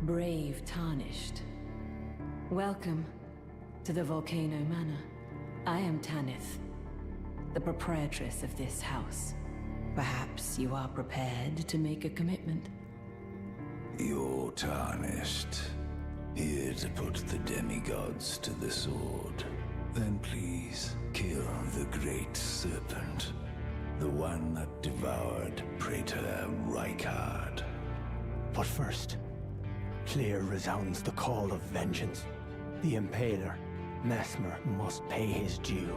Brave Tarnished. Welcome to the Volcano Manor. I am Tanith, the proprietress of this house. Perhaps you are prepared to make a commitment. You're tarnished. Here to put the demigods to the sword. Then please kill the great serpent. The one that devoured Praetor Rykard. But first, clear resounds the call of vengeance. The Impaler, Mesmer, must pay his due.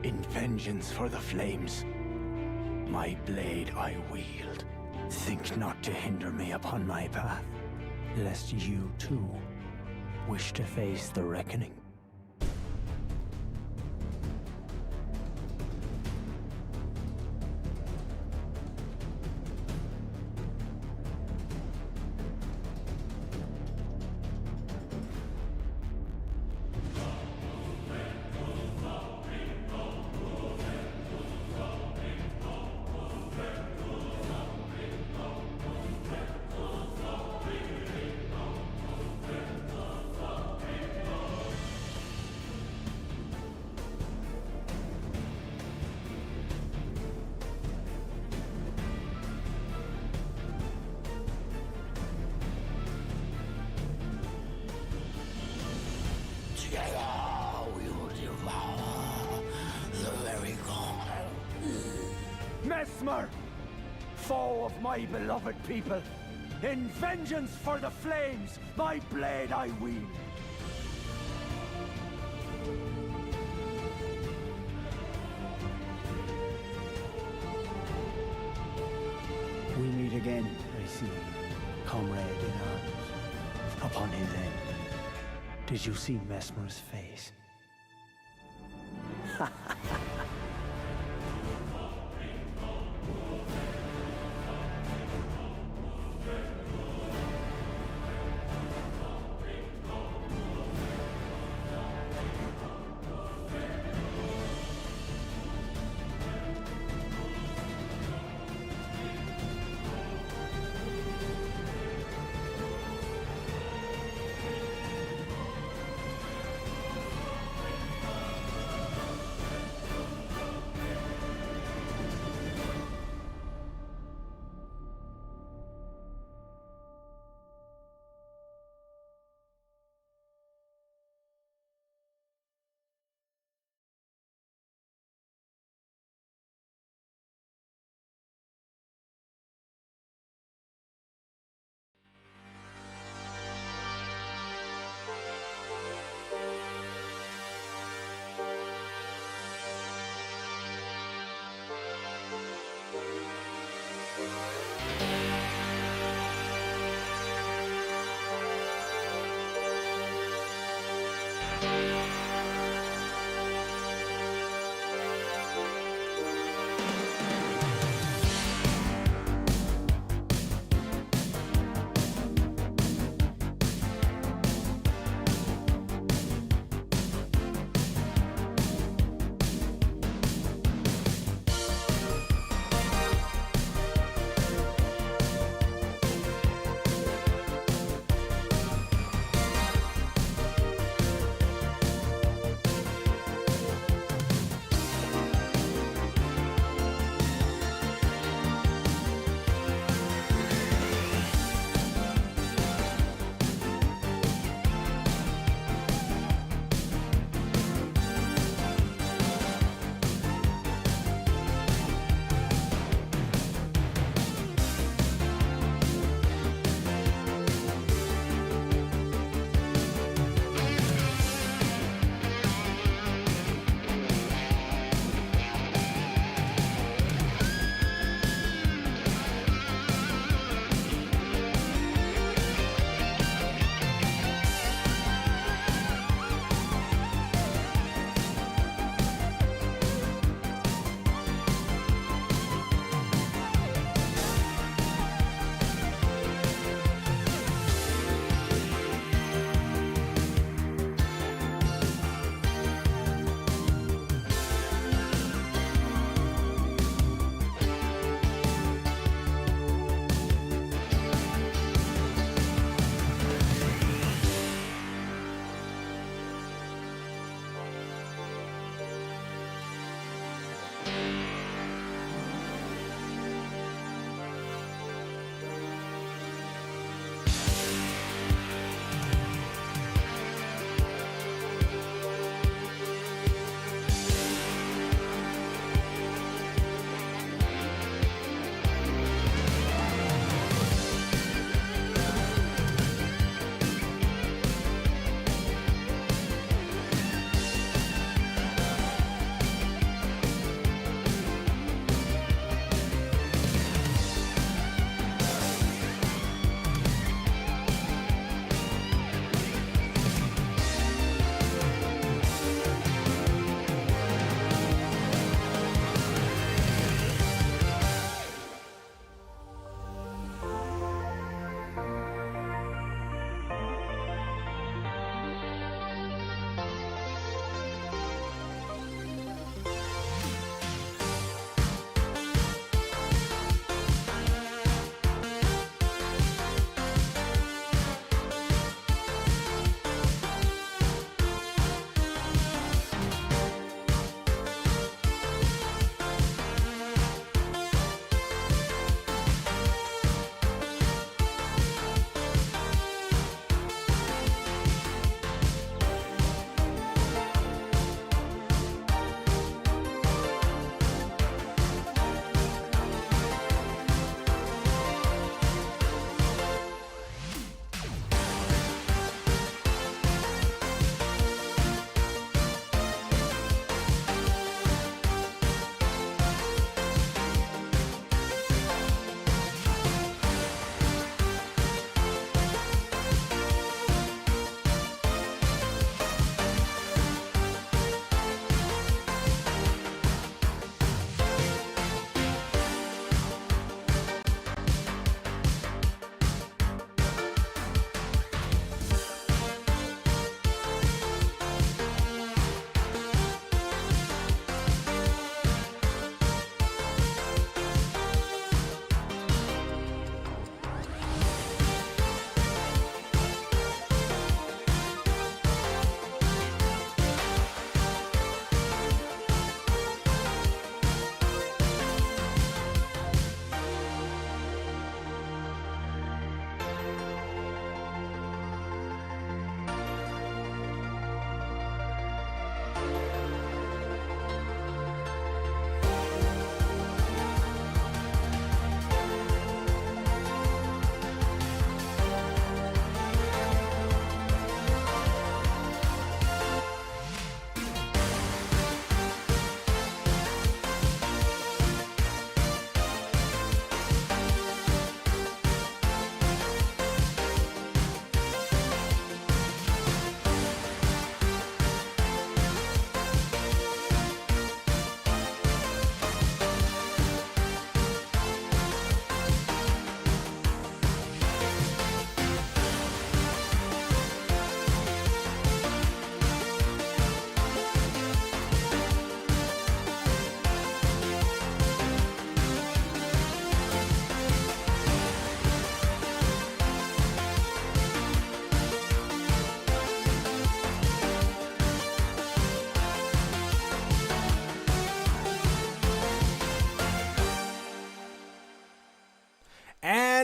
In vengeance for the flames, my blade I wield. Think not to hinder me upon my path, lest you too wish to face the reckoning. Mesmer, foe of my beloved people, in vengeance for the flames, my blade I wield. We meet again, I see, comrade in arms. Upon his end, did you see Mesmer's face?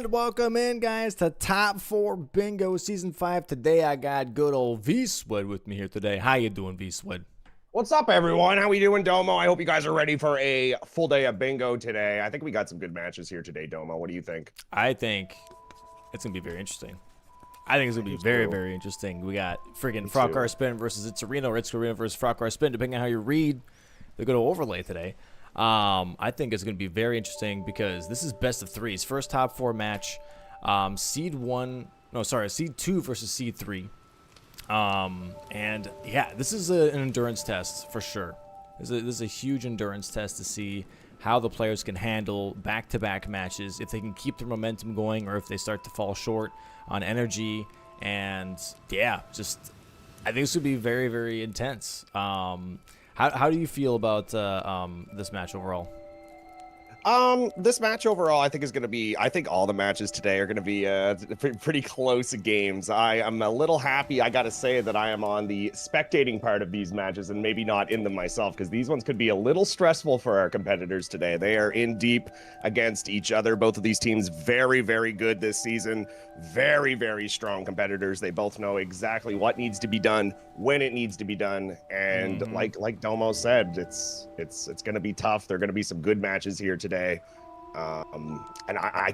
And welcome in, guys, to Top 4 Bingo Season 5. Today, I got good old V-Swed with me here today. How you doing, V-Swed? What's up, everyone? How we doing, Domo? I hope you guys are ready for a full day of bingo today. I think we got some good matches here today, Domo. What do you think? I think it's going to be very interesting. I think it's going to be very, very interesting. We got freaking Frogcarspin versus Itzerino, or Itzerino versus Frogcarspin, depending on how you read the good old overlay today. I think it's going to be very interesting because this is best of threes. First top 4 match. Seed 2 versus Seed 3. And yeah, this is an endurance test for sure. This is a huge endurance test to see how the players can handle back-to-back matches, if they can keep their momentum going or if they start to fall short on energy. And yeah, I think this would be very, very intense. How do you feel about this match overall? This match overall, I think is going to be, I think all the matches today are going to be pretty close games. I am a little happy, I got to say, that I am on the spectating part of these matches and maybe not in them myself, because these ones could be a little stressful for our competitors today. They are in deep against each other. Both of these teams very, very good this season. Very, very strong competitors. They both know exactly what needs to be done, when it needs to be done. And like Domo said, it's going to be tough. There are going to be some good matches here today. And I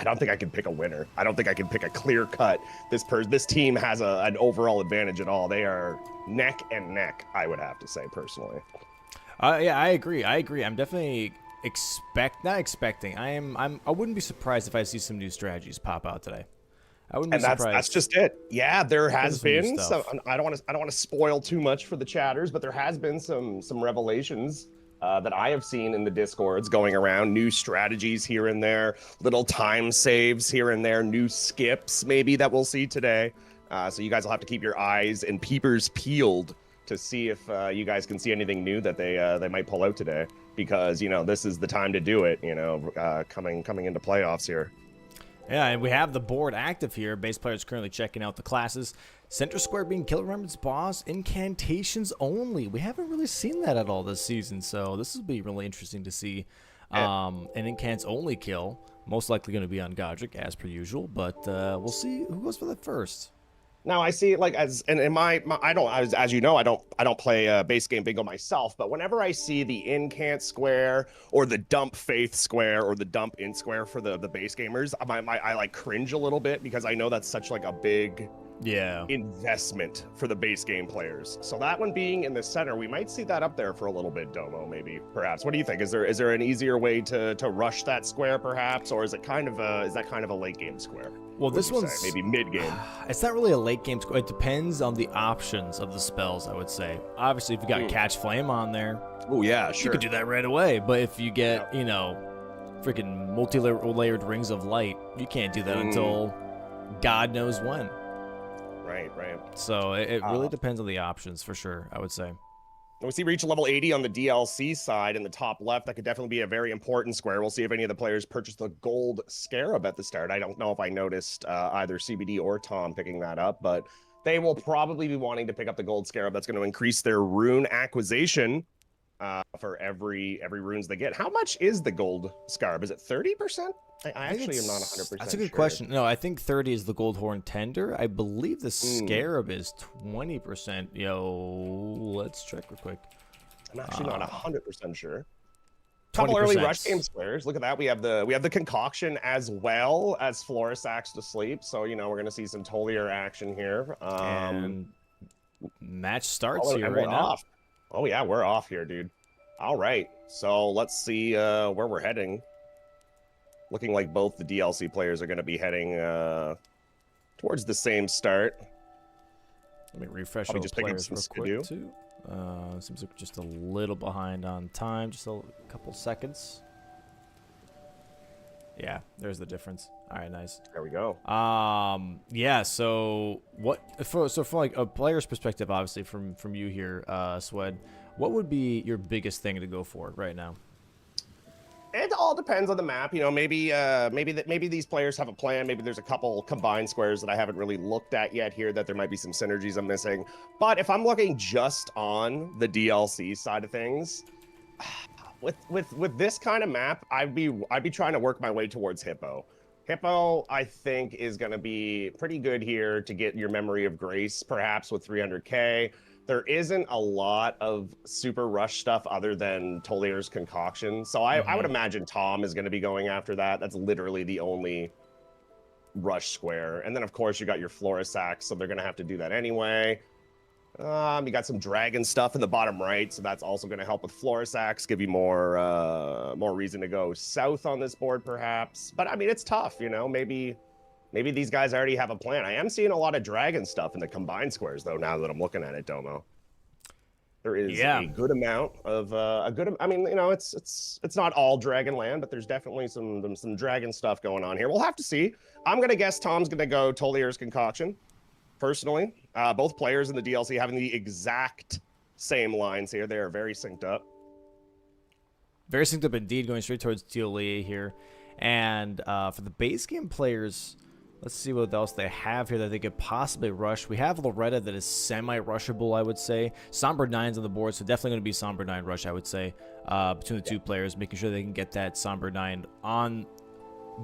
don't think I can pick a winner. I don't think I can pick a clear cut. This team has an overall advantage at all. They are neck and neck, I would have to say personally. Yeah, I agree. I'm definitely not expecting. I wouldn't be surprised if I see some new strategies pop out today. I wouldn't be surprised. That's just it. Yeah, there has been some. I don't want to spoil too much for the chatters, but there has been some revelations that I have seen in the Discords going around. New strategies here and there, little time saves here and there, new skips maybe that we'll see today. So you guys will have to keep your eyes and peepers peeled to see if you guys can see anything new that they might pull out today, because this is the time to do it. Coming into playoffs here. Yeah, and we have the board active here. Base players currently checking out the classes. Center square being Kill Remembrance Boss, incantations only. We haven't really seen that at all this season, so this will be really interesting to see. An incants only kill, most likely going to be on Godric as per usual, but we'll see who goes for that first. Now I see, like, as you know, I don't play base game bingo myself, but whenever I see the incant square or the dump faith square or the dump in square for the base gamers, I like cringe a little bit, because I know that's such like a big investment for the base game players. So that one being in the center, we might see that up there for a little bit, Domo, maybe, perhaps. What do you think? Is there an easier way to rush that square, perhaps, or is that kind of a late game square? Well, this one's maybe mid game. It's not really a late game square. It depends on the options of the spells, I would say. Obviously, if you got Catch Flame on there, oh yeah, sure, you could do that right away. But if you get freaking multi-layered rings of light, you can't do that until God knows when. Right. So it really depends on the options, for sure, I would say. We see reach level 80 on the DLC side in the top left. That could definitely be a very important square. We'll see if any of the players purchase the gold scarab at the start. I don't know if I noticed either CBD or Tom picking that up, but they will probably be wanting to pick up the gold scarab. That's going to increase their rune acquisition for every runes they get. How much is the gold scarab? Is it 30%? I actually am not 100% That's a good sure. question. No, I think 30 is the gold horn tender. I believe the scarab is 20%. Let's check real quick. I'm actually not 100% sure. Couple early rush game squares. Look at that. We have the concoction as well as Florisax to sleep. So we're gonna see some Tolier action here. And match starts here right now. Off. Oh yeah, we're off here, dude. All right. So let's see where we're heading. Looking like both the DLC players are going to be heading towards the same start. Let me refresh all the players real quick, too. Seems like just a little behind on time, just a couple seconds. Yeah, there's the difference. All right, nice. There we go. Yeah. So from like a player's perspective, obviously from you here, Swed, what would be your biggest thing to go for right now? It all depends on the map. Maybe these players have a plan. Maybe there's a couple combined squares that I haven't really looked at yet here that there might be some synergies I'm missing. But if I'm looking just on the DLC side of things, with this kind of map, I'd be trying to work my way towards Hippo. Hippo, I think, is going to be pretty good here to get your Memory of Grace, perhaps with 300k. There isn't a lot of super rush stuff other than Tolier's Concoction. So I would imagine Tom is going to be going after that. That's literally the only rush square. And then, of course, you got your Florisax, so they're going to have to do that anyway. You got some dragon stuff in the bottom right, so that's also going to help with Florisax, give you more reason to go south on this board, perhaps. But I mean, it's tough, you know. Maybe these guys already have a plan. I am seeing a lot of dragon stuff in the combined squares, though. Now that I'm looking at it, Domo, there is a good amount of I mean, you know, it's not all dragon land, but there's definitely some dragon stuff going on here. We'll have to see. I'm gonna guess Tom's gonna go Tolier's Concoction. Personally, both players in the DLC having the exact same lines here. They are very synced up. Very synced up indeed, going straight towards TLA here. And for the base game players, let's see what else they have here that they could possibly rush. We have Loretta that is semi-rushable, I would say. Somber 9's on the board, so definitely going to be Somber 9 rush, I would say, between the two players, making sure they can get that Somber 9 on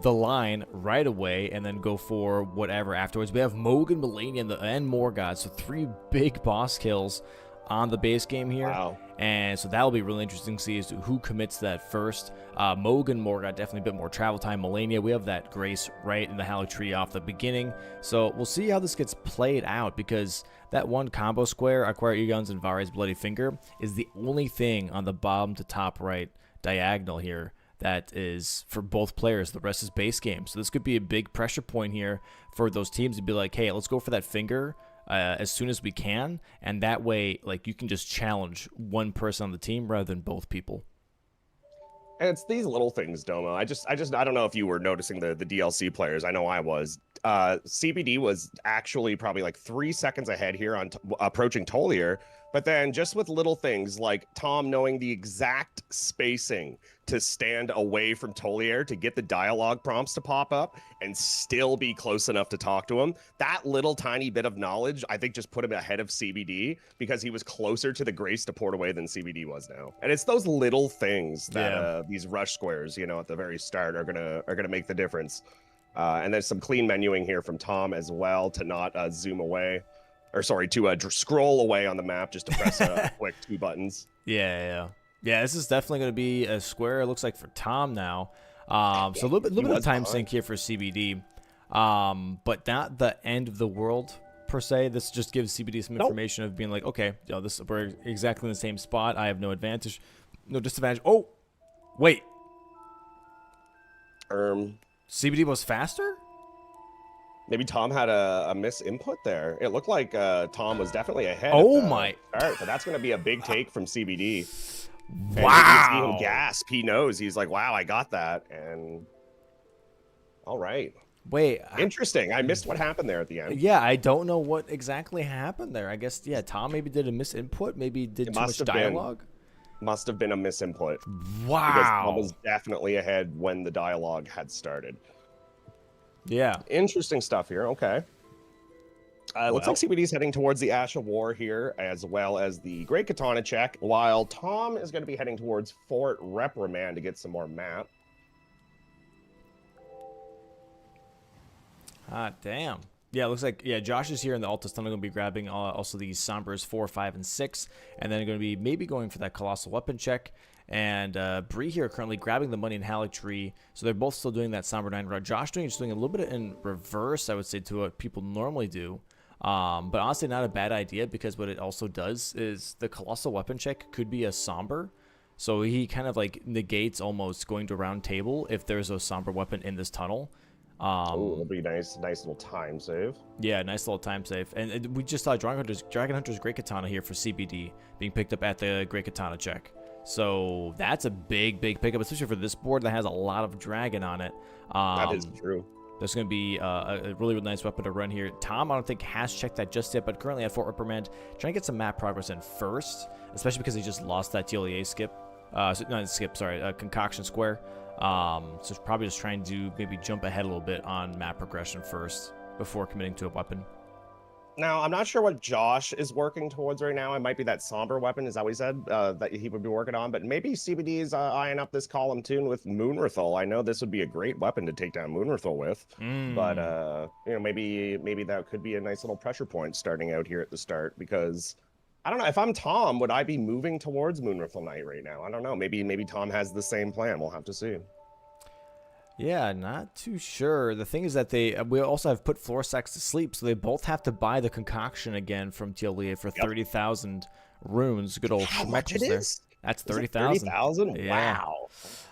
the line right away and then go for whatever afterwards. We have Mogan, Melania, and Morgoth, so 3 big boss kills on the base game here. Wow. And so that'll be really interesting to see as to who commits that first. Mogan, Morgoth, definitely a bit more travel time. Melania, we have that Grace right in the Hallow Tree off the beginning. So we'll see how this gets played out, because that one combo square, Acquire Egon's and Vare's Bloody Finger, is the only thing on the bottom to top right diagonal here that is for both players. The rest is base game. So this could be a big pressure point here for those teams to be like, hey, let's go for that finger as soon as we can. And that way, like, you can just challenge one person on the team rather than both people. And it's these little things, Domo. I don't know if you were noticing the DLC players. I know I was. CBD was actually probably like 3 seconds ahead here on approaching Tolier. But then just with little things like Tom knowing the exact spacing to stand away from Tolier to get the dialogue prompts to pop up and still be close enough to talk to him, that little tiny bit of knowledge, I think, just put him ahead of CBD because he was closer to the Grace to port away than CBD was now. And it's those little things that these rush squares, you know, at the very start are gonna make the difference. And there's some clean menuing here from Tom as well to not zoom away. Or sorry, to scroll away on the map just to press a quick 2 buttons. Yeah, this is definitely going to be a square, it looks like, for Tom now. So a little bit of time sink here for CBD. But not the end of the world, per se. This just gives CBD some information of being like, okay, you know, we're exactly in the same spot. I have no advantage, no disadvantage. Oh, wait. CBD was faster? Maybe Tom had a misinput there. It looked like Tom was definitely ahead. Oh my! Start, but that's going to be a big take from CBD. Wow! And you see him gasp. He knows. He's like, "Wow, I got that." And all right. Wait. Interesting. I missed what happened there at the end. Yeah, I don't know what exactly happened there. I guess Tom maybe did a misinput. Maybe did too much dialogue. Must have been a misinput. Wow! Because Tom was definitely ahead when the dialogue had started. Yeah. Interesting stuff here. Okay. Looks like CBD's heading towards the Ash of War here, as well as the Great Katana check, while Tom is going to be heading towards Fort Reprimand to get some more map. Damn. Yeah, it looks like, Josh is here in the Altus Tunnel, going to be grabbing also these Sombras 4, 5, and 6, and then going to be maybe going for that Colossal Weapon check. And Bree here currently grabbing the money in Hallow Tree, so they're both still doing that Somber 9 run. Josh just doing a little bit in reverse, I would say, to what people normally do. But honestly, not a bad idea, because what it also does is the Colossal Weapon check could be a Somber. So he kind of like negates almost going to round table if there's a Somber weapon in this tunnel. It'll be nice little time save. Yeah, nice little time save. And we just saw Dragon Hunter's Great Katana here for CBD being picked up at the Great Katana check. So that's a big pickup, especially for this board that has a lot of dragon on it. That is true. There's going to be a really nice weapon to run here. Tom, I don't think, has checked that just yet, but currently at Fort Reprimand, trying to get some map progress in first, especially because he just lost that TLEA skip. Concoction square. So probably just trying to maybe jump ahead a little bit on map progression first before committing to a weapon. Now, I'm not sure what Josh is working towards right now. It might be that somber weapon, is that what he said, that he would be working on. But maybe CBD is eyeing up this column tune with Moonrathal. I know this would be a great weapon to take down Moonrathal with. But, you know, maybe that could be a nice little pressure point starting out here at the start. Because, I don't know, if I'm Tom, would I be moving towards Moonrathal Knight right now? I don't know. Maybe Tom has the same plan. We'll have to see. Yeah, not too sure. The thing is that we also have put floor sacks to sleep, so they both have to buy the conconcoction again from TLEA for 30,000 runes. Good old How much it there. is? That's 30,000. 30,000? Yeah. Wow.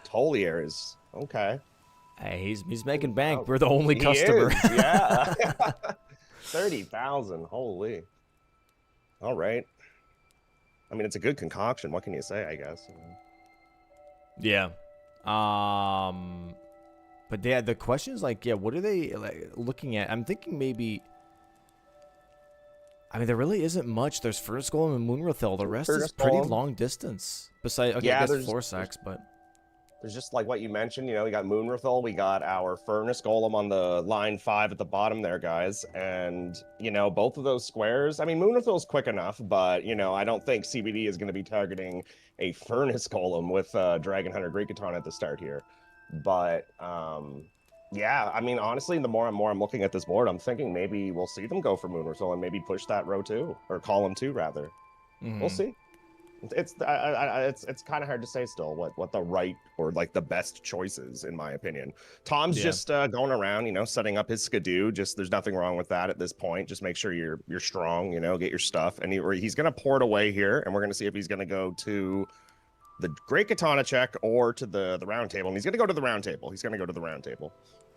Tolier is okay. Hey, he's making bank. We're the only customer. Is, yeah. 30,000. Holy. All right. I mean, it's a good concoction. What can you say, I guess? Yeah. But yeah, the question is like, yeah, what are they looking at? I'm thinking maybe. I mean, there really isn't much. There's Furnace Golem and Moonrathal. The rest is pretty long distance. Besides, okay, yeah, I guess floor sacks, but there's just like what you mentioned. You know, we got Moonrathal, we got our Furnace Golem on the line 5 at the bottom there, guys. And you know, both of those squares. I mean, Moonrathal's quick enough, but you know, I don't think CBD is going to be targeting a Furnace Golem with Dragon Hunter Great Katana at the start here. But yeah, I mean, honestly, the more I'm looking at this board, I'm thinking maybe we'll see them go for Moonrathal and maybe push that row 2 or column 2 rather. We'll see. It's kind of hard to say still what the right or like the best choice is, in my opinion. Tom's just going around, you know, setting up his skidoo. Just there's nothing wrong with that at this point. Just make sure you're strong, you know, get your stuff, and he's gonna pour it away here, and we're gonna see if he's gonna go to the Great Katana check or to the round table. And he's going to go to the round table.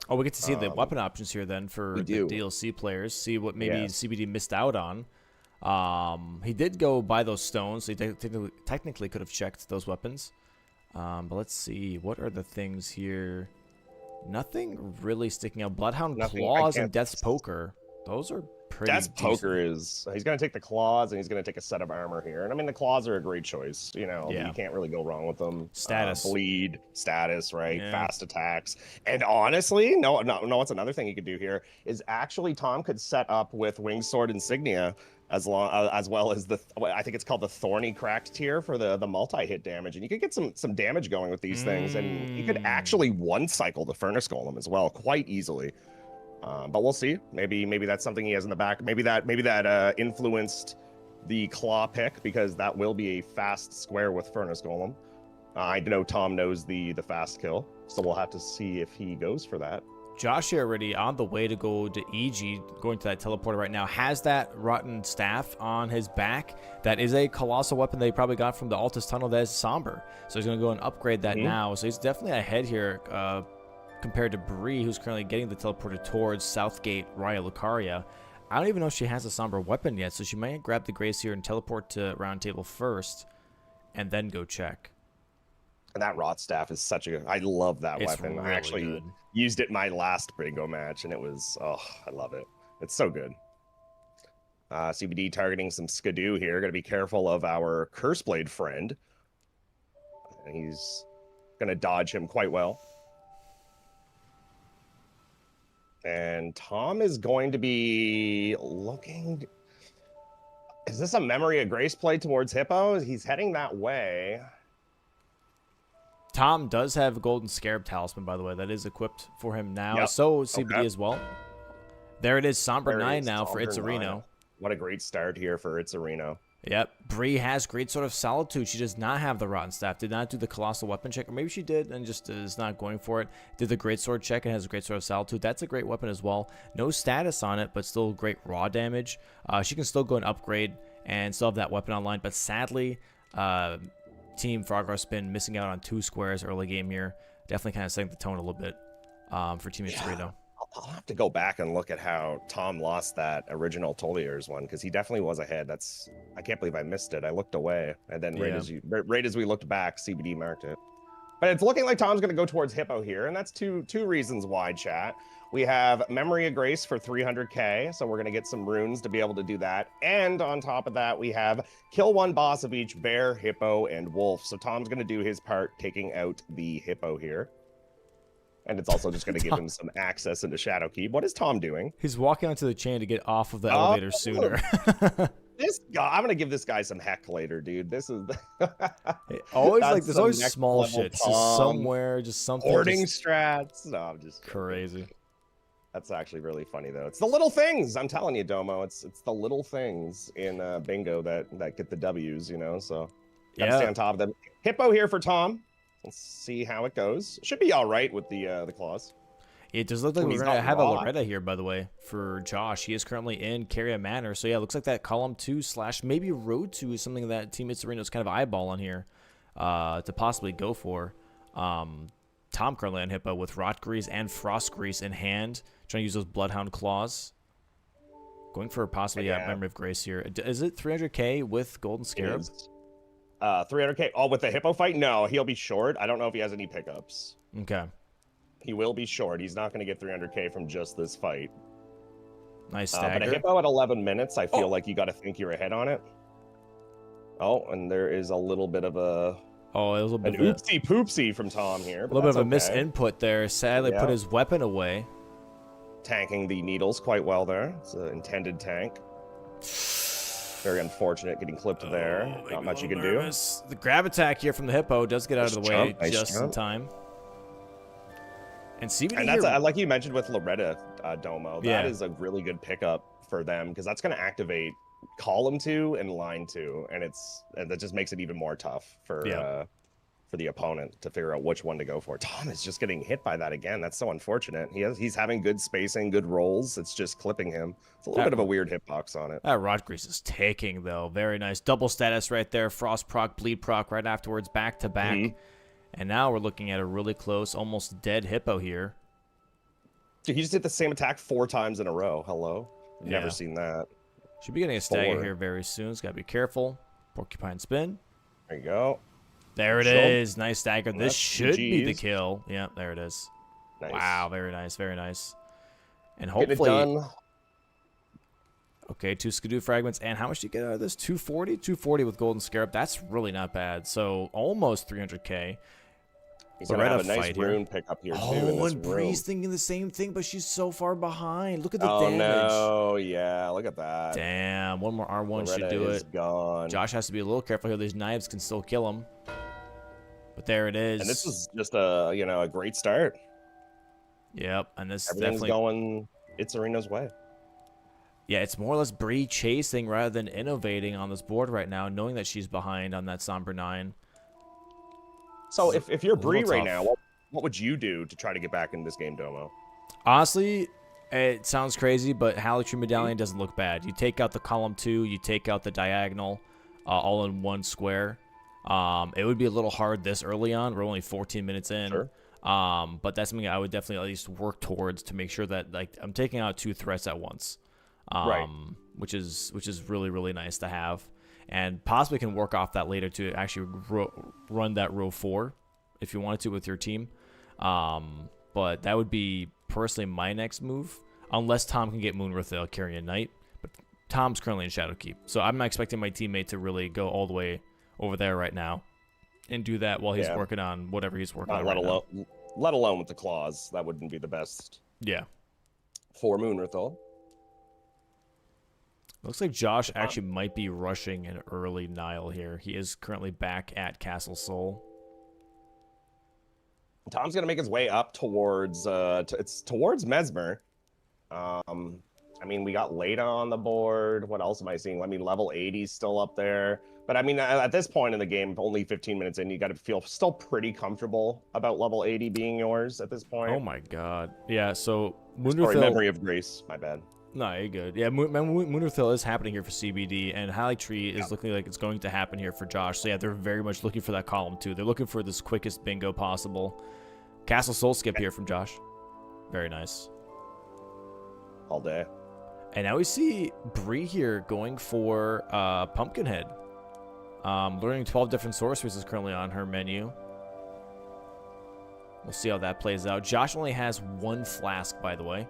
Oh, we get to see the weapon options here then for the DLC players. See what maybe CBD missed out on. He did go buy those stones, so he technically could have checked those weapons. But let's see. What are the things here? Nothing really sticking out. Bloodhound Claws and Death's Poker. Those are pretty Death's decent. Poker is, he's going to take the claws and he's going to take a set of armor here. And I mean, the claws are a great choice. You know, you can't really go wrong with them. Status. Bleed, status, right? Yeah. Fast attacks. And honestly, no, what's another thing you could do here is actually Tom could set up with Wingsword Insignia as well as the, I think it's called the Thorny Cracked tier for the multi-hit damage. And you could get some damage going with these things. And you could actually one-cycle the Furnace Golem as well quite easily. But we'll see. Maybe that's something he has in the back. Maybe that influenced the claw pick, because that will be a fast square with Furnace Golem. I know Tom knows the fast kill, so we'll have to see if he goes for that. Josh here already on the way to go to EG, going to that teleporter right now, has that rotten staff on his back. That is a colossal weapon that he probably got from the Altus Tunnel that is somber. So he's going to go and upgrade that now. So he's definitely ahead here compared to Bree, who's currently getting the teleporter towards Southgate, Raya Lucaria. I don't even know if she has a somber weapon yet, so she might grab the Grace here and teleport to Round Table first, and then go check. And that Rot Staff is such a... I love that weapon. Really I actually used it in my last bingo match, and it was... Oh, I love it. It's so good. CBD targeting some Skidoo here. Got to be careful of our Curseblade friend. And he's going to dodge him quite well. And Tom is going to be looking... Is this a Memory of Grace play towards Hippo? He's heading that way. Tom does have a Golden Scarab Talisman, by the way. That is equipped for him now. Yep. So CBD as well. There it is. Somber 9 now for Itzerino. What a great start here for Itzerino. Yep. Bree has Great Sword of Solitude. She does not have the Rotten Staff. Did not do the Colossal Weapon check. Or maybe she did and just is not going for it. Did the Great Sword check and has a Great Sword of Solitude. That's a great weapon as well. No status on it, but still great raw damage. She can still go and upgrade and still have that weapon online. But sadly, Team Frogcarspin missing out on 2 squares early game here. Definitely kind of setting the tone a little bit for Team Itzerino. I'll have to go back and look at how Tom lost that original Tolier's one, because he definitely was ahead. I can't believe I missed it. I looked away, and then right as we looked back, CBD marked it. But it's looking like Tom's going to go towards Hippo here, and that's two reasons why, chat. We have Memory of Grace for 300k, so we're going to get some runes to be able to do that. And on top of that, we have kill 1 boss of each bear, hippo, and wolf. So Tom's going to do his part taking out the hippo here. And it's also just going to give him some access into Shadowkeep. What is Tom doing? He's walking onto the chain to get off of the elevator sooner. This guy, I'm going to give this guy some heck later, dude. This is always That's like there's some always next small level shit. Just Tom. somewhere, just something. Hoarding just strats. No, I'm just joking. crazy. That's actually really funny though. It's the little things. I'm telling you, Domo. It's the little things in bingo that get the W's. You know, so gotta stay on top of them. Hippo here for Tom. Let's see how it goes. Should be all right with the claws. It does look like When we're he's going to not have a raw. Loretta here, by the way, for Josh. He is currently in Carrier Manor. So, yeah, it looks like that column 2 / maybe road 2 is something that Team Itzerino's kind of eyeballing here to possibly go for. Tom currently on Hippo with Rot Grease and Frost Grease in hand, trying to use those Bloodhound Claws. Going for possibly Memory of Grace here. Is it 300k with Golden Scarab? 300k. Oh, with the Hippo fight? No, he'll be short. I don't know if he has any pickups. Okay. He will be short. He's not going to get 300k from just this fight. Nice But stagger. a Hippo at 11 minutes, I feel like you got to think you're ahead on it. Oh, and there is a little bit of a Oh, it was a an little bit, oopsie poopsie from Tom here. a little bit of a misinput there. Sadly, Yeah. put his weapon away. Tanking the needles quite well there. It's an intended tank. Very unfortunate getting clipped there. Not much you can do. The grab attack here from the Hippo does get out of the way Nice just in jump. time. And CBD And here, that's like you mentioned with Loretta Domo. Yeah. That is a really good pickup for them because that's going to activate column 2 and line 2, and that just makes it even more tough for the opponent to figure out which one to go for. Tom is just getting hit by that again. That's so unfortunate. He's having good spacing, good rolls. It's just clipping him. It's a little bit of a weird hitbox on it. that Rod Grease is taking, though. Very nice. Double status right there. Frost proc, bleed proc right afterwards, back to back. Mhm. And now we're looking at a really close, almost dead Hippo here. Dude, he just did the same attack 4 times in a row. Hello? Yeah. Never seen that. Should be getting a stagger 4. here very soon. It's got to be careful. Porcupine spin. There you go. There it is. Nice stagger. This That's should be the GGs. kill. Yeah, there it is. Nice. Wow, very nice, very nice. And Getting it hopefully, done. okay, 2 Skidoo fragments. And how much do you get out of this? 240? 240 with Golden Scarab. That's really not bad. So almost 300k. He's going to have a Loretta nice fight here. rune pickup here, too. in Oh, this and room. Bree's thinking the same thing, but she's so far behind. Look at the Oh, damage. no. Yeah, look at that. Damn, one more R1 should Loretta do is it. gone. Josh has to be a little careful here. These knives can still kill him. But there it is. And this is just a great start. Yep, and this Everything's definitely going Itzerino's way. Yeah, it's more or less Bree chasing rather than innovating on this board right now, knowing that she's behind on that Somber 9. So if you're a little Bree right tough. now, what would you do to try to get back in this game, Domo? Honestly, it sounds crazy, but Halotry Medallion doesn't look bad. You take out the column 2, you take out the diagonal, all in one square. It would be a little hard this early on. We're only 14 minutes in. Sure. But that's something I would definitely at least work towards to make sure that like I'm taking out 2 threats at once. Right. Which is really, really nice to have. And possibly can work off that later to actually run that row 4 if you wanted to with your team. But that would be personally my next move, unless Tom can get Moonrathale carrying Knight. But Tom's currently in Shadowkeep, so I'm not expecting my teammate to really go all the way over there right now and do that while he's working on whatever he's working on Let right alone now. let alone with the claws. That wouldn't be the best Yeah. for Moonrathal. Looks like Josh actually might be rushing an early Nile here. He is currently back at Castle Soul. Tom's gonna make his way up towards it's towards Mesmer. I mean, we got Leda on the board. What else am I seeing? I mean, level 80 is still up there. But I mean, at this point in the game, only 15 minutes in, you got to feel still pretty comfortable about level 80 being yours at this point. Oh my god. Yeah, so Sorry, Moonrathal... Memory of Grace. My bad. No, you're good. Yeah, Moonrathal is happening here for CBD, and Halotry is looking like it's going to happen here for Josh. So yeah, they're very much looking for that column too. They're looking for this quickest bingo possible. Castle Soul skip here from Josh. Very nice. All day. And now we see Bree here going for Pumpkinhead. Learning 12 different sorceries is currently on her menu. We'll see how that plays out. Josh only has 1 flask, by the way,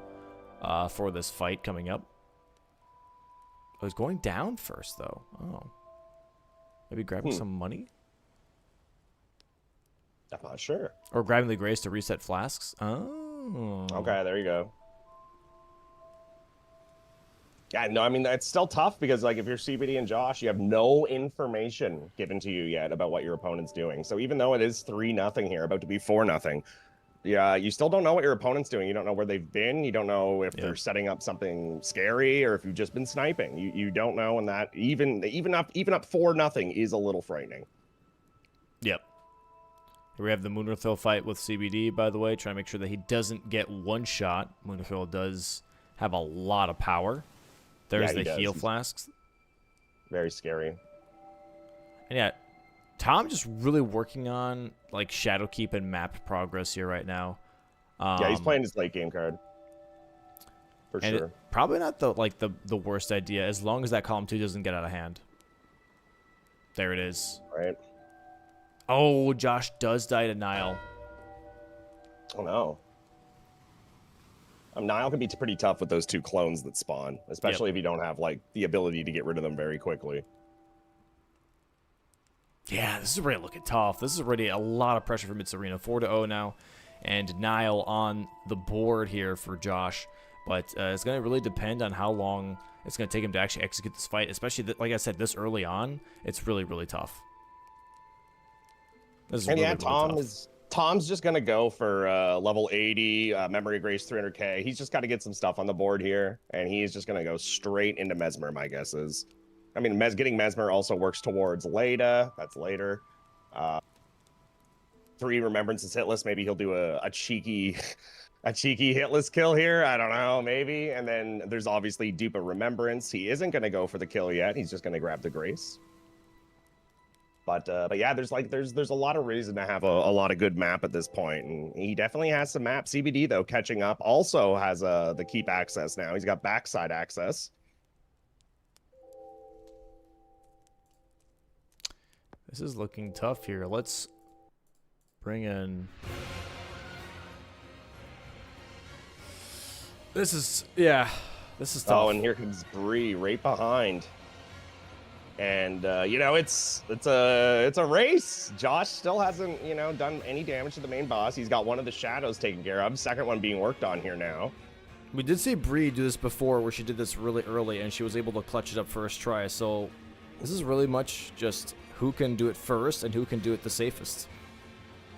for this fight coming up. Oh, he's going down first, though. Oh. Maybe grabbing some money? I'm not sure. Or grabbing the grace to reset flasks. Oh. Okay, there you go. Yeah, no, I mean, it's still tough because, like, if you're CBD and Josh, you have no information given to you yet about what your opponent's doing. So even though it is 3-0 here, about to be 4-0, yeah, you still don't know what your opponent's doing. You don't know where they've been. You don't know if they're setting up something scary or if you've just been sniping. You don't know, and that even up 4-0 is a little frightening. Yep. Here we have the Moonrithil fight with CBD, by the way, trying to make sure that he doesn't get one shot. Moonrithil does have a lot of power. There's the heal flasks. Very scary. And yeah, Tom just really working on like Shadowkeep and map progress here right now. Yeah, he's playing his late game card. For sure. Probably not the worst idea, as long as that column 2 doesn't get out of hand. There it is. Right. Oh, Josh does die to Nile. Oh no. Nile can be pretty tough with those 2 clones that spawn, especially if you don't have like the ability to get rid of them very quickly. Yeah, this is already looking tough. This is already a lot of pressure from Itzerino. 4-0 now, and Nile on the board here for Josh. But it's going to really depend on how long it's going to take him to actually execute this fight, especially, like I said, this early on. It's really, really tough. This is and really, yeah, really tough. Tom's just going to go for level 80, Memory Grace 300k. He's just got to get some stuff on the board here, and he's just going to go straight into Mesmer, my guess is. I mean, getting Mesmer also works towards Leda. That's later. 3 Remembrances hitless. Maybe he'll do a cheeky hitless kill here. I don't know, maybe. And then there's obviously Dupe of Remembrance. He isn't going to go for the kill yet. He's just going to grab the Grace. But yeah, there's a lot of reason to have a lot of good map at this point, and he definitely has some map. CBD though catching up, also has the keep access now. He's got backside access. This is looking tough here. Let's bring in. This is tough. Oh, and here comes Bree right behind. And it's a race. Josh still hasn't done any damage to the main boss. He's got one of the shadows taken care of. Second one being worked on here now. We did see Bree do this before, where she did this really early, and she was able to clutch it up first try. So this is really much just who can do it first and who can do it the safest.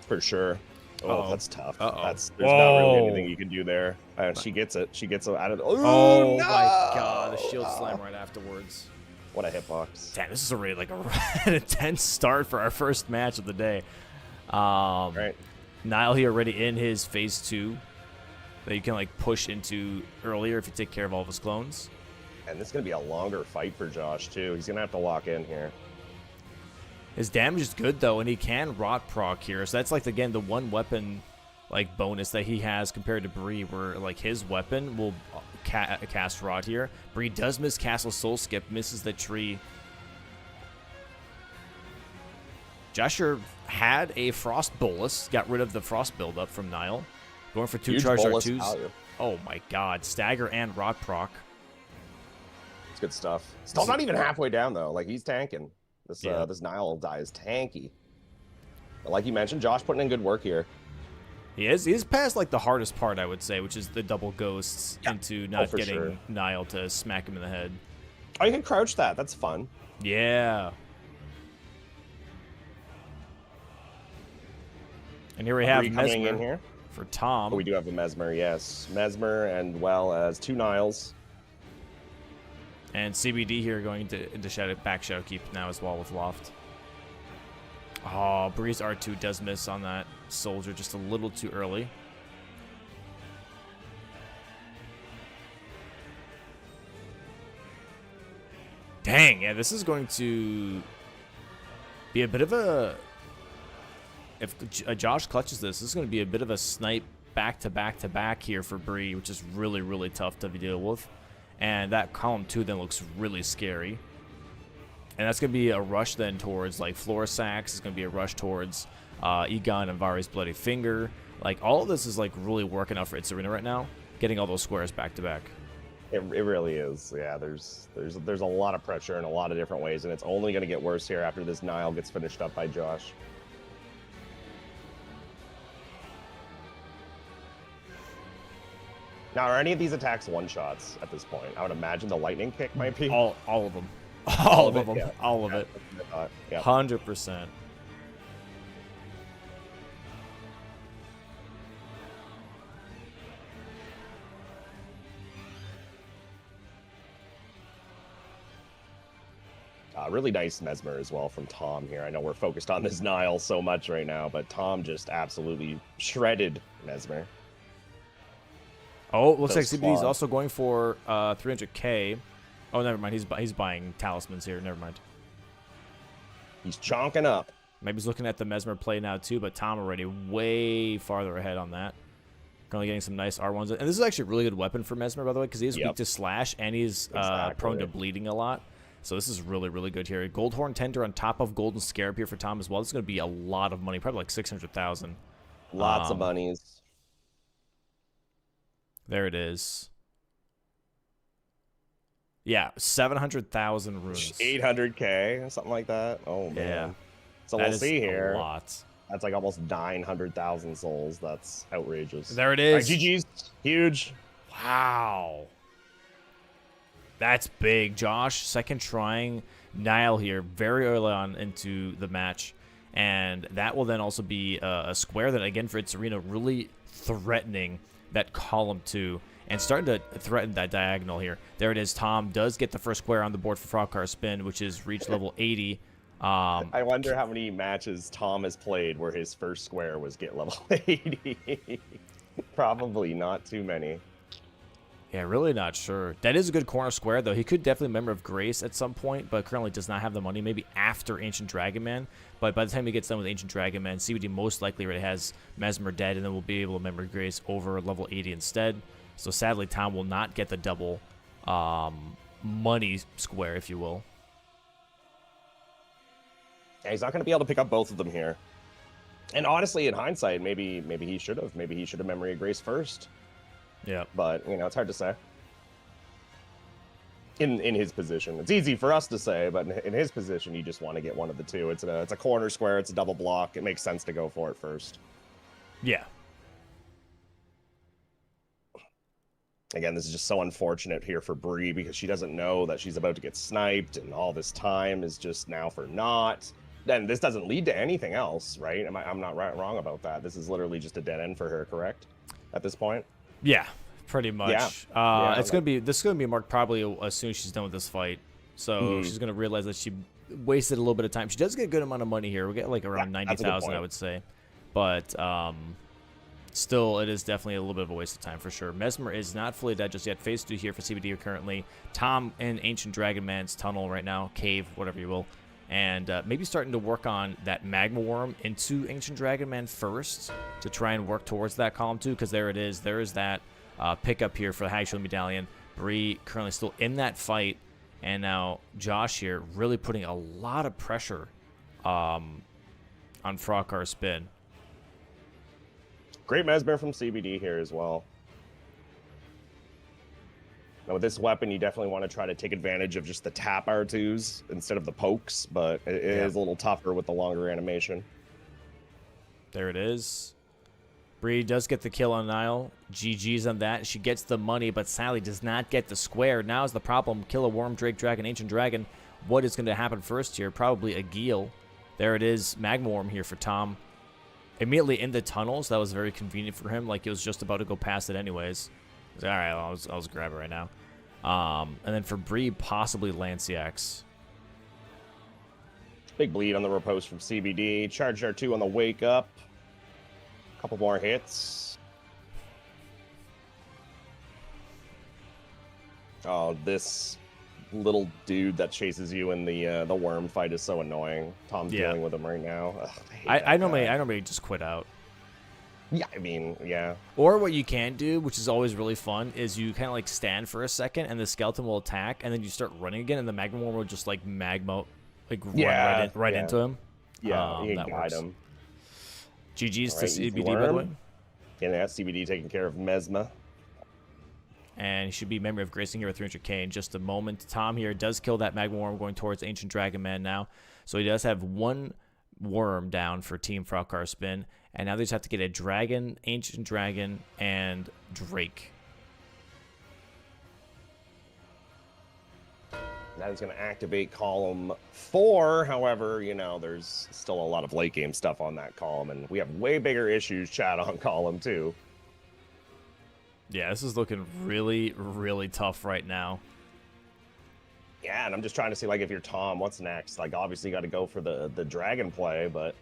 For sure. Oh, that's tough. There's not really anything you can do there. She gets it. She gets it out of the. Oh no! My God! The shield slam right afterwards. What a hitbox. Damn, this is already like an intense start for our first match of the day. Right. Nile here already in his phase 2 that you can like push into earlier if you take care of all of his clones. And this is going to be a longer fight for Josh too. He's going to have to lock in here. His damage is good though, and he can rot proc here. So that's like, again, the one weapon like bonus that he has compared to Bree, where like his weapon will cast rot here. Bree does miss Castle Soul Skip, misses the tree. Joshua had a Frost Bolus, got rid of the Frost buildup from Nile. Going for 2 charged R2s. Oh my God, stagger and rot proc. It's good stuff. Still not even halfway down though. Like, he's tanking. This Nile die is tanky. But like you mentioned, Josh putting in good work here. He is. He's past like the hardest part, I would say, which is the double ghosts into not getting Nile to smack him in the head. Oh, you can crouch that. That's fun. Yeah. And here we have Mesmer in here for Tom. Oh, we do have a Mesmer, yes. Mesmer and well as 2 Niles. And CBD here going into Shadowkeep now as well with Loft. Oh, Breeze R2 does miss on that soldier just a little too early. Dang, yeah, this is going to be a bit of a... If Josh clutches this is going to be a bit of a snipe back-to-back-to-back here for Bree, which is really, really tough to deal with. And that column 2 then looks really scary. And that's going to be a rush then towards, like, Florisax. It's going to be a rush towards Egon and Vari's Bloody Finger. Like, all of this is, like, really working out for Itzerino right now, getting all those squares back-to-back. It really is. Yeah, there's a lot of pressure in a lot of different ways, and it's only going to get worse here after this Nile gets finished up by Josh. Now, are any of these attacks one-shots at this point? I would imagine the lightning kick might be. All of them. All of them. Yeah. All of Yeah, it. that's what I thought. Yeah. 100%. Really nice Mesmer as well from Tom here. I know we're focused on this Nile so much right now, but Tom just absolutely shredded Mesmer. Oh, looks like Those CBD is claws. also going for 300k. Oh, never mind. He's buying talismans here. Never mind. He's chonking up. Maybe he's looking at the Mesmer play now too, but Tom already way farther ahead on that. Currently getting some nice R1s. And this is actually a really good weapon for Mesmer, by the way, because he is weak to slash and he's prone to bleeding a lot. So this is really, really good here. Goldhorn Tender on top of Golden Scarab here for Tom as well. This is going to be a lot of money, probably like 600,000. Lots of bunnies. There it is. Yeah, 700,000 runes. 800k, something like that. Oh, man. Yeah. So That we'll is see here. a lot. That's like almost 900,000 souls. That's outrageous. There it All right, is. GG's. Huge. Wow. That's big, Josh. Second trying Nile here very early on into the match. And that will then also be a square that, again, for Itzerino, really threatening that column 2 and starting to threaten that diagonal here. There it is. Tom does get the first square on the board for Frogcarspin, which is reached level 80. I wonder how many matches Tom has played where his first square was get level 80. Probably not too many. Yeah, really not sure. That is a good corner square, though. He could definitely Member of Grace at some point, but currently does not have the money. Maybe after Ancient Dragon Man. But by the time he gets done with Ancient Dragon Man, CBD most likely already has Mesmer dead, and then we'll be able to Member of Grace over level 80 instead. So sadly, Tom will not get the double money square, if you will. Yeah, he's not going to be able to pick up both of them here. And honestly, in hindsight, maybe he should have. Maybe he should have Memory of Grace first. Yeah. But, you know, it's hard to say. In his position. It's easy for us to say, but in his position, you just want to get one of the two. It's a corner square. It's a double block. It makes sense to go for it first. Yeah. Again, this is just so unfortunate here for Bree because she doesn't know that she's about to get sniped, and all this time is just now for naught. Then this doesn't lead to anything else, right? I'm not wrong about that. This is literally just a dead end for her, correct? At this point. Yeah, pretty much. Yeah. This is gonna be marked probably as soon as she's done with this fight. So she's gonna realize that she wasted a little bit of time. She does get a good amount of money here. We get like around 90,000, I would say. But still, it is definitely a little bit of a waste of time for sure. Mesmer is not fully dead just yet. Phase 2 here for CBD currently. Tom in Ancient Dragon Man's tunnel right now, cave, whatever you will. And maybe starting to work on that Magma Worm into Ancient Dragon Man first to try and work towards that column 2, because there it is. There is that pickup here for the High Shield Medallion. Bree currently still in that fight. And now Josh here really putting a lot of pressure on Frogcarspin. Great Mesmer from CBD here as well. Now with this weapon, you definitely want to try to take advantage of just the tap R2s instead of the pokes, but it is a little tougher with the longer animation. There it is. Bree does get the kill on Nile. GG's on that. She gets the money, but sadly does not get the square. Now is the problem. Kill a Worm, Drake, Dragon, Ancient Dragon. What is going to happen first here? Probably a Geel. There it is. Magma Worm here for Tom. Immediately in the tunnels. That was very convenient for him. Like, he was just about to go past it anyways. He's like, all right, I'll just grab it right now. And then for Bree, possibly Lanciax. Big bleed on the riposte from CBD. Charge R2 on the wake up. Couple more hits. Oh, this little dude that chases you in the worm fight is so annoying. Tom's dealing with him right now. Ugh, I normally just quit out. Yeah, I mean, yeah. Or what you can do, which is always really fun, is you kind of like stand for a second and the skeleton will attack, and then you start running again, and the magma worm will just like magma, like run right into him. Yeah, you that can guide works. him. GG's All to right, easy CBD, by the way. worm. And that's CBD taking care of Mesma. And he should be Memory of Gracing here with 300k in just a moment. Tom here does kill that magma worm going towards Ancient Dragon Man now. So he does have one worm down for Team Frogcarspin. And now they just have to get a dragon, Ancient Dragon, and Drake. That is going to activate column 4. However, you know, there's still a lot of late game stuff on that column, and we have way bigger issues, chat, on column 2. Yeah, this is looking really, really tough right now. Yeah, and I'm just trying to see, like, if you're Tom, what's next? Like, obviously you got to go for the dragon play, but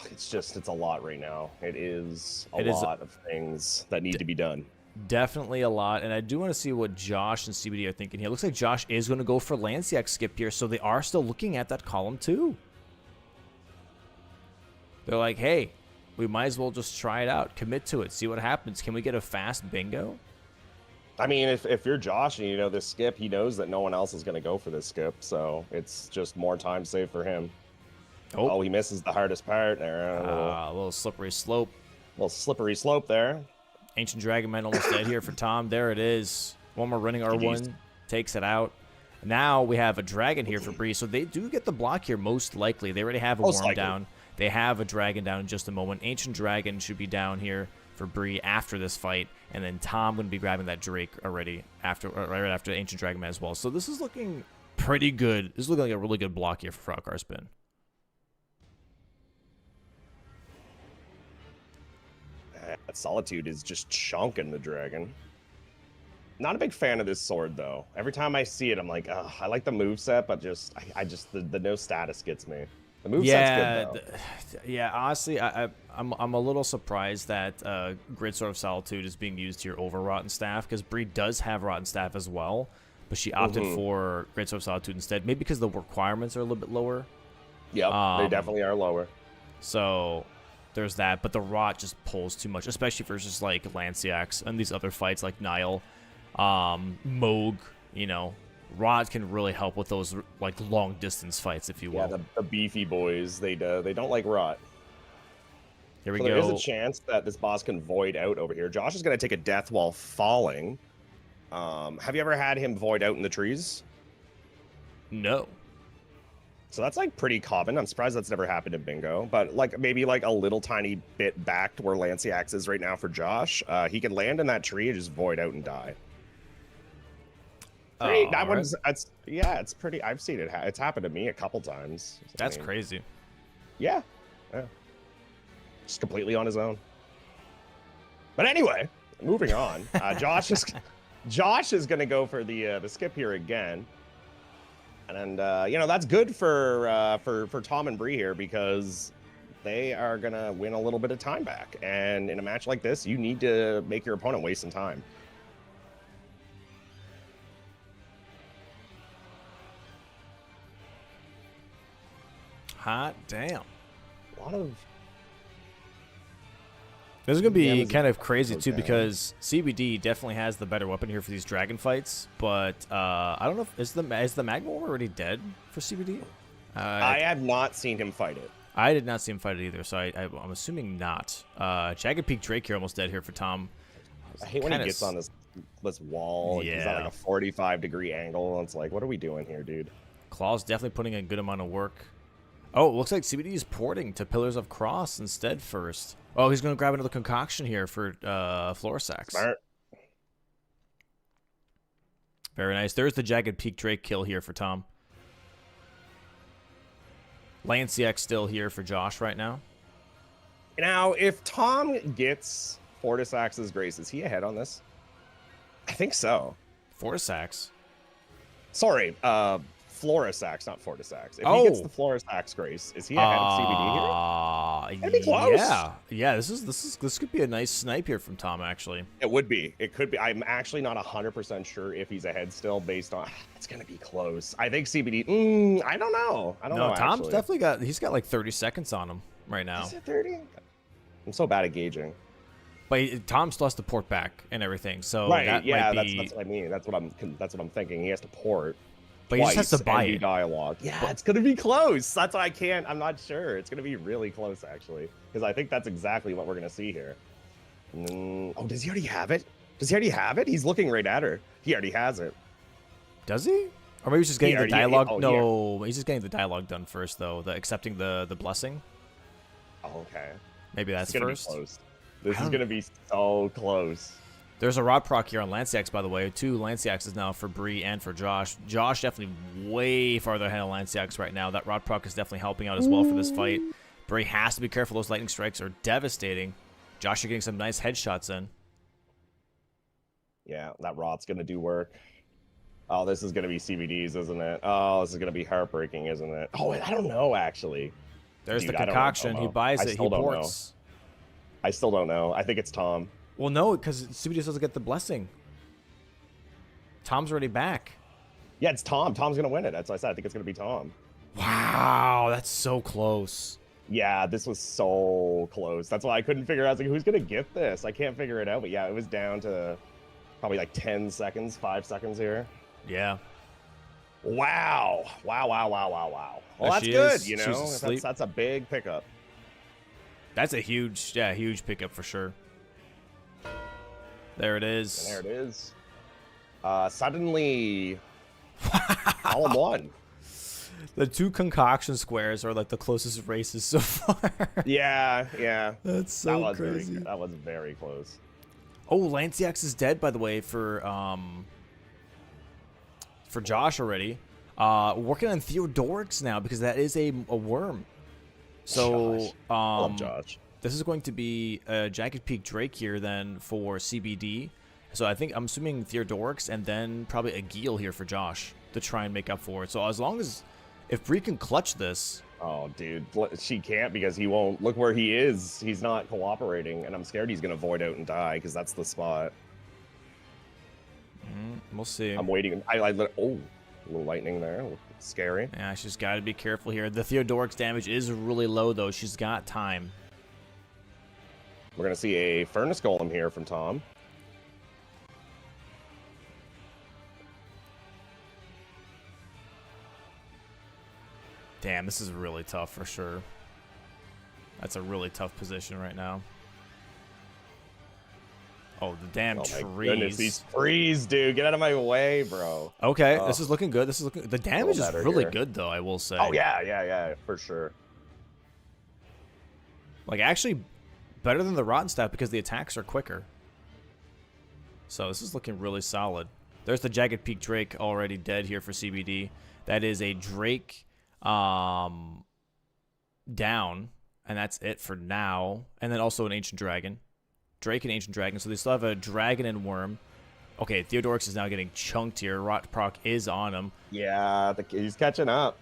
it's a lot right now. It is a lot of things that need to be done. Definitely a lot, and I do want to see what Josh and CBD are thinking here. Looks like Josh is going to go for Lanciac skip here, so they are still looking at that column 2. They're like, hey, we might as well just try it out, commit to it, see what happens. Can we get a fast bingo? I mean, if you're Josh and you know this skip, he knows that no one else is going to go for this skip, so it's just more time saved for him. Oh, he misses the hardest part there. A little slippery slope. Little slippery slope there. Ancient Dragon Man almost dead here for Tom. There it is. One more running R1 takes it out. Now we have a dragon here for Bree, so they do get the block here most likely. They already have a worm down. They have a dragon down in just a moment. Ancient Dragon should be down here for Bree after this fight, and then Tom going to be grabbing that Drake already right after Ancient Dragon Man as well. So this is looking pretty good. This is looking like a really good block here for Frogcarspin. Solitude is just chunking the dragon. Not a big fan of this sword though. Every time I see it, I'm like, oh, I like the moveset, but the no status gets me. The moveset's good though. Yeah, honestly, I'm a little surprised that Grid Sword of Solitude is being used here over Rotten Staff, because Bree does have Rotten Staff as well, but she opted for Grid Sword of Solitude instead. Maybe because the requirements are a little bit lower. Yep, they definitely are lower. So there's that, but the Rot just pulls too much, especially versus like Lanciacs and these other fights like Nile, Moog. You know, Rot can really help with those like long distance fights, if you will. Yeah, the beefy boys, they don't like Rot. Here we go. There is a chance that this boss can void out over here. Josh is going to take a death while falling. Have you ever had him void out in the trees? No. So that's like pretty common. I'm surprised that's never happened in Bingo, but like maybe like a little tiny bit back to where Lanciax is right now for Josh. He can land in that tree and just void out and die. It's pretty. I've seen it. It's happened to me a couple times. That's crazy. Yeah. Just completely on his own. But anyway, moving on. Josh is going to go for the skip here again. And you know, that's good for Tom and Bree here, because they are gonna win a little bit of time back. And in a match like this, you need to make your opponent waste some time. Hot damn! A lot of. This is going to be kind of crazy, too, because CBD definitely has the better weapon here for these dragon fights, but I don't know, is the Magma already dead for CBD? I have not seen him fight it. I did not see him fight it either, so I'm assuming not. Jagged Peak Drake here almost dead here for Tom. I hate when he gets on this wall. Yeah. He's at like a 45-degree angle, and it's like, what are we doing here, dude? Claw's definitely putting a good amount of work. Oh, it looks like CBD is porting to Pillars of Cross instead first. Oh, he's going to grab another concoction here for Florisax. Smart. Very nice. There's the Jagged Peak Drake kill here for Tom. Lanciac still here for Josh right now. Now, if Tom gets Fortisax's Grace, is he ahead on this? I think so. Fortisax? Sorry, Florisax, not Fortisax. If he gets the Florisax Grace, is he ahead of CBD here? That'd be close. Yeah. This could be a nice snipe here from Tom. Actually, it would be. It could be. I'm actually not 100% sure if he's ahead still, based on it's gonna be close. I think CBD. I don't know. I don't know. Tom's actually. definitely got like 30 seconds on him right now. Is it 30? I'm so bad at gauging. But Tom still has to port back and everything. So right. That yeah. might be... That's what I mean. That's what I'm thinking. He has to port. But he just has to buy it. Dialogue. Yeah, it's gonna be close. That's why I can't. I'm not sure. It's gonna be really close actually, because I think that's exactly what we're gonna see here. Oh, does he already have it? Does he already have it? He's looking right at her. He already has it. Does he? Or maybe he's just getting the dialogue. He's just getting the dialogue done first, though. The accepting the blessing. Oh, okay. Maybe that's first. Be close. This is gonna be so close. There's a rod proc here on Lanciax, by the way. 2 Lanciaxes now for Bree and for Josh. Josh definitely way farther ahead of Lanciax right now. That rod proc is definitely helping out as well for this fight. Bree has to be careful. Those lightning strikes are devastating. Josh, you're getting some nice headshots in. Yeah, that rod's going to do work. Oh, this is going to be CBDs, isn't it? Oh, this is going to be heartbreaking, isn't it? Oh, I don't know, actually. There's Dude, the concoction. He buys it. He ports. I still don't know. I think it's Tom. Well, no, because CBDs doesn't get the blessing. Tom's already back. Yeah, it's Tom. Tom's going to win it. That's what I said. I think it's going to be Tom. Wow, that's so close. Yeah, this was so close. That's why I couldn't figure out. I was like, who's going to get this? I can't figure it out. But yeah, it was down to probably like 10 seconds, 5 seconds here. Yeah. Wow. Wow. Well, that's good, you know? That's a big pickup. That's a huge pickup for sure. There it is. And there it is. Suddenly, column 1. The 2 concoction squares are like the closest races so far. Yeah. That's so crazy. That was very close. Oh, Lanciax is dead, by the way, for Josh already. Working on Theodorix now because that is a worm. So love Josh. This is going to be a Jagged Peak Drake here then for CBD. So I'm assuming Theodorix and then probably a Geel here for Josh to try and make up for it. So as long as if Bree can clutch this. Oh, dude, she can't because he won't. Look where he is. He's not cooperating, and I'm scared he's gonna void out and die because that's the spot. We'll see. I'm waiting. Oh, a little lightning there. Scary. Yeah, she's got to be careful here. The Theodorix damage is really low though. She's got time. We're gonna see a Furnace Golem here from Tom. Damn, this is really tough for sure. That's a really tough position right now. Oh, the damn trees. My goodness, these trees, dude. Get out of my way, bro. Okay, this is looking good. The damage is really good, though, I will say. Oh, yeah, for sure. Like, actually, better than the Rotten Staff because the attacks are quicker. So, this is looking really solid. There's the Jagged Peak Drake already dead here for CBD. That is a Drake down, and that's it for now. And then also an Ancient Dragon. Drake and Ancient Dragon, so they still have a Dragon and Worm. Okay, Theodorix is now getting chunked here. Rot proc is on him. Yeah, he's catching up.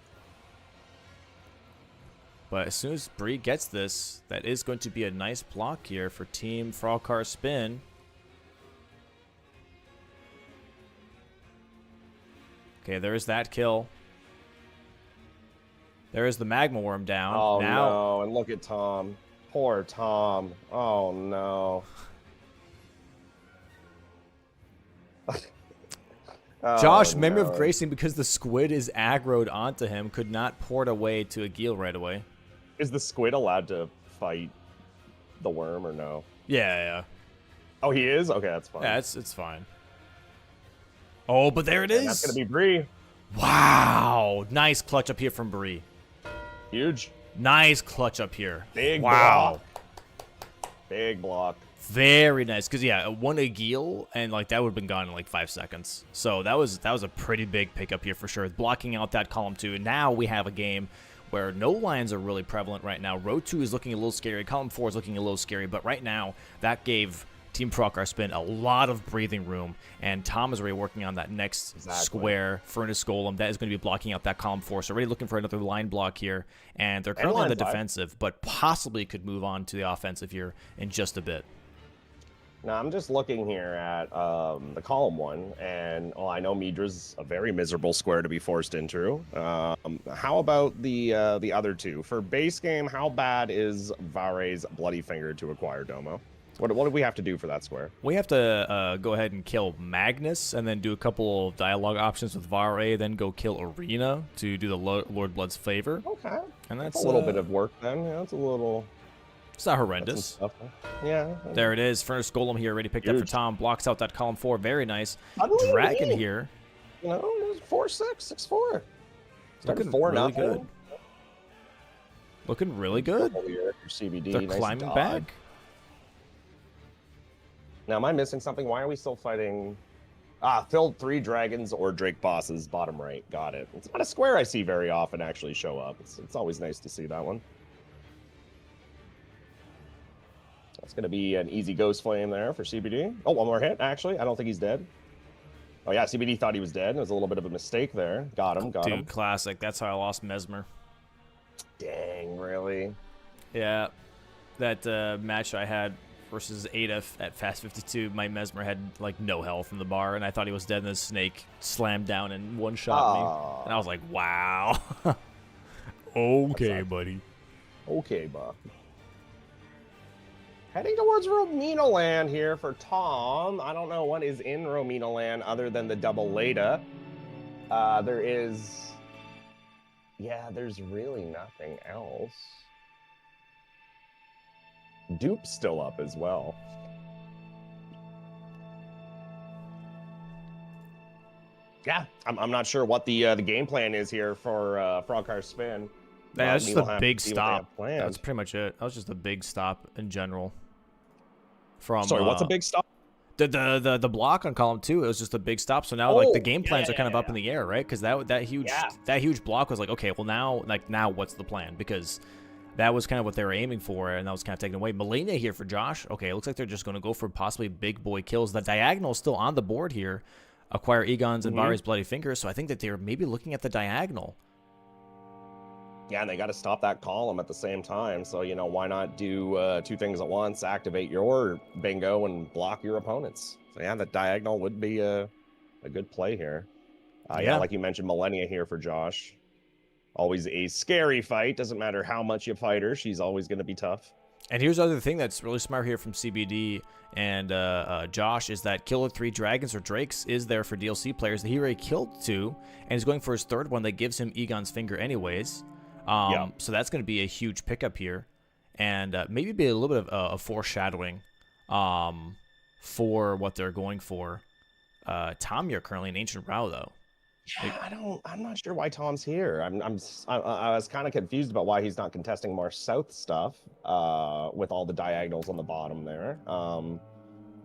But as soon as Bree gets this, that is going to be a nice block here for Team Frogcarspin. Okay, there's that kill. There is the Magma Worm down. Oh, now, no, and look at Tom. Poor Tom. Oh, no. Josh, Memory of Gracing, because the squid is aggroed onto him, could not port away to a Geel right away. Is the squid allowed to fight the worm or no? Yeah. Oh, he is? Okay, that's fine. Yeah, it's fine. Oh, but there it is. And that's going to be Bree. Wow. Nice clutch up here from Bree. Huge. Nice clutch up here. Big block. Big block. Very nice. Because, yeah, one a Geel, and, like, that would have been gone in, like, 5 seconds. So that was a pretty big pickup here for sure. Blocking out that column 2. And now we have a game where no lines are really prevalent right now. Row 2 is looking a little scary. Column 4 is looking a little scary. But right now, that gave Team Frogcarspin a lot of breathing room, and Tom is already working on that next square Furnace Golem that is going to be blocking out that column 4. So already looking for another line block here, and they're currently on the defensive, but possibly could move on to the offensive here in just a bit. Now I'm just looking here at the column 1, and I know Midra's a very miserable square to be forced into. How about the other 2? For base game, how bad is Vare's Bloody Finger to acquire, Domo? What do we have to do for that square? We have to go ahead and kill Magnus, and then do a couple of dialogue options with Vare, then go kill Arena to do the Lord Blood's favor. Okay. And that's a little bit of work then. Yeah, it's a little... It's not horrendous. Yeah. There it is. Furnace Golem here, already picked up for Tom. Blocks out that column 4. Very nice. Dragon here. You know, 4-6, 6-4. Looking really good. Looking really good. CBD, They're nice climbing dog. back. Now, am I missing something? Why are we still fighting? Filled 3 dragons or Drake bosses, bottom right. Got it. It's not a square I see very often actually show up. It's always nice to see that one. That's going to be an easy ghost flame there for CBD. Oh, one more hit, actually. I don't think he's dead. Oh, yeah, CBD thought he was dead. It was a little bit of a mistake there. Got him, got him. Dude, classic. That's how I lost Mesmer. Dang, really? Yeah. That match I had versus Adaf at Fast 52, my Mesmer had, like, no health in the bar, and I thought he was dead, and the snake slammed down and one-shot me. And I was like, wow. Okay, buddy. Okay, Buck. Heading towards Romina Land here for Tom. I don't know what is in Romina Land other than the double Leda. There is... Yeah, there's really nothing else. Dupe's still up as well. Yeah, I'm not sure what the game plan is here for Frogcarspin. Yeah, that's just a big stop. That's pretty much it. That was just a big stop in general. From Sorry, what's a big stop? The block on column 2, it was just a big stop. So now like the game plans are kind of up in the air, right? Because that huge block was like, okay, well now what's the plan? Because that was kind of what they were aiming for, and that was kind of taken away. Melania here for Josh. Okay, it looks like they're just going to go for possibly big boy kills. The diagonal is still on the board here. Acquire Egon's and Vari's Bloody Fingers, so I think that they're maybe looking at the diagonal. Yeah, and they got to stop that column at the same time. So, you know, why not do 2 things at once? Activate your bingo and block your opponents. So, yeah, the diagonal would be a good play here. Yeah, like you mentioned, Millennia here for Josh. Always a scary fight. Doesn't matter how much you fight her. She's always going to be tough. And here's the other thing that's really smart here from CBD and Josh is that Killer 3 Dragons or Drakes is there for DLC players. He already killed 2 and he's going for his 3rd one that gives him Egon's Finger anyways. So that's going to be a huge pickup here, and maybe be a little bit of a foreshadowing for what they're going for. Tom, you're currently in Ancient Row, though. Yeah, I'm not sure why Tom's here. I was kind of confused about why he's not contesting more south stuff with all the diagonals on the bottom there.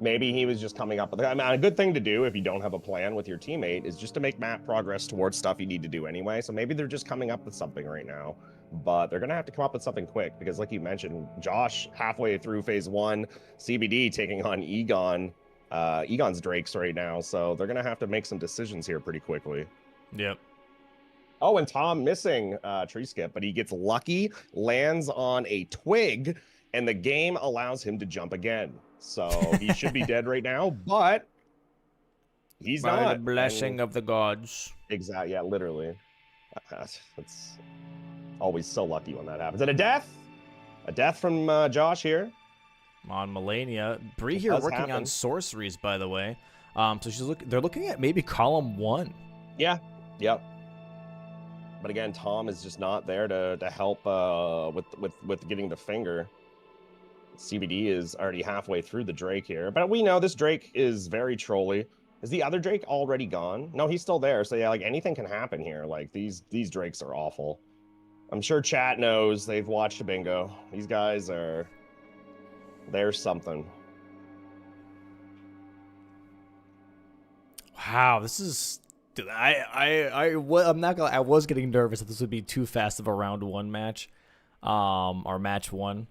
Maybe he was just coming up with... I mean, a good thing to do if you don't have a plan with your teammate is just to make map progress towards stuff you need to do anyway. So maybe they're just coming up with something right now. But they're going to have to come up with something quick because like you mentioned, Josh halfway through phase 1, CBD taking on Egon's Drakes right now. So they're going to have to make some decisions here pretty quickly. Yep. Oh, and Tom missing tree skip, but he gets lucky, lands on a twig, and the game allows him to jump again. So he should be dead right now, but he's not. By the blessing of the gods. Exactly. Yeah, literally. That's always so lucky when that happens. And a death. A death from Josh here. On Melania. Bree here working on sorceries, by the way. So they're looking at maybe column 1. Yeah. Yep. But again, Tom is just not there to help with getting the finger. CBD is already halfway through the Drake here, but we know this Drake is very trolly. Is the other Drake already gone? No, he's still there. So yeah, like anything can happen here. Like these Drakes are awful. I'm sure chat knows. They've watched a bingo. These guys there's something. Wow, this is... I'm not gonna... I was getting nervous that this would be too fast of a round 1 match. Or match 1.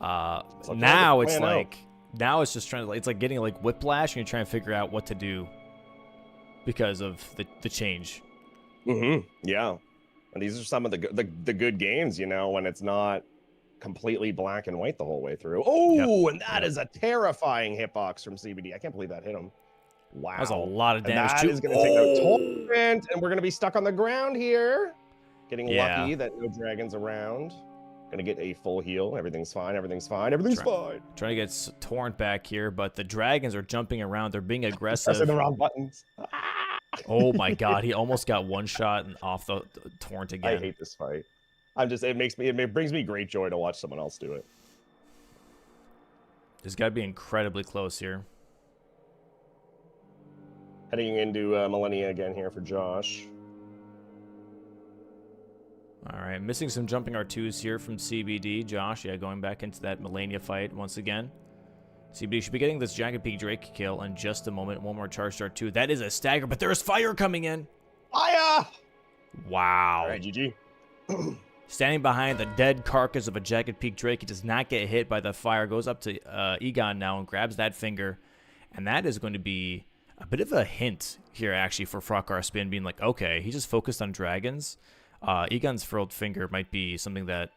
Now it's like... Now it's just trying to... It's like getting like whiplash and you're trying to figure out what to do. Because of the change. Yeah. And these are some of the good games, you know, when it's not completely black and white the whole way through. Oh, and that is a terrifying hitbox from CBD. I can't believe that hit him. Wow. That's a lot of damage. That is going to take out Torrent, and we're going to be stuck on the ground here. Getting lucky that no dragons around. Going to get a full heal. Everything's fine. Everything's fine. Everything's fine. Trying to get Torrent back here, but the dragons are jumping around. They're being aggressive. Pressing the wrong buttons. Oh my god, he almost got one shot and off the Torrent again. I hate this fight. It brings me great joy to watch someone else do it. This got to be incredibly close here. Heading into Millennia again here for Josh. All right, missing some jumping R2s here from CBD. Josh, yeah, going back into that Melania fight once again. CBD should be getting this Jagged Peak Drake kill in just a moment. One more charge start, too. That is a stagger, but there's fire coming in. Fire! Wow. All right, GG. Standing behind the dead carcass of a Jagged Peak Drake. He does not get hit by the fire. Goes up to Egon now and grabs that finger. And that is going to be a bit of a hint here, actually, for Frogcarspin being like, okay, he just focused on dragons. Egon's furled finger might be something that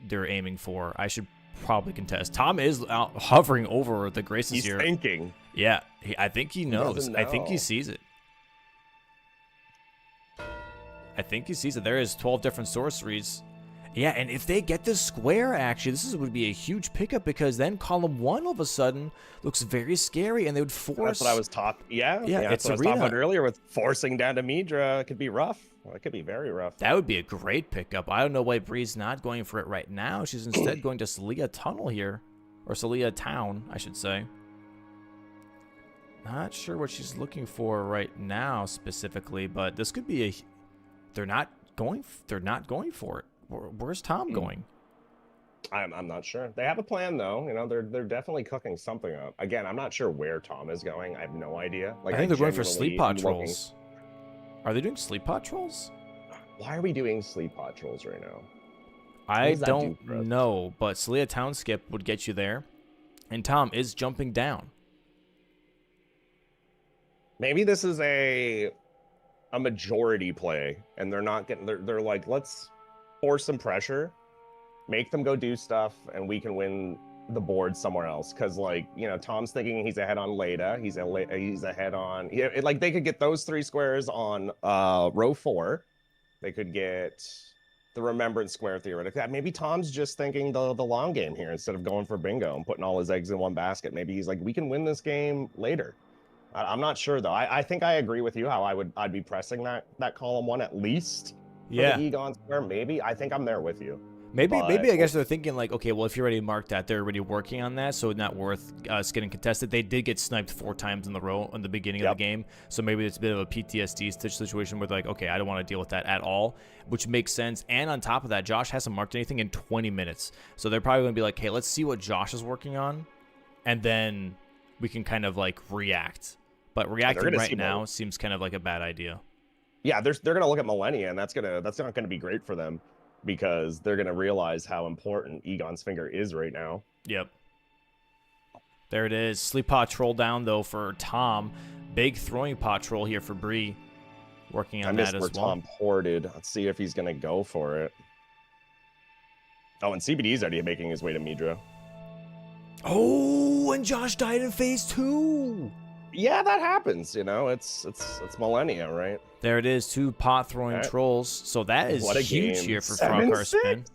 they're aiming for. I should probably contest. Tom is out hovering over the Graces here. He's thinking. Yeah, I think he knows. Know. I think he sees it. There is 12 different sorceries. Yeah, and if they get this square, actually, would be a huge pickup because then column 1 all of a sudden looks very scary, and they would force. That's what I was talking. Yeah, that's what I was talking about earlier with forcing down to Midra. It could be rough. Well, it could be very rough. That would be a great pickup. I don't know why Bree's not going for it right now. She's instead going to Celia Tunnel here, or Celia Town, I should say. Not sure what she's looking for right now specifically, but this could be a. They're not going for it. Where's Tom going? I'm not sure. They have a plan though. You know, they're definitely cooking something up. Again, I'm not sure where Tom is going. I have no idea. Like I think they're going for sleep pod trolls. Are they doing sleep pod trolls? Why are we doing sleep pod trolls right now? I don't know, but Celia Town skip would get you there, and Tom is jumping down. Maybe this is a majority play, and they're not getting. They're like, let's force some pressure, make them go do stuff, and we can win the board somewhere else. Because, like, you know, Tom's thinking he's ahead on Leda. He's ahead on. Yeah, like they could get those 3 squares on row 4. They could get the Remembrance Square theoretically. Maybe Tom's just thinking the long game here instead of going for bingo and putting all his eggs in one basket. Maybe he's like, we can win this game later. I'm not sure though. I think I agree with you how I'd be pressing that column 1 at least. Yeah. The Egon Square, maybe. I think I'm there with you. Maybe I guess they're thinking like, okay, well, if you already marked that, they're already working on that, so it's not worth us getting contested. They did get sniped 4 times in the row in the beginning of the game, so maybe it's a bit of a PTSD situation where they're like, okay, I don't want to deal with that at all, which makes sense. And on top of that, Josh hasn't marked anything in 20 minutes, so they're probably going to be like, hey, let's see what Josh is working on, and then we can kind of like react. But reacting right now seems kind of like a bad idea. Yeah, they're gonna look at Millennia, and that's not gonna be great for them because they're gonna realize how important Egon's finger is right now. Yep. There it is. Sleep pot troll down though for Tom. Big throwing pot troll here for Bree. Working on that as well. Tom ported. Let's see if he's gonna go for it. Oh, and CBD's already making his way to Midra. Oh, and Josh died in phase 2. Yeah, that happens. You know, it's Millennia, right? There it is, 2 pot throwing trolls. So that is huge here for Frogcarspin.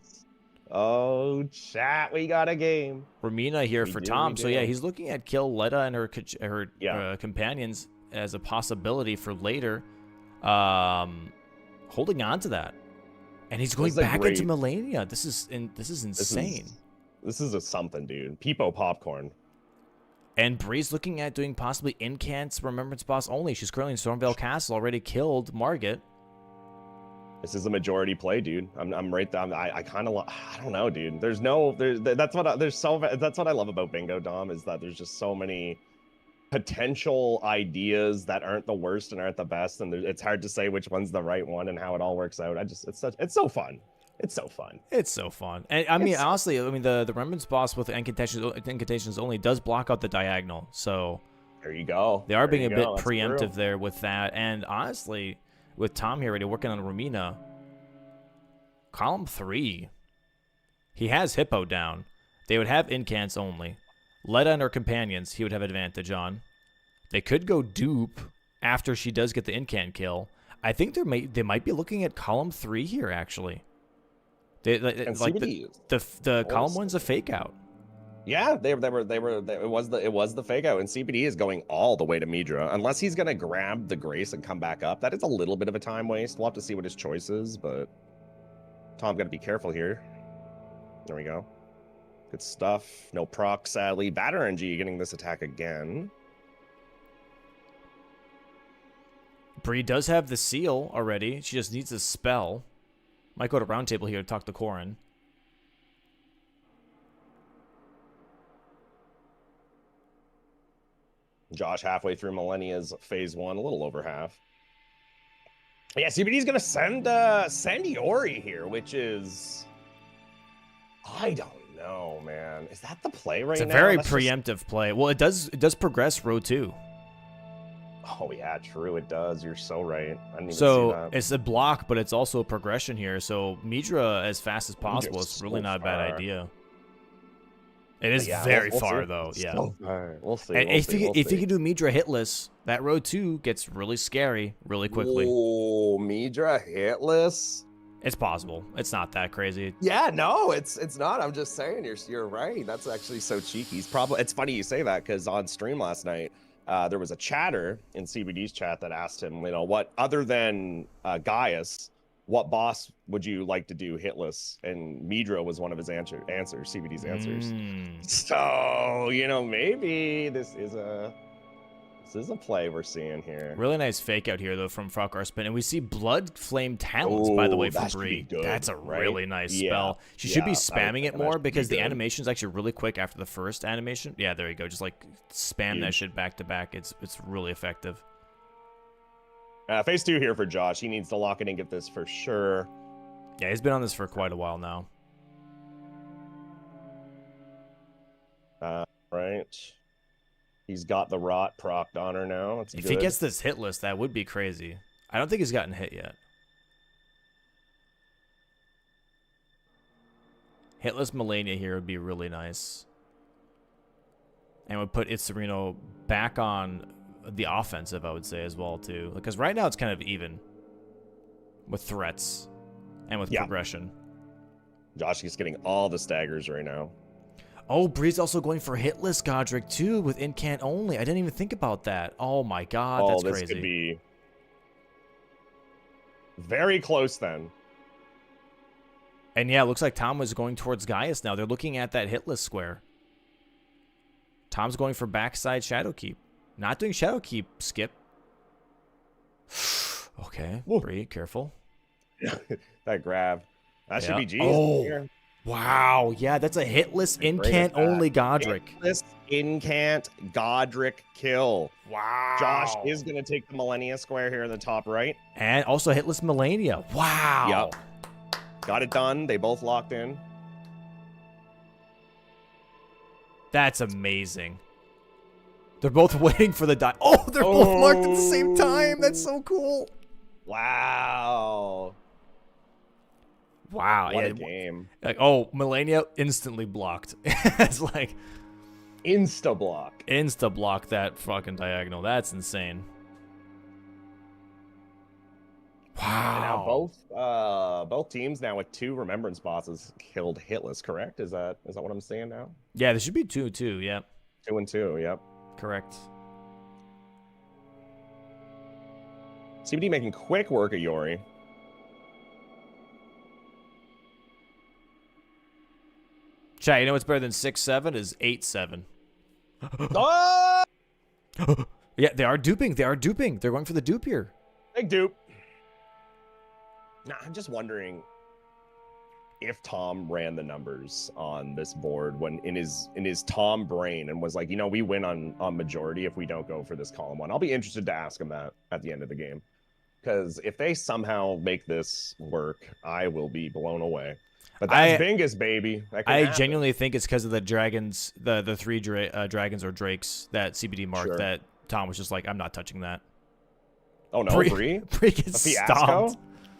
Oh, chat, we got a game. Romina here for Tom. So yeah, he's looking at kill Leda and her companions as a possibility for later. Holding on to that, and he's going back into Millennia. This is insane. This is something, dude. Peepo popcorn. And Bree's looking at doing possibly Incant's Remembrance Boss only. She's currently in Stormvale Castle, already killed Margit. This is a majority play, dude. I'm right there. I kind of I don't know, dude. That's what I love about Bingo Dom is that there's just so many potential ideas that aren't the worst and aren't the best, and it's hard to say which one's the right one and how it all works out. It's so fun. It's so fun. It's so fun. And I mean, honestly, the Remembrance Boss with incantations only does block out the diagonal. So there you go. They are being a bit preemptive there with that. And honestly, with Tom here already working on Romina, column 3, he has Hippo down. They would have incants only. Leda and her companions, he would have advantage on. They could go dupe after she does get the incant kill. I think they might be looking at column 3 here, actually. The column 1's a fake out. Yeah, it was the fake out, and CBD is going all the way to Midra unless he's gonna grab the Grace and come back up. That is a little bit of a time waste. We'll have to see what his choice is, but Tom got to be careful here. There we go. Good stuff. No proc, sadly. Bad RNG getting this attack again. Bree does have the seal already. She just needs a spell. Might go to Roundtable here to talk to Corrin. Josh halfway through Millennia's phase 1, a little over half. Yeah, CBD's gonna send Yori here, which is, I don't know, man. Is that the play right now? It's a very That's preemptive play. Well, it does progress row 2. Oh yeah, true. It does. You're so right. I didn't even see So that. it's a block, but it's also a progression here. So Midra as fast as possible is really not a bad idea. It is very far though. Yeah. So we'll see. And if you see. can do Midra hitless, that row 2 gets really scary really quickly. Oh, Midra hitless. It's possible. It's not that crazy. Yeah, no, it's not. I'm just saying you're right. That's actually so cheeky. It's funny you say that because on stream last night, there was a chatter in CBD's chat that asked him, what other than Gaius, what boss would you like to do hitless? And Midra was one of his answers, CBD's answers. So, maybe this is a play we're seeing here. Really nice fake out here though from Frogcarspin, and we see Blood Flame Talons by the way from Bree. That's a really nice spell. She should be spamming it more because the animation is actually really quick after the first animation. Yeah, there you go. Just like spam that shit back to back. It's really effective. Phase 2 here for Josh. He needs to lock it and get this for sure. Yeah, he's been on this for quite a while now. Right. He's got the rot procced on her now. That's If good. he gets this hit list, that would be crazy. I don't think he's gotten hit yet. Hitless Melania here would be really nice. And would put Itzerino back on the offensive, I would say, as well, too. Because right now it's kind of even with threats and with progression. Josh is getting all the staggers right now. Oh, Bree's also going for hitless Godric, too, with incant only. I didn't even think about that. Oh, my God, that's crazy. This could be very close, then. And yeah, it looks like Tom was going towards Gaius now. They're looking at that hitless square. Tom's going for backside Shadow Keep. Not doing Shadow Keep, Skip. Okay, Bree, careful. That grab. That should be G. Oh, wow. Yeah, that's a hitless incant only Godric. Hitless incant Godric kill. Wow. Josh is going to take the Millennia Square here in the top right. And also hitless Melania. Wow. Yep. Got it done. They both locked in. That's amazing. They're both waiting for the die. Oh, they're both marked at the same time. That's so cool. Wow. Wow. What a game. Like, oh, Melania instantly blocked. It's like insta-block. Insta-block that fucking diagonal. That's insane. Wow. And now both teams now with 2 remembrance bosses killed hitless, correct? Is that what I'm saying now? Yeah, there should be 2 too, yep. 2 and 2, yep. Correct. CBD making quick work of Yori. Chat, you know what's better than 6-7 is 8-7. Oh! Yeah, they are duping. They are duping. They're going for the dupe here. Big dupe. Now, I'm just wondering if Tom ran the numbers on this board when in his Tom brain and was like, we win on majority if we don't go for this column 1. I'll be interested to ask him that at the end of the game. Because if they somehow make this work, I will be blown away. But that's Bingus, baby. I genuinely think it's because of the dragons, the 3 dragons or drakes that CBD marked that Tom was just like, I'm not touching that. Oh, no, Bree? Bree gets stomped.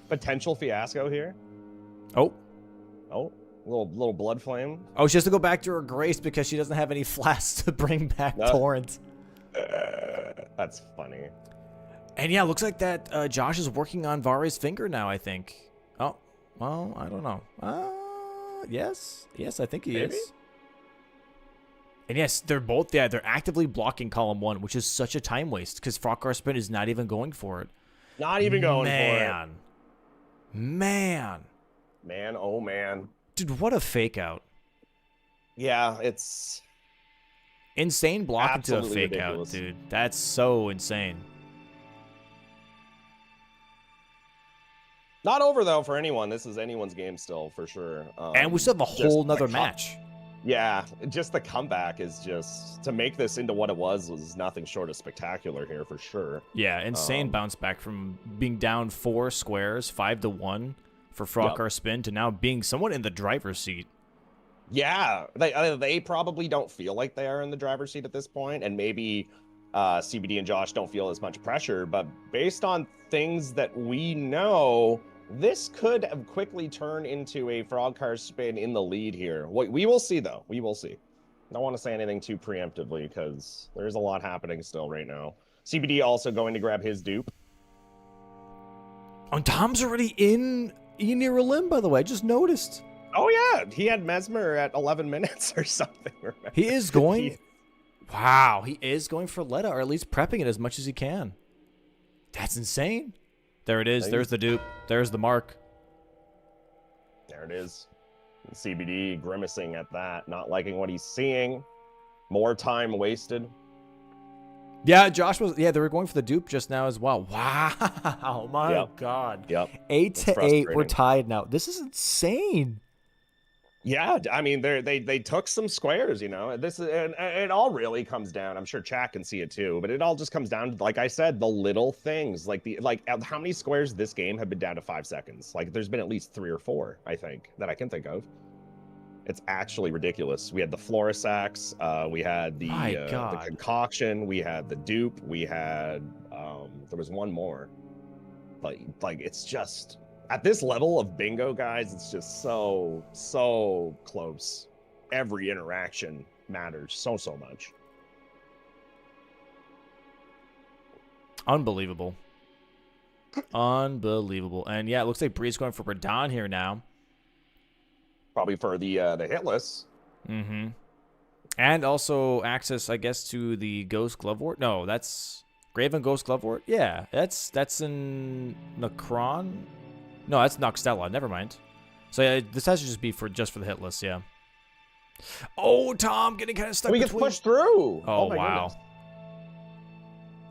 Potential fiasco here. Oh, little blood flame. Oh, she has to go back to her grace because she doesn't have any flasks to bring back Torrent. That's funny. And yeah, looks like that Josh is working on Vare's finger now, I think. Oh, well, I don't know. Yes, I think he is. And yes, they're both, they're actively blocking column 1, which is such a time waste because Frogcarspin is not even going for it. Not even going for it. Man, oh man. Dude, what a fake out. Yeah, it's insane block into a fake ridiculous. Out, dude. That's so insane. Not over though for anyone. This is anyone's game still for sure. And we still have a whole nother match. Yeah, just the comeback is just to make this into what it was nothing short of spectacular here for sure. Yeah, insane bounce back from being down 4 squares, 5-1 for Frogcarspin to now being somewhat in the driver's seat. Yeah, they probably don't feel like they are in the driver's seat at this point, and maybe CBD and Josh don't feel as much pressure, but based on things that we know, this could have quickly turn into a Frogcarspin in the lead here. We will see, though. We will see. I don't want to say anything too preemptively because there's a lot happening still right now. CBD also going to grab his dupe. Oh, Tom's already in near a limb, by the way. I just noticed. Oh, yeah. He had Mesmer at 11 minutes or something. Remember? He is going... Wow, he is going for Letta, or at least prepping it as much as he can. That's insane. There it is. There's the dupe. There's the mark. There it is. CBD grimacing at that, not liking what he's seeing. More time wasted. Yeah, Josh was. Yeah, they were going for the dupe just now as well. Wow, my God. Yep. 8-8. We're tied now. This is insane. Yeah, I mean, they took some squares, you know. This is, and it all really comes down. I'm sure chat can see it too, but it all just comes down to, like I said, the little things, like how many squares this game have been down to 5 seconds. Like, there's been at least 3 or 4, I think, that I can think of. It's actually ridiculous. We had the Florisax, we had the concoction, we had the dupe, we had there was one more. Like it's just. At this level of bingo, guys, it's just so close. Every interaction matters so much. Unbelievable. Unbelievable. And yeah, it looks like Bree's going for Radon here now. Probably for the hitless. Mm-hmm. And also access, I guess, to the Ghost Glovewort. No, that's Graven Ghost Glovewort. Yeah, that's in Necron. No, that's Noxtella. Never mind. So yeah, this has to just be just for the hitless. Yeah. Oh, Tom getting kind of stuck. We get pushed through. Oh, my wow. Goodness.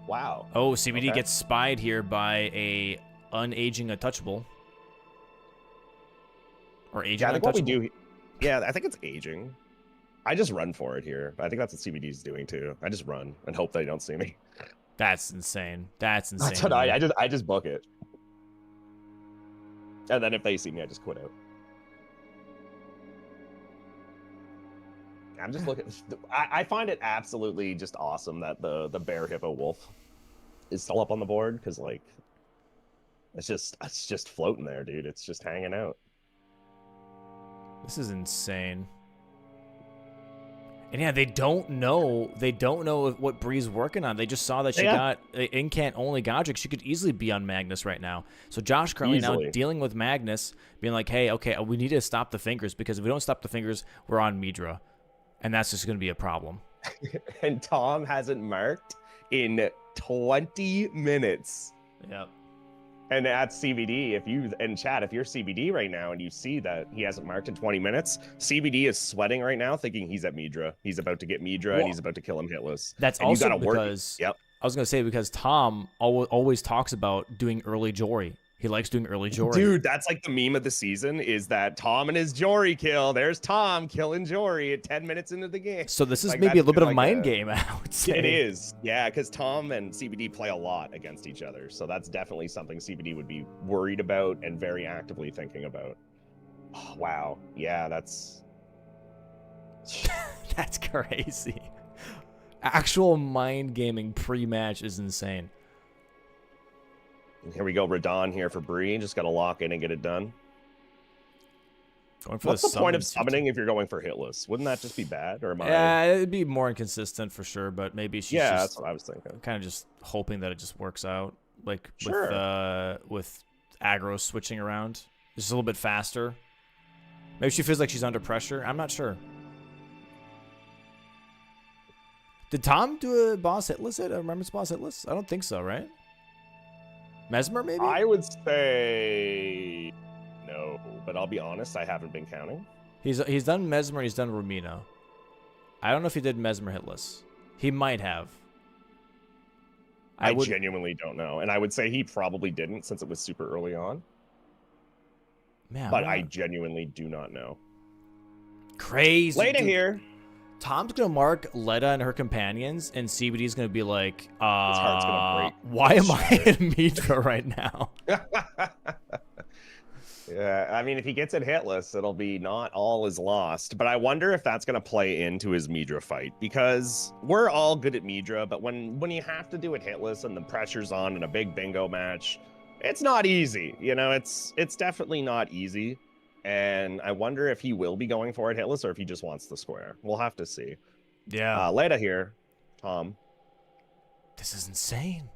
Wow. Oh, CBD gets spied here by a unaging untouchable. Or aging I think untouchable. what we do. Yeah, I think it's aging. I just run for it here. I think that's what CBD's doing too. I just run and hope they don't see me. That's insane. That's insane. That's what I just book it. And then if they see me, I just quit out. I'm just looking. I find it absolutely just awesome that the bear hippo wolf is still up on the board because like it's just floating there, dude. It's just hanging out. This is insane. And yeah, they don't know what Bree's working on. They just saw that she got incant only Godric. She could easily be on Magnus right now. So Josh currently now dealing with Magnus, being like, hey, okay, we need to stop the fingers because if we don't stop the fingers, we're on Midra. And that's just going to be a problem. And Tom hasn't marked in 20 minutes. Yep. And that's CBD. If you're CBD right now and you see that he hasn't marked in 20 minutes, CBD is sweating right now, thinking he's at Midra. He's about to get Midra and he's about to kill him hitless. That's and also because I was gonna say because Tom always talks about doing early Jory. He likes doing early Jory. Dude, that's like the meme of the season is that Tom and his Jory kill. There's Tom killing Jory at 10 minutes into the game. So this is like, maybe a little bit of mind game, I would say. It is. Yeah, because Tom and CBD play a lot against each other. So that's definitely something CBD would be worried about and very actively thinking about. Oh, wow. Yeah, that's... That's crazy. Actual mind gaming pre-match is insane. Here we go, Radon here for Bree. Just got to lock in and get it done. What's the point of summoning if you're going for hitless? Wouldn't that just be bad? Or it'd be more inconsistent for sure, but maybe she's just that's what I was thinking. Kind of just hoping that it just works out. Like with aggro switching around. Just a little bit faster. Maybe she feels like she's under pressure. I'm not sure. Did Tom do a boss hitless a remembrance boss hitless? I don't think so, right? Mesmer, maybe? I would say no, but I'll be honest, I haven't been counting. He's done Mesmer, he's done Rumina. I don't know if he did Mesmer hitless. He might have. I genuinely don't know, and I would say he probably didn't since it was super early on. Man, but I genuinely do not know. Crazy. Leda dude. here. Tom's gonna mark Leda and her companions, and CBD's gonna be like, His heart's gonna break. why am I in Mitra right now? Yeah, I mean, if he gets it hitless, it'll be not all is lost. But I wonder if that's going to play into his Midra fight, because we're all good at Midra, but when you have to do it hitless and the pressure's on in a big bingo match, it's not easy. You know, it's definitely not easy. And I wonder if he will be going for it hitless or if he just wants the square. We'll have to see. Yeah. Leda here, Tom. This is insane.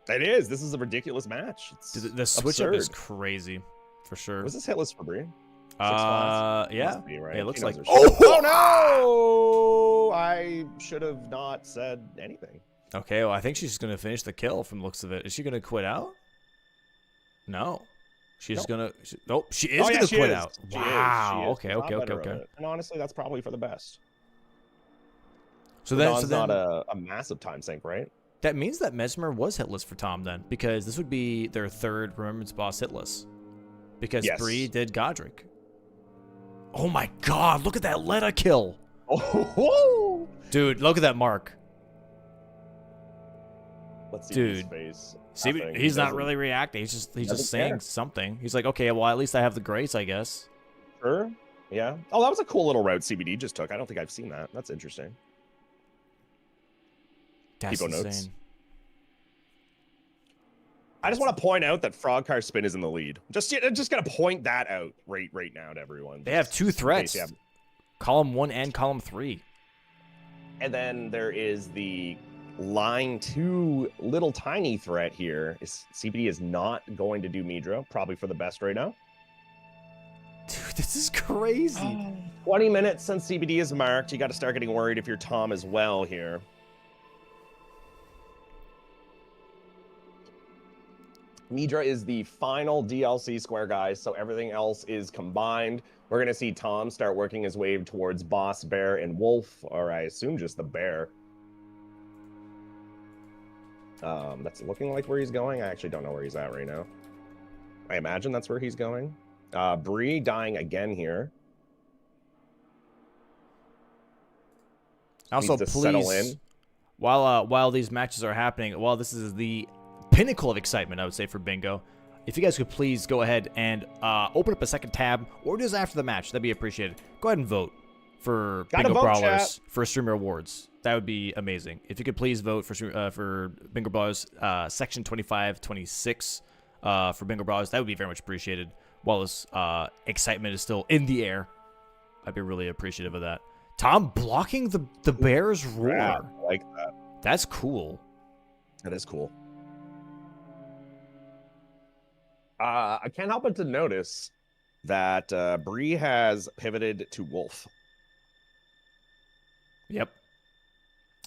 It is. This is a ridiculous match. It's The switch up is crazy. For sure. Was this hitless for Bree? Yeah. Be, right? It looks She knows like. her shit. Oh no! I should have not said anything. Okay, well, I think she's gonna finish the kill from the looks of it. Is she gonna quit out? No. She's gonna. Nope. She is gonna quit out. Wow. Okay. And honestly, that's probably for the best. So that's then not a massive time sink, right? That means that Mesmer was hitless for Tom then, because this would be their third Remembrance boss hitless. Because Bree did Godric. Oh my god, look at that Leda kill. Oh, dude, look at that mark. Let's see his face. See, he's not really reacting. He's just saying something. He's like, okay, well, at least I have the grace, I guess. Sure. Yeah. Oh, that was a cool little route CBD just took. I don't think I've seen that. That's interesting. That's insane. Notes. I just want to point out that Frogcarspin is in the lead. Just gonna point that out right now to everyone. They have two threats, column 1 and column 3. And then there is the line 2 little tiny threat here. CBD is not going to do Midra, probably for the best right now. Dude, this is crazy. 20 minutes since CBD is marked. You got to start getting worried if you're Tom as well here. Midra is the final DLC square, guys, so everything else is combined. We're going to see Tom start working his way towards Boss, Bear, and Wolf, or I assume just the Bear. That's looking like where he's going. I actually don't know where he's at right now. I imagine that's where he's going. Bree dying again here. Also, please, while these matches are happening, while this is the pinnacle of excitement, I would say, for Bingo, if you guys could please go ahead and open up a second tab, or just after the match, that'd be appreciated. Go ahead and vote for Bingo Brawlers for Streamer Awards. That would be amazing. If you could please vote for Bingo Brawlers section 25-26 for Bingo Brawlers, that would be very much appreciated. While this excitement is still in the air, I'd be really appreciative of that. Tom blocking the Bears' roar. Yeah, I like that. That's cool. That is cool. I can't help but to notice that Bree has pivoted to Wolf. Yep.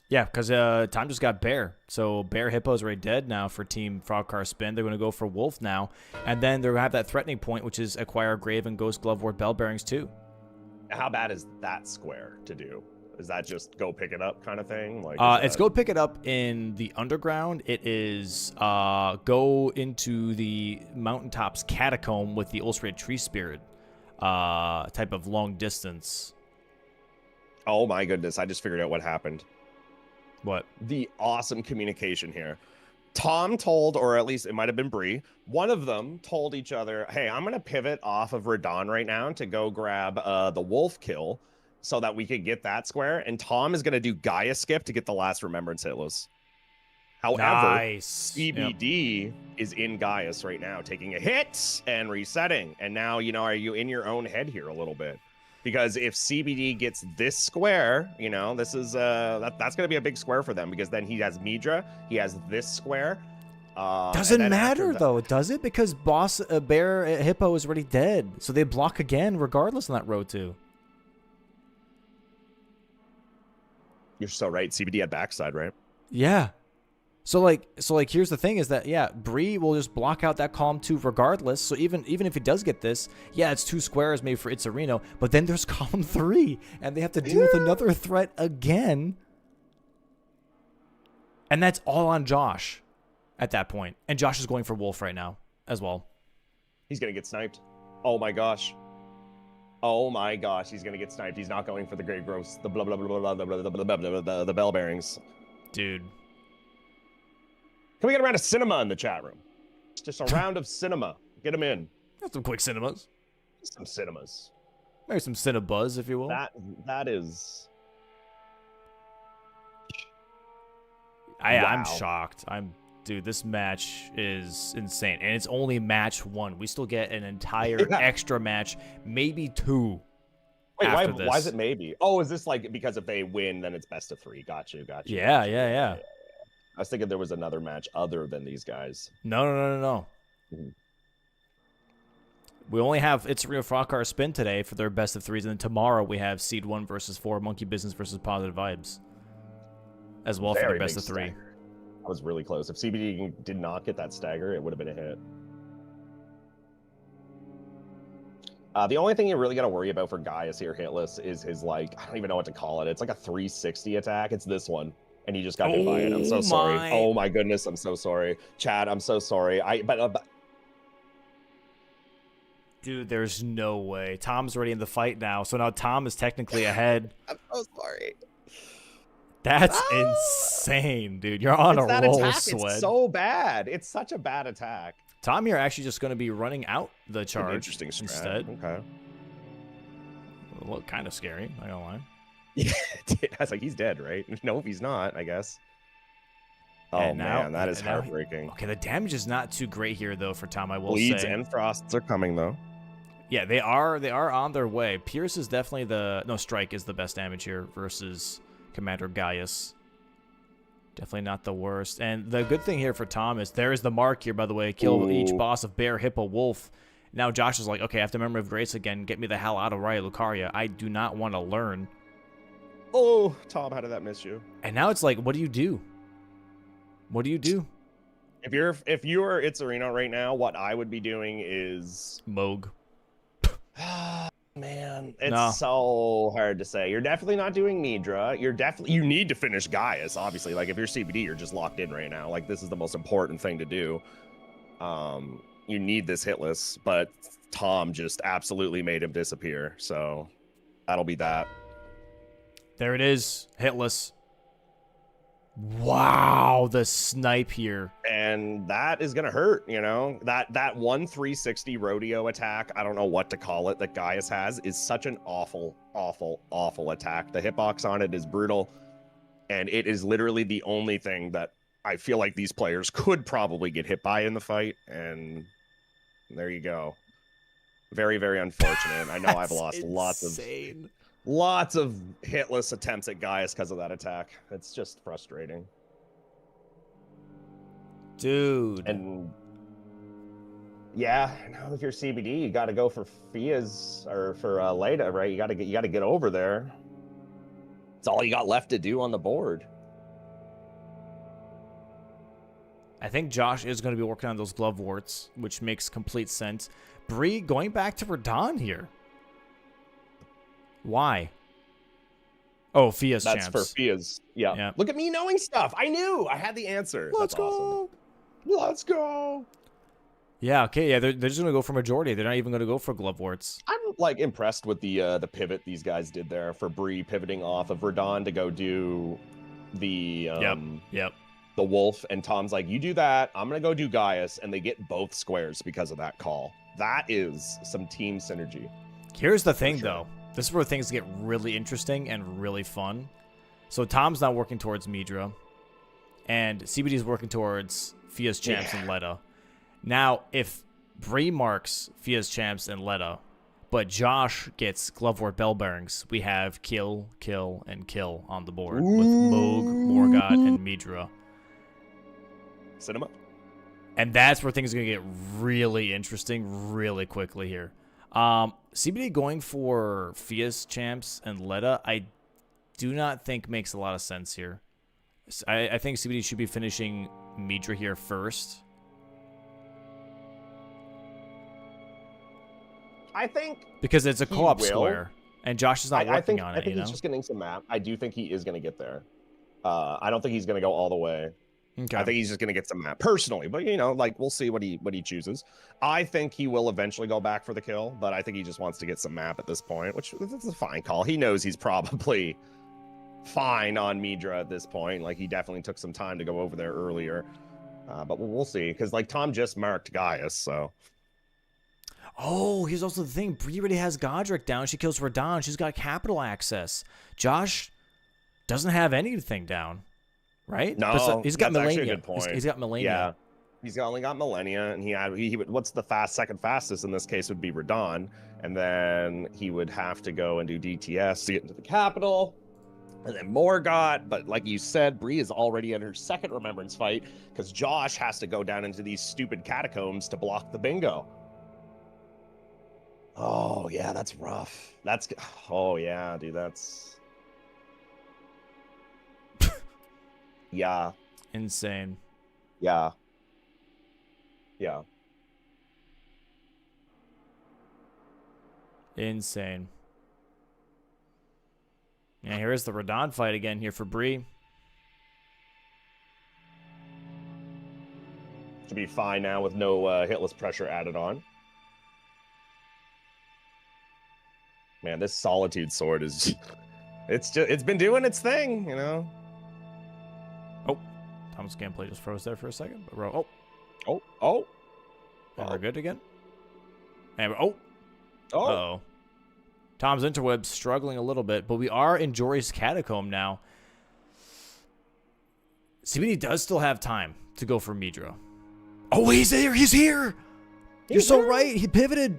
Yeah, because Tom just got Bear. So Bear Hippo is already dead now for Team Frogcarspin. They're going to go for Wolf now. And then they're going to have that threatening point, which is acquire Grave and Ghost Glove Ward Bell Bearings too. How bad is that square to do? Is that just go pick it up kind of thing? Like, it's go pick it up in the underground. It is go into the mountaintops catacomb with the ulcerated tree spirit type of long distance. Oh my goodness, I just figured out what happened. What? The awesome communication here. Tom told, or at least it might have been Bree, one of them told each other, hey, I'm going to pivot off of Radon right now to go grab the wolf kill so that we could get that square. And Tom is going to do Gaia skip to get the last Remembrance hitless. However, CBD is in Gaius right now, taking a hit and resetting. And now, are you in your own head here a little bit? Because if CBD gets this square, this is that's going to be a big square for them, because then he has Midra, he has this square. Doesn't matter though, does it? Because Boss Bear Hippo is already dead, so they block again regardless on that road too. You're so right. CBD had backside, right? Yeah. So like here's the thing is that Bree will just block out that column 2 regardless. So even if he does get this, it's 2 squares made for Itzerino, but then there's column 3 and they have to deal with another threat again. And that's all on Josh at that point. And Josh is going for Wolf right now as well. He's going to get sniped. Oh my gosh. Oh my gosh, he's gonna get sniped. He's not going for the grave gross, the blah blah blah blah blah blah blah blah blah the bell bearings. Dude. Can we get a round of cinema in the chat room? Just a round of cinema. Get him in. Got some quick cinemas. Some cinemas. Maybe some cinebuzz, if you will. That is. I'm shocked. Dude, this match is insane, and it's only match 1. We still get an entire extra match, maybe 2. Wait, why is it maybe? Oh, is this like because if they win, then it's best of 3? Got you. Yeah. I was thinking there was another match other than these guys. No. Mm-hmm. We only have Itzerino Frogcarspin today for their best of 3s, and then tomorrow we have Seed 1 versus 4, Monkey Business versus Positive Vibes, as well for their best of 3. Stagger. I was really close. If CBD did not get that stagger, it would have been a hit. The only thing you really got to worry about for Gaius here hitless is his, like, I don't even know what to call it. It's like a 360 attack. It's this one. And he just got hit by it. I'm so sorry. Oh my goodness. I'm so sorry. Chad, I'm so sorry. But Dude, there's no way. Tom's already in the fight now. So now Tom is technically ahead. I'm so sorry. That's insane, dude. You're on a roll, Sweat. It's so bad. It's such a bad attack. Tom here actually just going to be running out the charge interesting strat. instead. Okay. Look kind of scary, not gonna lie. Yeah, I was like, he's dead, right? Nope, he's not, I guess. Oh, man, that is heartbreaking. Okay, the damage is not too great here, though, for Tom, I will say. Bleeds and frosts are coming, though. Yeah, they are on their way. Pierce is definitely Strike is the best damage here versus Commander Gaius. Definitely not the worst. And the good thing here for Tom is there is the mark here, by the way. Kill each boss of bear, hippo, wolf. Now Josh is like, okay, I have to Memory of Grace again. Get me the hell out of Raya Lucaria. I do not want to learn. Oh, Tom, how did that miss you? And now it's like, what do you do? What do you do? If you're Itzerino right now, what I would be doing is Moog. Man, it's so hard to say. You're definitely not doing Nidra. You need to finish Gaius, obviously. Like if you're CBD, you're just locked in right now. Like this is the most important thing to do. You need this hitless, but Tom just absolutely made him disappear. So that'll be that. There it is, hitless. Wow, the snipe here. And that is going to hurt, you know? That 360 rodeo attack, I don't know what to call it, that Gaius has, is such an awful, awful, awful attack. The hitbox on it is brutal, and it is literally the only thing that I feel like these players could probably get hit by in the fight, and there you go. Very, very unfortunate. I know I've lost insane. lots of hitless attempts at Gaius because of that attack. It's just frustrating. Dude. And yeah, now if you're CBD, you got to go for Fia's or for Leda, right? You got to get over there. It's all you got left to do on the board. I think Josh is going to be working on those glove warts, which makes complete sense. Bree going back to Radahn here. Why? Oh, Fia's That's champs. for Fia's. Yeah. Look at me knowing stuff. I knew. I had the answer. Let's go. Awesome. Let's go. Yeah, okay. Yeah, they're just going to go for majority. They're not even going to go for glove warts. I'm like impressed with the pivot these guys did there for Bree pivoting off of Radahn to go do the Yep. the wolf, and Tom's like, you do that, I'm gonna go do Gaius, and they get both squares because of that call. That is some team synergy. Here's the thing, though. This is where things get really interesting and really fun. So Tom's not working towards Midra, and CBD's working towards Fia's champs and Leda. Now, if Bree marks Fia's champs and Leda, but Josh gets Glovewort bell bearings, we have kill, kill, and kill on the board with Moog, Morgott, and Midra. Cinema. And that's where things are going to get really interesting really quickly here. CBD going for Fia's champs and Leda, I do not think makes a lot of sense here. I think CBD should be finishing Midra here first. I think because it's a co-op square, and Josh is not working on it. I think he's just getting some map. I do think he is going to get there. I don't think he's going to go all the way. Okay. I think he's just going to get some map personally, but you know, like we'll see what he chooses. I think he will eventually go back for the kill, but I think he just wants to get some map at this point, which is a fine call. He knows he's probably fine on Midra at this point. Like he definitely took some time to go over there earlier, but we'll see because like Tom just marked Gaius, so. Oh, here's also the thing. Bree already has Godric down. She kills Radahn. She's got capital access. Josh doesn't have anything down. Right? No, he's got that's Millennia. actually a good point. He's got Millennia. Yeah, he's only got Millennia, and he would. What's the second fastest in this case would be Radahn, and then he would have to go and do DTS to get into the capital, and then Morgott. But like you said, Bree is already in her second Remembrance fight because Josh has to go down into these stupid catacombs to block the bingo. Oh yeah, that's rough. Oh yeah, dude, that's. Yeah. Insane. Yeah. Insane. Yeah, here is the Radahn fight again here for Bree. Should be fine now with no hitless pressure added on. Man, this Solitude sword is it's been doing its thing, you know. Oh, Tom's gameplay just froze there for a second. But Oh. And we're good again. And oh. Oh. Uh-oh. Tom's interweb's struggling a little bit, but we are in Jory's Catacomb now. CBD does still have time to go for Midra. Oh, he's there. He's here. You're so right. He pivoted.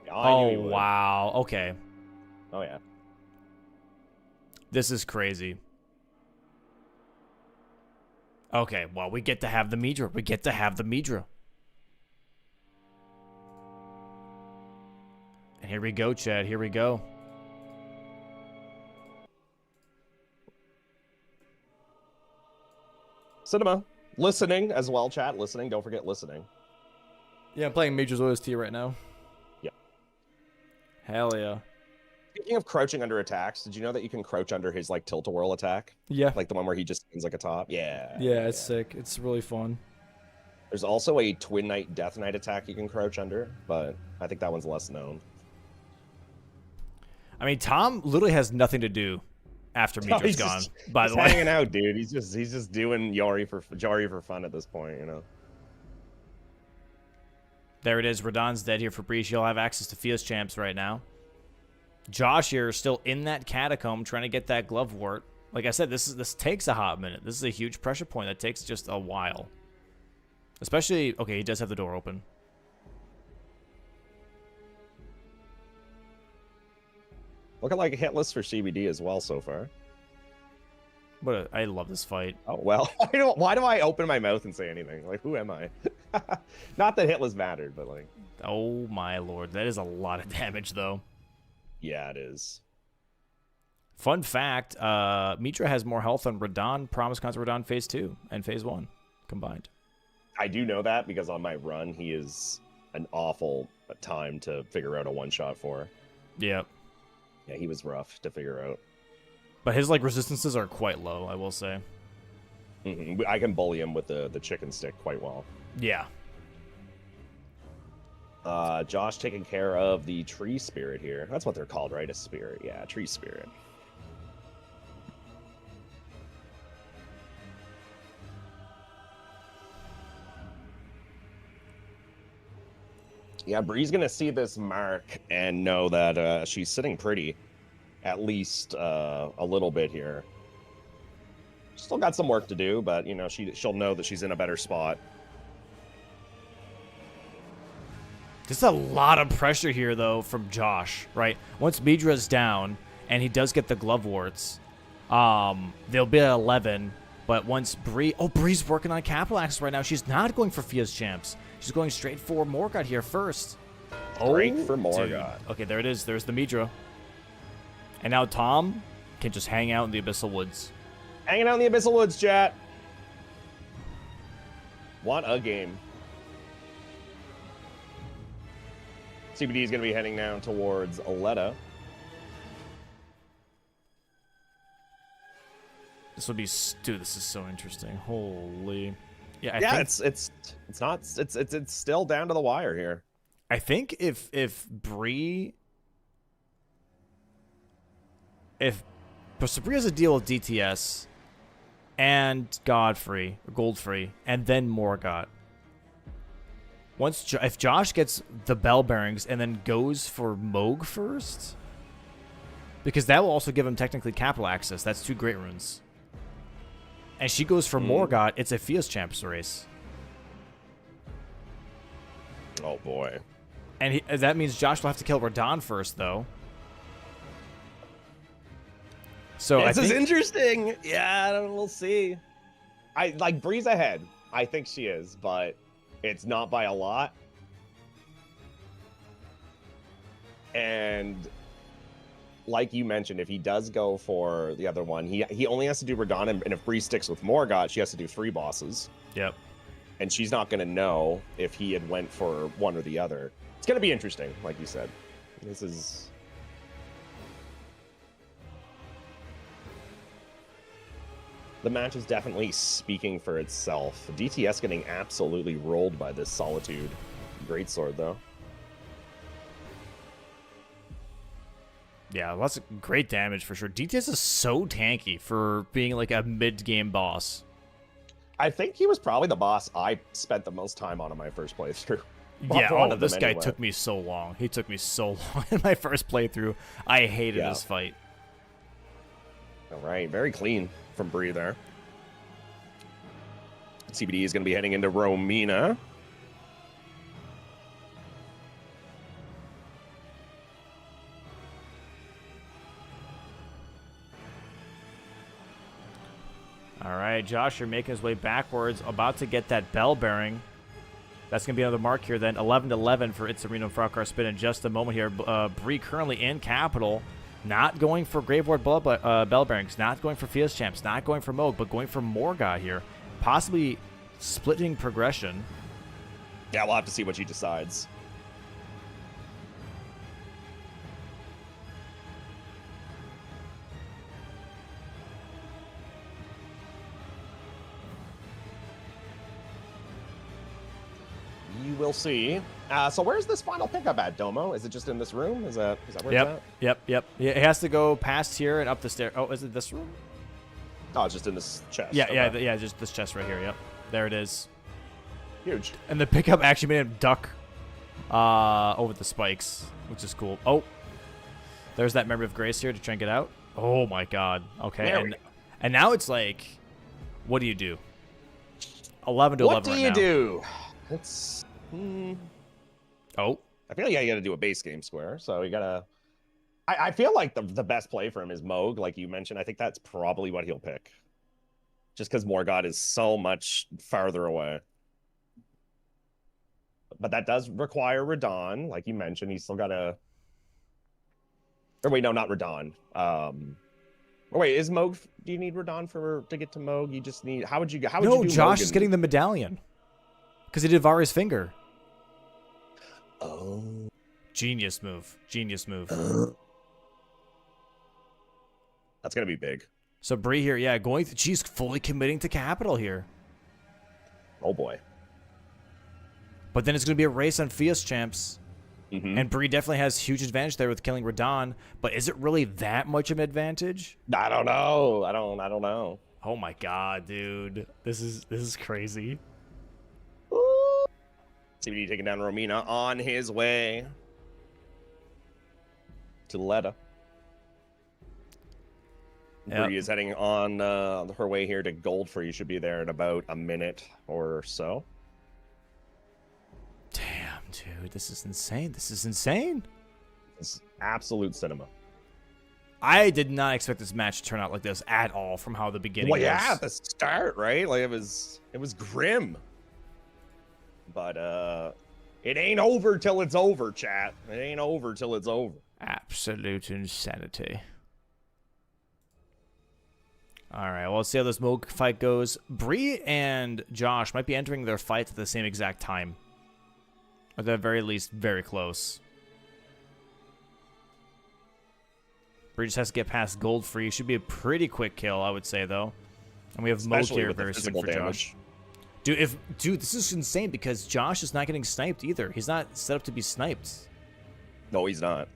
Yeah, I knew he would. Wow. Okay. Oh, yeah. This is crazy. Okay, well, we get to have the Midra. And here we go, Chad. Here we go. Cinema. Listening as well, chat. Listening. Don't forget listening. Yeah, I'm playing Mage's OST right now. Yeah. Hell yeah. Speaking of crouching under attacks, did you know that you can crouch under his like tilt-a-whirl attack? Yeah. Like the one where he just spins like a top? Yeah. Yeah, it's sick. It's really fun. There's also a Twin Knight Death Knight attack you can crouch under, but I think that one's less known. I mean, Tom literally has nothing to do after Midra's gone. By the way, hanging out, dude. He's just doing Yori for fun at this point, you know. There it is. Radahn's dead here for Bree. She'll have access to Fia's champs right now. Josh here is still in that catacomb trying to get that glove wart. Like I said, this takes a hot minute. This is a huge pressure point that takes just a while. Especially, okay, he does have the door open. Looking like a hit list for CBD as well so far. I love this fight. Oh, well, why do I open my mouth and say anything? Like, who am I? Not that hitless mattered, but like. Oh my lord, that is a lot of damage though. Yeah, it is. Fun fact, Midra has more health than Radahn, Promise Concert Radahn Phase 2 and Phase 1 combined. I do know that because on my run, he is an awful time to figure out a one-shot for. Yep. Yeah, he was rough to figure out. But his like resistances are quite low, I will say. Mm-hmm. I can bully him with the chicken stick quite well. Yeah. Josh taking care of the tree spirit here. That's what they're called, right? A spirit. Yeah, tree spirit. Yeah, Bree's going to see this mark and know that she's sitting pretty, at least a little bit here. Still got some work to do, but, you know, she'll know that she's in a better spot. There's a lot of pressure here, though, from Josh, right? Once Midra's down, and he does get the glove warts, they'll be at 11, but once Bree... Oh, Bree's working on capital access right now. She's not going for Fia's champs. She's going straight for Morgott here first. Straight for Morgott. Okay, there it is. There's the Midra. And now Tom can just hang out in the Abyssal Woods. Hanging out in the Abyssal Woods, chat. What a game. CBD is going to be heading now towards Aletta. This would be, dude. This is so interesting. Holy, yeah. It's still down to the wire here. I think if Bree, so Bree has a deal with DTS and Godfrey or Goldfrey, and then Morgott. If Josh gets the bell bearings and then goes for Moog first, because that will also give him technically capital access. That's 2 great runes. And she goes for Morgott, it's a Fios Champs race. Oh boy. And that means Josh will have to kill Radon first, though. So this is interesting. Yeah, we'll see. I like Bree's ahead. I think she is, but it's not by a lot. And like you mentioned, if he does go for the other one, he only has to do Radon, and if Bree sticks with Morgott, she has to do 3 bosses. Yep. And she's not going to know if he had went for one or the other. It's going to be interesting, like you said. This is... The match is definitely speaking for itself. DTS getting absolutely rolled by this Solitude. Greatsword, though. Yeah, lots of great damage for sure. DTS is so tanky for being like a mid-game boss. I think he was probably the boss I spent the most time on in my first playthrough. Yeah, this guy took me so long. He took me so long in my first playthrough. I hated this fight. All right, very clean from Bree there. CBD is going to be heading into Romina. All right, Josh, you're making his way backwards, about to get that bell bearing. That's going to be another mark here then. 11-11 for Itzerino and Frogcarspin in just a moment here. Bree currently in capital. Not going for Graveward bell bearings. Not going for Fios Champs. Not going for Moog, but going for Morgott here. Possibly splitting progression. Yeah, we'll have to see what she decides. You will see. So where's this final pickup at, Domo? Is it just in this room? Is that where it's at? Yep. Yeah, it has to go past here and up the stair. Oh, is it this room? Oh, it's just in this chest. Yeah, Okay. yeah, just this chest right here. Yep, there it is. Huge. And the pickup actually made him duck over the spikes, which is cool. Oh, there's that Memory of Grace here to try and get out. Oh my God. Okay, and now it's like, what do you do? 11 to 11 What do right you now. do? It's... Oh. I feel like you got to do a base game square, so you got to... I feel like the best play for him is Moog, like you mentioned. I think that's probably what he'll pick. Just because Morgott is so much farther away. But that does require Radon, like you mentioned. He's still got to... Or wait, no, not Radon. Or wait, is Moog... Do you need Radon to get to Moog? You just need... How would you do No, Josh Moog is getting the medallion. Because he did Vari's finger. Oh. Genius move. Genius move. That's going to be big. So Bree here, yeah, she's fully committing to capital here. Oh, boy. But then it's going to be a race on Fios Champs. Mm-hmm. And Bree definitely has huge advantage there with killing Radon. But is it really that much of an advantage? I don't know. I don't know. Oh my God, dude. This is crazy. CBD taking down Romina on his way to Letta. Yep. Bree is heading on her way here to Goldfrey. Should be there in about a minute or so. Damn, dude. This is insane. This is insane. It's absolute cinema. I did not expect this match to turn out like this at all from how the beginning was. Yeah, at the start, right? Like it was grim. But it ain't over till it's over, chat. It ain't over till it's over. Absolute insanity. All right, well, let's see how this Moog fight goes. Bree and Josh might be entering their fights at the same exact time. Or at the very least, very close. Bree just has to get past Goldfree. Should be a pretty quick kill, I would say, though. And we have Moog Especially here with the very soon physical for damage. Josh. Dude, this is insane because Josh is not getting sniped either. He's not set up to be sniped. No, he's not.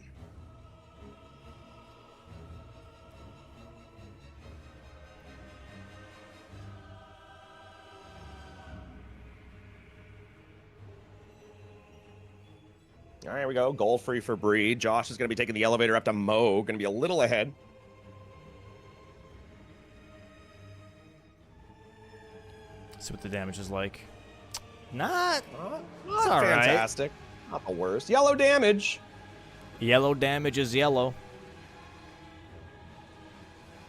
All right, here we go. Goal free for Bree. Josh is going to be taking the elevator up to Mo. Going to be a little ahead. See what the damage is like. Not Not all right. fantastic. Not the worst. Yellow damage. Yellow damage is yellow.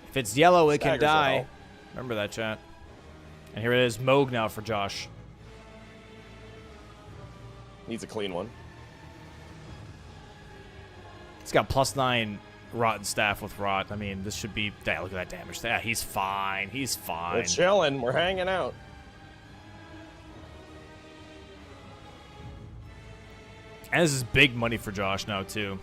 If it's yellow, it can Staggers will die. help. Remember that, chat. And here it is, Moog now for Josh. Needs a clean one. He's got +9 rot and staff with rot. I mean, this should be... Yeah, look at that damage. Yeah, he's fine. He's fine. We're chilling. We're hanging out. And this is big money for Josh now, too.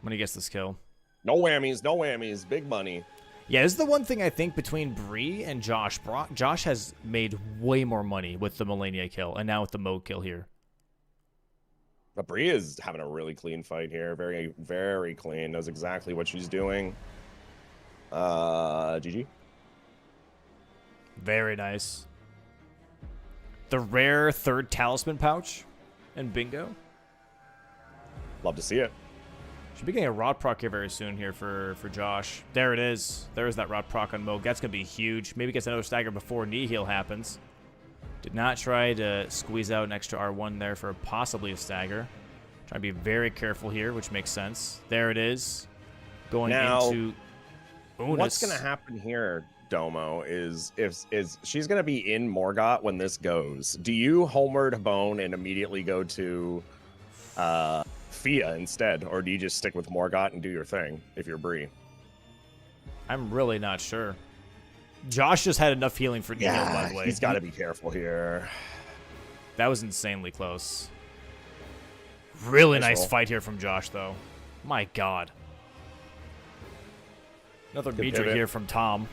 When he gets this kill. No whammies. No whammies. Big money. Yeah, this is the one thing I think between Bree and Josh. Josh has made way more money with the Melania kill, and now with the Moog kill here. But Bree is having a really clean fight here. Very, very clean. Knows exactly what she's doing. GG. Very nice. The rare third talisman pouch and bingo. Love to see it. Should be getting a rot proc here very soon here for Josh. There it is. There's that rot proc on Moog. That's going to be huge. Maybe gets another stagger before knee heal happens. Did not try to squeeze out an extra R1 there for possibly a stagger. Trying to be very careful here, which makes sense. There it is. Going Now, into Unis. What's going to happen here, Domo, is she's going to be in Morgott when this goes. Do you homeward bone and immediately go to Fia instead? Or do you just stick with Morgott and do your thing if you're Bree? I'm really not sure. Josh just had enough healing for knee heal, by the way. He's got to be careful here. That was insanely close. Really Nice nice roll. fight here from Josh, though. My God. Another Good Midra pivot. here from Tom.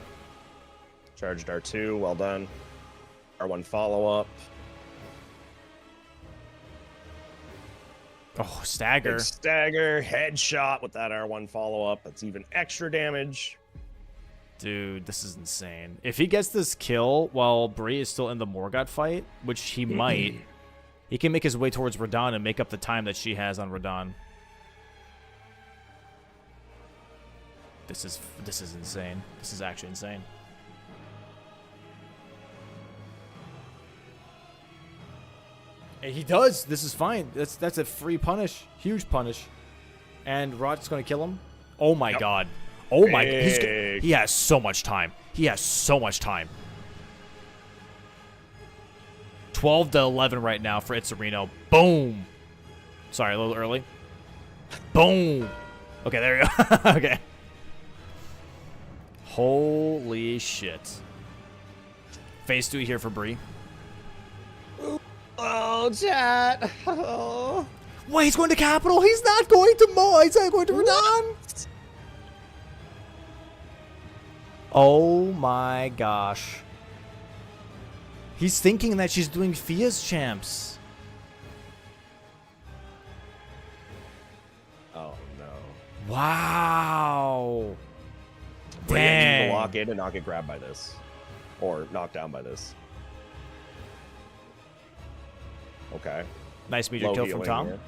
Charged R2, well done. R1 follow-up. Oh, stagger. Big stagger, headshot with that R1 follow-up. That's even extra damage. Dude, this is insane. If he gets this kill while Bree is still in the Morgott fight, which he might, he can make his way towards Radon and make up the time that she has on Radon. This is insane. This is actually insane. And he does. This is fine. That's a free punish. Huge punish. And Rod's going to kill him. Oh my God. Oh my God. Big. He has so much time. He has so much time. 12 to 11 right now for Itzerino. Boom. Sorry, a little early. Boom. Okay, there you go. Okay. Holy shit. Phase 2 here for Bree. Oh, chat. Oh. Wait, he's going to Capital. He's not going to Mo. He's not going to Radon. Oh my gosh. He's thinking that she's doing Fia's champs. Oh, no. Wow. Bree needs to Dang. lock in and not get grabbed by this. Or knocked down by this. Okay. Nice meteor Low kill from healing Tom. here.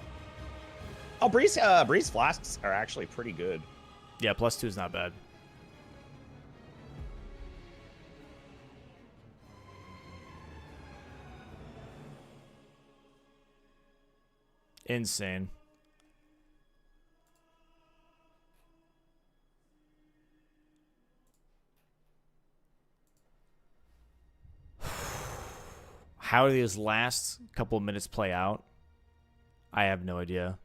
Oh, Bree's flasks are actually pretty good. Yeah, +2 is not bad. Insane. How do these last couple of minutes play out? I have no idea.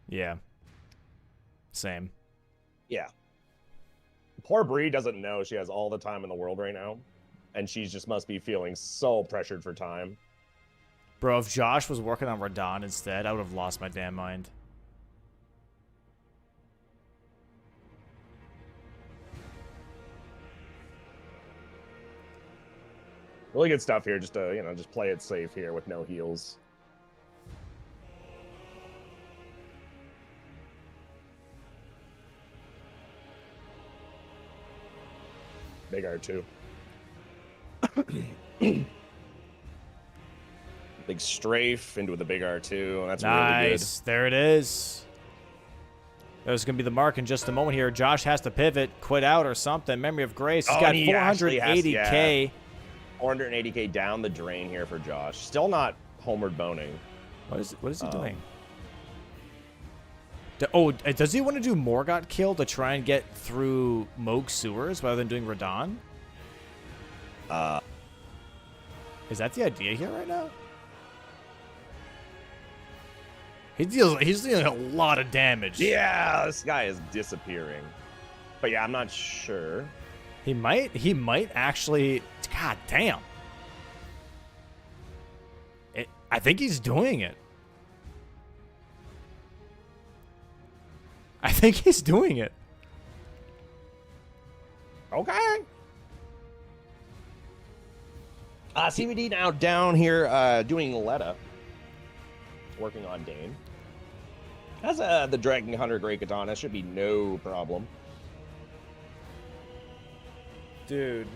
Yeah. Same. Yeah. Poor Bree doesn't know she has all the time in the world right now. And she just must be feeling so pressured for time. Bro, if Josh was working on Radon instead, I would have lost my damn mind. Really good stuff here. Just to, just play it safe here with no heals. Big R2. Big strafe into the big R2. That's really good. Nice. There it is. There's going to be the mark in just a moment here. Josh has to pivot, quit out or something. Memory of Grace. He's got 480K. 480K down the drain here for Josh. Still not homeward boning. What is he doing? Does he want to do Morgott kill to try and get through Moog Sewers rather than doing Radon? Is that the idea here right now? He's dealing a lot of damage. Yeah, this guy is disappearing. But yeah, I'm not sure. He might actually. God damn. I think he's doing it. I think he's doing it. Okay. CBD now down here doing Letta. Working on Dane. Has the Dragon Hunter Great Katana. Should be no problem. Dude.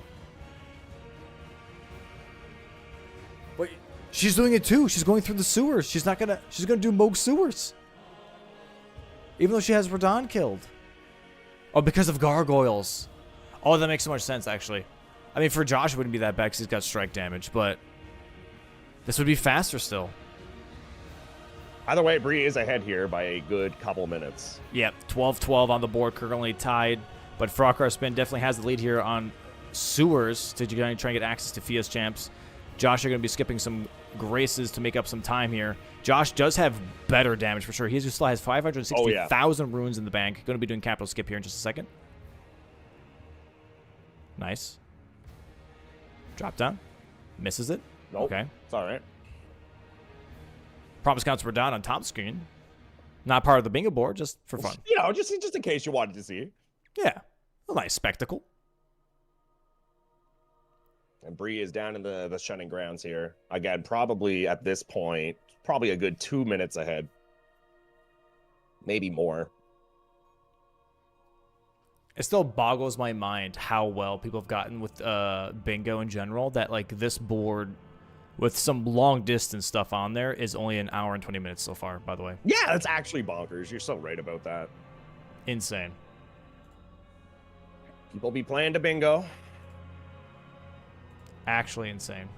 Wait, she's doing it too. She's going through the sewers. She's gonna do Moog Sewers. Even though she has Radon killed. Oh, because of gargoyles. Oh, that makes so much sense, actually. I mean, for Josh, it wouldn't be that bad because he's got strike damage, but this would be faster still. Either way, Bree is ahead here by a good couple minutes. Yep, 12-12 on the board, currently tied. But Frogcarspin definitely has the lead here on Sewers to try and get access to Fia's champs. Josh are going to be skipping some Graces to make up some time here. Josh does have better damage for sure. He still has 560,000 runes in the bank. Going to be doing capital skip here in just a second. Nice. Drop down. Misses it. Nope. Okay. It's all right. Promise counts Radon on top screen. Not part of the bingo board, just for fun. Just in case you wanted to see. Yeah. A nice spectacle. And Bree is down in the shunning grounds here. Again, probably at this point, probably a good 2 minutes ahead. Maybe more. It still boggles my mind how well people have gotten with bingo in general, that like this board with some long distance stuff on there is only an hour and 20 minutes so far, by the way. Yeah, that's actually bonkers. You're so right about that. Insane. People be playing to bingo. Actually insane.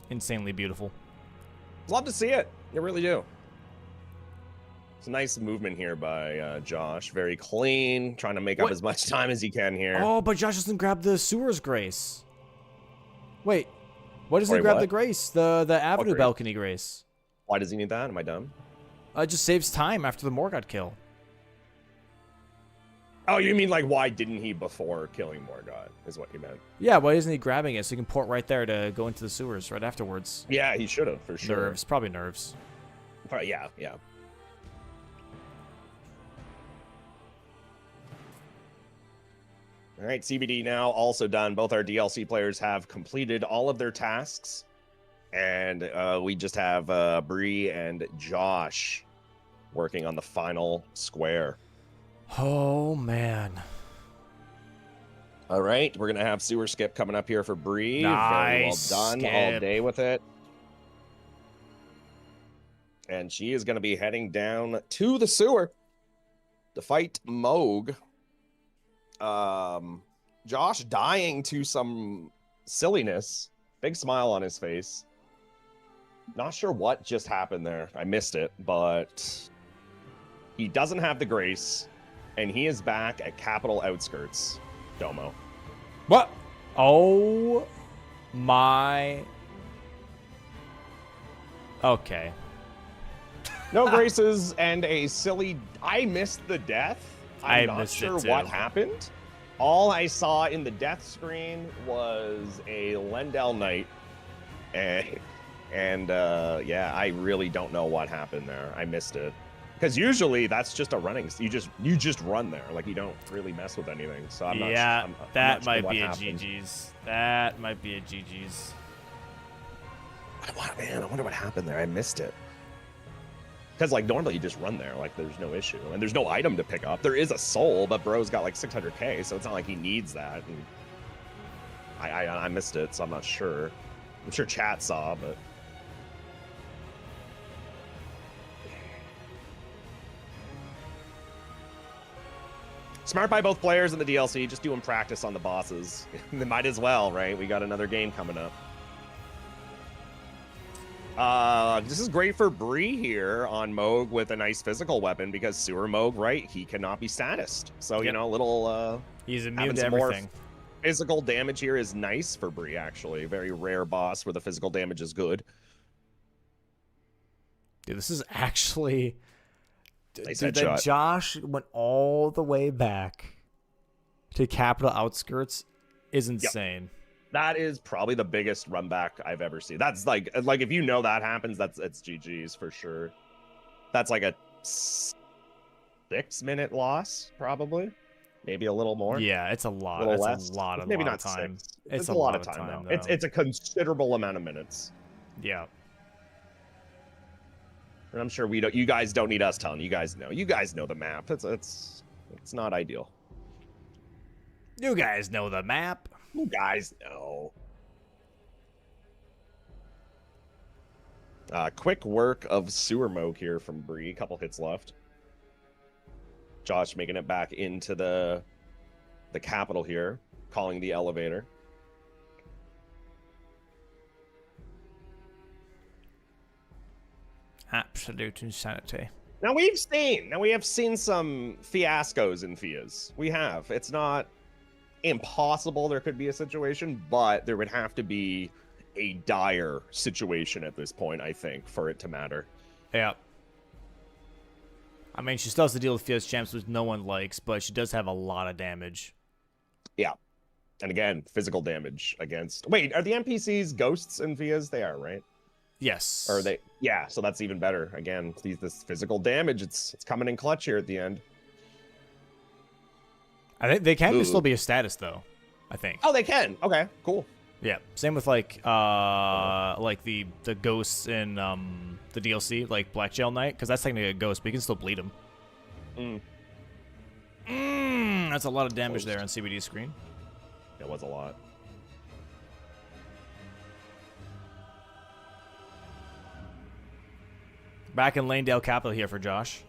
Insanely beautiful. Love to see it. You really do. It's a nice movement here by Josh. Very clean. Trying to make up as much time as he can here. Oh, but Josh doesn't grab the Sewers Grace. Wait. Why doesn't he grab the Grace? The Avenue Balcony Grace. Why does he need that? Am I dumb? It just saves time after the Morgott kill. Oh, you mean like why didn't he before killing Morgott, is what you meant. Yeah, why isn't he grabbing it so he can port right there to go into the sewers right afterwards? Yeah, he should have, for sure. Nerves. Probably nerves. Probably, yeah. All right, CBD now also done. Both our DLC players have completed all of their tasks. And we just have Bree and Josh working on the final square. Oh, man. All right, we're going to have Sewer Skip coming up here for Bree. Nice. Very well done. Skip. All day with it. And she is going to be heading down to the sewer to fight Moog. Josh dying to some silliness. Big smile on his face. Not sure what just happened there. I missed it, but he doesn't have the grace, and he is back at Capital Outskirts. Domo. What? Oh my. Okay. No graces and a silly. I missed the death. I'm not sure what happened. All I saw in the death screen was a Lendell Knight, and yeah, I really don't know what happened there. I missed it Because usually that's just a running. You just run there. Like you don't really mess with anything. So I'm not. Yeah, that I'm not might sure be a what happened. GG's. That might be a GG's. Man, I wonder what happened there. I missed it. Because like normally you just run there, like there's no issue, and there's no item to pick up. There is a soul, but bro's got like 600k, so it's not like he needs that. And I missed it, so I'm not sure. I'm sure chat saw, but. Smart by both players in the DLC, just doing practice on the bosses. They might as well, right? We got another game coming up. This is great for Bree here on Moog with a nice physical weapon because Sewer Moog, right? He cannot be statused. So, you know, little he's immune to everything. Physical damage here is nice for Bree, actually. Very rare boss where the physical damage is good. Dude, this is actually... Nice Dude, headshot. that Josh went all the way back to Capital Outskirts is insane. That is probably the biggest run back I've ever seen. That's like if you know that happens, it's GG's for sure. That's like a 6-minute loss, probably. Maybe a little more. Yeah, it's a lot. A little It's less. a lot of Maybe lot not of time. 6. It's a lot of time, though. It's a considerable amount of minutes. Yeah. And I'm sure you guys don't need us telling you guys know. You guys know the map. It's not ideal. You guys know the map. You guys know. Quick work of Sewer Moog here from Bree. A couple hits left. Josh making it back into the capital here, calling the elevator. Absolute insanity. Now we have seen some fiascos in FIAs. We have. It's not impossible there could be a situation, but there would have to be a dire situation at this point, I think, for it to matter. Yeah. I mean, she still has to deal with Fia's champs, which no one likes, but she does have a lot of damage. Yeah. And again, physical damage against... Wait, are the NPCs ghosts in FIAs? They are, right? Yes. Or are they... Yeah, so that's even better. Again, this physical damage, it's coming in clutch here at the end. I think they can still be a status, though. I think. Oh, they can. Okay, cool. Yeah. Same with like the ghosts in the DLC, like Black Gel Knight, because that's technically a ghost, but you can still bleed him. That's a lot of damage there on CBD screen. It was a lot. Back in Lanedale Capital here for Josh.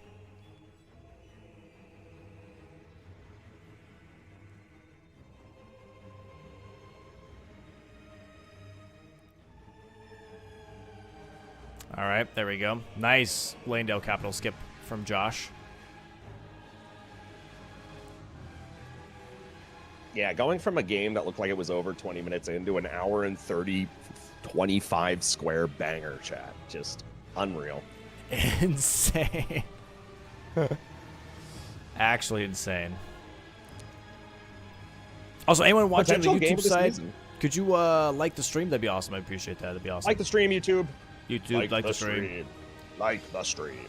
All right, there we go. Nice Lanedale Capital skip from Josh. Yeah, going from a game that looked like it was over 20 minutes into an hour and 25 square banger, chat. Just unreal. Insane. Actually insane. Also, anyone watching on the YouTube side, could you like the stream? That'd be awesome. I appreciate that. That'd be awesome. Like the stream, YouTube. YouTube, like the stream. Like the stream.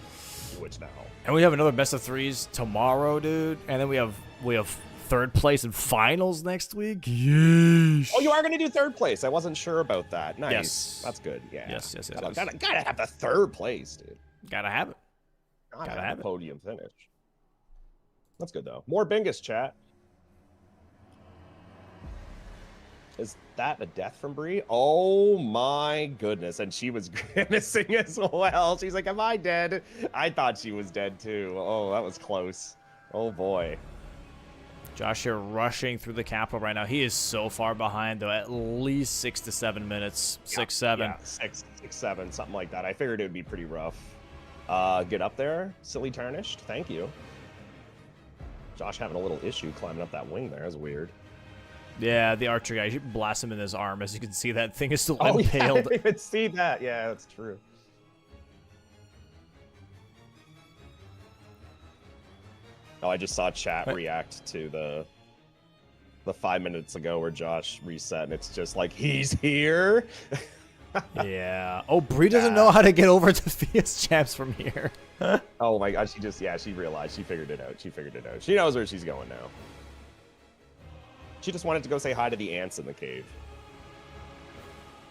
Do it now. And we have another best of threes tomorrow, dude. And then we have third place in finals next week. Yeesh. Oh, you are going to do third place. I wasn't sure about that. Nice. Yes. That's good. Yeah. Yes. Gotta have the third place, dude. Gotta have it. Gotta have a podium finish. That's good, though. More Bingus, chat. Is that a death from Bree? Oh my goodness. And she was grimacing as well. She's like, am I dead? I thought she was dead too. Oh, that was close. Oh boy. Josh here rushing through the capital right now. He is so far behind, though. At least 6 to 7 minutes. 6, 7. Yeah, 6, 7, something like that. I figured it would be pretty rough. Get up there. Silly Tarnished. Thank you. Josh having a little issue climbing up that wing there. That's weird. Yeah, the archer guy. You blast him in his arm. As you can see, that thing is still impaled. I didn't even see that. Yeah, that's true. Oh, I just saw chat react to the 5 minutes ago where Josh reset, and it's just like, he's here. Yeah. Oh, Bree doesn't know how to get over to Fia's champs from here. Oh my god, she realized, she figured it out. She knows where she's going now. She just wanted to go say hi to the ants in the cave.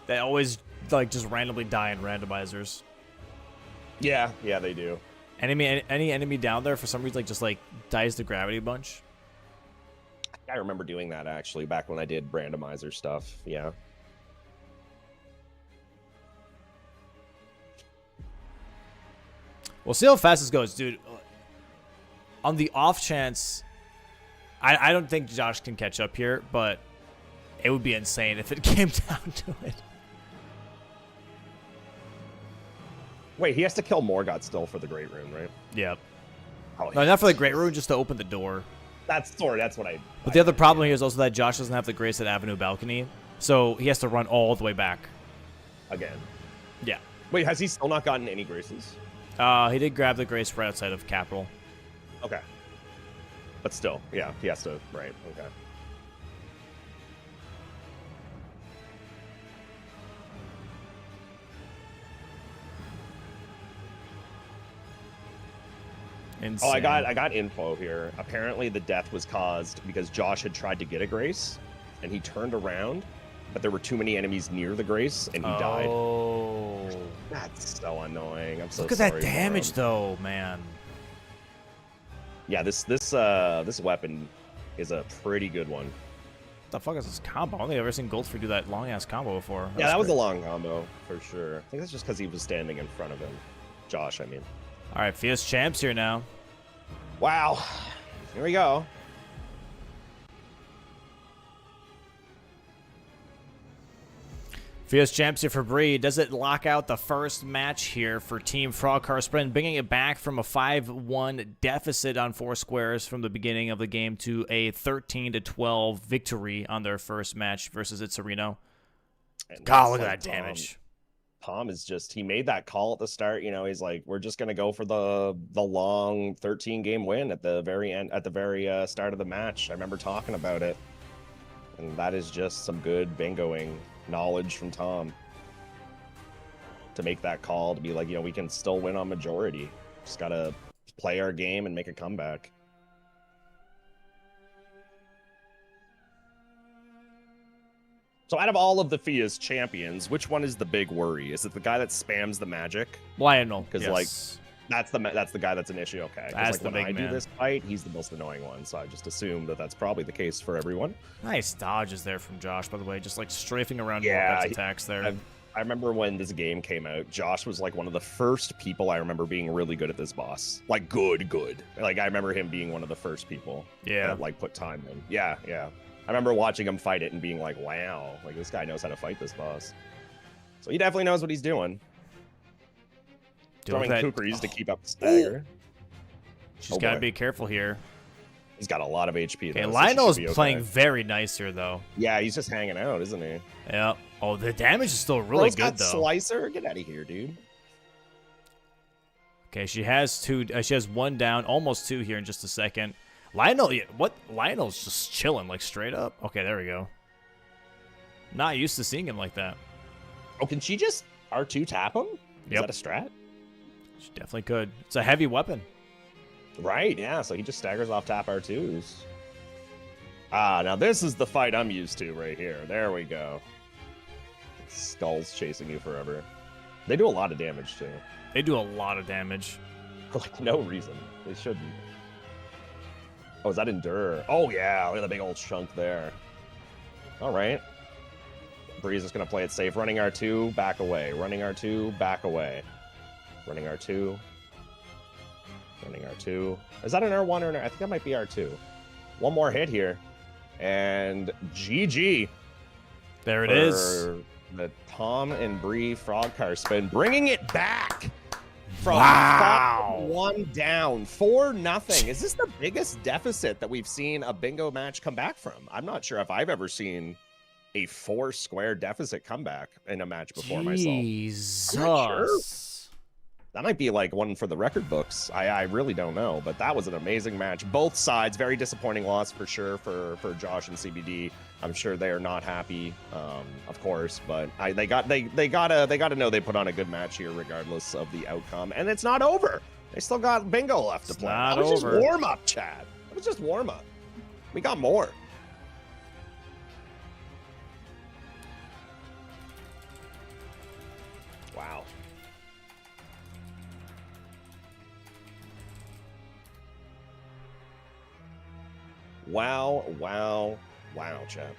They always, like, just randomly die in randomizers. Yeah, they do. Any enemy down there, for some reason, like, just, like, dies to gravity a bunch? I remember doing that, actually, back when I did randomizer stuff. Yeah. We'll see how fast this goes, dude. On the off chance, I don't think Josh can catch up here, but it would be insane if it came down to it. Wait, he has to kill Morgoth still for the Great Rune, right? Yep. Oh, No, not for the Great Rune, just to open the door. That's what I... But the other problem here is also that Josh doesn't have the Grace at Avenue Balcony, so he has to run all the way back. Again. Yeah. Wait, has he still not gotten any graces? He did grab the Grace right outside of Capital. Okay. But still, yeah, he has to, right, okay. Insane. Oh, I got info here. Apparently the death was caused because Josh had tried to get a grace, and he turned around, but there were too many enemies near the grace, and he died. Oh. That's so annoying. I'm so Look at sorry that for damage, him. though, man. Yeah, this weapon is a pretty good one. What the fuck is this combo? I don't think I've ever seen Goldfree do that long-ass combo before. Yeah, that was a long combo, for sure. I think that's just because he was standing in front of him. Josh, I mean. All right, Fia's champs here now. Wow. Here we go. Fia's champs here for Bree. Does it lock out the first match here for Team Frogcarspin, bringing it back from a 5-1 deficit on 4 squares from the beginning of the game to a 13-12 victory on their first match versus Itzerino? God, look at that damage. Tom is just, he made that call at the start. You know, he's like, we're just going to go for the long 13-game win at the very end, at the very start of the match. I remember talking about it. And that is just some good bingoing knowledge from Tom to make that call, to be like, you know, we can still win on majority. Just got to play our game and make a comeback. So out of all of the Fia's champions, which one is the big worry? Is it the guy that spams the magic? Lionel. Because Yes. like that's the guy that's an issue. Okay. 'Cause, That's like the when big I man. do this fight, he's the most annoying one. So I just assume that that's probably the case for everyone. Nice dodges there from Josh, by the way. Just like strafing around Yeah, Morgoth's attacks there. I remember when this game came out, Josh was like one of the first people I remember being really good at this boss. Like good. Like I remember him being one of the first people. Yeah. That, like put time in. Yeah. I remember watching him fight it and being like, wow, like this guy knows how to fight this boss. So he definitely knows what he's doing. Throwing kukris to keep up the stagger. She's got to be careful here. He's got a lot of HP. Okay, though, so Lionel's she should be playing okay. very nice here, though. Yeah, he's just hanging out, isn't he? Yeah. Oh, the damage is still really Bro's good, got though. Slicer, get out of here, dude. Okay, she has 2. She has 1 down, almost 2 here in just a second. Lionel, what? Lionel's just chilling, like straight up. Okay, there we go. Not used to seeing him like that. Oh, can she just R2 tap him? Is Yep. that a strat? She definitely could. It's a heavy weapon. Right, yeah, so he just staggers off tap R2s. Ah, now this is the fight I'm used to right here. There we go. Skulls chasing you forever. They do a lot of damage, too. They do a lot of damage. For, like, no reason. They shouldn't. Oh, is that Endure? Oh, yeah, look at the big old chunk there. All right. Breeze is going to play it safe. Running R2, back away. Running R2, back away. Running R2. Running R2. Is that an R1 or an R? I think that might be R2. One more hit here. And GG. There it is. The Tom and Bree Frogcarspin bringing it back from Wow. 1 down, 4-0. Is this the biggest deficit that we've seen a bingo match come back from? I'm not sure if I've ever seen a 4-square deficit comeback in a match before myself. Jesus. I'm not sure. That might be like one for the record books. I really don't know, but that was an amazing match. Both sides, very disappointing loss for sure for Josh and CBD. I'm sure they are not happy, of course, but they gotta know they put on a good match here regardless of the outcome. And it's not over. They still got bingo left to play. Not That was over. just warm up, Chad. That was just warm up. We got more. Wow. Wow, Chad.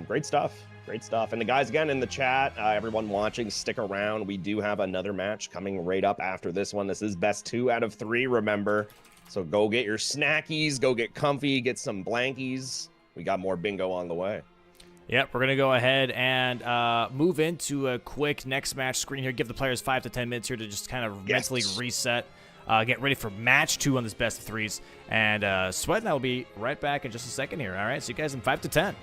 Great stuff. Great stuff. And the guys, again, in the chat, everyone watching, stick around. We do have another match coming right up after this one. This is best 2 out of 3, remember. So go get your snackies, go get comfy, get some blankies. We got more bingo on the way. Yep, we're going to go ahead and move into a quick next match screen here. Give the players 5 to 10 minutes here to just kind of mentally reset. Get ready for match 2 on this best of 3s. And Sweat and I will be right back in just a second here. All right, see you guys in 5 to 10.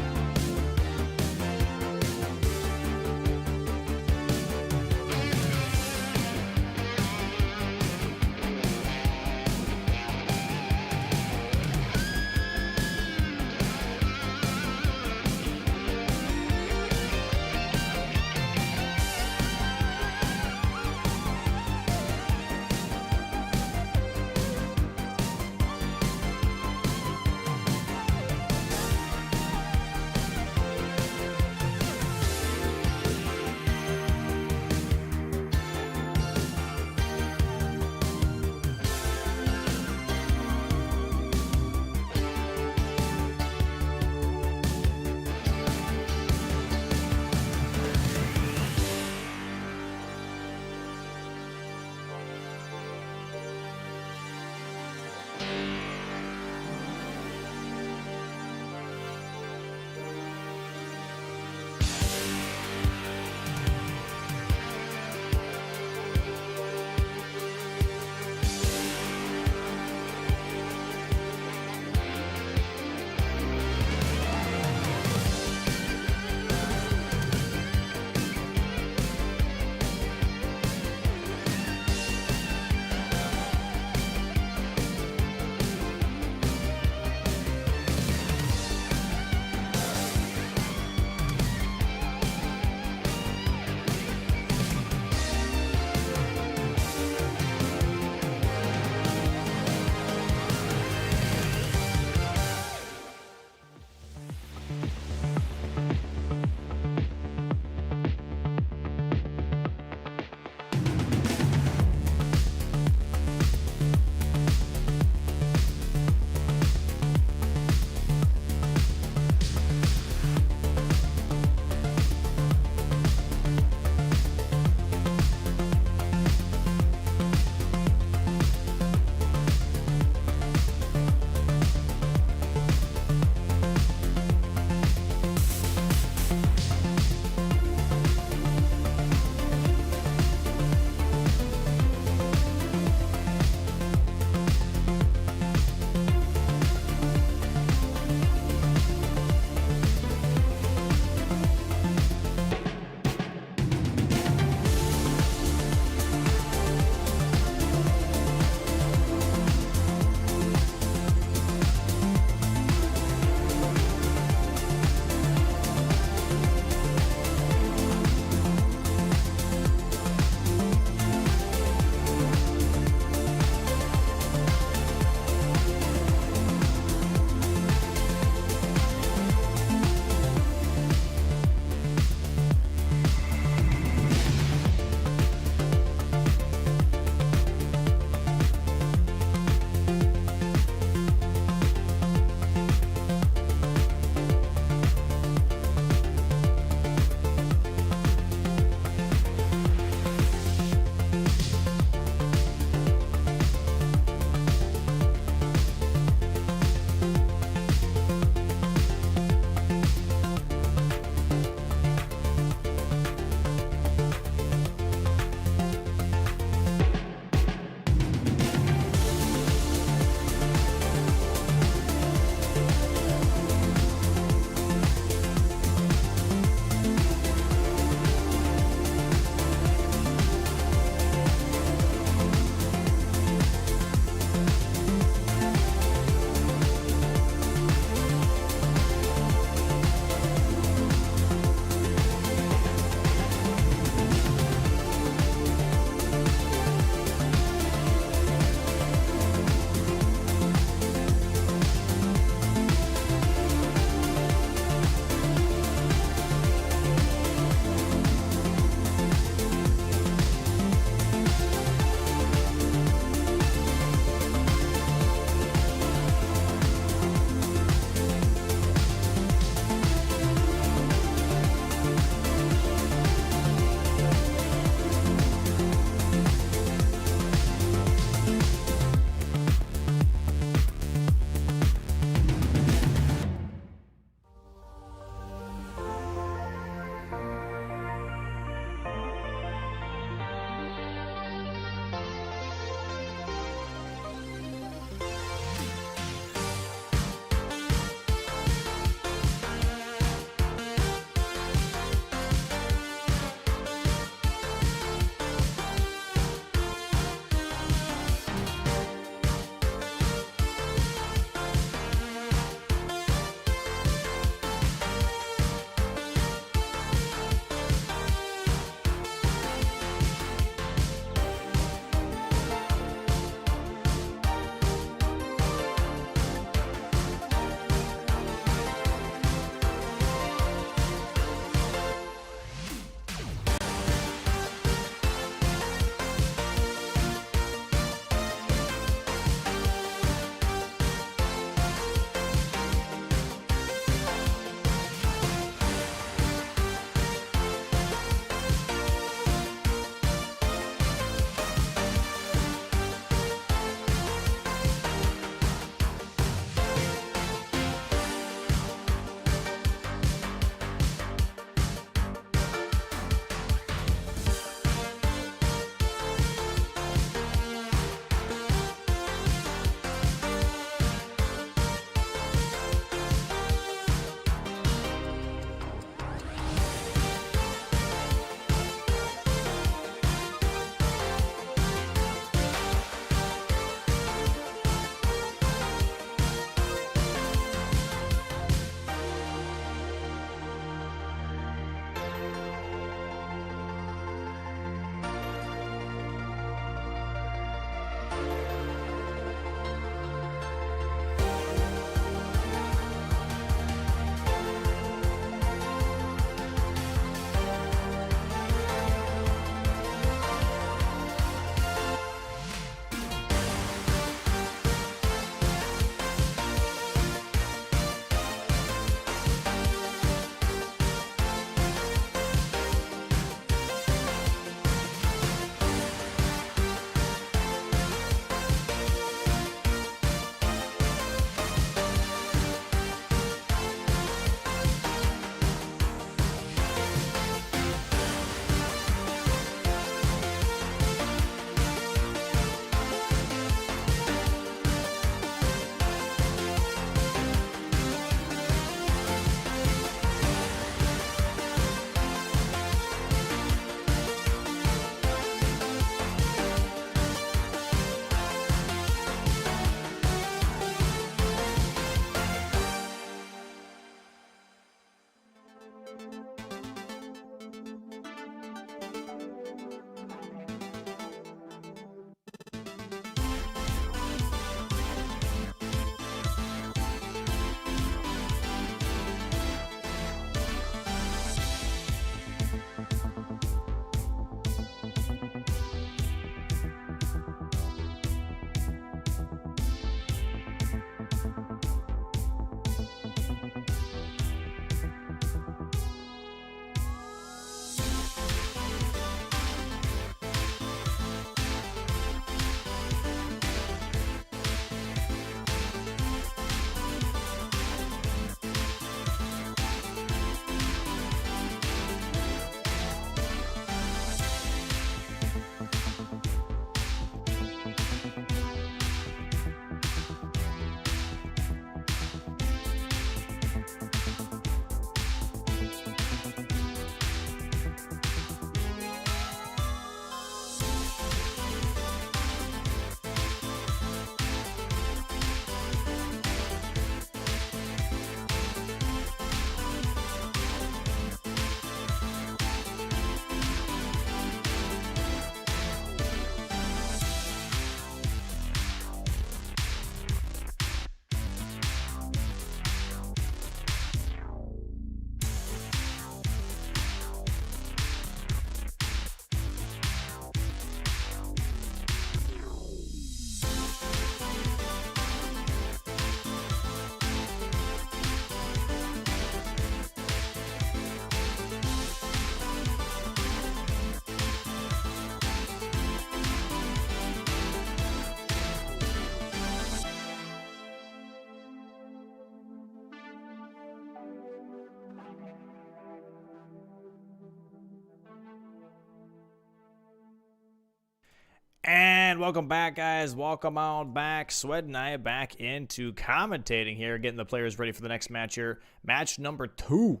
And welcome back, guys. Welcome on back. Sweat and I are back into commentating here, getting the players ready for the next match here. Match number 2.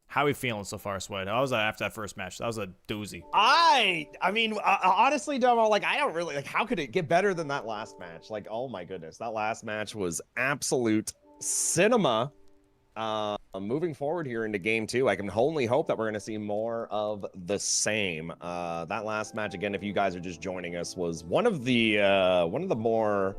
How are we feeling so far, Sweat? How was that after that first match? That was a doozy. I mean, honestly, Domo, like, I don't really, like, how could it get better than that last match? Like, oh my goodness, that last match was absolute cinema. Moving forward here into game 2, I can only hope that we're going to see more of the same. That last match, again, if you guys are just joining us, was one of the more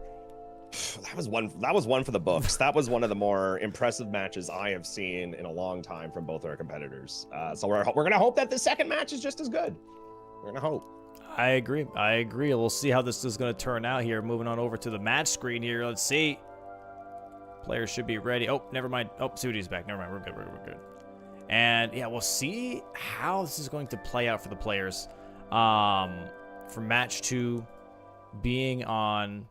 that was one for the books. That was one of the more impressive matches I have seen in a long time from both our competitors. So we're gonna hope that the second match is just as good. We're gonna hope. I agree. We'll see how this is going to turn out here. Moving on over to the match screen here. Let's see. Players should be ready. Oh, never mind. Oh, Sudi's back. Never mind. We're good. And yeah, we'll see how this is going to play out for the players. For match 2 being on,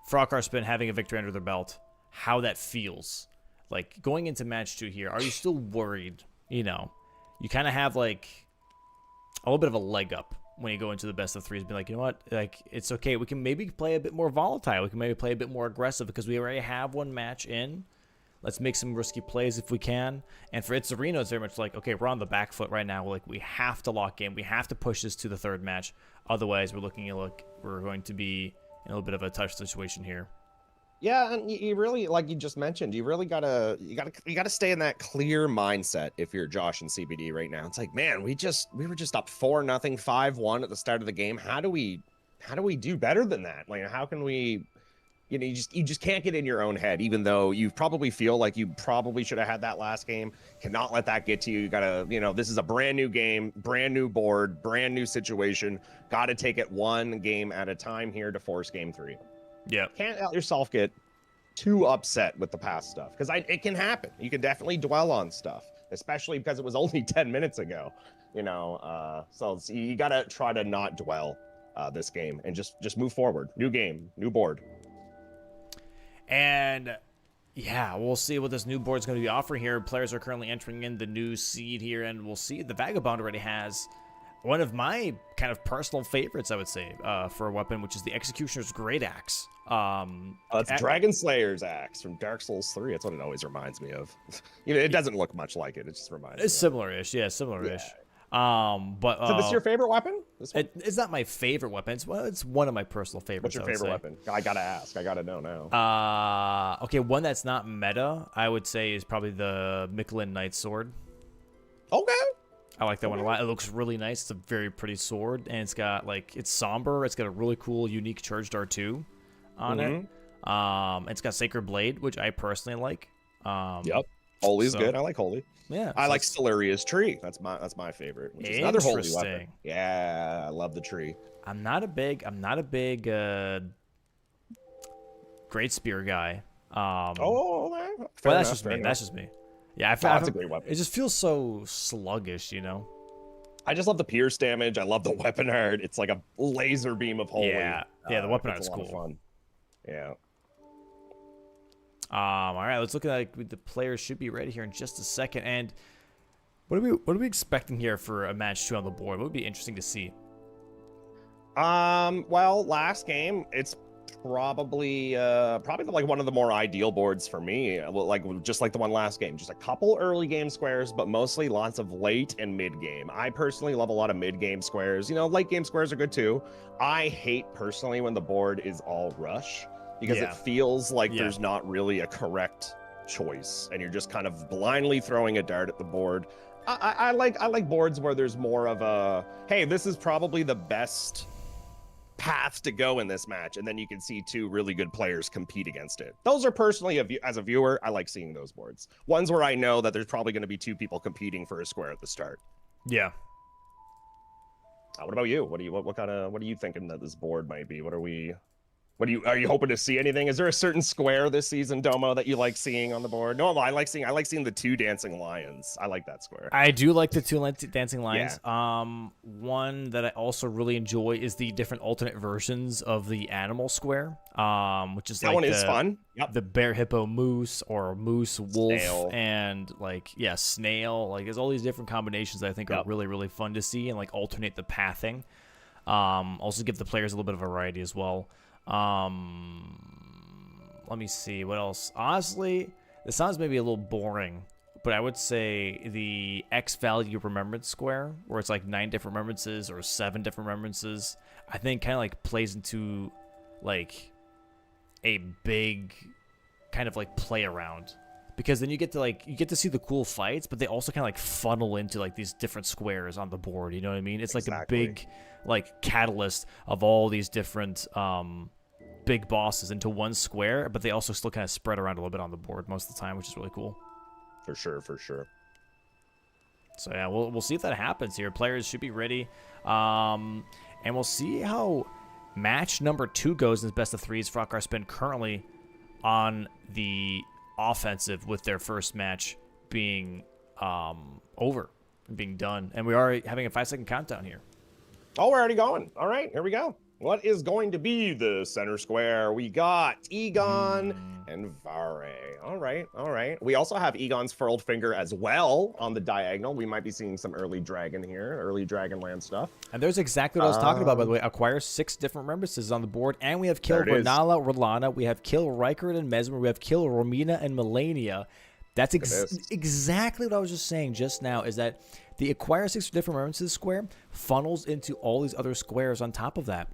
Frogcarspin having a victory under their belt, how that feels. Like, going into match 2 here, are you still worried? You kind of have, like, a little bit of a leg up when you go into the best of 3s. Be like, you know what? Like, it's okay. We can maybe play a bit more volatile. We can maybe play a bit more aggressive because we already have one match in. Let's make some risky plays if we can. And for Itzerino, it's very much like, okay, we're on the back foot right now. We have to lock in. We have to push this to the third match. Otherwise, we're going to be in a little bit of a tough situation here. Yeah, and you really, like you just mentioned, you really gotta stay in that clear mindset if you're Josh and CBD right now. It's like, man, we were just up 4-0, 5-1 at the start of the game. How do we do better than that? Like, how can we, you just can't get in your own head, even though you probably feel like you probably should have had that last game. Cannot let that get to you. You gotta, this is a brand new game, brand new board, brand new situation. Got to take it one game at a time here to force game 3. Yeah. Can't let yourself get too upset with the past stuff, because it can happen. You can definitely dwell on stuff, especially because it was only 10 minutes ago, so you got to try to not dwell this game and just move forward. New game, new board. And yeah, we'll see what this new board is going to be offering here. Players are currently entering in the new seed here, and we'll see. The Vagabond already has one of my kind of personal favorites, I would say, for a weapon, which is the Executioner's Great Axe. It's Dragon Slayer's axe from Dark Souls 3. That's what it always reminds me of. It doesn't look much like it. It just reminds me. It's similar-ish. Yeah, similar-ish. But so this is your favorite weapon? It's not my favorite weapon. It's one of my personal favorites. What's your favorite weapon? I gotta ask. I gotta know now. Okay, one that's not meta, I would say, is probably the Michelin Knight Sword. Okay. I like that one a lot. It looks really nice. It's a very pretty sword, and it's got it's somber. It's got a really cool, unique charged R2 on it. It's got Sacred Blade, which I personally like. Yep. Holy's good. I like Holy. Yeah. I like Stellaria's Tree. That's my favorite. Which is another holy weapon. Yeah, I love the tree. I'm not a big Great Spear guy. Well, that's just me. That's just me. Yeah, that's a great weapon. It just feels so sluggish, I just love the pierce damage. I love the weapon art. It's like a laser beam of holy. Yeah, the weapon art is cool. Fun. Yeah. All right, let's look at the players should be ready here in just a second. And what are we expecting here for a match 2 on the board? What would be interesting to see? Well, last game, it's probably like one of the more ideal boards for me, just like the one last game. Just a couple early game squares, but mostly lots of late and mid game. I personally love a lot of mid game squares. Late game squares are good too. I hate personally when the board is all rush, because it feels like there's not really a correct choice and you're just kind of blindly throwing a dart at the board. I like boards where there's more of a, hey, this is probably the best path to go in this match, and then you can see 2 really good players compete against it. Those are personally, as a viewer, I like seeing those boards. Ones where I know that there's probably going to be 2 people competing for a square at the start. Yeah. What about you? What are you thinking that this board might be? Are you hoping to see anything? Is there a certain square this season, Domo, that you like seeing on the board? No, I like seeing the 2 dancing lions. I like that square. I do like the 2 dancing lions. Yeah. One that I also really enjoy is the different alternate versions of the animal square. Which is that one is fun. Yep. The bear, hippo, moose, or moose, wolf, snail. And snail. There's all these different combinations that I think are really, really fun to see and alternate the pathing. Also give the players a little bit of variety as well. Let me see what else. Honestly, this sounds maybe a little boring, but I would say the X value remembrance square, where it's like 9 different remembrances or 7 different remembrances, I think kind of like plays into like a big kind of like play around, because then you get to see the cool fights, but they also kind of like funnel into like these different squares on the board. You know what I mean? It's like a big like catalyst of all these different big bosses into one square, but they also still kind of spread around a little bit on the board most of the time, which is really cool. For sure. So yeah, we'll see if that happens here. Players should be ready, and we'll see how match number 2 goes in this best of 3s. Frogcarspin currently on the offensive with their first match being over, being done, and we are having a 5-second countdown here. Oh, we're already going. All right, here we go. What is going to be the center square? We got Egon and Vare. All right. We also have Egon's Furled Finger as well on the diagonal. We might be seeing some early dragon here, early Dragonland stuff. And there's exactly what I was talking about, by the way. Acquire 6 different remembrances on the board, and we have Kill Renala, R'Lana, we have Kill Rykard and Mesmer, we have Kill Romina and Melania. That's exactly what I was just saying just now, is that the acquire 6 different remembrances square funnels into all these other squares on top of that.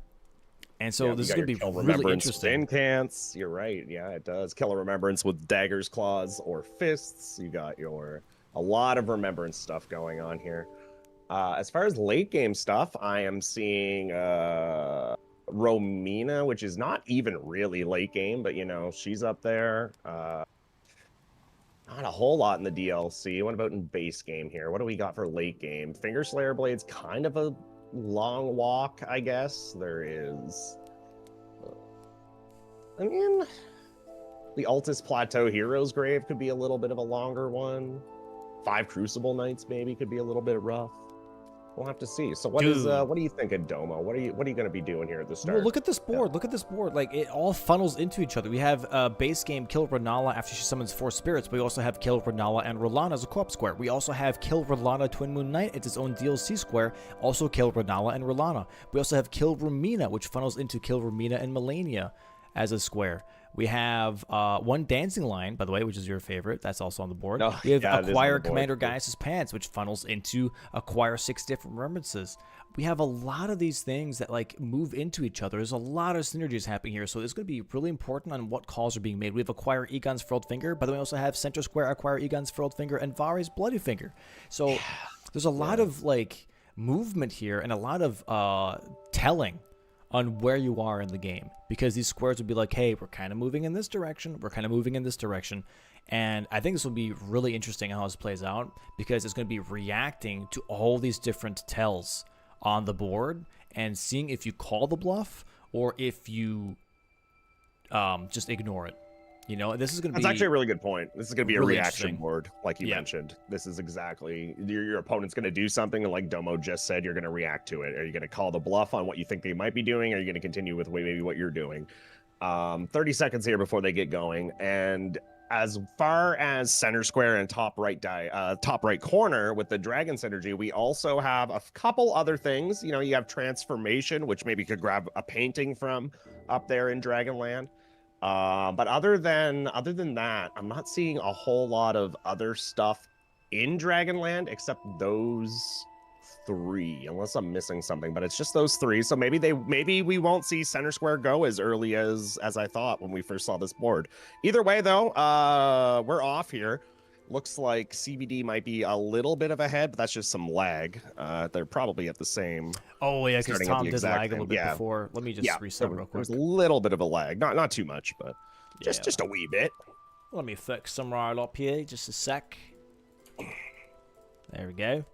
And so this is going to be really interesting. Incants, you're right. Yeah, it does. Kill a remembrance with daggers, claws, or fists. You got a lot of remembrance stuff going on here. As far as late game stuff, I am seeing Romina, which is not even really late game, but she's up there. Not a whole lot in the DLC. What about in base game here? What do we got for late game? Finger Slayer Blade's kind of a long walk, I guess. There is, the Altus Plateau Heroes Grave could be a little bit of a longer one. 5 Crucible Knights maybe could be a little bit rough. We'll have to see. So what do you think of Domo? What are you going to be doing here at the start? Well, look at this board. Yeah. Look at this board. Like, it all funnels into each other. We have base game Kill Renala after she summons 4 spirits, but we also have Kill Renala and R'Lana as a co-op square. We also have Kill R'Lana Twin Moon Knight. It's its own DLC square. Also Kill Renala and R'Lana. We also have Kill Romina, which funnels into Kill Romina and Melania as a square. We have 1 Dancing Line, by the way, which is your favorite. That's also on the board. Oh, we have Acquire Commander Gaius' Pants, which funnels into Acquire 6 different remembrances. We have a lot of these things that like move into each other. There's a lot of synergies happening here, so it's going to be really important on what calls are being made. We have Acquire Egon's Furled Finger. By the way, we also have Center Square Acquire Egon's Furled Finger and Vare's Bloody Finger. So there's a lot of like movement here and a lot of telling on where you are in the game, because these squares would be like, hey, we're kind of moving in this direction, we're kind of moving in this direction. And I think this will be really interesting how this plays out, because it's going to be reacting to all these different tells on the board and seeing if you call the bluff or if you just ignore it. This is going to be... That's actually a really good point. This is going to be a reaction board, like you mentioned. This is exactly... Your opponent's going to do something, and like Domo just said, you're going to react to it. Are you going to call the bluff on what you think they might be doing? Or are you going to continue with maybe what you're doing? 30 seconds here before they get going. And as far as center square and top right corner with the Dragon Synergy, we also have a couple other things. You have Transformation, which maybe could grab a painting from up there in Dragonland. But other than that, I'm not seeing a whole lot of other stuff in Dragonland except those 3, unless I'm missing something. But it's just those 3. So maybe we won't see center square go as early as I thought when we first saw this board. Either way, though, we're off here. Looks like CBD might be a little bit of ahead, but that's just some lag. They're probably at the same. Oh yeah, because Tom did lag a little bit before. Let me just reset real quick. There's a little bit of a lag, not too much, but just a wee bit. Let me fix some right up here, just a sec. There we go.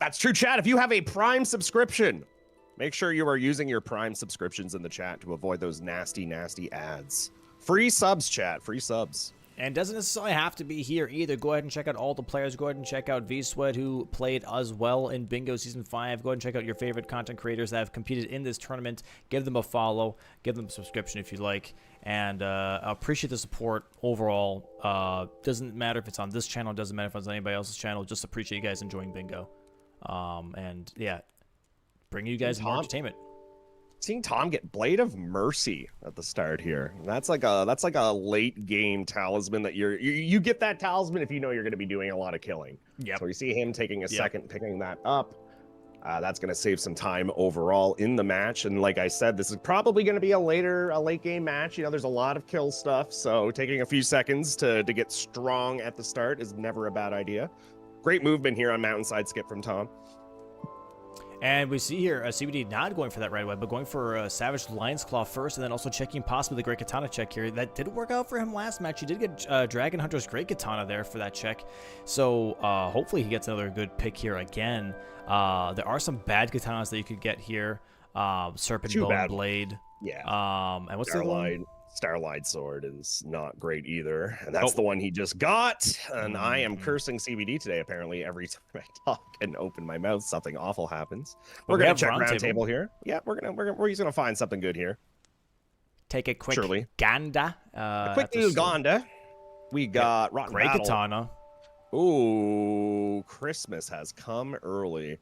That's true, chat. If you have a Prime subscription, make sure you are using your Prime subscriptions in the chat to avoid those nasty ads. Free subs, chat. Free subs. And doesn't necessarily have to be here either. Go ahead and check out all the players. Go ahead and check out V-Sweat, who played as well in Bingo Season 5. Go ahead and check out your favorite content creators that have competed in this tournament. Give them a follow. Give them a subscription if you like. And I appreciate the support overall. Doesn't matter if it's on this channel. Doesn't matter if it's on anybody else's channel. Just appreciate you guys enjoying Bingo. And yeah, bring you guys more entertainment. Seeing Tom get Blade of Mercy at the start here. That's like a late game talisman that you get that talisman if you know you're going to be doing a lot of killing. Yep. So you see him taking a second, picking that up. That's going to save some time overall in the match. And like I said, this is probably going to be a late game match. You know, there's a lot of kill stuff. So taking a few seconds to get strong at the start is never a bad idea. Great movement here on Mountainside Skip from Tom. And we see here CBD not going for that right web, but going for Savage Lion's Claw first, and then also checking possibly the Great Katana check here. That did work out for him last match. He did get Dragon Hunter's Great Katana there for that check. So hopefully he gets another good pick here again. There are some bad katanas that you could get here. Serpent Bone Blade. Yeah. And what's the other one? Starlight Sword is not great either. And that's the one he just got. And I am cursing CBD today, apparently. Every time I talk and open my mouth, something awful happens. We're going to check round table here. Yeah, we're just going to find something good here. Take a quick Ganda. A quick little Ganda. We got Rotten Great Battle. Katana. Ooh, Christmas has come early.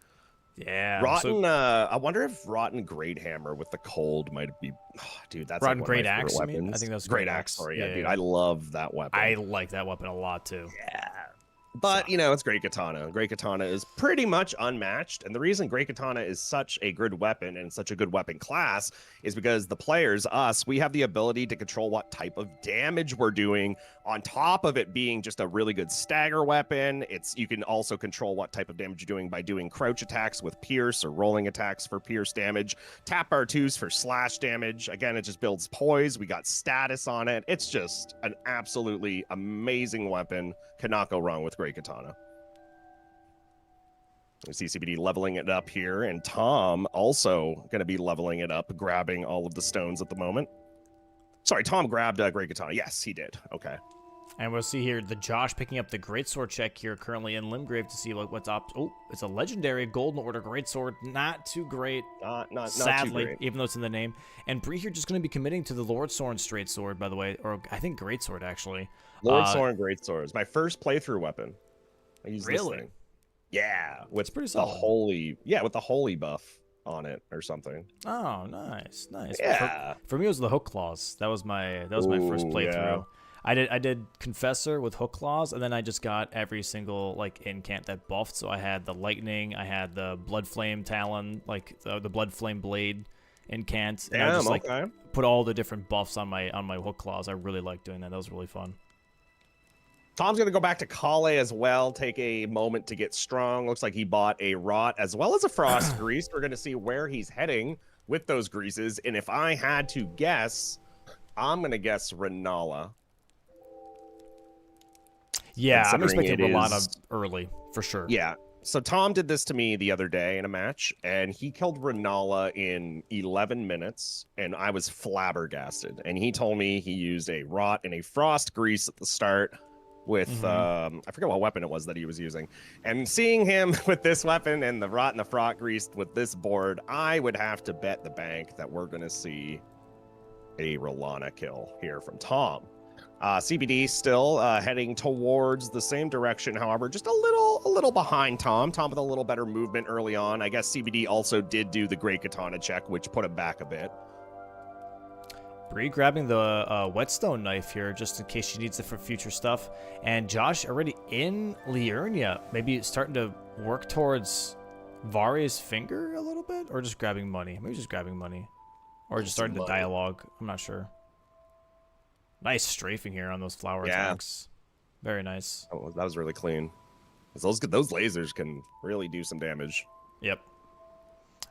Yeah. Rotten, I wonder if Rotten Great Hammer with the cold might be, dude, that's Rotten like Great Axe, I mean? I think that's Great Axe. Sorry, yeah, dude, I love that weapon. I like that weapon a lot too. Yeah. But, you know, it's Great Katana. Great Katana is pretty much unmatched. And the reason Great Katana is such a good weapon and such a good weapon class is because the players, us, we have the ability to control what type of damage we're doing. On top of it being just a really good stagger weapon, you can also control what type of damage you're doing by doing crouch attacks with pierce or rolling attacks for pierce damage. Tap R2s for slash damage. Again, it just builds poise. We got status on it. It's just an absolutely amazing weapon. Cannot go wrong with Great Katana. We see CBD leveling it up here, and Tom also going to be leveling it up, grabbing all of the stones at the moment. Sorry, Tom grabbed Great Katana. Yes, he did. Okay. And we'll see here the Josh picking up the Greatsword check here currently in Limgrave to see what's up. Oh, it's a legendary Golden Order Greatsword. Not too great. Not sadly, too great. even though it's in the name. And Bree here just going to be committing to the Lord Soren Straight Sword, by the way. Or I think Greatsword, actually. Lord Soren Greatsword is my first playthrough weapon. I use this thing. Yeah, with pretty the solid. with the holy buff on it or something. Oh, nice. Yeah. For me, it was the Hook Claws. That was my first playthrough. Yeah. I did Confessor with Hook Claws, and then I just got every single incant that buffed. So I had the Lightning, I had the Blood Flame Talon, the Blood Flame Blade incant, and I just put all the different buffs on my Hook Claws. I really liked doing that. That was really fun. Tom's going to go back to Kale as well, take a moment to get strong. Looks like he bought a Rot as well as a Frost Grease. We're going to see where he's heading with those greases. And if I had to guess, I'm going to guess Renala. Yeah, I'm expecting Renala early, for sure. Yeah. So Tom did this to me the other day in a match, and he killed Renala in 11 minutes, and I was flabbergasted. And he told me he used a Rot and a Frost Grease at the start with I forget what weapon it was that he was using. And seeing him with this weapon and the Rot and the Frost Grease with this board, I would have to bet the bank that we're going to see a Rolana kill here from Tom. CBD still heading towards the same direction, however, just a little behind Tom. Tom with a little better movement early on. I guess CBD also did do the Great Katana check, which put him back a bit. Bree grabbing the whetstone knife here just in case she needs it for future stuff. And Josh already in Liurnia, maybe starting to work towards Varia's finger a little bit, or just grabbing money. Maybe just grabbing money. Or just starting the dialogue. I'm not sure. Nice strafing here on those flower attacks. Very nice. Oh, that was really clean. Those lasers can really do some damage. Yep.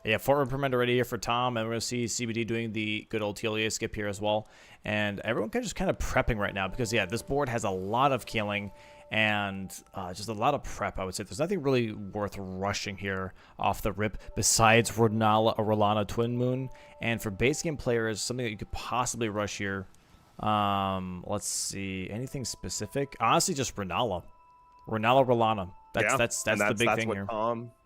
Yeah, Fort Reprimand already here for Tom, and we're going to see CBD doing the good old TLEA skip here as well. And everyone just kind of prepping right now because, yeah, this board has a lot of killing and just a lot of prep, I would say. There's nothing really worth rushing here off the rip besides Rolana Twin Moon. And for base game players, something that you could possibly rush here. Let's see. Anything specific? Honestly, just Rolana, That's the big thing here.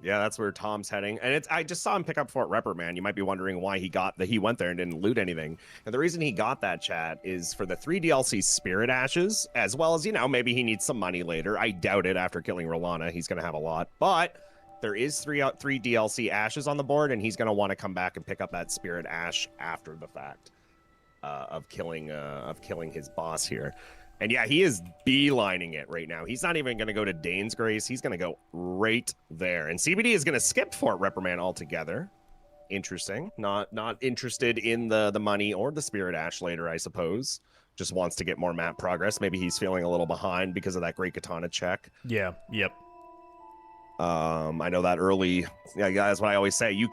That's where Tom's heading. And I just saw him pick up Fort Reprimand. You might be wondering why he went there and didn't loot anything. And the reason he got that, chat, is for the 3 DLC Spirit Ashes, as well as, maybe he needs some money later. I doubt it after killing Rolana. He's going to have a lot. But There is three DLC ashes on the board, and he's going to want to come back and pick up that spirit ash after the fact of killing his boss here. And yeah, he is beelining it right now. He's not even going to go to Dane's Grace. He's going to go right there. And CBD is going to skip Fort Reprimand altogether. Interesting. Not interested in the money or the Spirit Ash later, I suppose. Just wants to get more map progress. Maybe he's feeling a little behind because of that Great Katana check. Yeah, yep. I know that early, yeah, that's what I always say. You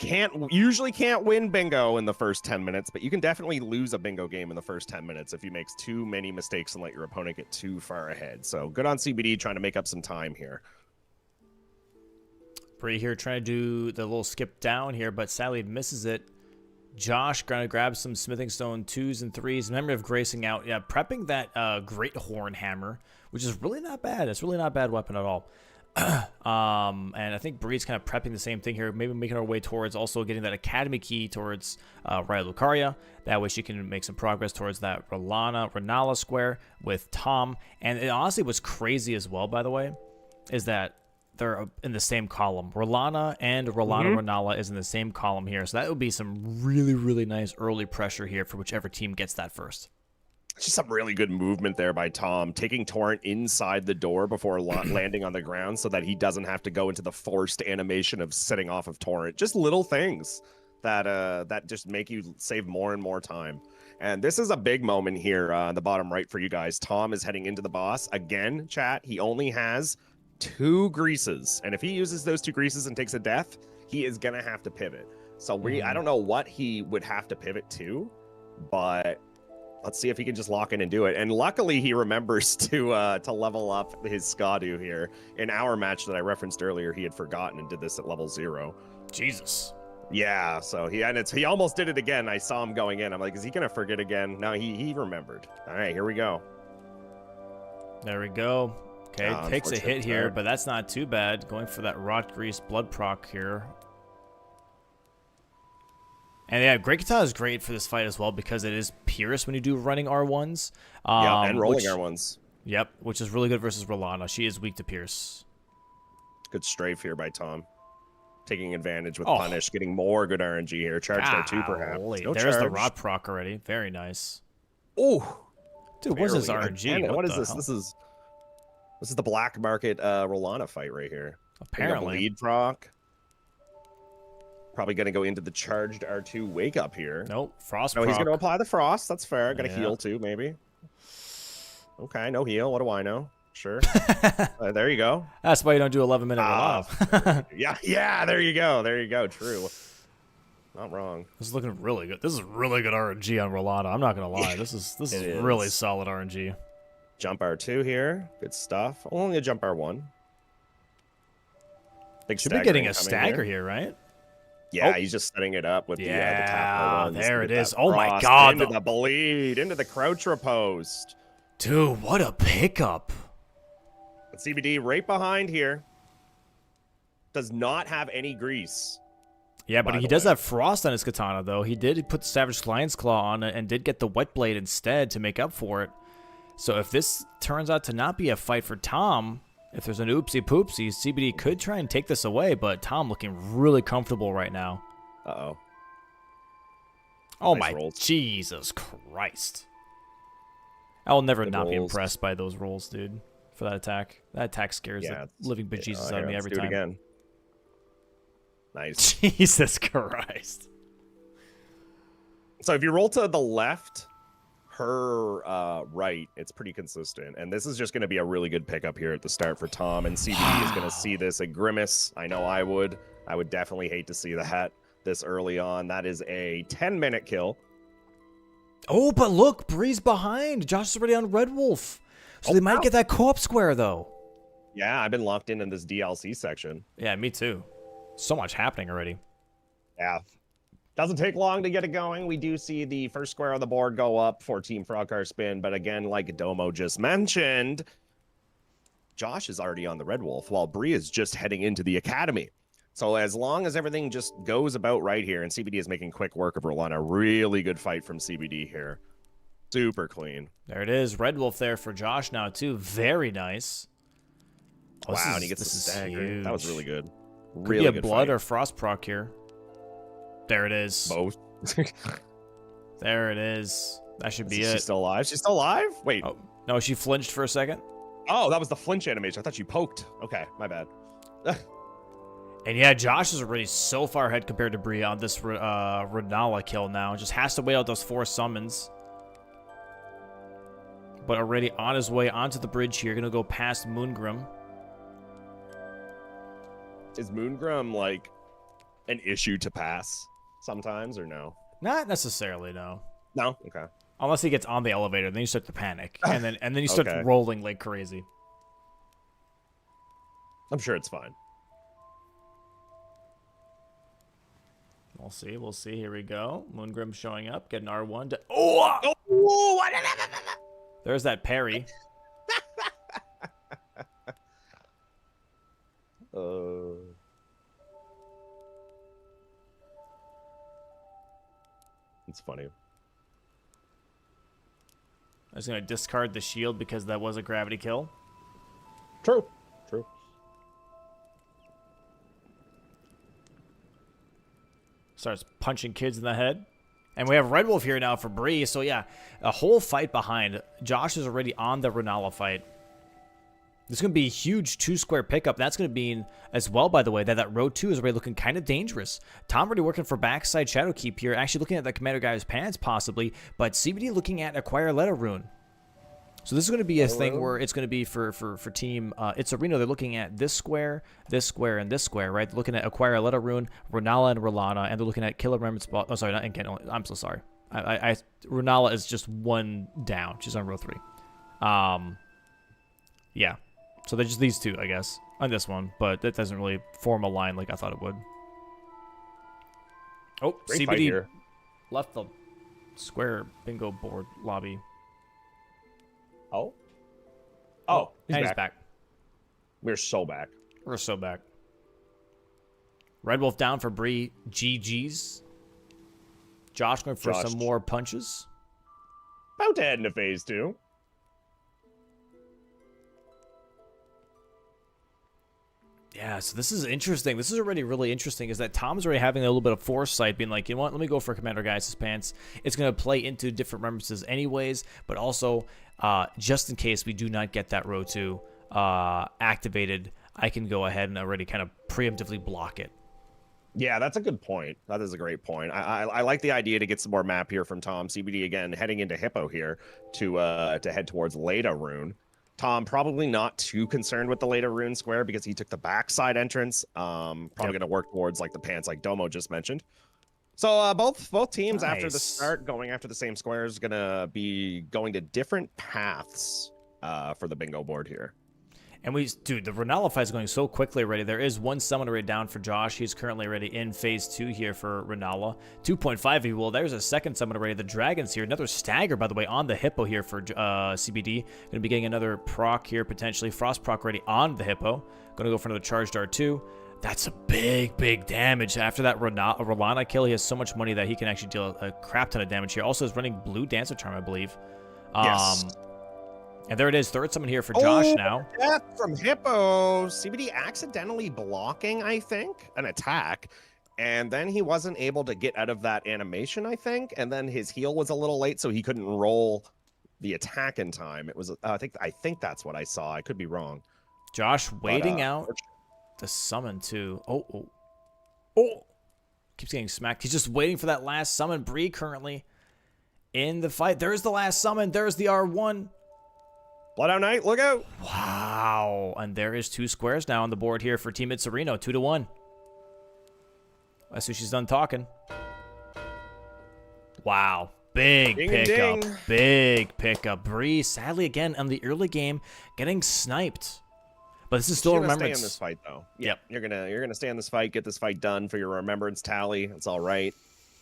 usually can't win bingo in the first 10 minutes, but you can definitely lose a bingo game in the first 10 minutes if you make too many mistakes and let your opponent get too far ahead. So good on CBD trying to make up some time here. Bree here trying to do the little skip down here, but sadly misses it. Josh going to grab some smithing stone 2s and 3s. Memory of gracing out. Yeah, prepping that great horn hammer, which is really not bad. It's really not a bad weapon at all. And I think Bree's kind of prepping the same thing here, maybe making her way towards also getting that academy key towards Raya Lucaria. That way she can make some progress towards that Renala square with Tom. And it honestly was crazy as well, by the way, is that they're in the same column. Rolana and Renala is in the same column here. So that would be some really, really nice early pressure here for whichever team gets that first. Just some really good movement there by Tom, taking Torrent inside the door before landing on the ground so that he doesn't have to go into the forced animation of setting off of Torrent. Just little things that just make you save more and more time. And this is a big moment here on the bottom right for you guys. Tom is heading into the boss. Again, chat, he only has 2 greases. And if he uses those 2 greases and takes a death, he is going to have to pivot. So I don't know what he would have to pivot to, but let's see if he can just lock in and do it. And luckily, he remembers to level up his Skadu here. In our match that I referenced earlier, he had forgotten and did this at level 0. Jesus. Yeah, so he almost did it again. I saw him going in. I'm like, is he going to forget again? No, he remembered. All right, here we go. There we go. Okay, takes a hit here, but that's not too bad. Going for that rot grease blood proc here. And yeah, Great Katana is great for this fight as well because it is Pierce when you do running R1s. Yeah, and rolling R1s. Yep, which is really good versus Rolana. She is weak to Pierce. Good strafe here by Tom. Taking advantage with Punish, getting more good RNG here. Charged R2 perhaps. No There's charge. the rot proc already. Very nice. Oh, dude, what's this RNG? What is this? Hell? This is the black market Rolana fight right here. Apparently. Lead proc. Probably going to go into the charged R2 wake up here. Nope. Frost proc. He's going to apply the frost. That's fair. Got to heal too, maybe. Okay, no heal. What do I know? Sure. There you go. That's why you don't do 11-minute Rolana. yeah, there you go. There you go. True. Not wrong. This is looking really good. This is really good RNG on Rolana. I'm not going to lie. This is really solid RNG. Jump R2 here. Good stuff. Only a jump R1. Should be getting a stagger here, right? Yeah, he's just setting it up with the top R1s. There it is. Oh my god. Into the bleed, into the crouch riposte. Dude, what a pickup. CBD right behind here. Does not have any grease. Yeah, but he does have frost on his katana, though. He did put the Savage Lion's Claw on it and did get the wet blade instead to make up for it. So if this turns out to not be a fight for Tom, if there's an oopsie poopsie, CBD could try and take this away, but Tom looking really comfortable right now. Uh-oh. Oh nice my rolls. Jesus Christ. I will never not be impressed by those rolls, dude, for that attack. That attack scares the living bejesus out of me every time. Do it again. Nice. Jesus Christ. So if you roll to the left, her right, it's pretty consistent. And this is just going to be a really good pickup here at the start for Tom. And CBD is going to see this at Grimace. I know I would. I would definitely hate to see that this early on. That is a 10-minute kill. Oh, but look, Bree's behind. Josh is already on Red Wolf. So they might get that co-op square, though. Yeah, I've been locked in this DLC section. Yeah, me too. So much happening already. Yeah. Doesn't take long to get it going. We do see the first square on the board go up for Team Frogcarspin, but again, like Domo just mentioned, Josh is already on the Red Wolf, while Bree is just heading into the Academy. So as long as everything just goes about right here, and CBD is making quick work of Rolana, really good fight from CBD here. Super clean. There it is. Red Wolf there for Josh now, too. Very nice. Oh, wow, and he gets the stagger. That was really good. Really be a good blood fight. or frost proc here. There it is. Both. There it is. That should be Is she it. still alive? She's still alive? Wait. Oh, no, she flinched for a second. Oh, that was the flinch animation. I thought you poked. Okay, my bad. And yeah, Josh is already so far ahead compared to Bree on this Renala kill now. Just has to wait out those 4 summons. But already on his way onto the bridge here. Going to go past Moongrim. Is Moongrim like an issue to pass sometimes or no? Not necessarily, no. No? Okay. Unless he gets on the elevator, then you start to panic. And then you start Okay. rolling like crazy. I'm sure it's fine. We'll see. We'll see. Here we go. Moongrim showing up. Getting R1 to... Oh! Oh! There's that parry. It's funny. I was going to discard the shield because that was a gravity kill. True. True. Starts punching kids in the head. And we have Red Wolf here now for Bree. So yeah, a whole fight behind. Josh is already on the Renala fight. This is going to be a huge 2-square pickup. That's going to mean as well, by the way, that row 2 is already looking kind of dangerous. Tom already working for backside Shadowkeep here. Actually looking at the Commander Guy's pants possibly. But CBD looking at Acquire Letter Rune. So this is going to be a thing where it's going to be for team Itzerino. They're looking at this square, and this square, right? They're looking at Acquire Letter Rune, Renala, and Rolana, and they're looking at Killer Remnant Spot. Oh, sorry, not Incan. I'm so sorry. Renala is just 1 down. She's on row 3. Yeah. So they're just these 2, I guess, on this one. But that doesn't really form a line like I thought it would. Oh, Great fight CBD here. left the square bingo board lobby. Oh. Oh, He's back. We're so back. We're so back. Red Wolf down for Bree. GG's. Josh going for some more punches. About to head into phase 2. Yeah, so this is interesting. This is already really interesting, is that Tom's already having a little bit of foresight, being like, you know what, let me go for Commander Guy's pants. It's going to play into different remembrances anyways, but also, just in case we do not get that row 2 activated, I can go ahead and already kind of preemptively block it. Yeah, that's a good point. That is a great point. I like the idea to get some more map here from Tom. CBD again heading into Hippo here to head towards Leda Rune. Tom probably not too concerned with the Leda Rune square because he took the backside entrance. Probably going to work towards like the pants like Domo just mentioned. So both teams after the start going after the same square is going to be going to different paths for the bingo board here. And dude, the Renala fight is going so quickly already. There is 1 summon already down for Josh. He's currently already in phase 2 here for Renala. 2.5 he will. There's a 2nd summon already. The Dragon's here. Another stagger, by the way, on the Hippo here for CBD. Going to be getting another proc here, potentially. Frost proc already on the Hippo. Going to go for another charged R2. That's a big damage. After that Rolana kill, he has so much money that he can actually deal a crap ton of damage here. Also is running Blue Dancer Charm, I believe. Yes. And there it is. 3rd summon here for Josh now. Death from Hippo. CBD accidentally blocking, I think, an attack. And then he wasn't able to get out of that animation, I think. And then his heal was a little late, so he couldn't roll the attack in time. It was, I think that's what I saw. I could be wrong. Josh waiting out the summon too. Oh. Keeps getting smacked. He's just waiting for that last summon. Bree currently in the fight. There's the last summon. There's the R1. Blood Out Knight, look out. Wow. And there is 2 squares now on the board here for Team Itzerino. 2-1. That's who she's done talking. Wow. Big Ding and pickup. ding. Big pickup. Bree, sadly, again, on the early game, getting sniped. But this is still a remembrance. Stay in this fight, though. Yep. You're gonna stay in this fight, get this fight done for your remembrance tally. It's all right.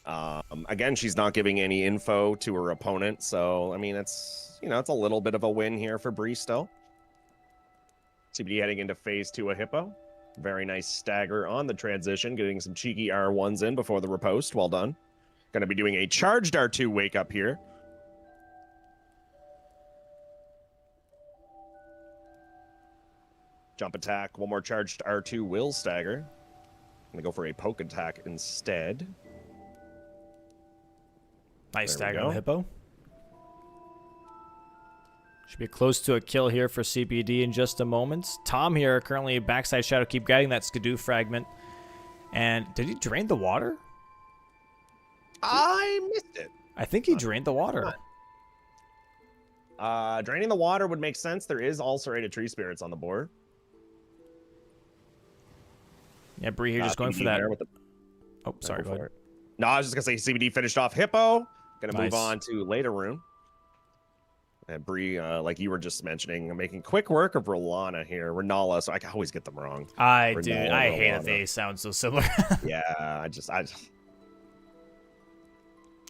Again, she's not giving any info to her opponent, so I mean, it's it's a little bit of a win here for Bree still. CBD heading into phase 2 of Hippo. Very nice stagger on the transition, getting some cheeky R1s in before the riposte. Well done. Going to be doing a charged R2 wake up here. Jump attack. 1 more charged R2 will stagger. gonna go for a poke attack instead. Nice There we stagger on the go. hippo. Should be close to a kill here for CBD in just a moment. Tom here currently backside shadow keep guiding that Skidoo fragment. And did he drain the water? I missed it. I think he drained the water. Draining the water would make sense. There is ulcerated tree spirits on the board. Yeah, Bree here just going for that. there with the- Oh, sorry, go ahead. No, I was just gonna say CBD finished off hippo. Gonna Nice. move on to later room. And Bree, like you were just mentioning, making quick work of Rolana here. Renala, so I can always get them wrong. I Renala, do. I hate that Rolana. they sound so similar. Yeah, I just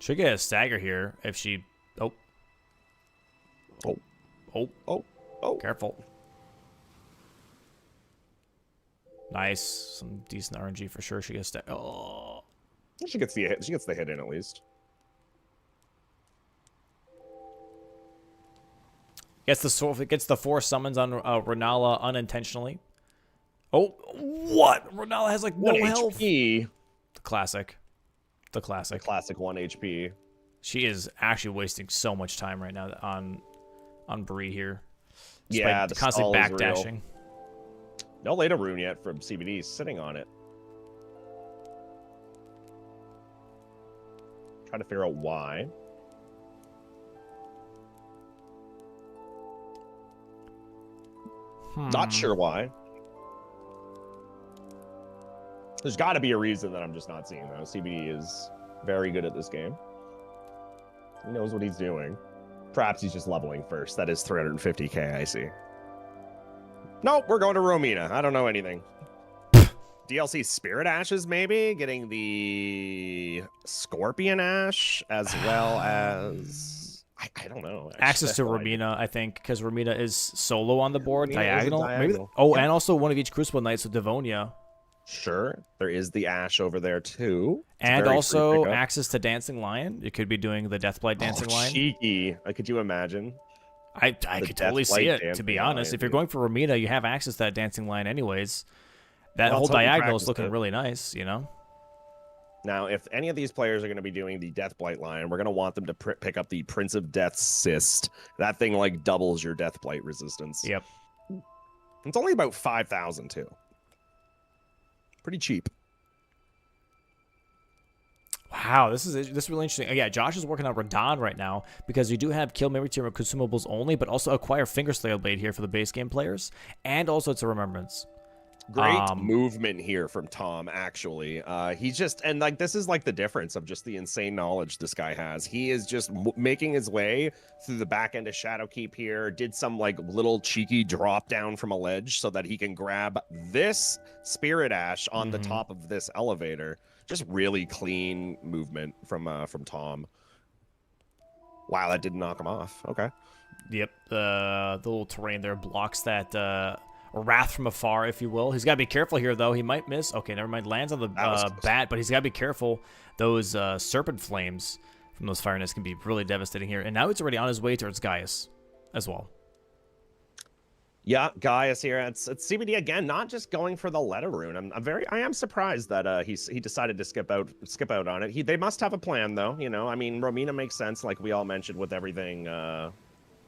Should get a stagger here if she. Oh. Oh. Oh. Oh. Careful. Nice. Some decent RNG for sure. She gets oh. She gets the hit. She gets the hit in at least. Gets the 4 summons on Renala unintentionally. Oh, what? Renala has like no 1 health. HP. The classic. The classic. Classic 1 HP. She is actually wasting so much time right now on Bree here. Just Yeah, by the constantly stall is real. backdashing. No later rune yet from CBD. Sitting on it. Trying to figure out why. Not sure why. There's got to be a reason that I'm just not seeing, though. CBD is very good at this game. He knows what he's doing. Perhaps he's just leveling first. That is 350k, I see. Nope, we're going to Romina. I don't know anything. DLC Spirit Ashes, maybe? Getting the Scorpion Ash, as well as... I don't know. Access to Romina, I think, because Romina is solo on the board, Romina is a diagonal. Maybe. diagonal. Oh, Yeah. and also one of each Crucible Knights with Devonia. Sure. There is the Ash over there, too. It's And very free also pickup. access to Dancing Lion. You could be doing the Deathblight Dancing Lion. Cheeky. Could you imagine? I The could totally see Deathblight it, to Dancing be honest. Lion, If you're dude. going for Romina, you have access to that Dancing Lion anyways. That Well, whole let's hope you diagonal is practice looking it. really nice, you know? Now, if any of these players are going to be doing the Deathblight line, we're going to want them to pick up the Prince of Death's Cyst. That thing, like, doubles your Deathblight resistance. Yep. It's only about 5,000, too. Pretty cheap. Wow, this is really interesting. Yeah, Josh is working on Radon right now because you do have kill memory tier consumables only, but also acquire Fingerslayer Blade here for the base game players, and also it's a remembrance. Great movement here from Tom, actually. He's just, and like, this is like the difference of just the insane knowledge this guy has. He is just making his way through the back end of Shadowkeep here, did some like little cheeky drop down from a ledge so that he can grab this Spirit Ash on the top of this elevator. Just really clean movement from Tom. Wow, that didn't knock him off. Okay. Yep, the little terrain there blocks that wrath from afar, if you will. He's got to be careful here, though. He might miss. Okay, never mind. Lands on the bat, but he's got to be careful. Those serpent flames from those fire nests can be really devastating here. And now he's already on his way towards Gaius as well. Yeah, Gaius here. It's CBD again, not just going for the letter rune. I am surprised that he decided to skip out on it. They must have a plan, though. You know, I mean, Romina makes sense, like we all mentioned, with everything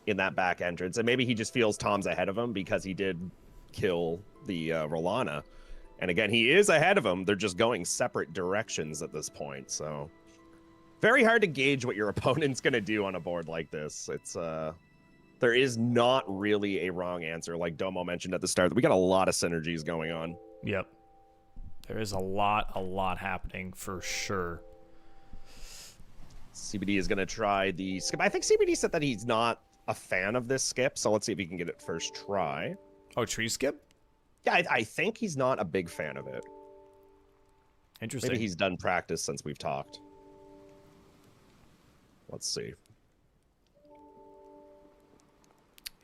in that back entrance, and maybe he just feels Tom's ahead of him because he did kill the Rolana, and again, he is ahead of him. They're just going separate directions at this point, so very hard to gauge what your opponent's gonna do on a board like this. It's there is not really a wrong answer, like Domo mentioned at the start. We got a lot of synergies going on. Yep, there is a lot happening for sure. CBD is gonna try the skip. I think CBD said that he's not a fan of this skip, so let's see if he can get it first try. Oh, tree skip? Yeah, I think he's not a big fan of it. Interesting. Maybe he's done practice since we've talked. Let's see.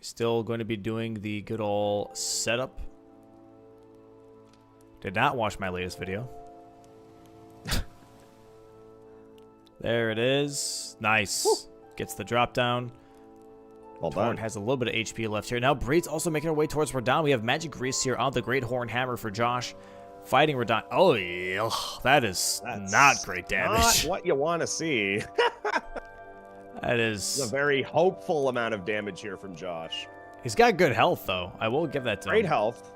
Still going to be doing the good old setup. Did not watch my latest video. There it is. Nice. Woo. Gets the drop down. Well Horn done. has a little bit of HP left here. Now Braid's also making her way towards Radon. We have Magic Grease here on the Great Horn Hammer for Josh. Fighting Radon. Oh, yeah. That's not great damage. Not what you want to see. That It's a is... very hopeful amount of damage here from Josh. He's got good health, though. I will give that to Great him. health.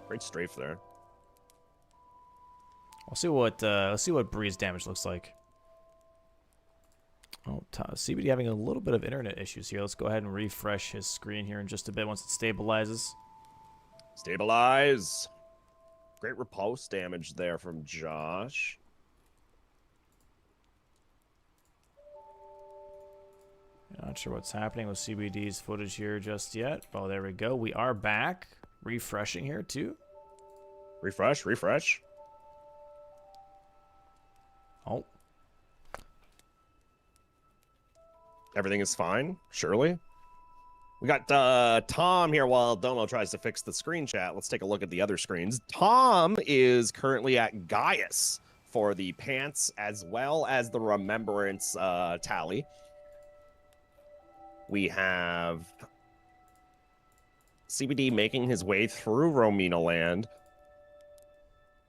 Great strafe there. Let's see what Bree's damage looks like. Oh, CBD having a little bit of internet issues here. Let's go ahead and refresh his screen here in just a bit once it stabilizes. Stabilize. Great repulse damage there from Josh. Not sure what's happening with CBD's footage here just yet. Oh, there we go. We are back. Refreshing here, too. Refresh. Oh. Everything is fine, surely. We got Tom here while Domo tries to fix the screen chat. Let's take a look at the other screens. Tom is currently at Gaius for the pants as well as the remembrance tally. We have CBD making his way through Romina Land.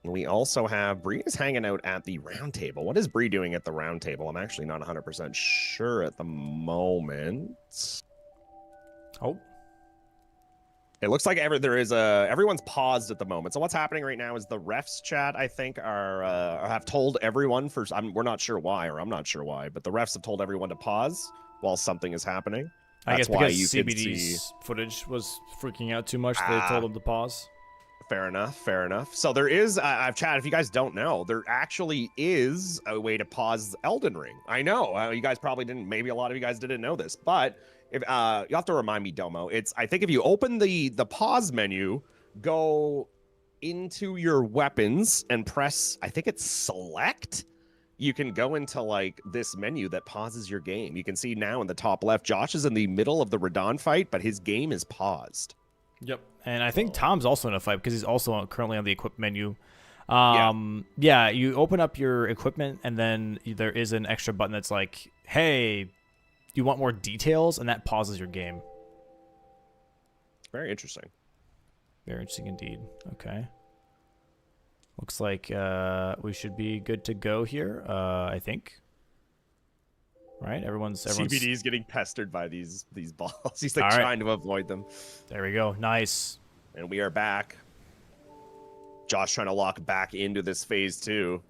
And we also have Bree is hanging out at the round table. What is Bree doing at the round table? I'm actually not 100% sure at the moment. Oh. It looks like everyone's paused at the moment. So what's happening right now is the refs chat, I think, have told everyone we're not sure why, or I'm not sure why, but the refs have told everyone to pause while something is happening. I guess why because you CBD's footage was freaking out too much, they told him to pause. Fair enough. So there is, I've chatted, if you guys don't know, there actually is a way to pause Elden Ring. I know, you guys probably didn't, maybe a lot of you guys didn't know this, but if you have to remind me, Domo, I think if you open the pause menu, go into your weapons and press, I think it's select, you can go into like this menu that pauses your game. You can see now in the top left, Josh is in the middle of the Radon fight, but his game is paused. Yep. And I think Tom's also in a fight because he's also currently on the equip menu. Yeah, you open up your equipment and then there is an extra button that's like, hey, do you want more details? And that pauses your game. Very interesting. Very interesting indeed. Okay. Looks like we should be good to go here, I think. Right? Everyone's CBD is getting pestered by these balls. He's like trying to avoid them. There we go. Nice. And we are back. Josh trying to lock back into this phase 2.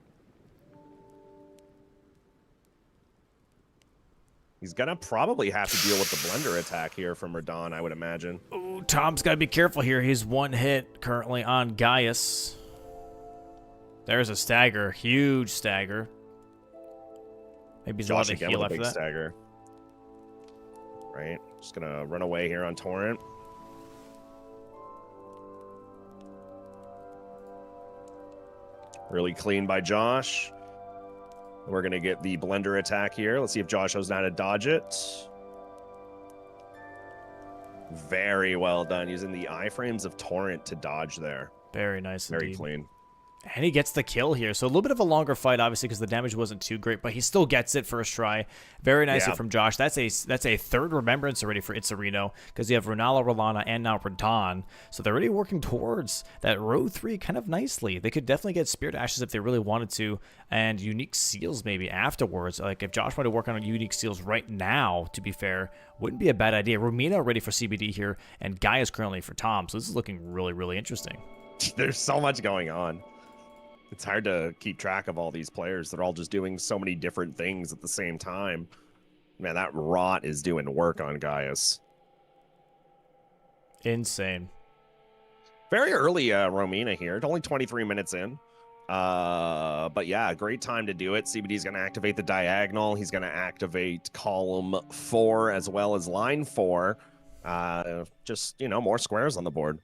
He's gonna probably have to deal with the blender attack here from Radon, I would imagine. Oh, Tom's got to be careful here. He's one hit currently on Gaius. There's a stagger. Huge stagger. Maybe he's allowed to heal after that. Stagger. Right. Just gonna run away here on Torrent. Really clean by Josh. We're gonna get the blender attack here. Let's see if Josh knows how to dodge it. Very well done. Using the iframes of Torrent to dodge there. Very nice indeed. Very clean. And he gets the kill here. So a little bit of a longer fight, obviously, because the damage wasn't too great, but he still gets it first try. Very nicely from Josh. That's a third remembrance already for Itzerino, because you have Runala, Rolana, and now Radon. So they're already working towards that row 3 kind of nicely. They could definitely get Spirit Ashes if they really wanted to, and Unique Seals maybe afterwards. Like, if Josh wanted to work on Unique Seals right now, to be fair, wouldn't be a bad idea. Romina already for CBD here, and Guy is currently for Tom. So this is looking really, really interesting. There's so much going on. It's hard to keep track of all these players. They're all just doing so many different things at the same time. Man, that rot is doing work on Gaius. Insane. Very early Romina here. It's only 23 minutes in. But yeah, great time to do it. CBD's going to activate the diagonal. He's going to activate column 4 as well as line 4. Just, more squares on the board.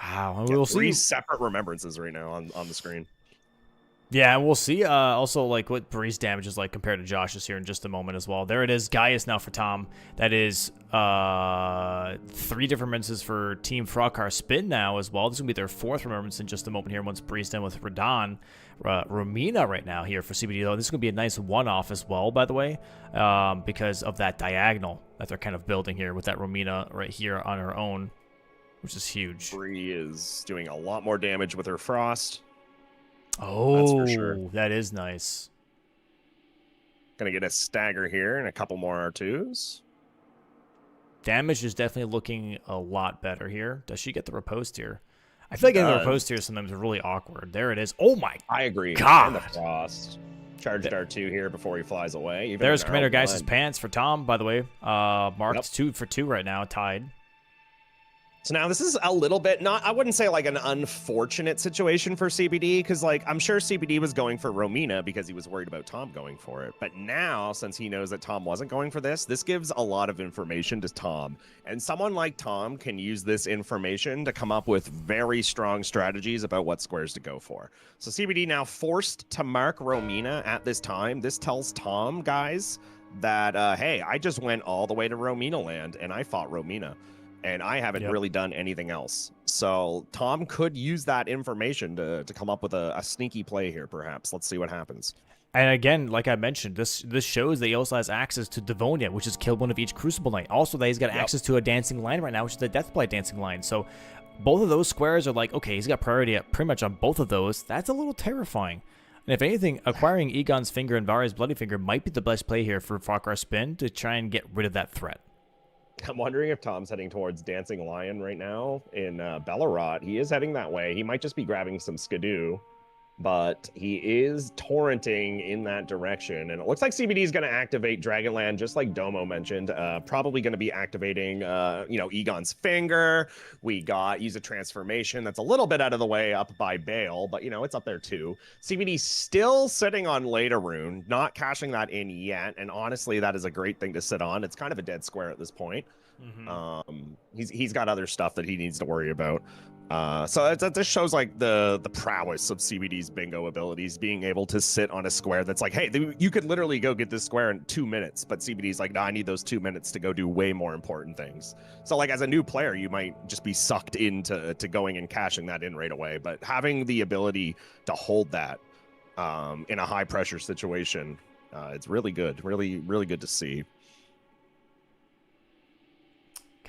Wow, and we'll see 3 separate remembrances right now on the screen. Yeah, and we'll see also like what Bree's damage is like compared to Josh's here in just a moment as well. There it is. Gaius now for Tom. That is 3 different remembrances for Team Frogcarspin now as well. This is going to be their 4th remembrance in just a moment here once Bree's done with Radon. Romina right now here for CBD, though. This is going to be a nice one-off as well, by the way, because of that diagonal that they're kind of building here with that Romina right here on her own, which is huge. Bree is doing a lot more damage with her Frost. Oh, that's for sure. That is nice. Gonna get a stagger here and a couple more R2s. Damage is definitely looking a lot better here. Does she get the riposte here? I feel like getting the riposte here sometimes is really awkward. There it is. Oh my I agree. God. And the Frost. Charged R2 here before he flies away. Even There's Commander Geist's pants for Tom, by the way. Marked 2 for 2 right now, tied. So now this is a little bit I wouldn't say like an unfortunate situation for CBD, because like I'm sure CBD was going for Romina because he was worried about Tom going for it. But now, since he knows that Tom wasn't going for this gives a lot of information to Tom. And someone like Tom can use this information to come up with very strong strategies about what squares to go for. So CBD now forced to mark Romina at this time. This tells Tom, guys, that, hey, I just went all the way to Romina land and I fought Romina. And I haven't really done anything else. So Tom could use that information to come up with a sneaky play here, perhaps. Let's see what happens. And again, like I mentioned, this shows that he also has access to Devonia, which is kill one of each Crucible Knight. Also, that he's got access to a Dancing Line right now, which is the Deathblight Dancing Line. So both of those squares are like, okay, he's got priority pretty much on both of those. That's a little terrifying. And if anything, acquiring Egon's Finger and Varia's Bloody Finger might be the best play here for Frogcarspin to try and get rid of that threat. I'm wondering if Tom's heading towards Dancing Lion right now in Bellerot. He is heading that way. He might just be grabbing some Skidoo, but he is torrenting in that direction. And it looks like CBD is going to activate Dragonland, just like Domo mentioned. Probably going to be activating, Egon's Finger. We got use a transformation that's a little bit out of the way up by Bale, but, it's up there too. CBD still sitting on Leda Rune, not cashing that in yet. And honestly, that is a great thing to sit on. It's kind of a dead square at this point. Mm-hmm. He's got other stuff that he needs to worry about. So this shows like the prowess of CBD's bingo abilities, being able to sit on a square that's like, hey, you could literally go get this square in 2 minutes, but CBD's like, no, I need those 2 minutes to go do way more important things. So like as a new player, you might just be sucked into going and cashing that in right away, but having the ability to hold that in a high pressure situation, it's really good, really good to see.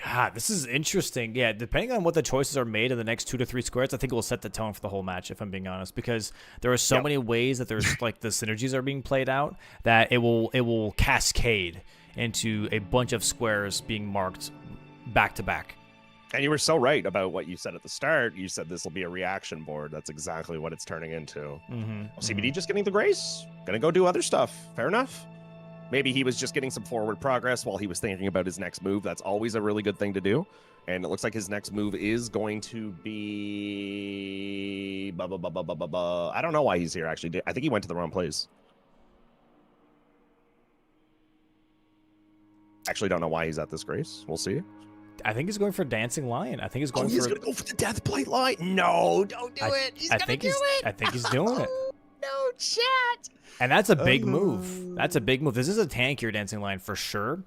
God, this is interesting. Yeah, depending on what the choices are made in the next 2 to 3 squares, I think it will set the tone for the whole match, if I'm being honest, because there are so many ways that there's like the synergies are being played out that it will cascade into a bunch of squares being marked back to back. And you were so right about what you said at the start. You said this will be a reaction board. That's exactly what it's turning into. CBD just getting the grace, gonna go do other stuff. Fair enough. Maybe he was just getting some forward progress while he was thinking about his next move. That's always a really good thing to do. And it looks like his next move is going to be... I don't know why he's here, actually. I think he went to the wrong place. Actually, don't know why he's at this grace. We'll see. I think he's going for Dancing Lion. I think he's going he's going to go for the Deathblight Line. No, don't do it. He's going to do it. I think he's doing it. No, chat. And that's a big move. That's a big move. This is a tankier Dancing Line for sure.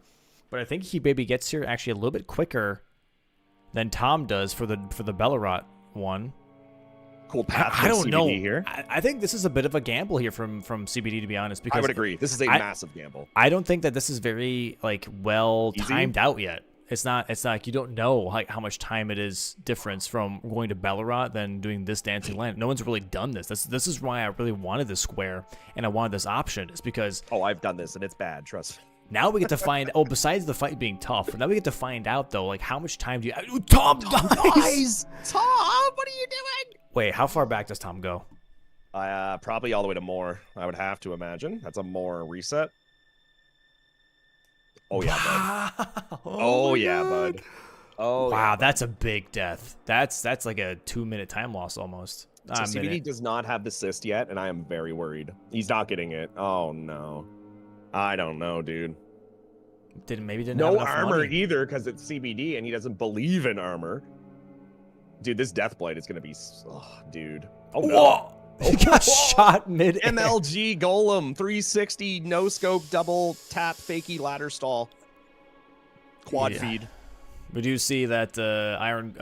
But I think he maybe gets here actually a little bit quicker than Tom does for the Bellerot one. Cool path. I don't know. Here. I think this is a bit of a gamble here from CBD, to be honest. Because I would agree. This is a massive gamble. I don't think that this is very well timed out yet. It's not like you don't know like how much time it is difference from going to Bellerot than doing this Dancing Land. No one's really done this. This is why I really wanted this square and I wanted this option, is because I've done this and it's bad, trust me. Now we get to find besides the fight being tough, now we get to find out though, like how much time do you Tom dies! Tom, what are you doing? Wait, how far back does Tom go? Probably all the way to Moore, I would have to imagine. That's a Moore reset. Oh yeah, bud. Oh yeah, bud. Oh wow, yeah, that's a big death. That's like a 2-minute time loss almost. So CBD does not have the assist yet, and I am very worried. He's not getting it. Oh no. I don't know, dude. Didn't have no enough armor money. either, because it's CBD and he doesn't believe in armor. Dude, this Deathblight is gonna be dude. Oh no. Whoa. He got shot mid MLG Golem 360 no scope double tap fakey ladder stall quad feed. We do see that Iron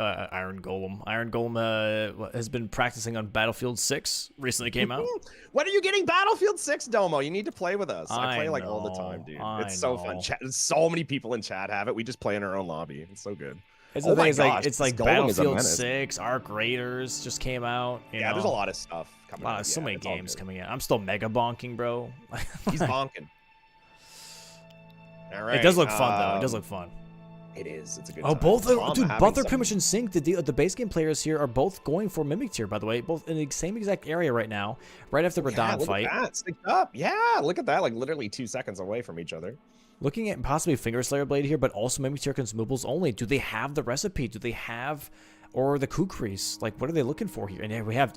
Golem has been practicing on Battlefield 6. Recently came out. When are you getting Battlefield 6, Domo? You need to play with us. I play like all the know, time, dude. I It's so know. fun. So many people in chat have it. We just play in our own lobby. It's so good. It's Oh the thing my is, gosh, it's this like Golem is a Battlefield menace. 6, Arc Raiders just came out. You know? There's a lot of stuff coming out. So Yeah, many it's all games good. coming out. I'm still mega bonking, bro. He's bonking. All right. It does look fun though. It does look fun. It is. It's a good Oh, time. both Tom are, dude. having Both are some- pretty much in sync. The base game players here are both going for Mimic Tier, by the way. Both in the same exact area right now, right after the Radon look fight. At that. Synced up. Yeah, look at that. Like literally 2 seconds away from each other. Looking at possibly Finger Slayer Blade here, but also Mimic Tier consumables only. Do they have the recipe? Do they have, or the Kukris? Like, what are they looking for here? And here we have,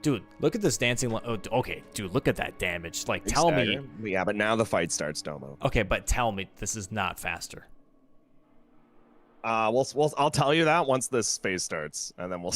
dude, look at this dancing. Oh, okay, dude, look at that damage. Like, tell me. Yeah, but now the fight starts, Domo. Okay, but tell me this is not faster. I'll tell you that once this phase starts, and then we'll.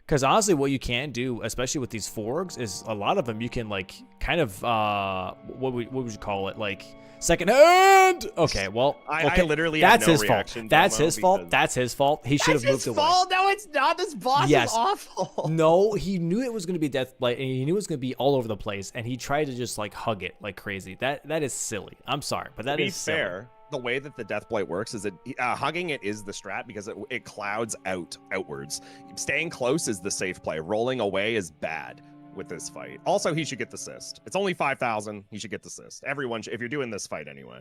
Because honestly, what you can do, especially with these Forgs, is a lot of them you can like kind of what would you call it, like second hand. Okay, well, I okay, literally have that's no his reaction, fault. That's Domo, his fault. because- That's his fault. He should have moved away. No, it's not. This boss Yes. is awful. No, he knew it was going to be Deathblight, and he knew it was going to be all over the place, and he tried to just like hug it like crazy. That is silly. I'm sorry, but that To be is silly. fair, the way that the Deathblight works is that hugging it is the strat because it clouds outwards. Staying close is the safe play. Rolling away is bad with this fight. Also, he should get the assist. It's only 5,000. He should get the assist. Everyone, if you're doing this fight anyway.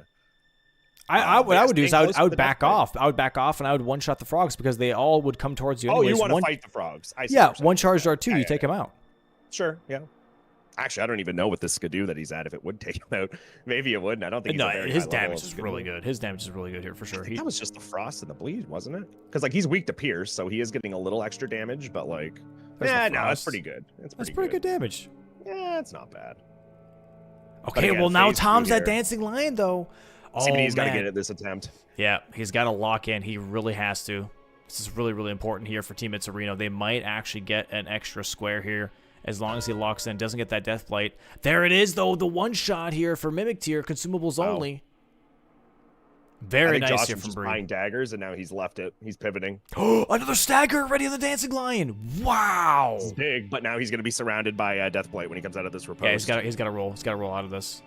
What I would do is staying I close to would the back Deathblight. off. I would back off, and I would one shot the frogs because they all would come towards you. Oh, Anyways. you want to One- fight the frogs? I see Yeah, what you're one saying. charged R2, Yeah, you yeah, take him out. Sure, yeah. Actually, I don't even know what this skidoo that he's at if it would take him out. Maybe it wouldn't. I don't think. No, he's a very his high level damage of is really skidoo. good. His damage is really good here for sure. I think that was just the frost and the bleed, wasn't it? Because like he's weak to pierce, so he is getting a little extra damage. But like, There's the yeah, no, frost. that's pretty good. That's pretty good damage. Yeah, it's not bad. Okay, again, well now phase two Tom's that here. dancing lion though. Oh, CBD's got to man. get it this attempt. Yeah, he's got to lock in. He really has to. This is really, really important here for Team Itzerino. They might actually get an extra square here as long as he locks in. Doesn't get that death blight. There it is, though. The one shot here for Mimic Tier. Consumables Wow. only. I Very think nice Josh here was from just Bree. buying daggers, and now he's left it. He's pivoting. Another stagger ready on the dancing lion. Wow. It's big, but now he's going to be surrounded by Deathblight when he comes out of this repose. Yeah, he's got to roll. He's got to roll out of this,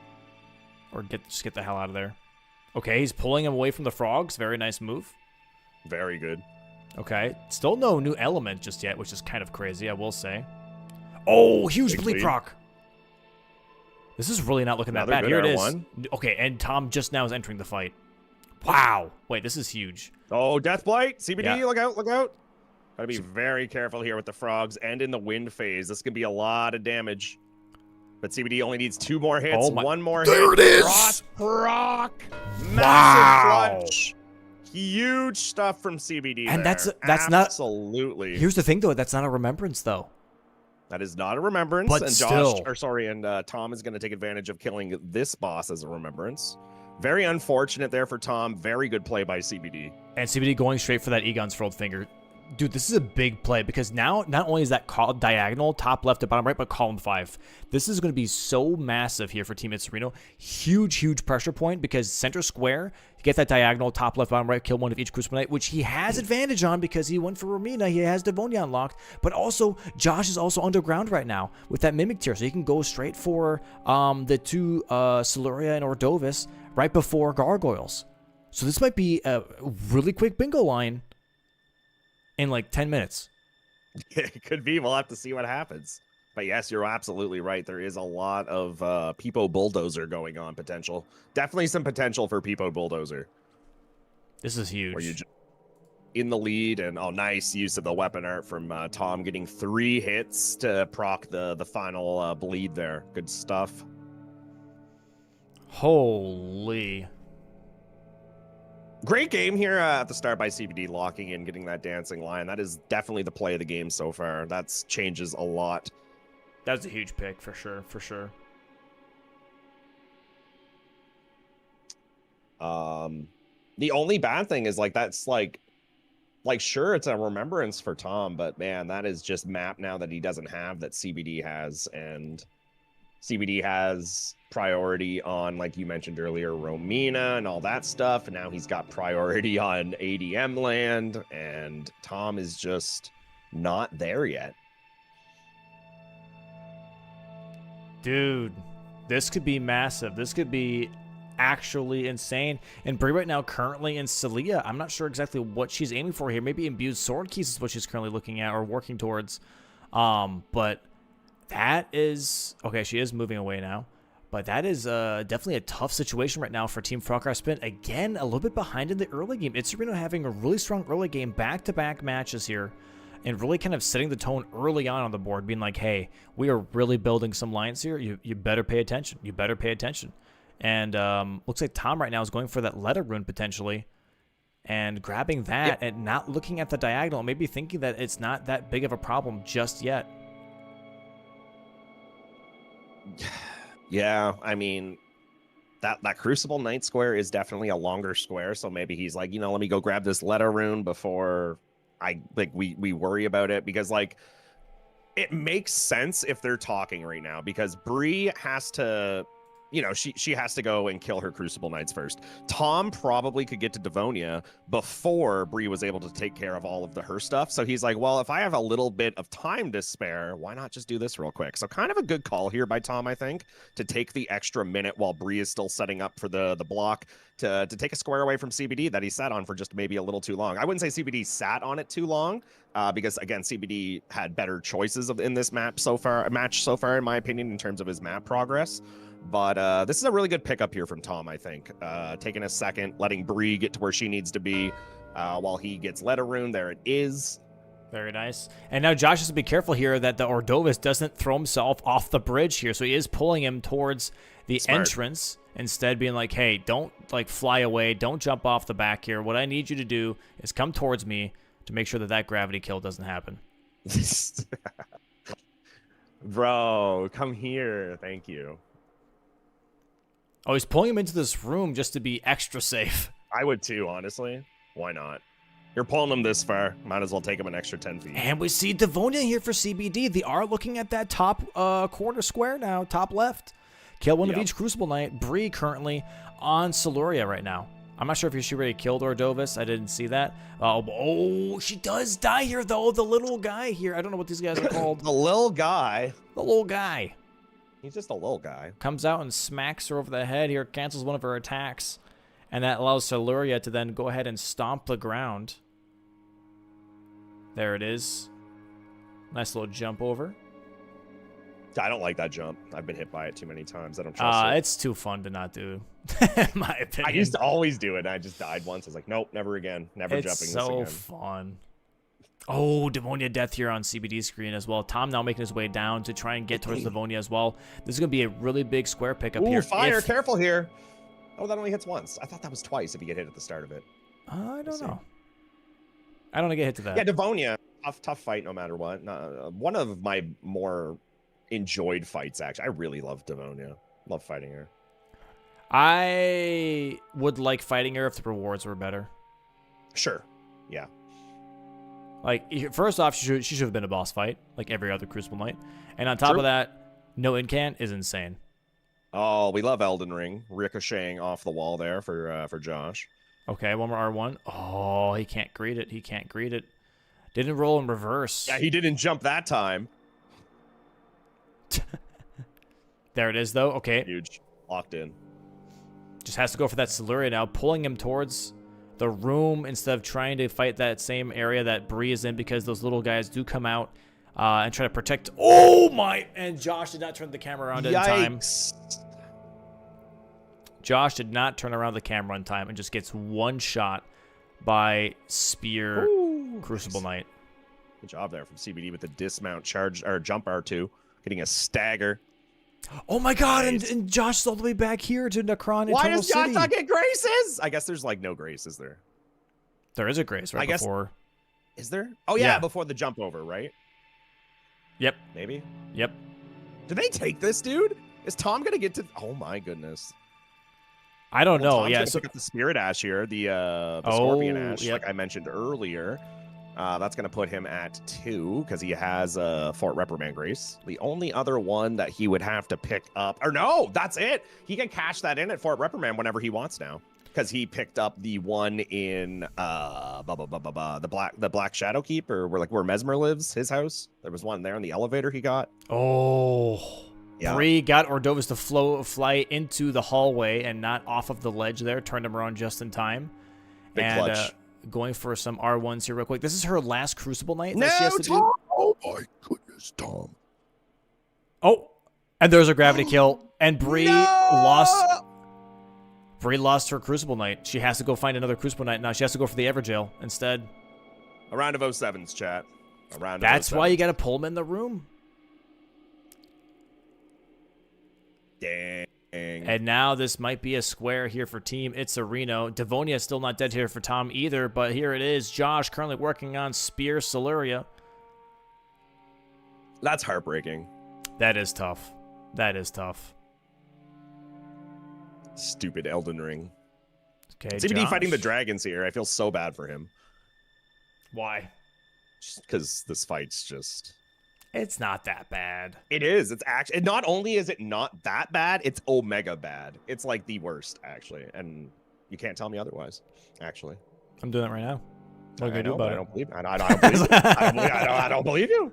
or just get the hell out of there. Okay, he's pulling him away from the frogs. Very nice move. Very good. Okay, still no new element just yet, which is kind of crazy, I will say. Oh, huge Big bleed lead. proc. This is really not looking that Another bad. good Here it is. R1. Okay, and Tom just now is entering the fight. Wow. Wait, this is huge. Oh, Deathblight. CBD, Yeah. look out, look out. Gotta be very careful here with the frogs and in the wind phase. This could be a lot of damage. But CBD only needs 2 more hits. Oh my- One more There hit. it is! Frost proc. Massive Wow. clutch. Huge stuff from CBD. And there. that's not- absolutely. Here's the thing, though. That's not a remembrance, though. That is not a remembrance. But and still. Tom is going to take advantage of killing this boss as a remembrance. Very unfortunate there for Tom. Very good play by CBD. And CBD going straight for that Egon's furled finger. Dude, this is a big play because now not only is that diagonal, top left to bottom right, but column 5. This is going to be so massive here for Team Itzerino. Huge, huge pressure point because center square, you get that diagonal, top left, bottom right, kill one of each Crucible Knight, which he has advantage on because he went for Romina. He has Devonia unlocked, but also Josh is also underground right now with that Mimic Tier, so he can go straight for the 2 Siluria and Ordovis right before Gargoyles. So this might be a really quick bingo line in like 10 minutes. It could be. We'll have to see what happens. But yes, you're absolutely right. There is a lot of Peepo Bulldozer going on potential. Definitely some potential for Peepo Bulldozer. This is huge. Where you just in the lead, and nice use of the weapon art from Tom, getting 3 hits to proc the final bleed there. Good stuff. Holy. Great game here at the start by CBD, locking in, getting that dancing lion. That is definitely the play of the game so far. That changes a lot. That's a huge pick for sure, for sure. The only bad thing is like that's like like, sure, it's a remembrance for Tom, but man, that is just map now that he doesn't have that CBD has, and CBD has priority on, like you mentioned earlier, Romina and all that stuff, and now he's got priority on ADM land, and Tom is just not there yet. Dude, this could be massive. This could be actually insane. And Brie right now currently in Celia. I'm not sure exactly what she's aiming for here. Maybe imbued sword keys is what she's currently looking at or working towards. But that is... Okay, she is moving away now. But that is definitely a tough situation right now for Team Frogcarspin. Again, a little bit behind in the early game. Itzerino having a really strong early game, back-to-back matches here, and really kind of setting the tone early on the board, being like, hey, we are really building some lines here. You better pay attention. You better pay attention. And looks like Tom right now is going for that letter rune potentially and grabbing that and not looking at the diagonal, maybe thinking that it's not that big of a problem just yet. Yeah, I mean, that Crucible Knight square is definitely a longer square, so maybe he's like, let me go grab this letter rune before we worry about it, because like it makes sense if they're talking right now, because Bree has to, she has to go and kill her Crucible Knights first. Tom probably could get to Devonia before Bree was able to take care of all of her stuff. So he's like, well, if I have a little bit of time to spare, why not just do this real quick? So kind of a good call here by Tom, I think, to take the extra minute while Bree is still setting up for the block to take a square away from CBD that he sat on for just maybe a little too long. I wouldn't say CBD sat on it too long, because again, CBD had better choices in this match so far, in my opinion, in terms of his map progress. But this is a really good pickup here from Tom, I think. Taking a second, letting Bree get to where she needs to be while he gets letter rune. There it is. Very nice. And now Josh has to be careful here that the Ordovis doesn't throw himself off the bridge here. So he is pulling him towards the entrance, instead being like, hey, don't fly away. Don't jump off the back here. What I need you to do is come towards me to make sure that gravity kill doesn't happen. Bro, come here. Thank you. Oh, he's pulling him into this room just to be extra safe. I would too, honestly. Why not? You're pulling him this far. Might as well take him an extra 10 feet. And we see Devonia here for CBD. They are looking at that top corner square now, top left. Kill one of each Crucible Knight. Bree currently on Siluria right now. I'm not sure if she already killed Ordovis. I didn't see that. Oh, she does die here, though. The little guy here. I don't know what these guys are called. The little guy. The little guy. He's just a little guy. Comes out and smacks her over the head here, cancels one of her attacks. And that allows Siluria to then go ahead and stomp the ground. There it is. Nice little jump over. I don't like that jump. I've been hit by it too many times. I don't trust it. It's too fun to not do, in my opinion. I used to always do it. I just died once. I was like, nope, never again. Never jumping this again. It's so fun. Oh, Devonia death here on CBD screen as well. Tom now making his way down to try and get towards Devonia as well. This is going to be a really big square pickup here. Fire, careful here. Oh, that only hits once. I thought that was twice if you get hit at the start of it. I don't know. I don't want to get hit to that. Yeah, Devonia, tough fight no matter what. One of my more enjoyed fights, actually. I really love Devonia. Love fighting her. I would like fighting her if the rewards were better. Sure. Yeah. Like, first off, she should have been a boss fight, like every other Crucible Knight. And on top of that, no incant is insane. Oh, we love Elden Ring. Ricocheting off the wall there for Josh. Okay, one more R1. Oh, he can't greet it. He can't greet it. Didn't roll in reverse. Yeah, he didn't jump that time. There it is, though. Okay. Huge. Locked in. Just has to go for that Siluria now, pulling him towards the room instead of trying to fight that same area that Bree is in, because those little guys do come out and try to protect. Oh my! And Josh did not turn the camera around in time. Josh did not turn around the camera in time and just gets one shot by Spear. Crucible Knight. Good job there from CBD with the dismount charge or jump R2, getting a stagger. Oh my god, and Josh is all the way back here to Necron. Why Eternal does Josh City. not get graces? I guess there's like no grace, is there? There is a grace right before. Is there? Oh yeah, before the jump over, right? Yep. Maybe? Yep. Do they take this, dude? Is Tom gonna get to? Oh my goodness. I don't know. Tom's yeah, so pick up the Spirit Ash here, the Scorpion Ash, like I mentioned earlier. That's going to put him at 2 because he has Fort Reprimand Grace. The only other one that he would have to pick up, or no, that's it. He can cash that in at Fort Reprimand whenever he wants now because he picked up the one in the Black Shadow Keep, or where Mesmer lives, his house. There was one there in the elevator he got. Oh. Yeah. Bree got Ordovas to fly into the hallway and not off of the ledge there. Turned him around just in time. Big clutch. Going for some R1s here real quick. This is her last Crucible night. No, that she has to Tom! do. Oh my goodness, Tom. Oh, and there's a gravity kill. And Bree lost her Crucible night. She has to go find another Crucible night now. She has to go for the Everjail instead. A round of 07s, chat. That's why you got to pull him in the room. Dang. And now this might be a square here for Team Itzerino. Devonia still not dead here for Tom either, but here it is. Josh currently working on Spear Siluria. That's heartbreaking. That is tough. That is tough. Stupid Elden Ring. Okay, CBD Josh. fighting the dragons here. I feel so bad for him. Why? Just because this fight's just... It's not that bad. It is. It's actually... Not only is it not that bad, it's omega bad. It's like the worst, actually. And you can't tell me otherwise, actually. I'm doing it right now. What are you going to do about it? I don't believe I don't believe you.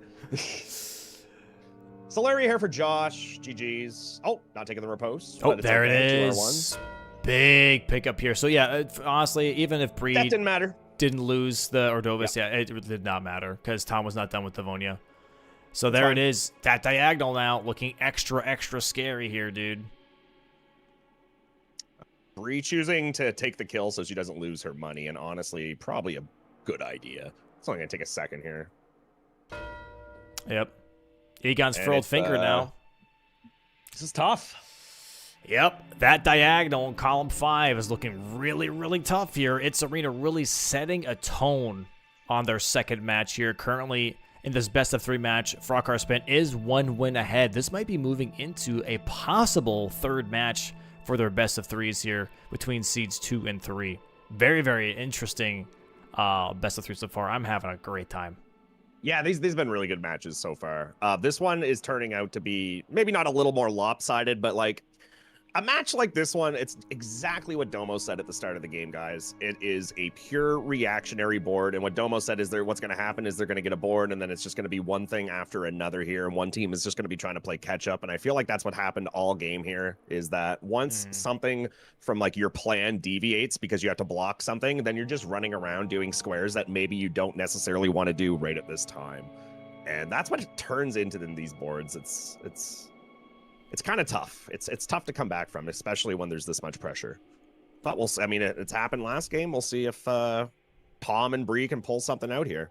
Solaria here for Josh. GG's. Oh, not taking the riposte. Oh, there it is. Big pickup here. So, yeah, honestly, even if Bree that didn't matter. Didn't lose the Ordovas, yeah, it did not matter because Tom was not done with Devonia. So there it is. That diagonal now looking extra, extra scary here, dude. Bree choosing to take the kill so she doesn't lose her money, and honestly, probably a good idea. It's only going to take a second here. Yep. Egon's furled finger now. This is tough. Yep. That diagonal in column 5 is looking really, really tough here. Itzerino really setting a tone on their second match here. Currently, in this best-of-3 match, Frogcarspin is 1 win ahead. This might be moving into a possible third match for their best-of-3s here between seeds 2 and 3. Very, very interesting best-of-3 so far. I'm having a great time. Yeah, these have been really good matches so far. This one is turning out to be maybe not a little more lopsided, but like a match like this one, it's exactly what Domo said at the start of the game, guys. It is a pure reactionary board, and what Domo said is what's going to happen is they're going to get a board, and then it's just going to be one thing after another here, and one team is just going to be trying to play catch up. And I feel like that's what happened all game here, is that once something from like your plan deviates because you have to block something, then you're just running around doing squares that maybe you don't necessarily want to do right at this time. And that's what it turns into in these boards. It's kind of tough. It's tough to come back from, especially when there's this much pressure. But we'll see. I mean, it's happened last game. We'll see if Tom and Bree can pull something out here.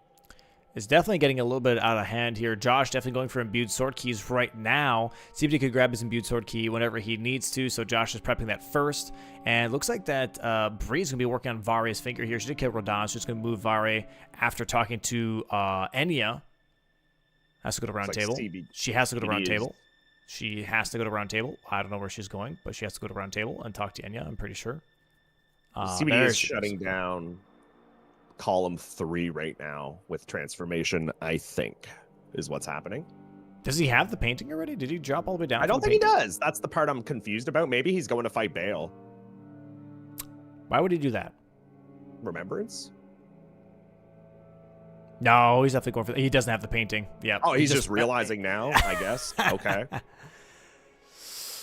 It's definitely getting a little bit out of hand here. Josh definitely going for imbued sword keys right now. See if he could grab his imbued sword key whenever he needs to. So Josh is prepping that first. And it looks like that Bree's going to be working on Vare's finger here. She did kill Rodan. She's going to move Vare after talking to Enya. Has to go to round table. She has to go to round table. She has to go to round table. I don't know where she's going, but she has to go to round table and talk to Enya, I'm pretty sure. CBD is shutting down column 3 right now with transformation, I think, is what's happening. Does he have the painting already? Did he drop all the way down? I don't think he does. That's the part I'm confused about. Maybe he's going to fight Bale. Why would he do that? Remembrance? No, he's definitely going for... He doesn't have the painting. Yeah. Oh, he's just realizing now, I guess. Okay.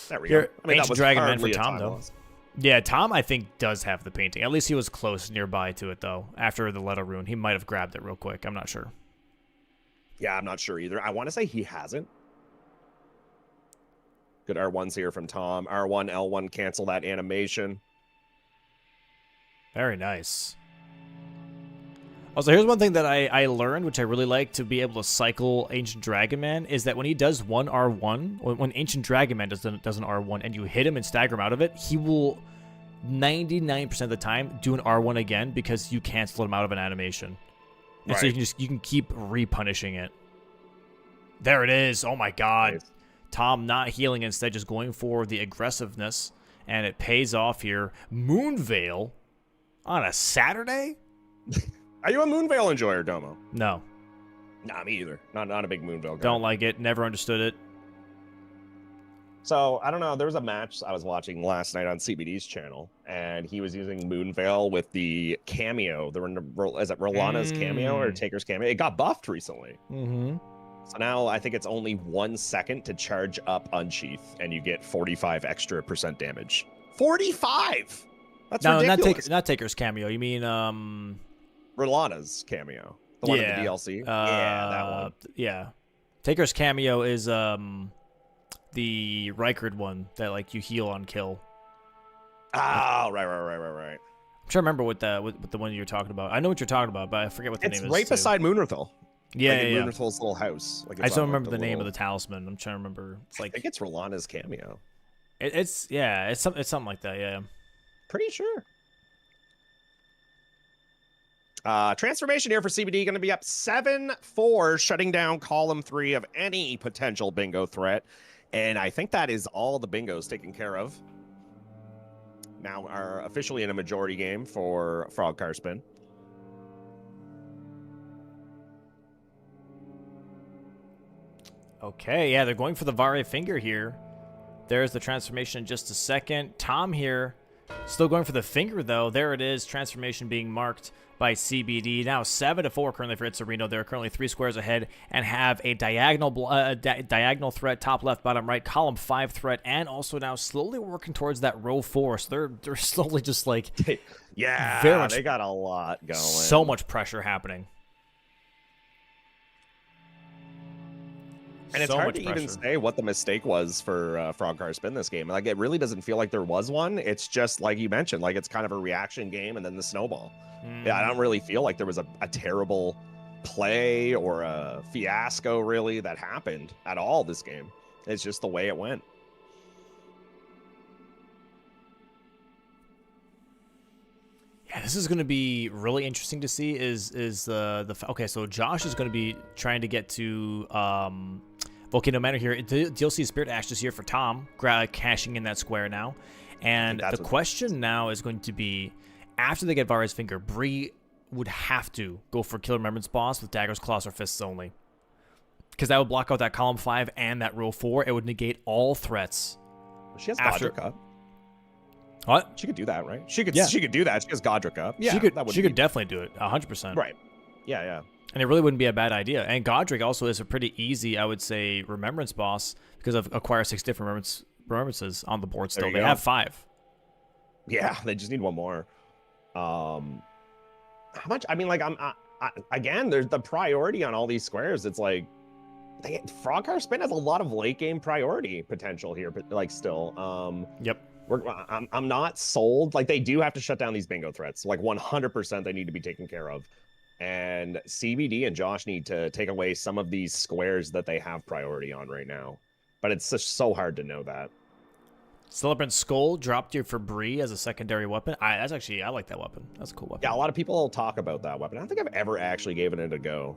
There we go. I mean, Ancient Dragon Man for Tom, though. Yeah, Tom, I think, does have the painting. At least he was close nearby to it, though. After the letter rune, he might have grabbed it real quick. I'm not sure. Yeah, I'm not sure either. I want to say he hasn't. Good R1s here from Tom. R1, L1, cancel that animation. Very nice. Also, here's one thing that I learned, which I really like to be able to cycle Ancient Dragon Man, is that when he does one R1, when Ancient Dragon Man does an R1 and you hit him and stagger him out of it, he will 99% of the time do an R1 again because you cancel him out of an animation. And so you can keep repunishing it. There it is. Oh my god. Nice. Tom not healing, instead just going for the aggressiveness, and it pays off here. Moonveil on a Saturday? Are you a Moonveil enjoyer, Domo? No. Nah, me either. Not a big Moonveil guy. Don't like it. Never understood it. So, I don't know. There was a match I was watching last night on CBD's channel, and he was using Moonveil with the cameo. Is it Rolana's cameo or Taker's cameo? It got buffed recently. Mm-hmm. So now I think it's only 1 second to charge up Unsheath, and you get 45 extra % damage. 45! That's ridiculous. Not Taker's cameo. You mean Rolana's cameo. The one in the DLC? Yeah, that one. Yeah. Taker's cameo is the Rykard one that like you heal on kill. Oh, right. I'm trying to remember what the one you're talking about. I know what you're talking about, but I forget what the name is. It's right beside Moonrithil. Yeah, like yeah. Moonrithal's little house. Like I still remember the name of the talisman. I'm trying to remember. It's like I think it's Rolana's cameo. It's something like that. Yeah. Pretty sure. Transformation here for CBD going to be up 7-4, shutting down column 3 of any potential bingo threat. And I think that is all the bingos taken care of. Now are officially in a majority game for Frogcarspin. Okay, yeah, they're going for the Vare finger here. There's the transformation in just a second. Tom here, still going for the finger, though. There it is, transformation being marked by CBD. Now 7-4 currently for Itzerino. They're currently 3 squares ahead and have a diagonal threat, top left, bottom right, column 5 threat, and also now slowly working towards that row 4. So they're slowly just like... yeah, very much, they got a lot going. So much pressure happening. And it's hard to even say what the mistake was for Frogcarspin this game. Like, it really doesn't feel like there was one. It's just, like you mentioned, like it's kind of a reaction game and then the snowball. Yeah, I don't really feel like there was a terrible play or a fiasco, really, that happened at all this game. It's just the way it went. Yeah, this is going to be really interesting to see. Okay? So Josh is going to be trying to get to Volcano Manor here. DLC Spirit Ash is here for Tom, cashing in that square now. And the question now is going to be, after they get Vare's finger, Bree would have to go for Killer Remembrance boss with daggers, claws, or fists only, because that would block out that column 5 and that row 4. It would negate all threats. She has Godric up. What? She could do that, right? She could do that. She has Godric up. Yeah, she could definitely do it, 100%. Right. Yeah. And it really wouldn't be a bad idea. And Godric also is a pretty easy, I would say, remembrance boss, because of acquire 6 different remembrances on the board still. They have 5. Yeah, they just need one more. How much? I mean, like, again, there's the priority on all these squares. It's like Frogcarspin has a lot of late game priority potential here, but like still. Yep. I'm not sold. Like, they do have to shut down these bingo threats. Like 100% they need to be taken care of. And CBD and Josh need to take away some of these squares that they have priority on right now. But it's just so hard to know that. Celebrant Skull dropped here for Bree as a secondary weapon. I like that weapon. That's a cool weapon. Yeah, a lot of people talk about that weapon. I don't think I've ever actually given it a go.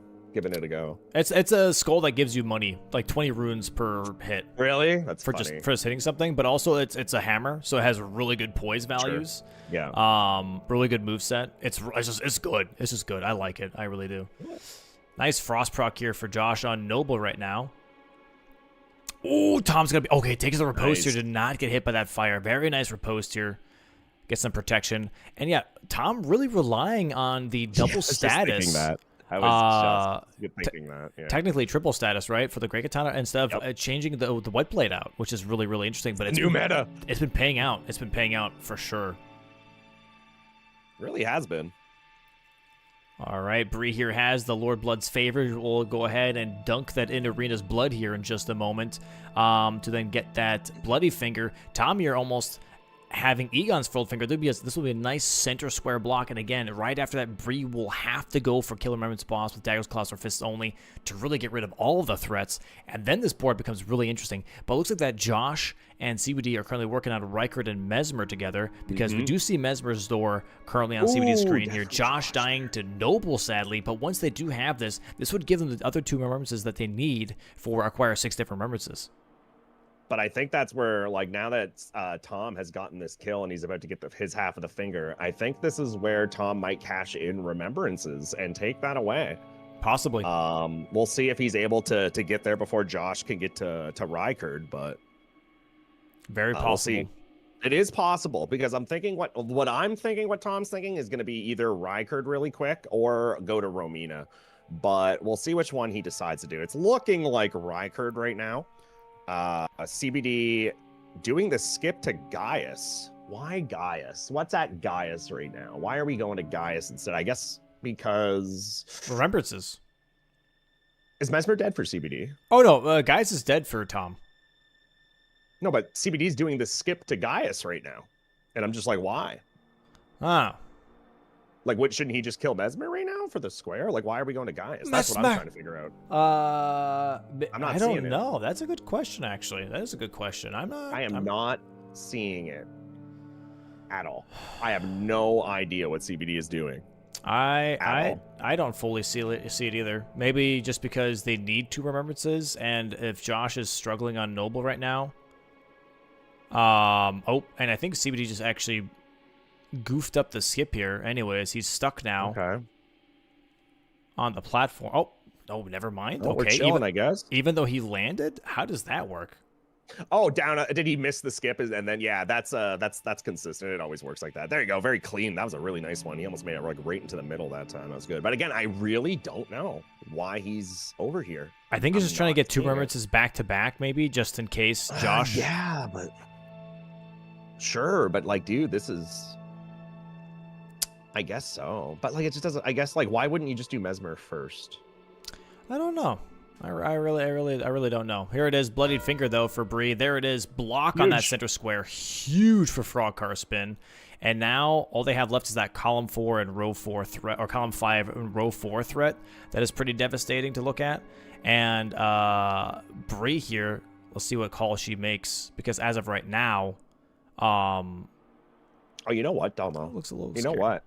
It's a skull that gives you money, like 20 runes per hit. Really? That's for funny. just hitting something, but also it's a hammer, so it has really good poise values. Sure. Yeah. Really good moveset. It's good. It's just good. I like it. I really do. Nice frost proc here for Josh on Noble right now. Ooh, Tom's gonna be okay. Takes the riposte here to not get hit by that fire. Very nice riposte here. Get some protection. And yeah, Tom really relying on the double status. I was just thinking that. Yeah. Technically triple status, right, for the Great Katana, instead of changing the White Blade out, which is really, really interesting. But it's new meta. It's been paying out. It's been paying out for sure. Really has been. All right, Bree here has the Lord Blood's favor. We'll go ahead and dunk that into Rena's blood here in just a moment to then get that bloody finger. Tom here almost having Egon's furled finger. This will be a nice center square block. And again, right after that, Bree will have to go for Killer Remembrance boss with daggers, claws, or fists only to really get rid of all of the threats. And then this board becomes really interesting. But it looks like that Josh and CBD are currently working on Rykard and Mesmer together, because we do see Mesmer's door currently on CBD's screen here. Josh dying to Noble, sadly. But once they do have this would give them the other 2 remembrances that they need for acquire 6 different remembrances. But I think that's where, like, now that Tom has gotten this kill and he's about to get his half of the finger, I think this is where Tom might cash in remembrances and take that away. Possibly. We'll see if he's able to get there before Josh can get to Rykard, but very possible. We'll see. It is possible because I'm thinking what Tom's thinking is going to be either Rykard really quick or go to Romina, but we'll see which one he decides to do. It's looking like Rykard right now. CBD doing the skip to Gaius. Why Gaius? What's at Gaius right now? Why are we going to Gaius instead? I guess because remembrances. Is Mesmer dead for CBD? Oh no, Gaius is dead for Tom. No, but CBD's doing the skip to Gaius right now. And I'm just like, why? Ah. Like, what, shouldn't he just kill Mesmer right now for the square? Like, why are we going to Gaius? That's what I'm trying to figure out. I don't know. That's a good question, actually. That is a good question. I'm not seeing it at all. I have no idea what CBD is doing. I don't fully see it either. Maybe just because they need 2 remembrances, and if Josh is struggling on Noble right now. And I think CBD just actually goofed up the skip here. Anyways, he's stuck now. Okay. On the platform. Oh, never mind. Oh, okay, we're chilling, I guess. Even though he landed, how does that work? Oh, down. Did he miss the skip? And then yeah, that's consistent. It always works like that. There you go. Very clean. That was a really nice one. He almost made it like right into the middle that time. That was good. But again, I really don't know why he's over here. I think he's just trying to get 2 remembrances back to back, maybe just in case Josh. Yeah, but sure. But like, dude, this is. I guess so. But like, it just doesn't. I guess like, why wouldn't you just do Mesmer first? I don't know. I really don't know. Here it is, bloodied finger though for Bree. There it is, block on that center square, huge for Frogcarspin. And now all they have left is that column 4 and row 4 threat, or column 5 and row 4 threat. That is pretty devastating to look at. And Bree here, let's see what call she makes, because as of right now, oh, you know what, Domo? Looks a little. You scary. know what?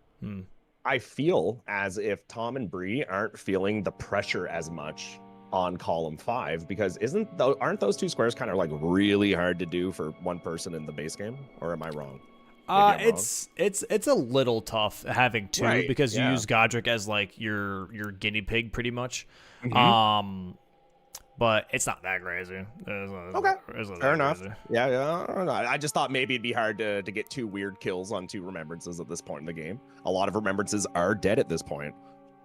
I feel as if Tom and Bree aren't feeling the pressure as much on column 5, because aren't those 2 squares kind of like really hard to do for one person in the base game, or am I wrong? It's a little tough having 2, right, because you use Godric as like your guinea pig pretty much. But it's not that crazy. Okay, fair enough. Crazy. Yeah, I don't know. I just thought maybe it'd be hard to get 2 weird kills on 2 remembrances at this point in the game. A lot of remembrances are dead at this point.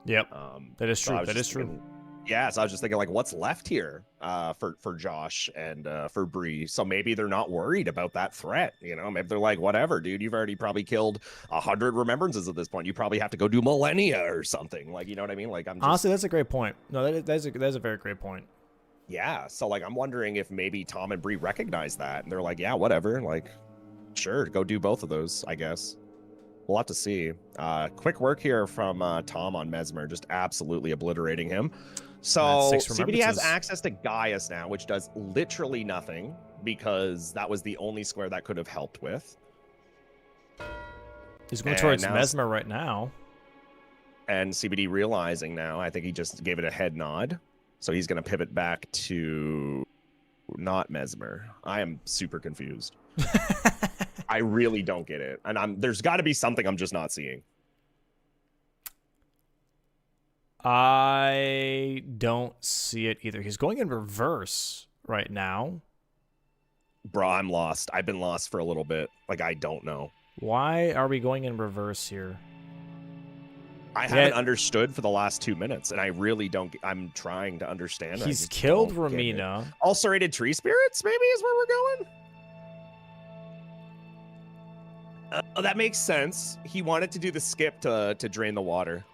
Yep, that is true. That is true. Yeah, so I was just thinking, like, what's left here for Josh and for Bree? So maybe they're not worried about that threat, you know? Maybe they're like, whatever, dude, you've already probably killed 100 remembrances at this point. You probably have to go do Millennia or something. Like, you know what I mean? Like, honestly, that's a great point. No, that's a very great point. Yeah, so, like, I'm wondering if maybe Tom and Bree recognize that, and they're like, yeah, whatever, like, sure, go do both of those, I guess. We'll have to see. Quick work here from Tom on Mesmer, just absolutely obliterating him. So CBD has access to Gaius now, which does literally nothing, because that was the only square that could have helped with. He's going towards Mesmer right now. And CBD realizing now, I think he just gave it a head nod. So he's going to pivot back to not Mesmer. I am super confused. I really don't get it. And there's got to be something I'm just not seeing. I don't see it either. He's going in reverse right now. Bro, I'm lost. I've been lost for a little bit. Like, I don't know. Why are we going in reverse here? I haven't understood for the last 2 minutes, and I really don't. I'm trying to understand. He's killed Romina. Ulcerated tree spirits, maybe, is where we're going. That makes sense. He wanted to do the skip to drain the water.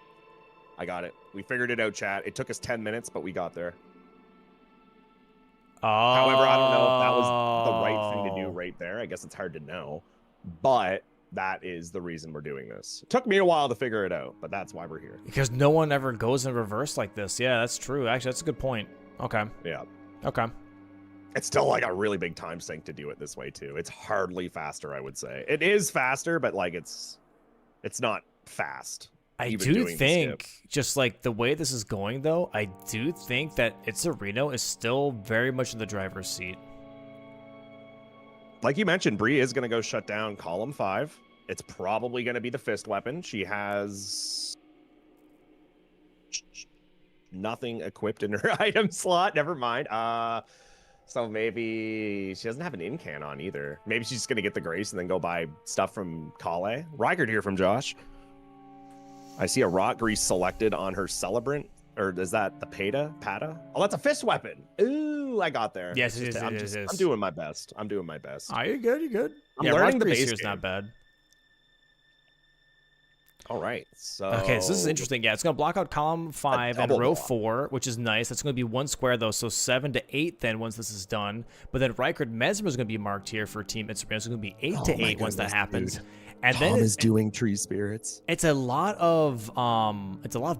I got it. We figured it out, chat. It took us 10 minutes, but we got there. However, I don't know if that was the right thing to do right there. I guess it's hard to know. But that is the reason we're doing this. It took me a while to figure it out, but that's why we're here. Because no one ever goes in reverse like this. Yeah, that's true. Actually, that's a good point. Okay. Yeah. Okay. It's still like a really big time sink to do it this way, too. It's hardly faster, I would say. It is faster, but like it's not fast. I do think, just like the way this is going, though, I do think that Itzerino is still very much in the driver's seat. like you mentioned, Bree is going to go shut down column 5. It's probably going to be the fist weapon. She has nothing equipped in her item slot. Never mind. So maybe she doesn't have an in-can on either. Maybe she's just going to get the Grace and then go buy stuff from Kale. Rykard here from Josh. I see a Rot Grease selected on her Celebrant. Or is that the Pata? Oh, that's a fist weapon. Ooh, I got there. Yes, it is. I'm doing my best. I'm doing my best. Oh, you're good. You're good. I'm learning the base base here is not bad. All right. So okay, so this is interesting. Yeah, it's going to block out column 5 and row 4, which is nice. That's going to be 1 square, though, so 7 to 8 then once this is done. But then Rykard Mesmer is going to be marked here for Team Itzerino. It's going to be 8 to 8 once that happens. Dude. And Tom then is doing tree spirits. It's a lot of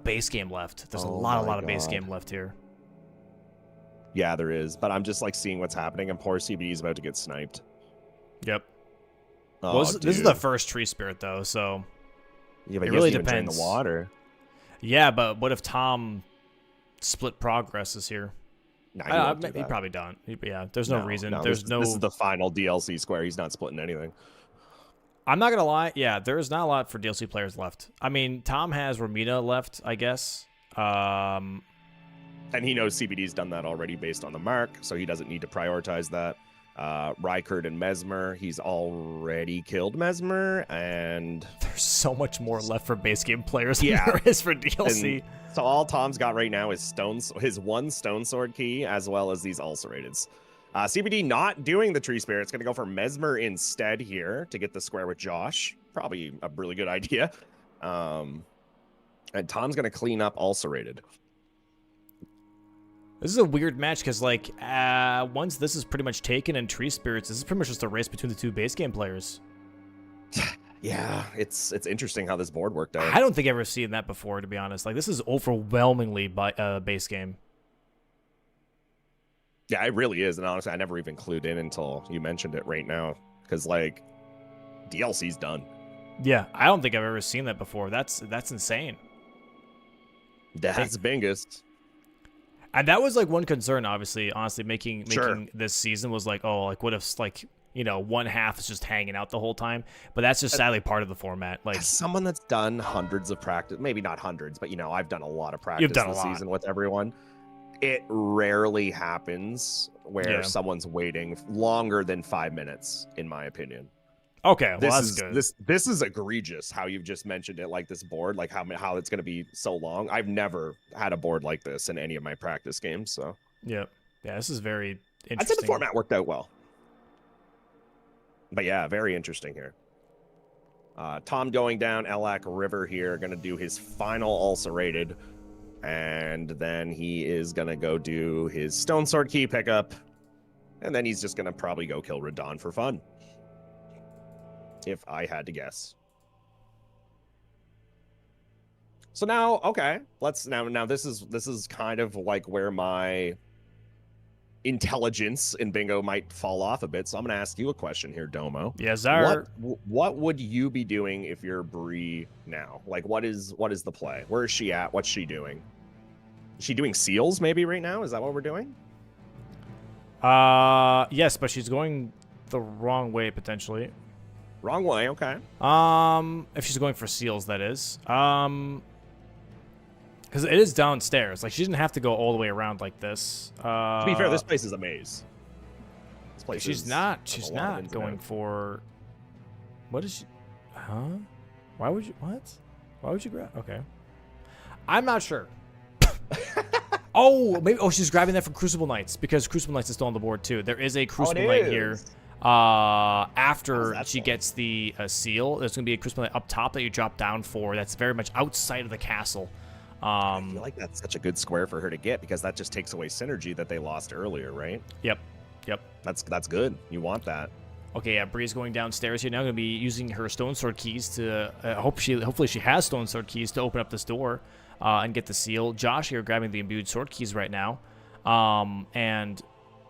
base game left. There's a lot of base game left here. Yeah, there is. But I'm just like seeing what's happening, and poor CBD is about to get sniped. Yep. Oh, well, this is the first tree spirit though, so yeah, but it really depends. depends. The water. Yeah, but what if Tom split progresses here? Nah, he probably don't. Yeah, there's no reason. There's This is the final DLC square. He's not splitting anything. I'm not gonna lie. Yeah, there's not a lot for DLC players left. I mean, Tom has Romita left, I guess. And he knows CBD's done that already based on the mark, so he doesn't need to prioritize that. Rykard and Mesmer, he's already killed Mesmer, and there's so much more left for base game players than there is for DLC. And so all Tom's got right now is his 1 stone sword key, as well as these ulcerateds. CBD not doing the tree spirit. It's going to go for Mesmer instead here to get the square with Josh. Probably a really good idea. And Tom's going to clean up ulcerated. This is a weird match because, like, once this is pretty much taken and tree spirits, this is pretty much just a race between the 2 base game players. Yeah, it's interesting how this board worked out. I don't think I've ever seen that before, to be honest. Like, this is overwhelmingly base game. Yeah, it really is. And honestly, I never even clued in until you mentioned it right now. Because, like, DLC's done. Yeah, I don't think I've ever seen that before. That's insane. That's Bingus. And that was, like, one concern, honestly, making this season was, like, oh, like, what if, like, you know, one half is just hanging out the whole time? But that's just sadly part of the format. Like, as someone that's done hundreds of practice, maybe not hundreds, but, you know, I've done a lot of practice this season with everyone. It rarely happens where someone's waiting longer than 5 minutes, in my opinion. Okay, well, that's good. This is egregious how you've just mentioned it, like this board, like how it's going to be so long. I've never had a board like this in any of my practice games, so. Yeah, this is very interesting. I'd say the format worked out well. But yeah, very interesting here. Tom going down Elak River here, going to do his final ulcerated. And then he is going to go do his Stone Sword key pickup. And then he's just going to probably go kill Radon for fun. If I had to guess. So now, okay, let's now this is kind of like where my intelligence in bingo might fall off a bit. So I'm going to ask you a question here, Domo. Yes, sir. What would you be doing if you're Bree now? Like, what is the play? Where is she at? What's she doing? Is she doing seals maybe right now? Is that what we're doing? Yes, but she's going the wrong way potentially. Wrong way, okay. If she's going for seals, that is. Because it is downstairs. Like, she didn't have to go all the way around like this. To be fair, this place is a maze. This place she's not going for... What is she... Huh? Why would you... What? Why would you grab... Okay. I'm not sure. Oh, maybe... Oh, she's grabbing that from Crucible Knights, because Crucible Knights is still on the board, too. There is a Crucible Knight here. After she gets the seal, there's going to be a Crucible Knight up top that you drop down for. That's very much outside of the castle. I feel like that's such a good square for her to get, because that just takes away synergy that they lost earlier, right? Yep. That's good. You want that. Okay, yeah, Bree's going downstairs here now. Going to be using her Stone Sword keys to hopefully she has Stone Sword keys to open up this door and get the seal. Josh here grabbing the imbued sword keys right now, and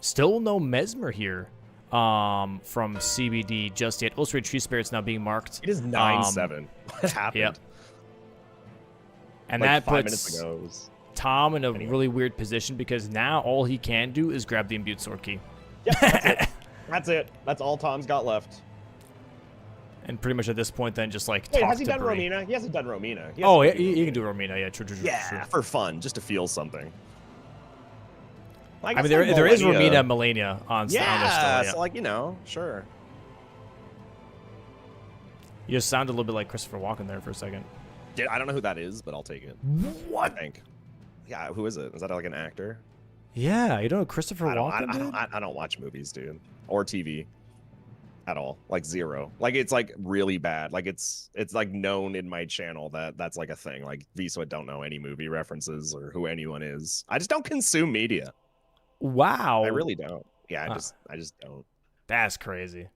still no Mesmer here from CBD just yet. Illustrated Tree Spirits now being marked. It is 9-7. What happened? Yep. And like that 5 puts minutes ago was... Tom in a really weird position, because now all he can do is grab the imbued sword key. Yeah, that's it. That's it. That's all Tom's got left. And pretty much at this point, then just like Wait, talk has he to done Bree. Romina? He hasn't done Romina. Oh, yeah, he can do Romina. Yeah, true. Yeah, for fun, just to feel something. I mean, there is Romina and Melania on this yeah, still, yeah. so like, you know, sure. You just sounded a little bit like Christopher Walken there for a second. I don't know who that is, but I'll take it. What? I think. Yeah, who is it? Is that like an actor? Yeah, you don't know Christopher Walken, I don't watch movies, dude, or TV at all. Like zero. Like it's like really bad. Like it's like known in my channel that's like a thing. Like Visa don't know any movie references or who anyone is. I just don't consume media. Wow. I really don't. Yeah, I just don't. That's crazy.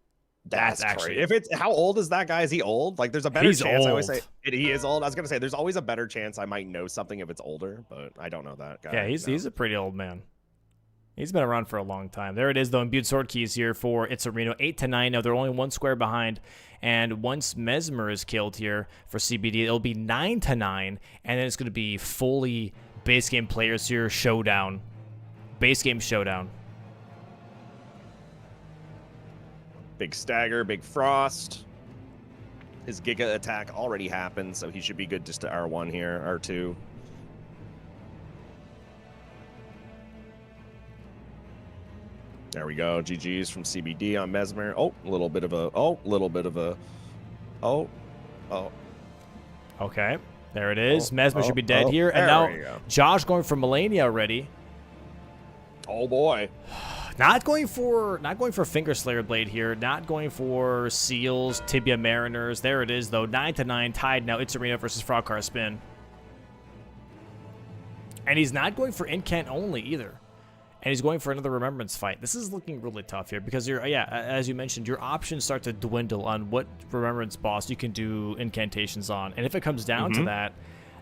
That's actually. crazy. If it's how old is that guy? Is he old? Like there's a better He's chance. old. I always say he is old. I was gonna say there's always a better chance I might know something if it's older, but I don't know that guy. Yeah, he's a pretty old man. He's been around for a long time. There it is, though. Imbued sword keys here for Itzerino. 8 to 9. Now they're only one square behind. And once Mesmer is killed here for CBD, it'll be 9 to 9. And then it's going to be fully base game players here. Showdown. Base game showdown. Big stagger, big frost. His Giga attack already happened, so he should be good just to R1 here, R2. There we go. GG's from CBD on Mesmer. Oh, a little bit of a. Oh. Okay. There it is. Mesmer should be dead here. And now Josh going for Melania already. Oh boy. Not going for Finger Slayer Blade here. Not going for Seals, Tibia Mariners. There it is, though. 9 to 9 tied now. Itzerino versus Frogcarspin. And he's not going for Incant only either. And he's going for another Remembrance fight. This is looking really tough here because as you mentioned, your options start to dwindle on what Remembrance boss you can do incantations on. And if it comes down to that,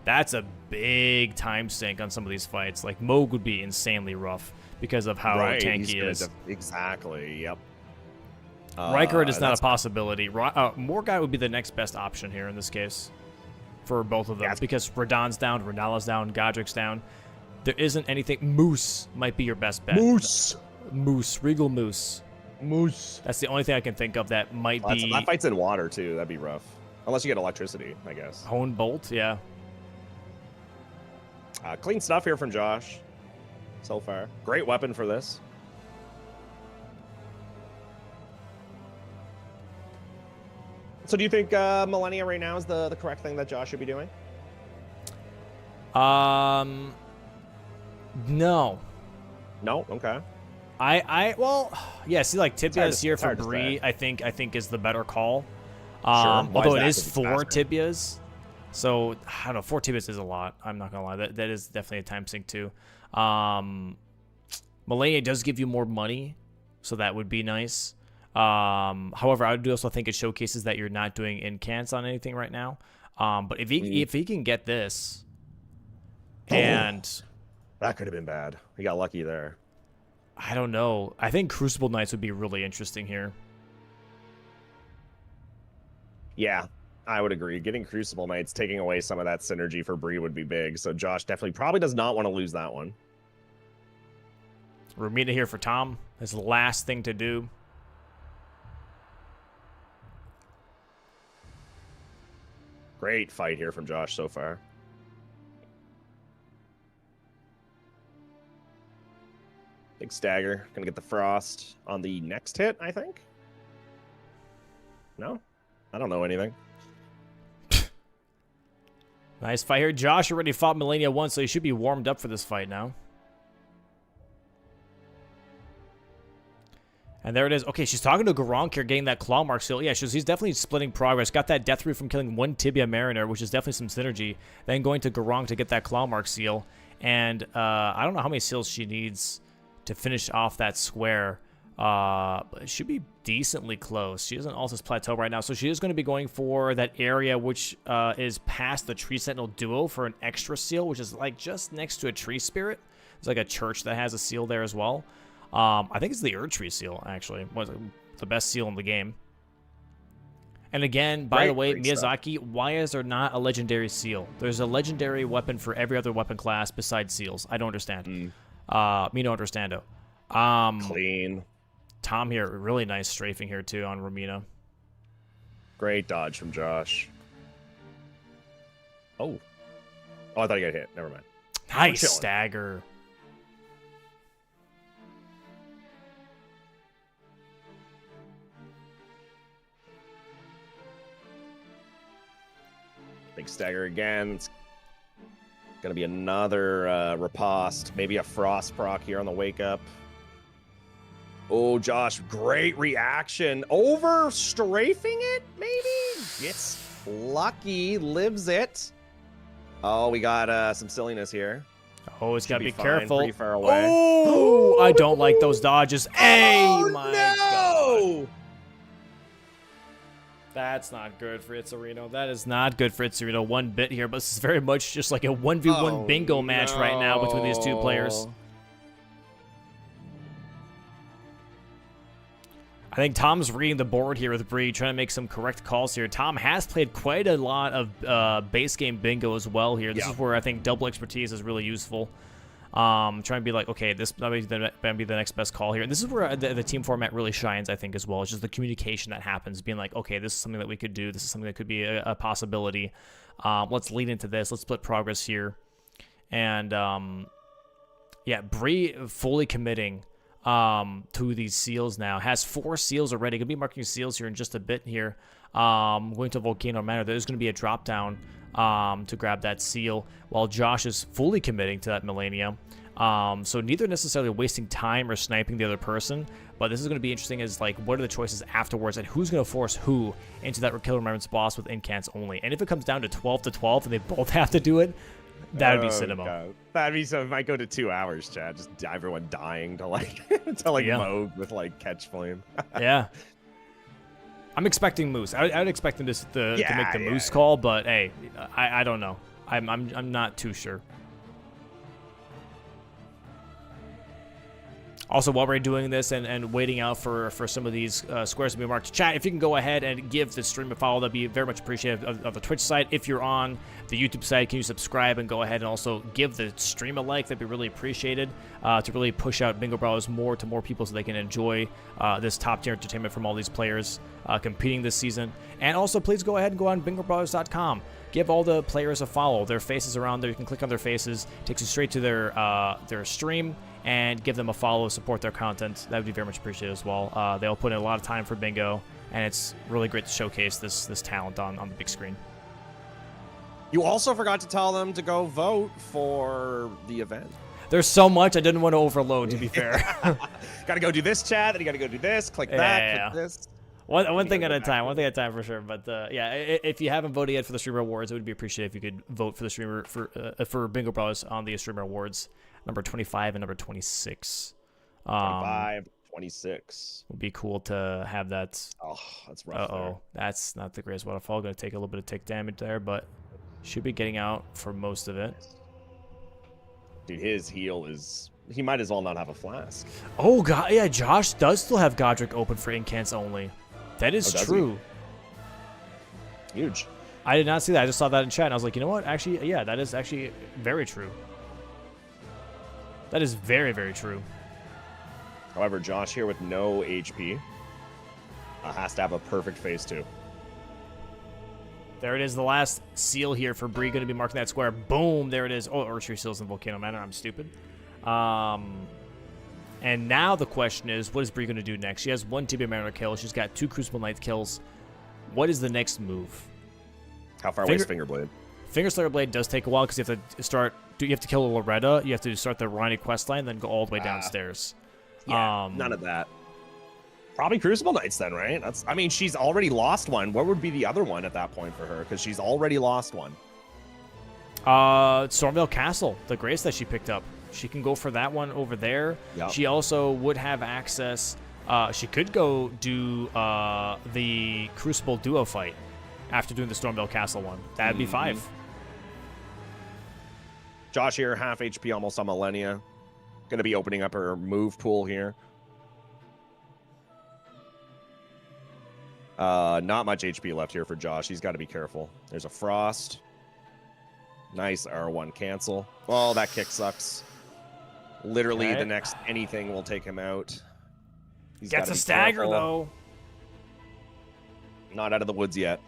that's a big time sink on some of these fights. Like Moog would be insanely rough because of how tanky he is. Exactly. Yep. Rykard is not a possibility. Morgai would be the next best option here in this case for both of them because Radon's down, Renala's down, Godric's down. There isn't anything. Moose might be your best bet. Moose. Regal Moose. Moose. That's the only thing I can think of that might be. That fight's in water too. That'd be rough. Unless you get electricity, I guess. Hone Bolt, yeah. Clean stuff here from Josh. So far, great weapon for this. So, do you think Millennia right now is the correct thing that Josh should be doing? No. No. Okay. Well, yeah. See, like Tibia's here for Bree. I think is the better call. Although it is 4 Tibias, so I don't know. 4 Tibias is a lot. I'm not gonna lie. That is definitely a time sink too. Melania does give you more money, so that would be nice. However, I do also think it showcases that you're not doing incants on anything right now. But if he can get this, and that could have been bad. He got lucky there. I don't know. I think Crucible Knights would be really interesting here. Yeah, I would agree. Getting Crucible Knights, taking away some of that synergy for Bree would be big. So Josh definitely probably does not want to lose that one. Romina here for Tom. His last thing to do. Great fight here from Josh so far. Big stagger. Gonna get the frost on the next hit, I think. No? I don't know anything. Nice fight here. Josh already fought Melania once, so he should be warmed up for this fight now. And there it is. Okay, she's talking to Garunk here, getting that claw mark seal. Yeah, he's definitely splitting progress. Got that death root from killing 1 Tibia Mariner, which is definitely some synergy. Then going to Garunk to get that claw mark seal. And I don't know how many seals she needs to finish off that square. But it should be decently close. She doesn't Altus Plateau right now, so she is going to be going for that area which is past the Tree Sentinel Duo for an extra seal, which is like just next to a Tree Spirit. There's like a church that has a seal there as well. I think it's the Erdtree seal, actually. Was the best seal in the game. And again, by the way, Miyazaki, why is there not a legendary seal? There's a legendary weapon for every other weapon class besides seals. I don't understand. Me no understando. Clean. Tom here, really nice strafing here too on Romina. Great dodge from Josh. Oh, I thought he got hit. Never mind. Nice stagger. Big stagger again. It's gonna be another riposte. Maybe a frost proc here on the wake up. Oh, Josh, great reaction. Over strafing it, maybe? Gets lucky, lives it. Oh, we got some silliness here. Oh, it's got to be fine, careful. Pretty far away. Oh, I don't like those dodges. Hey, my God. That's not good for Itzerino. That is not good for Itzerino one bit here, but this is very much just like a 1v1 bingo match right now between these two players. I think Tom's reading the board here with Bree, trying to make some correct calls here. Tom has played quite a lot of base game bingo as well here. This is where I think double expertise is really useful. Trying to be like, okay, this might be the next best call here. And this is where the team format really shines, I think, as well. It's just the communication that happens, being like, okay, this is something that we could do. This is something that could be a possibility. Let's lead into this. Let's split progress here. And, yeah, Bree fully committing to these seals now. Has 4 seals already. Gonna be marking seals here in just a bit here. Going to Volcano Manor. There's gonna be a drop down to grab that seal, while Josh is fully committing to that Millennia. So neither necessarily wasting time or sniping the other person, but this is going to be interesting as like, what are the choices afterwards and who's going to force who into that Killer Remembrance boss with incants only. And if it comes down to 12 to 12 and they both have to do it, that would be cinema. God. That'd be so. It might go to 2 hours, Chad. Just everyone dying to like Moog with like catch flame. Yeah. I'm expecting Moose. I would expect them to make the Moose call, but hey, I don't know. I'm not too sure. Also, while we're doing this and waiting out for some of these squares to be marked, chat, if you can go ahead and give the stream a follow, that'd be very much appreciated of the Twitch side. If you're on the YouTube side, can you subscribe and go ahead and also give the stream a like? That'd be really appreciated to really push out Bingo Brawlers more to more people so they can enjoy this top-tier entertainment from all these players competing this season. And also, please go ahead and go on bingobrawlers.com. Give all the players a follow. Their faces around there. You can click on their faces. Takes you straight to their stream. And give them a follow, support their content. That would be very much appreciated as well. They'll put in a lot of time for bingo, and it's really great to showcase this talent on the big screen. You also forgot to tell them to go vote for the event. There's so much I didn't want to overload, to be fair. Gotta go do this, Chad, then you gotta go do this, click that, click this. One thing at a time. One thing at a time for sure. But yeah, if you haven't voted yet for the Streamer Awards, it would be appreciated if you could vote for the streamer for Bingo Brawlers on the Streamer Awards. Number 25 and number 26. 25, 26. Would be cool to have that. Oh, that's rough. Uh-oh. That's not the greatest waterfall. Going to take a little bit of tick damage there, but should be getting out for most of it. Dude, his heal is... He might as well not have a flask. Oh, God. Yeah, Josh does still have Godric open for incants only. That is true. Huge. I did not see that. I just saw that in chat, and I was like, you know what? Actually, yeah, that is actually very true. That is very, very true. However, Josh here with no HP has to have a perfect phase 2. There it is, the last seal here for Bree, going to be marking that square. Boom, there it is. Oh, Archery Seals in Volcano Manor. I'm stupid. And now the question is, what is Bree going to do next? She has 1 Tibia Mariner kill. She's got 2 Crucible Knight kills. What is the next move? How far away is Fingerblade? Fingerslayer Blade does take a while because you have to start. You have to kill Loretta. You have to start the Ronnie questline, then go all the way downstairs. Yeah, none of that. Probably Crucible Knights then, right? I mean, she's already lost one. What would be the other one at that point for her? Because she's already lost one. Stormvale Castle, the grace that she picked up. She can go for that one over there. Yep. She also would have access. She could go do the Crucible duo fight after doing the Stormvale Castle one. That'd be 5. Josh here, half HP, almost on Millennia. Going to be opening up her move pool here. Not much HP left here for Josh. He's got to be careful. There's a Frost. Nice R1 cancel. Well, that kick sucks. Literally, the next anything will take him out. He's Gets gotta a be stagger, careful. though. Not out of the woods yet.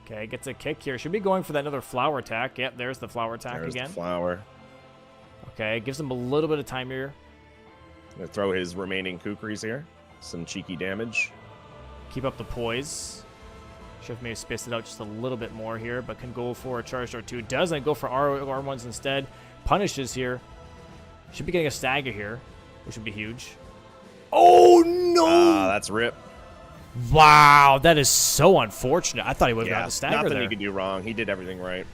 Okay, gets a kick here. Should be going for that another flower attack. Yep, there's the flower attack There's again. the flower. Okay, gives him a little bit of time here. Gonna throw his remaining kukris here. Some cheeky damage. Keep up the poise. Should have maybe spaced it out just a little bit more here, but can go for a charged R2. Doesn't go for R1s instead. Punishes here. Should be getting a stagger here, which would be huge. Oh, no! That's rip. Wow, that is so unfortunate. I thought he would have Yeah, gotten a stagger nothing there. he could do wrong. He did everything right.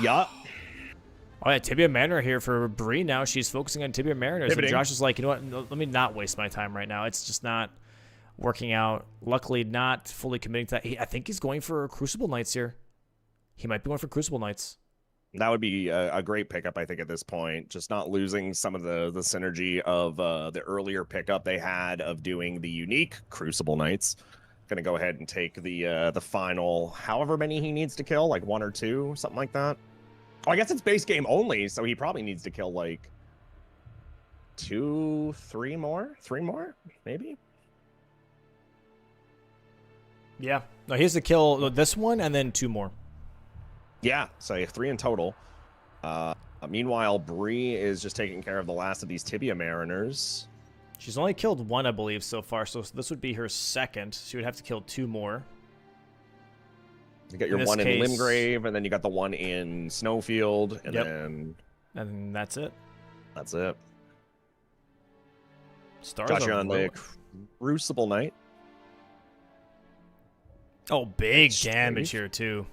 Yeah. Oh, yeah, Tibia Mariner here for Bree now. She's focusing on Tibia Mariners. And Pivoting. Josh is like, you know what? No, let me not waste my time right now. It's just not working out. Luckily, not fully committing to that. I think he's going for Crucible Knights here. He might be going for Crucible Knights. That would be a great pickup, I think, at this point. Just not losing some of the synergy of the earlier pickup they had of doing the unique Crucible Knights. Going to go ahead and take the final, however many he needs to kill, like 1 or 2, something like that. Oh, I guess it's base game only, so he probably needs to kill like 2, 3 more? 3 more, maybe? Yeah. No, he has to kill this one and then 2 more. Yeah, so 3 in total. Meanwhile, Bree is just taking care of the last of these Tibia Mariners. She's only killed 1, I believe, so far. So this would be her second. She would have to kill 2 more. You got your In one this in case- Limgrave, and then you got the one in Snowfield, and Yep. then And that's it. that's it. Stars Got are you on the rolling. Crucible Knight. Oh, big Straight. damage here, too.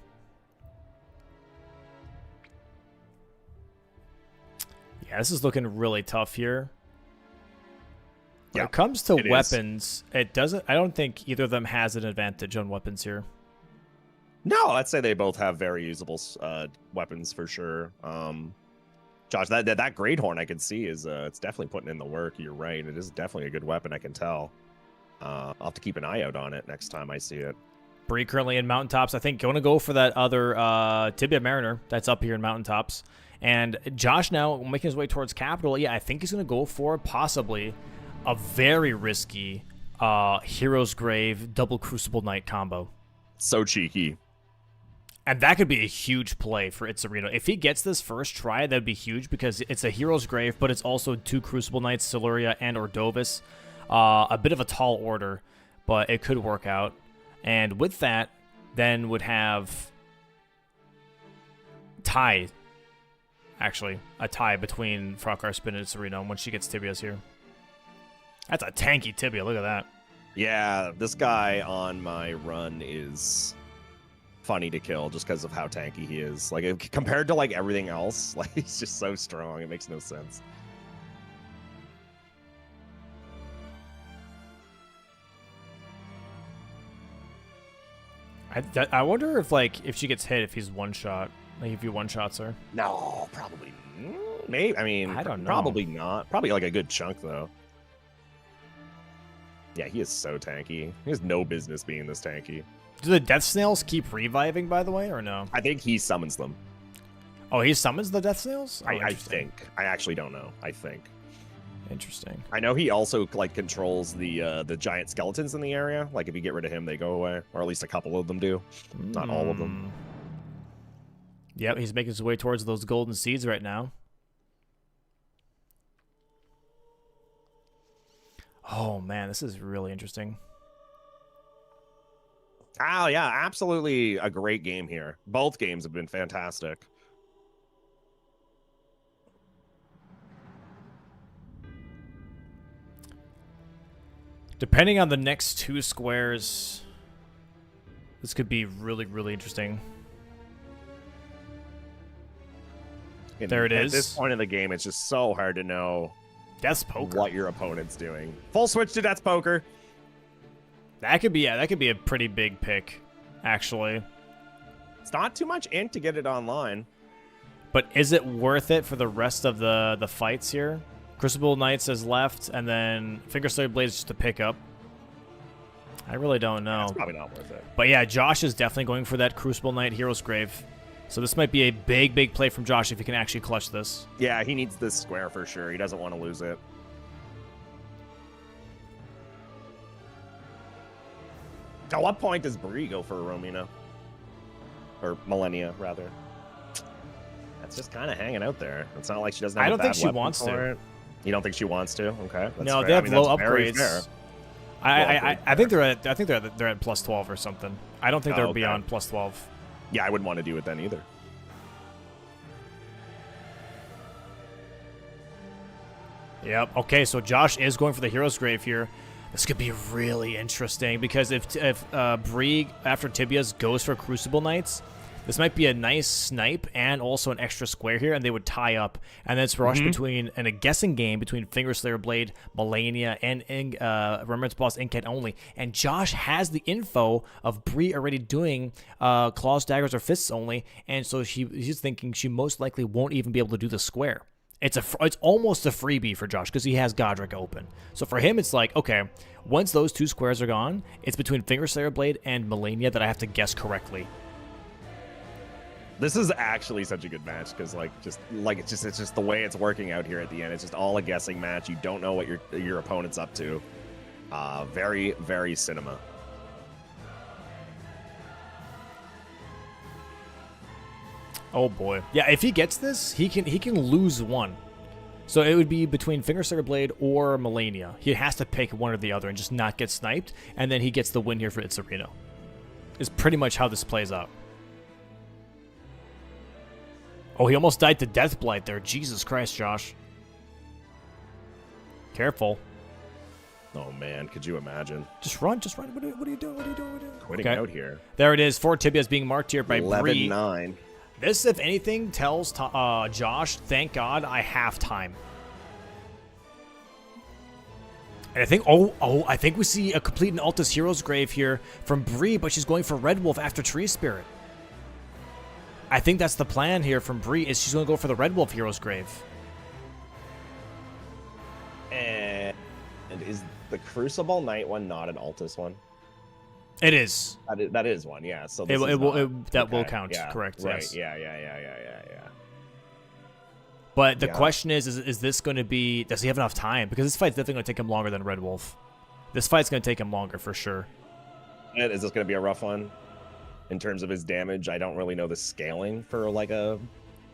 Yeah, this is looking really tough here. When Yeah, it comes to it is. weapons, it doesn't. I don't think either of them has an advantage on weapons here. No, I'd say they both have very usable weapons for sure. Josh, that Great Horn I can see is it's definitely putting in the work. You're right. It is definitely a good weapon. I can tell. I'll have to keep an eye out on it next time I see it. Bree currently in Mountaintops. I think going to go for that other Tibia Mariner that's up here in Mountaintops. And Josh now making his way towards Capital. Yeah, I think he's going to go for possibly a very risky Hero's Grave double Crucible Knight combo. So cheeky. And that could be a huge play for Itzerino. If he gets this first try, that'd be huge because it's a Hero's Grave, but it's also 2 Crucible Knights, Siluria and Ordovis. A bit of a tall order, but it could work out. And with that, then would have tie. Actually, a tie between Frogcarspin and Itzerino when she gets Tibias here. That's a tanky Tibia. Look at that. Yeah, this guy on my run is funny to kill just because of how tanky he is. Like compared to like everything else, like he's just so strong. It makes no sense. I wonder if she gets hit, if he's one shot. Like if he one shots her. No, probably. Maybe. I mean, I don't know. Probably not. Probably like a good chunk though. Yeah, he is so tanky. He has no business being this tanky. Do the Death Snails keep reviving, by the way, or no? I think he summons them. Oh, he summons the Death Snails? Oh, I interesting. think. I actually don't know. I think. Interesting. I know he also like controls the giant skeletons in the area. Like if you get rid of him, they go away, or at least a couple of them do. Not all of them. Yep, he's making his way towards those golden seeds right now. Oh man, this is really interesting. Oh yeah, absolutely a great game here. Both games have been fantastic. Depending on the next 2 squares, this could be really, really interesting. And There it at is. this point in the game, it's just so hard to know Death's Poker. what your opponent's doing. Full switch to Death's Poker. That could be a pretty big pick, actually. It's not too much int to get it online. But is it worth it for the rest of the fights here? Crucible Knights is left, and then Fingerslayer Blade is just a pickup. I really don't know. It's probably not worth it. But yeah, Josh is definitely going for that Crucible Knight Hero's Grave. So this might be a big, big play from Josh if he can actually clutch this. Yeah, he needs this square for sure. He doesn't want to lose it. At what point does Bree go for a Romina? Or Millennia, rather. That's just kind of hanging out there. It's not like she doesn't have I don't a think bad she weapon wants for to. it. You don't think she wants to? Okay. That's No, fair. they have I mean, low that's very fair. upgrades. I think they're at plus 12 or something. I don't think they're beyond plus 12. Yeah, I wouldn't want to do it then either. Yep. Okay, so Josh is going for the Hero's Grave here. This could be really interesting because if Bree after Tibias goes for Crucible Knights, this might be a nice snipe and also an extra square here, and they would tie up. And then it's rushed between, and a guessing game between Fingerslayer Blade, Melania, and Remembrance Boss Inkhead only. And Josh has the info of Bree already doing claws, daggers, or fists only, and so he's thinking she most likely won't even be able to do the square. It's almost a freebie for Josh because he has Godric open. So for him, it's like, okay, once those two squares are gone, it's between Fingerslayer Blade and Melania that I have to guess correctly. This is actually such a good match because, it's just the way it's working out here at the end. It's just all a guessing match. You don't know what your opponent's up to. Very, very cinema. Oh boy, yeah. If he gets this, he can lose one. So it would be between Fingerslayer Blade or Melania. He has to pick one or the other and just not get sniped, and then he gets the win here for Itzerino. Is pretty much how this plays out. Oh, he almost died to Deathblight there. Jesus Christ, Josh. Careful. Oh, man. Could you imagine? Just run. Just run. What are you doing? What are you doing? Quitting out here. There it is. 4 tibias being marked here by Bree. 11-9. This, if anything, tells Josh, thank God I have time. And I think, I think we see a complete and Altus Hero's Grave here from Bree, but she's going for Red Wolf after Tree Spirit. I think that's the plan here from Bree, is she's going to go for the Red Wolf Hero's Grave. And is the Crucible Knight one not an Altus one? It is. That is one, yeah. So that will count, yeah, correct, right. yes. Yeah. But the question is this going to be, does he have enough time? Because this fight's definitely going to take him longer than Red Wolf. This fight's going to take him longer for sure. And is this going to be a rough one? In terms of his damage, I don't really know the scaling for like a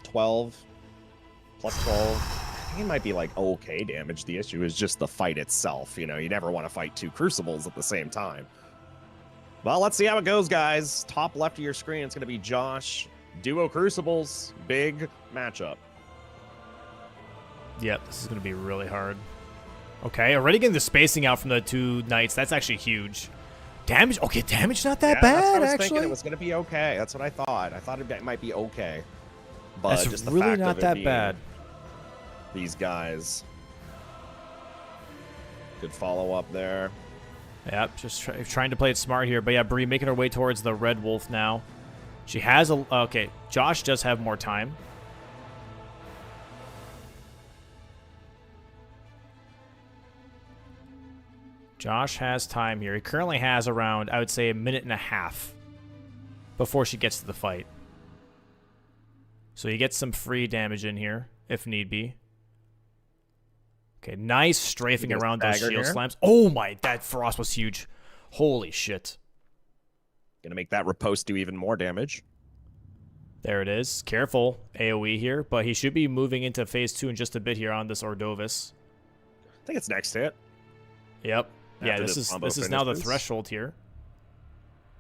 12, plus 12. I think it might be like okay damage. The issue is just the fight itself. You know, you never want to fight two Crucibles at the same time. Well, let's see how it goes, guys. Top left of your screen, it's going to be Josh. Duo Crucibles. Big matchup. Yep, this is going to be really hard. Okay, already getting the spacing out from the two knights. That's actually huge. Damage? Okay, damage not that bad, that's what I was actually. thinking. It was going to be okay. That's what I thought. I thought it might be okay. But That's just the really fact not of it that being bad. These guys. Good follow-up there. Yep, just trying to play it smart here. But yeah, Bree making her way towards the Red Wolf now. She has a... Okay, Josh does have more time. Josh has time here. He currently has around, I would say, a minute and a half before she gets to the fight. So he gets some free damage in here, if need be. Okay, nice strafing around those shield slams. Oh my, that Frost was huge. Holy shit. Gonna make that riposte do even more damage. There it is. Careful, AoE here, but he should be moving into phase 2 in just a bit here on this Ordovis. I think it's next hit. Yep. Yeah, After this is now the finishes. threshold here.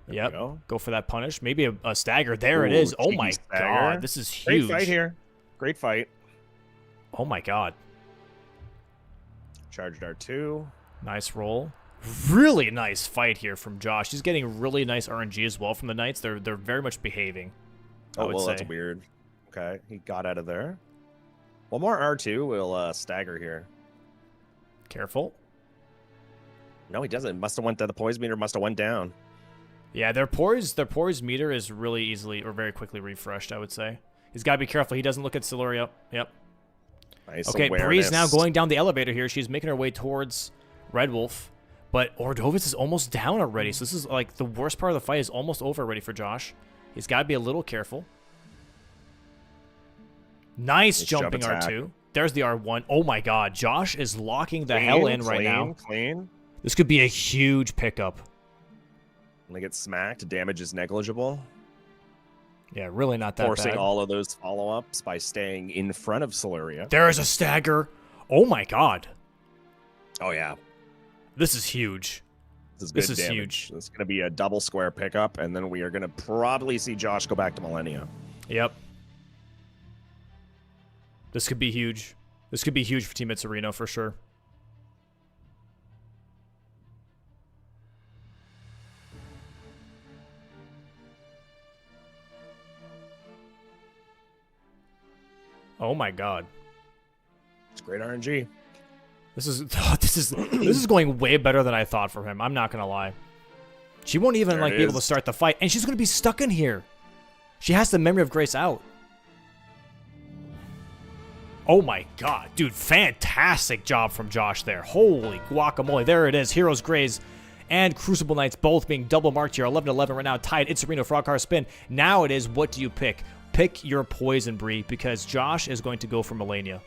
There Yep. we go. Go for that punish. Maybe a stagger. There it Ooh, is. Oh cheeky my stagger. god, this is huge. Great fight here. Great fight. Oh my god. Charged R2. Nice roll. Really nice fight here from Josh. He's getting really nice RNG as well from the Knights. They're very much behaving, I would say. That's weird. Okay, he got out of there. One more R2 will stagger here. Careful. No, he doesn't. Must have went to the poise meter. Must have went down. Yeah, their poise meter is really easily or very quickly refreshed, I would say. He's got to be careful. He doesn't look at Siluria. Yep. Nice Okay, awareness. Bree's now going down the elevator here. She's making her way towards Red Wolf. But Ordovis is almost down already. So this is like the worst part of the fight is almost over already for Josh. He's got to be a little careful. Nice jumping R2. There's the R1. Oh my god. Josh is locking the hell in right now. Clean. This could be a huge pickup. When they get smacked, damage is negligible. Yeah, really not that Forcing bad. all of those follow-ups by staying in front of Siluria. There is a stagger. Oh my god. Oh, yeah. This is huge. This is good This is damage. huge. It's going to be a double square pickup, and then we are going to probably see Josh go back to Millennia. Yep. This could be huge. This could be huge for Team Itzerino for sure. Oh my god. It's great RNG. This is going way better than I thought for him. I'm not gonna lie. She won't even There be it able to is. start the fight, and she's gonna be stuck in here. She has the Memory of Grace out. Oh my god, dude! Fantastic job from Josh there. Holy guacamole! There it is. Heroes Graze and Crucible Knights both being double marked here. 11-11 right now, tied. Itzerino, Frogcarspin. Now it is. What do you pick? Pick your poison, Bree, because Josh is going to go for Melania.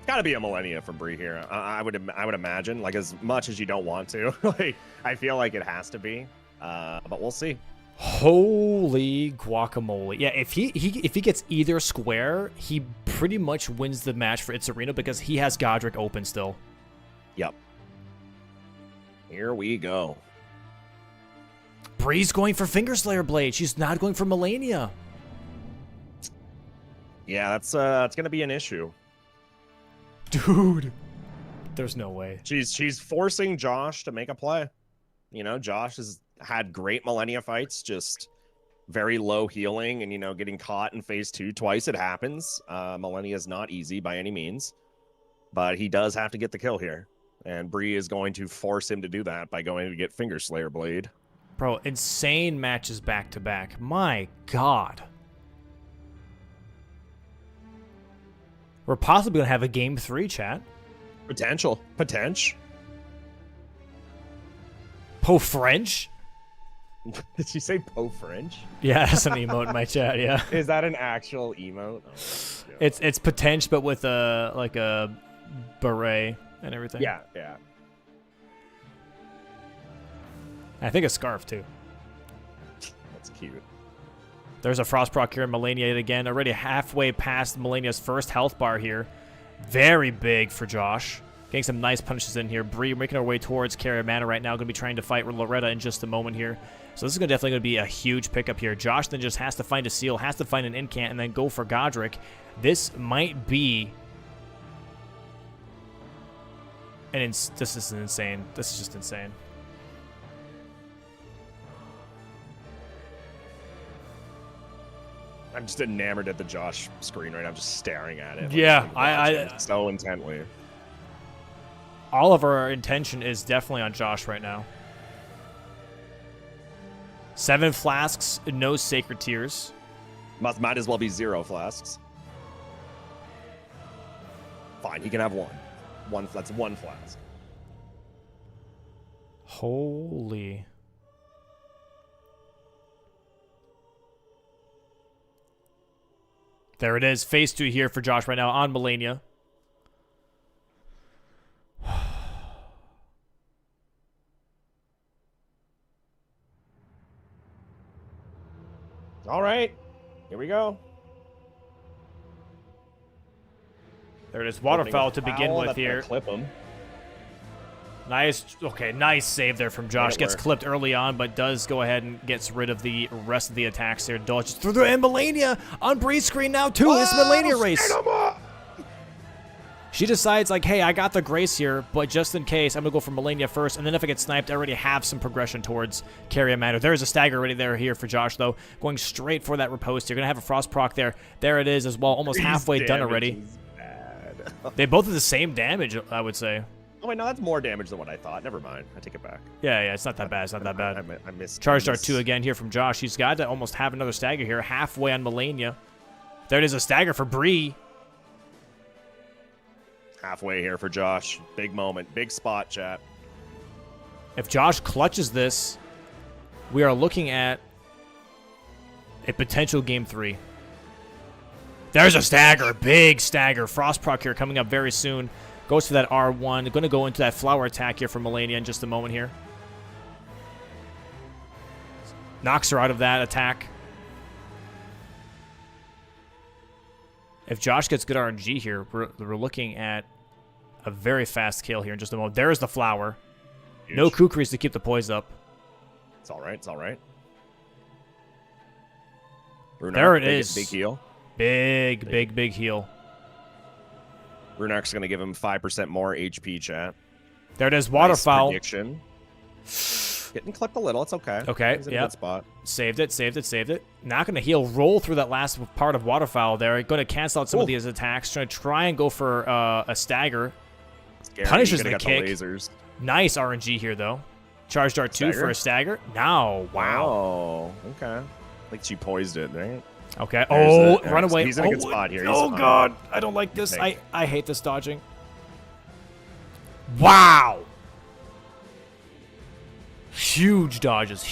Got to be a Millennia from Bree here. I would imagine, like, as much as you don't want to. Like, I feel like it has to be, but we'll see. Holy guacamole. Yeah, if he gets either square, he pretty much wins the match for Itzerino because he has Godric open still. Yep. Here we go. Bree's going for Fingerslayer Blade. She's not going for Melania. Yeah, that's going to be an issue. Dude. There's no way. She's forcing Josh to make a play. You know, Josh has had great Millennia fights, just very low healing and, you know, getting caught in phase 2 twice. It happens. Millennia is not easy by any means, but he does have to get the kill here. And Bree is going to force him to do that by going to get Fingerslayer Blade. Bro, insane matches back to back. My god. We're possibly going to have a game 3, chat. Potential. Po French? Did she say Po French? Yeah, that's an emote in my chat, yeah. Is that an actual emote? Oh, It's potential, but with a beret and everything. yeah. I think a scarf too. That's cute. There's a Frost proc here in Melania yet again. Already halfway past Melania's first health bar here. Very big for Josh. Getting some nice punishes in here. Bree making her way towards Carrier Mana right now. Going to be trying to fight Loretta in just a moment here. So this is definitely going to be a huge pickup here. Josh then just has to find a seal, has to find an incant, and then go for Godric. This might be... This is insane. This is just insane. I'm just enamored at the Josh screen right now. I'm just staring at it. Yeah, Like, I watching it so intently. all of our intention is definitely on Josh right now. 7 flasks, no sacred tears. Might as well be 0 flasks. Fine, he can have one. That's 1 flask. Holy. There it is. Phase 2 here for Josh right now on Melania. All right, here we go. There it is. Waterfowl to begin with That's gonna here. Clip him. Nice. Okay, nice save there from Josh. Gets clipped early on, but does go ahead and gets rid of the rest of the attacks here. Dodges through the and Melania on Bree's screen now too. It's Melania race. She decides like, hey, I got the Grace here, but just in case, I'm gonna go for Melania first, and then if I get sniped, I already have some progression towards Carrier Matter. There's a stagger already there here for Josh though, going straight for that riposte. You're gonna have a frost proc there. There it is as well, almost halfway done already. They both have the same damage, I would say. Oh wait, no, that's more damage than what I thought. Never mind, I take it back. Yeah, it's not that bad. It's not that bad. I missed. Charged R2 again here from Josh. He's got to almost have another stagger here, halfway on Melania. There it is, a stagger for Bree. Halfway here for Josh. Big moment. Big spot, chat. If Josh clutches this, we are looking at a potential game 3. There's a stagger. Big stagger. Frost proc here coming up very soon. Goes for that R1. Going to go into that flower attack here for Melania in just a moment here. Knocks her out of that attack. If Josh gets good RNG here, we're looking at a very fast kill here in just a moment. There's the flower. Huge. No kukris to keep the poise up. It's all right. It's all right. There it is. Big heal. Big heal. Runark's going to give him 5% more HP, chat. There it is. Waterfowl. Nice prediction. Getting clipped a little. It's okay. Okay. He's in a good spot. Saved it. Not going to heal. Roll through that last part of Waterfowl there. Going to cancel out some of these attacks. Trying to try and go for a stagger. Scary. Punishes the kick. The lasers. Nice RNG here, though. Charge dart 2 for a stagger. Now, wow. Oh, okay. Like she poised it, right? Okay. There's Run away. He's in a good spot here. Oh, God. I don't like this. I hate this dodging. Wow. Huge dodges.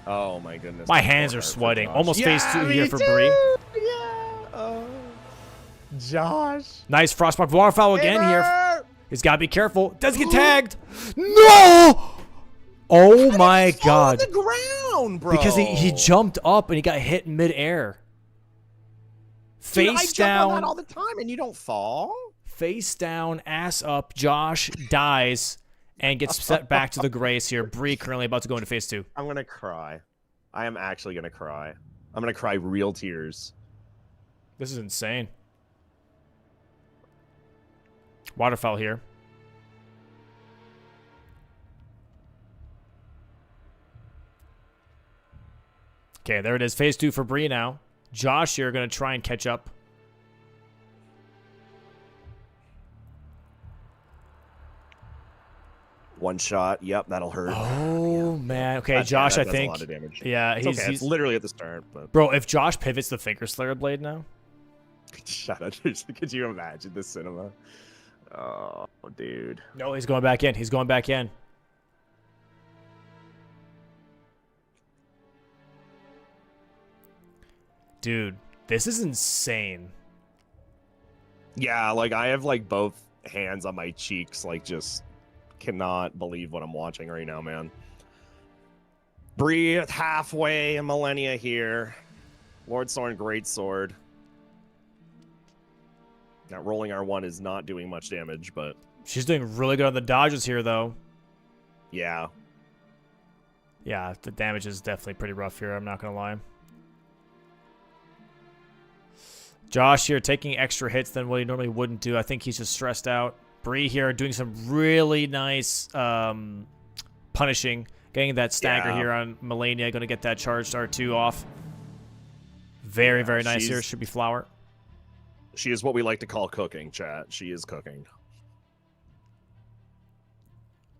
Oh my goodness. My hands are sweating. Almost phase 2 here for Bree. Yeah. Josh. Nice frostbite waterfowl again here. He's got to be careful. Does get tagged. No! Oh my God. On the ground, bro. Because he jumped up and he got hit midair. Dude, Face I jump down. on that all the time and you don't fall. Face down, ass up. Josh dies and gets set back to the grace here. Bree currently about to go into phase 2. I'm going to cry. I am actually going to cry. I'm going to cry real tears. This is insane. Waterfowl here. Okay, there it is. Phase 2 for Bree now. Josh here going to try and catch up. One shot. Yep, that'll hurt. Oh, man. Okay, That's- Josh, that I does think. a lot of damage. Yeah, It's okay. It's literally at the start. But Bro, if Josh pivots the Finger Slayer blade now. shut up. Could you imagine the cinema? Oh, dude. No, he's going back in. He's going back in. Dude, this is insane. Yeah, like I have like both hands on my cheeks, like just cannot believe what I'm watching right now, man. Bree halfway, Millennia here. Lord Sorn, Great Sword. Now rolling R1 is not doing much damage, but She's doing really good on the dodges here, though. yeah. Yeah, the damage is definitely pretty rough here, I'm not going to lie. Josh here taking extra hits than what he normally wouldn't do. I think he's just stressed out. Bree here doing some really nice punishing. Getting that stagger here on Melania. Going to get that charged R2 off. Very, very nice here. Should be flower. She is what we like to call cooking, chat. She is cooking.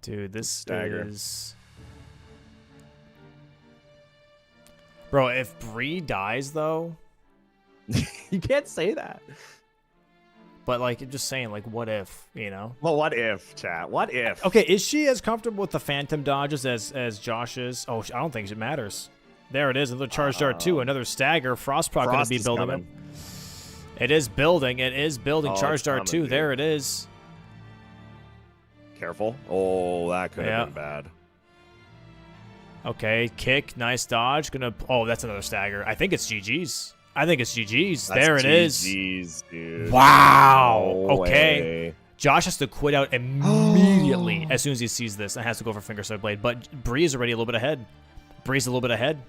Dude, this Stagger. is... Bro, if Bree dies, though... You can't say that. But, like, I'm just saying, like, what if, you know? Well, what if, chat? What if? Okay, is she as comfortable with the phantom dodges as Josh is? Oh, I don't think it matters. There it is, another charge dart too, another stagger. Frostproc going to be building coming. it. It is building. It is building. Oh, charge it's dart coming, too. dude. There it is. Careful. Oh, that could have been bad. Okay, kick, nice dodge. Oh, that's another stagger. I think it's GG's. I think it's GG's. That's there it is. GG's, dude. Wow. No okay. way. Josh has to quit out immediately as soon as he sees this and has to go for Finger Sword Blade. But Bree is already a little bit ahead. Bree's a little bit ahead.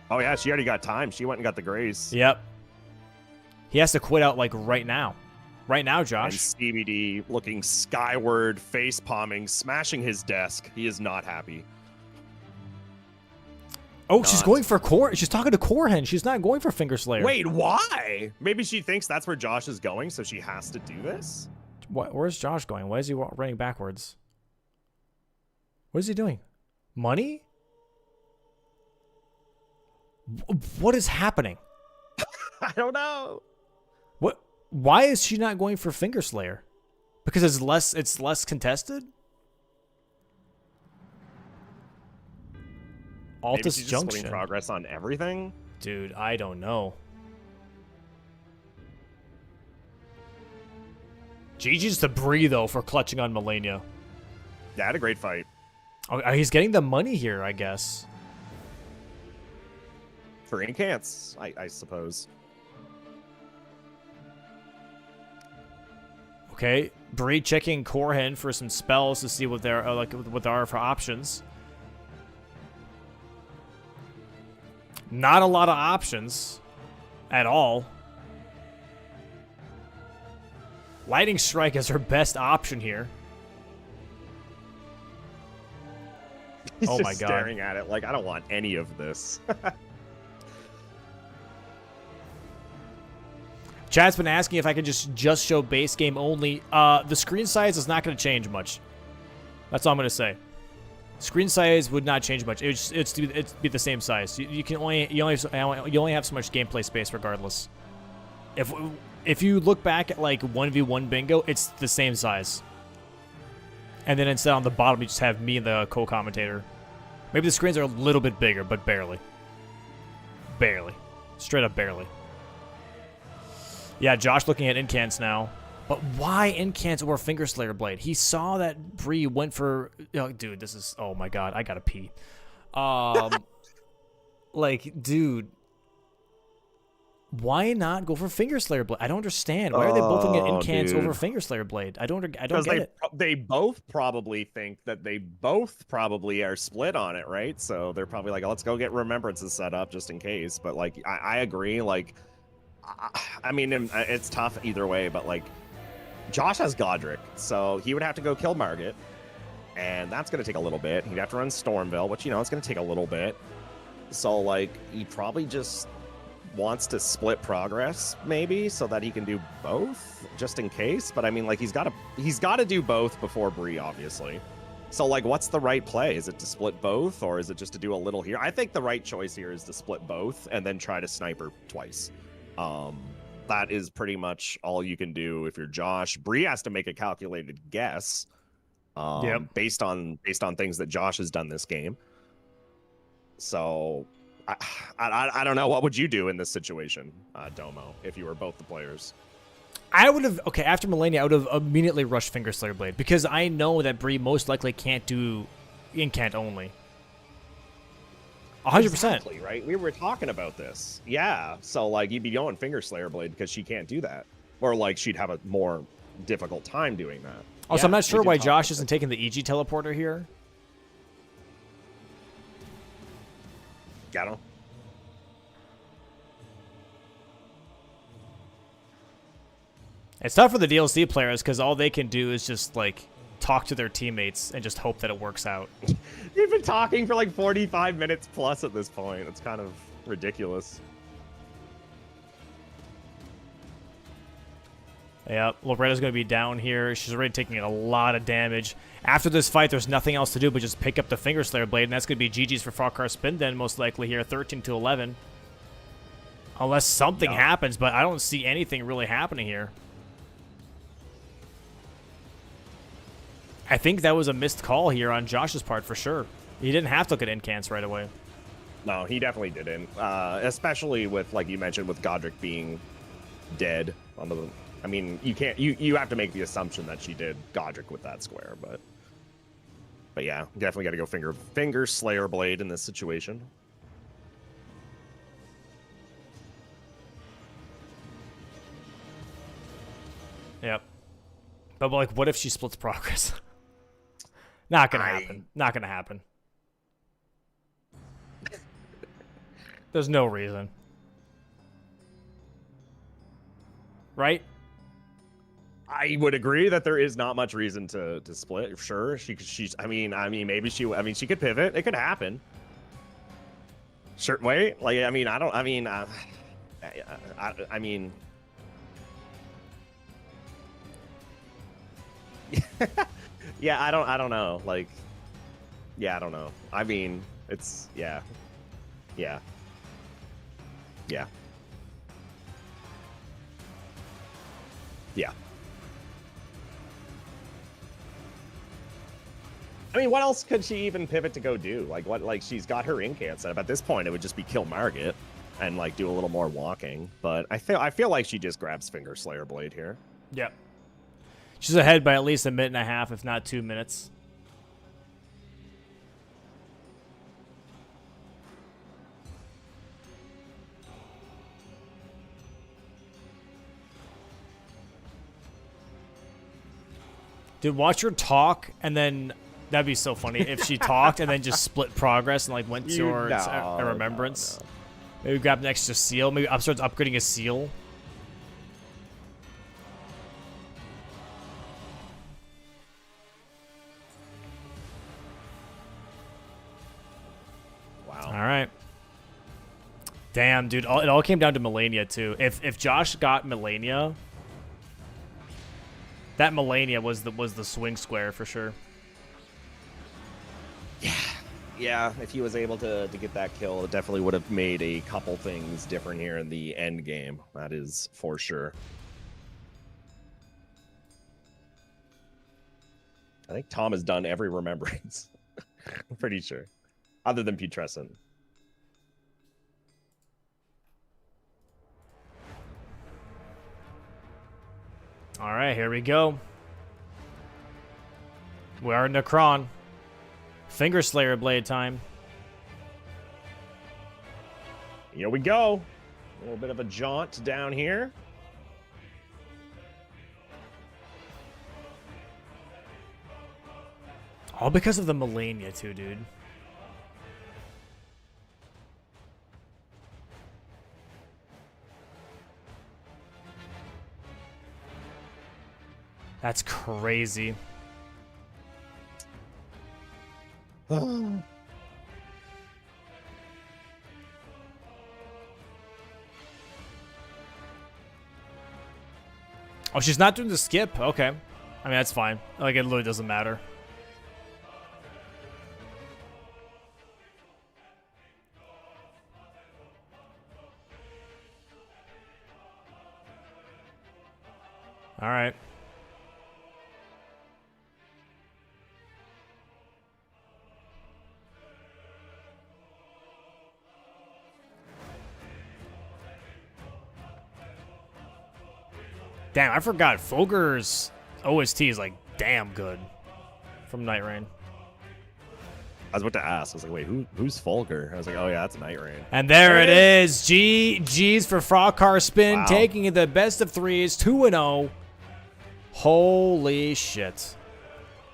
Oh, yeah, she already got time. She went and got the grace. Yep. He has to quit out, like, right now. Right now, And Josh. CBD looking skyward, face palming, smashing his desk. He is not happy. Oh, she's going for Core. She's talking to Corhen. She's not going for Finger Slayer. Wait, why? Maybe she thinks that's where Josh is going, so she has to do this? Where's Josh going? Why is he running backwards? What is he doing? Money? What is happening? I don't know. What? Why is she not going for Finger Slayer? Because it's less contested? Maybe Altus she's just Junction. splitting progress on everything. Dude, I don't know. GG's to Bree, though, for clutching on Melania. Yeah, had a great fight. Oh, he's getting the money here, I guess. For incants, I suppose. Okay, Bree checking Corhen for some spells to see what there are, what there are for options. Not a lot of options at all. Lightning Strike is her best option here. He's oh just my god. staring at it like, I don't want any of this. Chad's been asking if I could just show base game only. The screen size is not going to change much. That's all I'm going to say. Screen size would not change much. It'd be the same size. You only have so much gameplay space regardless. If you look back at like 1v1 bingo, it's the same size. And then instead on the bottom you just have me and the co-commentator. Maybe the screens are a little bit bigger, but barely. Barely. Straight up barely. Yeah, Josh looking at incants now. But why incants over Finger Slayer Blade? He saw that Bree went for... Oh, dude, this is... Oh, my God. I gotta pee. Like, dude... Why not go for Finger Slayer Blade? I don't understand. Why are they both looking at incants over Finger Slayer Blade? I don't get it. They both probably think that they both probably are split on it, right? So they're probably like, let's go get remembrances set up just in case. But, like, I agree. Like, I mean, it's tough either way, but, like, Josh has Godric, so he would have to go kill Margit, and that's going to take a little bit. He'd have to run Stormville, which, you know, it's going to take a little bit. So, like, he probably just wants to split progress, maybe, so that he can do both, just in case. But, I mean, like, he's got to do both before Bree, obviously. So, like, what's the right play? Is it to split both, or is it just to do a little here? I think the right choice here is to split both and then try to sniper twice. That is pretty much all you can do if you're Josh. Bree has to make a calculated guess, based on things that Josh has done this game. So, I don't know. What would you do in this situation, Domo, if you were both the players? I would have... Okay, after Melania, I would have immediately rushed Finger Slayer Blade, because I know that Bree most likely can't do incant only. 100%. Exactly, right? We were talking about this. Yeah. So, like, you'd be going Finger Slayer Blade because she can't do that. Or, like, she'd have a more difficult time doing that. Also, yeah, I'm not sure why Josh isn't taking the EG teleporter here. Got him. It's tough for the DLC players because all they can do is just, like, talk to their teammates and just hope that it works out. You've been talking for like 45 minutes plus at this point. It's kind of ridiculous. Yeah, Loretta's going to be down here. She's already taking a lot of damage. After this fight, there's nothing else to do but just pick up the Finger Slayer Blade, and that's going to be GG's for Frogcarspin then, most likely here, 13-11. Unless something happens, but I don't see anything really happening here. I think that was a missed call here on Josh's part for sure. He didn't have to look at incants right away. No, he definitely didn't. Especially with, like you mentioned, with Godric being dead on the... I mean, you can't... You have to make the assumption that she did Godric with that square, but yeah, definitely got to go Finger Slayer Blade in this situation. Yep. But, like, what if she splits progress? Not gonna happen. Not gonna happen. There's no reason. Right? I would agree that there is not much reason to split. Sure, she's. I mean, maybe she. I mean, she could pivot. It could happen. Certain way. Like, I mean, I don't. I mean, I mean. Yeah, I don't know. Like, yeah, I don't know. I mean, it's yeah. Yeah. Yeah. I mean, what else could she even pivot to go do? Like, what? Like, she's got her incant set up. At this point, it would just be kill Margit and like do a little more walking. But I feel like she just grabs Finger Slayer Blade here. Yep. She's ahead by at least a minute and a half, if not 2 minutes. Dude, watch her talk, and then that'd be so funny if she talked and then just split progress and like went towards a remembrance. No. Maybe grab an extra seal. Maybe starts upgrading a seal. Wow. All right. Damn, dude. It all came down to Melania too. If Josh got Melania, that Melania was the swing square for sure. Yeah, if he was able to get that kill, it definitely would have made a couple things different here in the end game. That is for sure. I think Tom has done every remembrance. I'm pretty sure. Other than Putrescent. All right, here we go. We are Necron. Finger Slayer Blade time. Here we go. A little bit of a jaunt down here. All because of the Melania too, dude. That's crazy. Oh, she's not doing the skip? Okay. I mean, that's fine. Like, it literally doesn't matter. All right. Damn, I forgot. Fulgur's OST is like damn good from Night Rain. I was about to ask. I was like, wait, who's Fulgur? I was like, oh yeah, that's Night Rain. And there it is. G's for Frogcarspin, Wow. taking the best of threes, 2-0. Holy shit.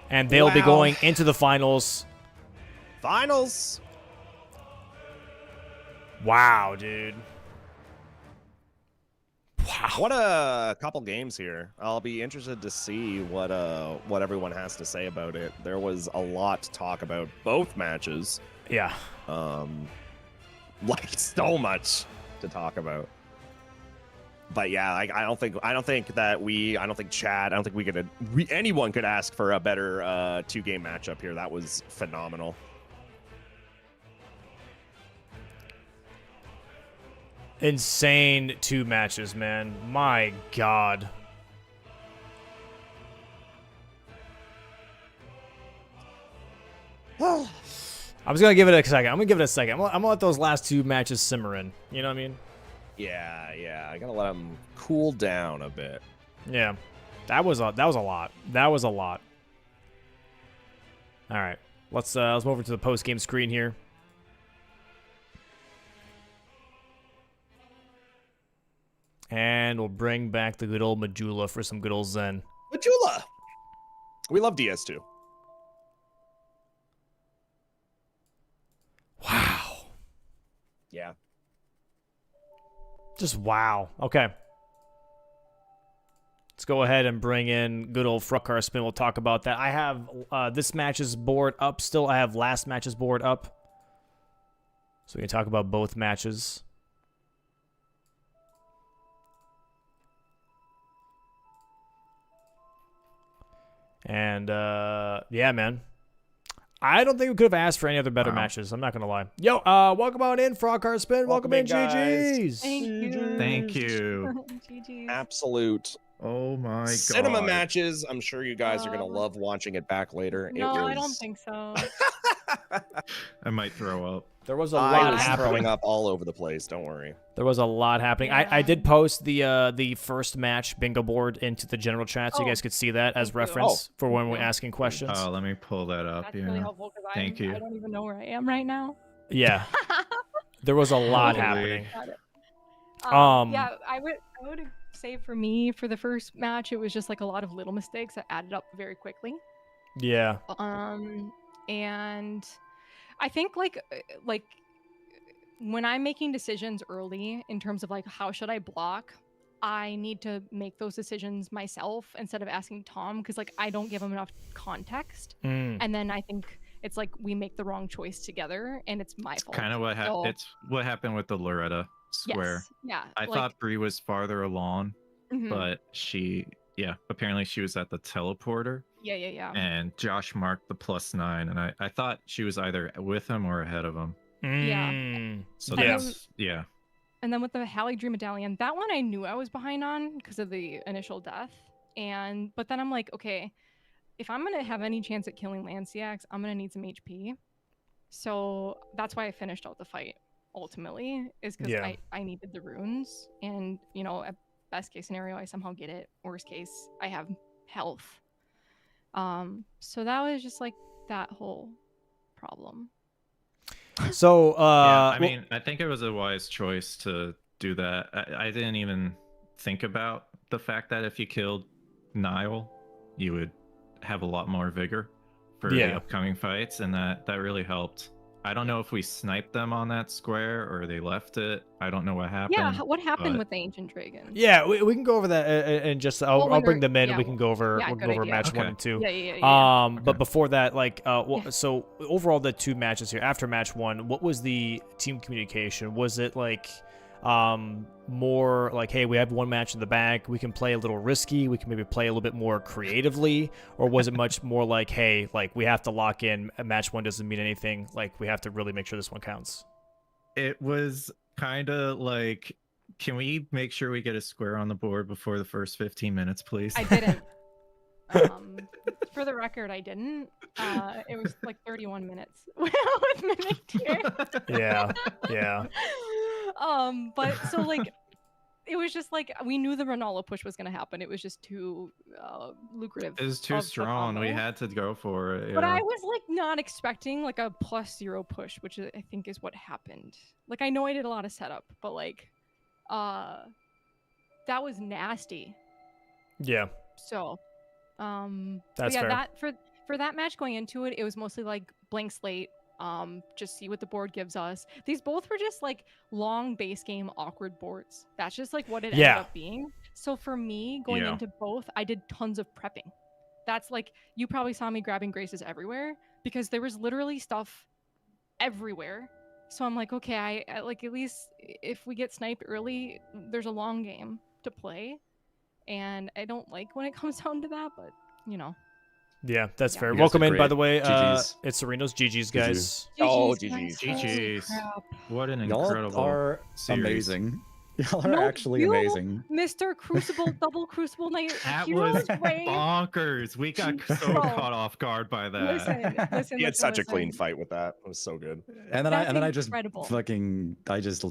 And they'll be Wow. going into the finals. Finals. Wow, dude. Wow. What a couple games here. I'll be interested to see what everyone has to say about it. There was a lot to talk about both matches. Yeah. Like so much to talk about. But yeah, I don't think Chad, I don't think anyone could ask for a better 2-game matchup here. That was phenomenal. Insane 2 matches, man. My God. I'm just going to give it a second. I'm going to give it a second. I'm going to let those last 2 matches simmer in. You know what I mean? Yeah. I gotta let them cool down a bit. Yeah. That was a lot. That was a lot. All right. Let's move over to the post-game screen here. And we'll bring back the good old Majula for some good old Zen. Majula! We love DS2. Wow. Yeah. Just wow. Okay. Let's go ahead and bring in good old Frogcarspin. We'll talk about that. I have this match's board up still. I have last match's board up. So we can talk about both matches. And, yeah, man. I don't think we could have asked for any other better matches. I'm not gonna lie. Yo, welcome on in, Frogcarspin. Welcome in, GGs. Thank you. GGs. Absolute Oh my god. cinema matches. I'm sure you guys are gonna love watching it back later. No, I don't think so. I might throw up. There was a I lot was happening. throwing up all over the place. Don't worry. There was a lot happening. I did post the first match bingo board into the general chat, so you guys could see that as reference for when we're asking questions. Oh, let me pull that up. That's really helpful because Thank you. I don't even know where I am right now. Yeah, there was a lot Holy. happening. Got it. Um, Yeah, I would say for me, for the first match, it was just like a lot of little mistakes that added up very quickly. Yeah. And I think like when I'm making decisions early in terms of like how should I block, I need to make those decisions myself instead of asking Tom, because like I don't give him enough context, and then I think it's like we make the wrong choice together, and it's my fault. Kind of what happened. It's what happened with the Loretta square. Yes. Yeah. I thought Bree was farther along, but apparently she was at the teleporter. Yeah. And Josh marked the +9, and I thought she was either with him or ahead of him. Yeah. So Yes. yeah. And then with the Halle Dream Medallion, that one I knew I was behind on because of the initial death. But then I'm like, okay, if I'm gonna have any chance at killing Lanciax, I'm gonna need some HP. So that's why I finished out the fight ultimately, is because I needed the runes. And at best case scenario, I somehow get it. Worst case, I have health. So that was just like that whole problem. So I mean, I think it was a wise choice to do that. I didn't even think about the fact that if you killed Niall, you would have a lot more vigor for the upcoming fights, and that really helped. I don't know if we sniped them on that square or they left it. I don't know what happened. Yeah, what happened with the Ancient Dragon? Yeah, we can go over that and just I'll bring them in and we can go over match 1 and 2. Yeah. But before that, like so overall the 2 matches here after match 1, what was the team communication? Was it like more like, hey, we have 1 match in the bag, we can play a little risky, we can maybe play a little bit more creatively, or was it much more like, hey, like we have to lock in, match 1 doesn't mean anything, like we have to really make sure this one counts? It was kind of like, can we make sure we get a square on the board before the first 15 minutes, please? I didn't. For the record, I didn't. It was like 31 minutes with minute tier. Yeah. But so like, it was just like we knew the Ronaldo push was going to happen. It was just too lucrative. It was too strong. We had to go for it. But I was like not expecting like a +0 push, which I think is what happened. Like I know I did a lot of setup, but like, that was nasty. Yeah. So, that's fair. that for that match going into it, it was mostly like blank slate. Just see what the board gives us. These both were just like long base game awkward boards. That's just like what it ended up being. So for me going into both, I did tons of prepping. That's like, you probably saw me grabbing graces everywhere because there was literally stuff everywhere. So I'm like, okay, I like, at least if we get sniped early, there's a long game to play. And I don't like when it comes down to that, but Yeah, that's fair. Welcome in, by the way. GGs. It's Itzerinos. GG's, guys. GG's. What an incredible Y'all are series. amazing. Y'all are actually amazing. Mr. Crucible, double Crucible Knight. That was bonkers. We got so caught off guard by that. Listen. He had such a clean fight with that. It was so good. And then I just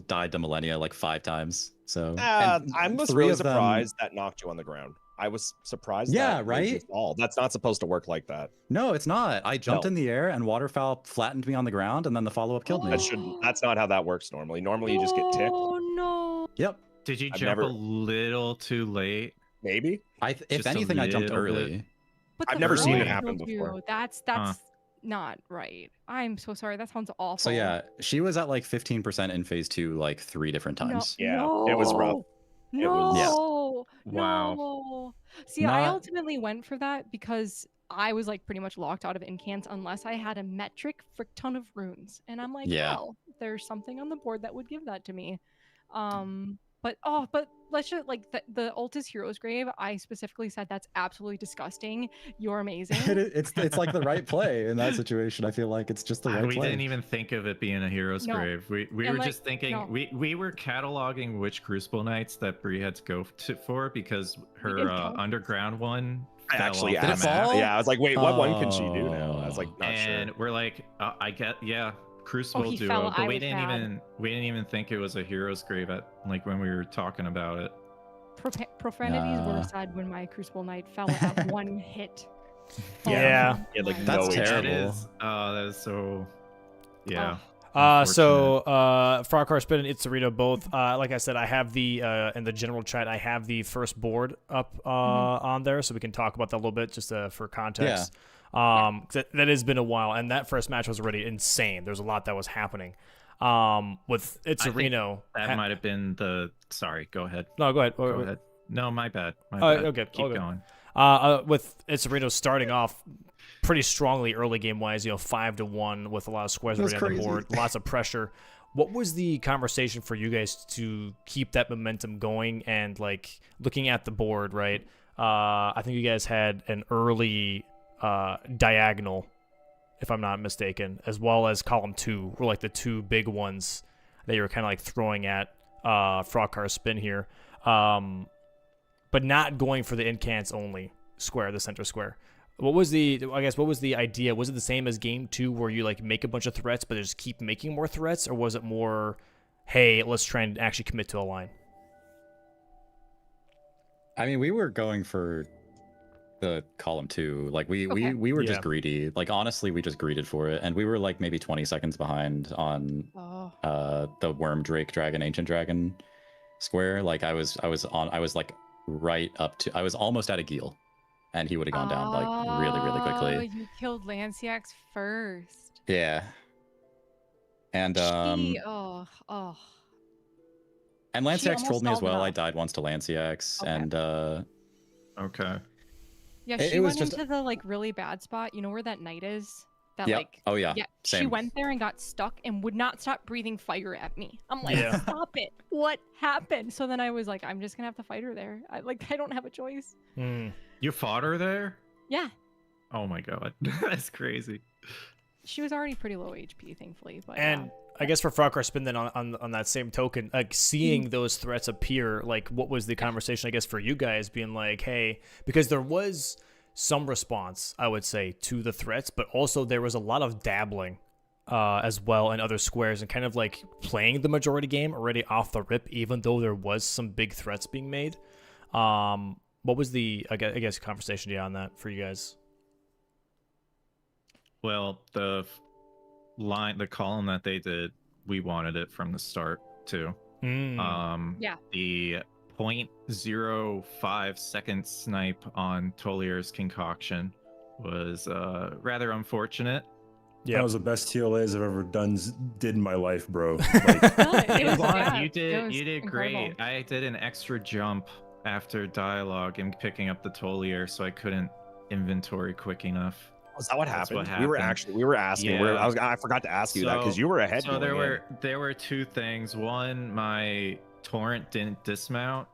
died to Millennia like 5 times. So I was really surprised that knocked you on the ground. I was surprised. Yeah, right. That's not supposed to work like that. No, it's not. I jumped in the air and Waterfowl flattened me on the ground, and then the follow-up killed me. That's not how that works normally. Normally you just get ticked. Oh no. Yep. Did you jump a little too late? Maybe. If anything, I jumped early. But I've never seen it happen before. That's not right. I'm so sorry. That sounds awful. So yeah, she was at like 15% in phase 2, like 3 different times. No. It was rough. No. Wow. No. See, I ultimately went for that because I was like pretty much locked out of incants unless I had a metric frick ton of runes. And I'm like, well, there's something on the board that would give that to me. But let's just like the Altus Heroes Grave. I specifically said that's absolutely disgusting. You're amazing. It's like the right play in that situation. I feel like it's just the right We play. didn't even think of it being a hero's grave. We were like, just thinking we were cataloging which Crucible Knights that Bree had to go for because her underground one Actually, fell off the map. yeah, I was like, wait, what one can she do now? I was like, not and sure. we're like, Crucible he duo, fell, but I we was didn't bad. even think it was a hero's grave at like when we were talking about it. Profanities were said when my Crucible Knight fell at one hit. Yeah. Yeah, like That's no terrible. That is so. Yeah. So Frogcarspin and Itzerino both, like I said, I have the in the general chat, I have the first board up on there, so we can talk about that a little bit just for context. 'Cause that has been a while, and that first match was already insane. There's a lot that was happening. With Itzerino, That might have been the. Sorry, go ahead. No, go ahead. Go ahead. No, my bad. My bad. Okay, Keep going. With Itzerino starting off pretty strongly early game wise, 5-1 with a lot of squares already on the board, lots of pressure. What was the conversation for you guys to keep that momentum going and like looking at the board, right? I think you guys had an early diagonal, if I'm not mistaken, as well as column 2 were like the two big ones that you were kind of like throwing at Frogcarspin here. But not going for the incants only square, the center square. What was the idea? Was it the same as game 2 where you like make a bunch of threats but just keep making more threats, or was it more, hey, let's try and actually commit to a line? I mean, we were going for the column 2. Like we were just greedy. Like honestly, we just greeted for it, and we were like maybe 20 seconds behind on the Worm Drake Dragon Ancient Dragon square. Like I was like right up to, I was almost at a Geel, and he would have gone down like really quickly. You killed Lanciax first. Yeah. And and Lanciax trolled me as well. I died once to Lanciax, and okay. Yeah, she went into the like really bad spot. You know where that knight is? That like Same. She went there and got stuck and would not stop breathing fire at me. I'm like, stop it. What happened? So then I was like, I'm just gonna have to fight her there. I don't have a choice. You fought her there? Yeah. Oh my god. That's crazy. She was already pretty low HP, thankfully. But and I guess for Frogcarspin then on that same token, like seeing those threats appear, like what was the conversation, I guess, for you guys being like, hey, because there was some response, I would say, to the threats, but also there was a lot of dabbling as well in other squares and kind of like playing the majority game already off the rip, even though there was some big threats being made. What was the, I guess, conversation on that for you guys? Well, the column that they did, we wanted it from the start too. The 0.05 second snipe on Tolier's concoction was rather unfortunate. That was the best TLAs I've ever did in my life, bro. Like, you did great. I did an extra jump after dialogue and picking up the Tolier, so I couldn't inventory quick enough. Was that what happened? What happened. We were asking. Yeah. I forgot to ask you that because you were ahead. So there were two things. One, my torrent didn't dismount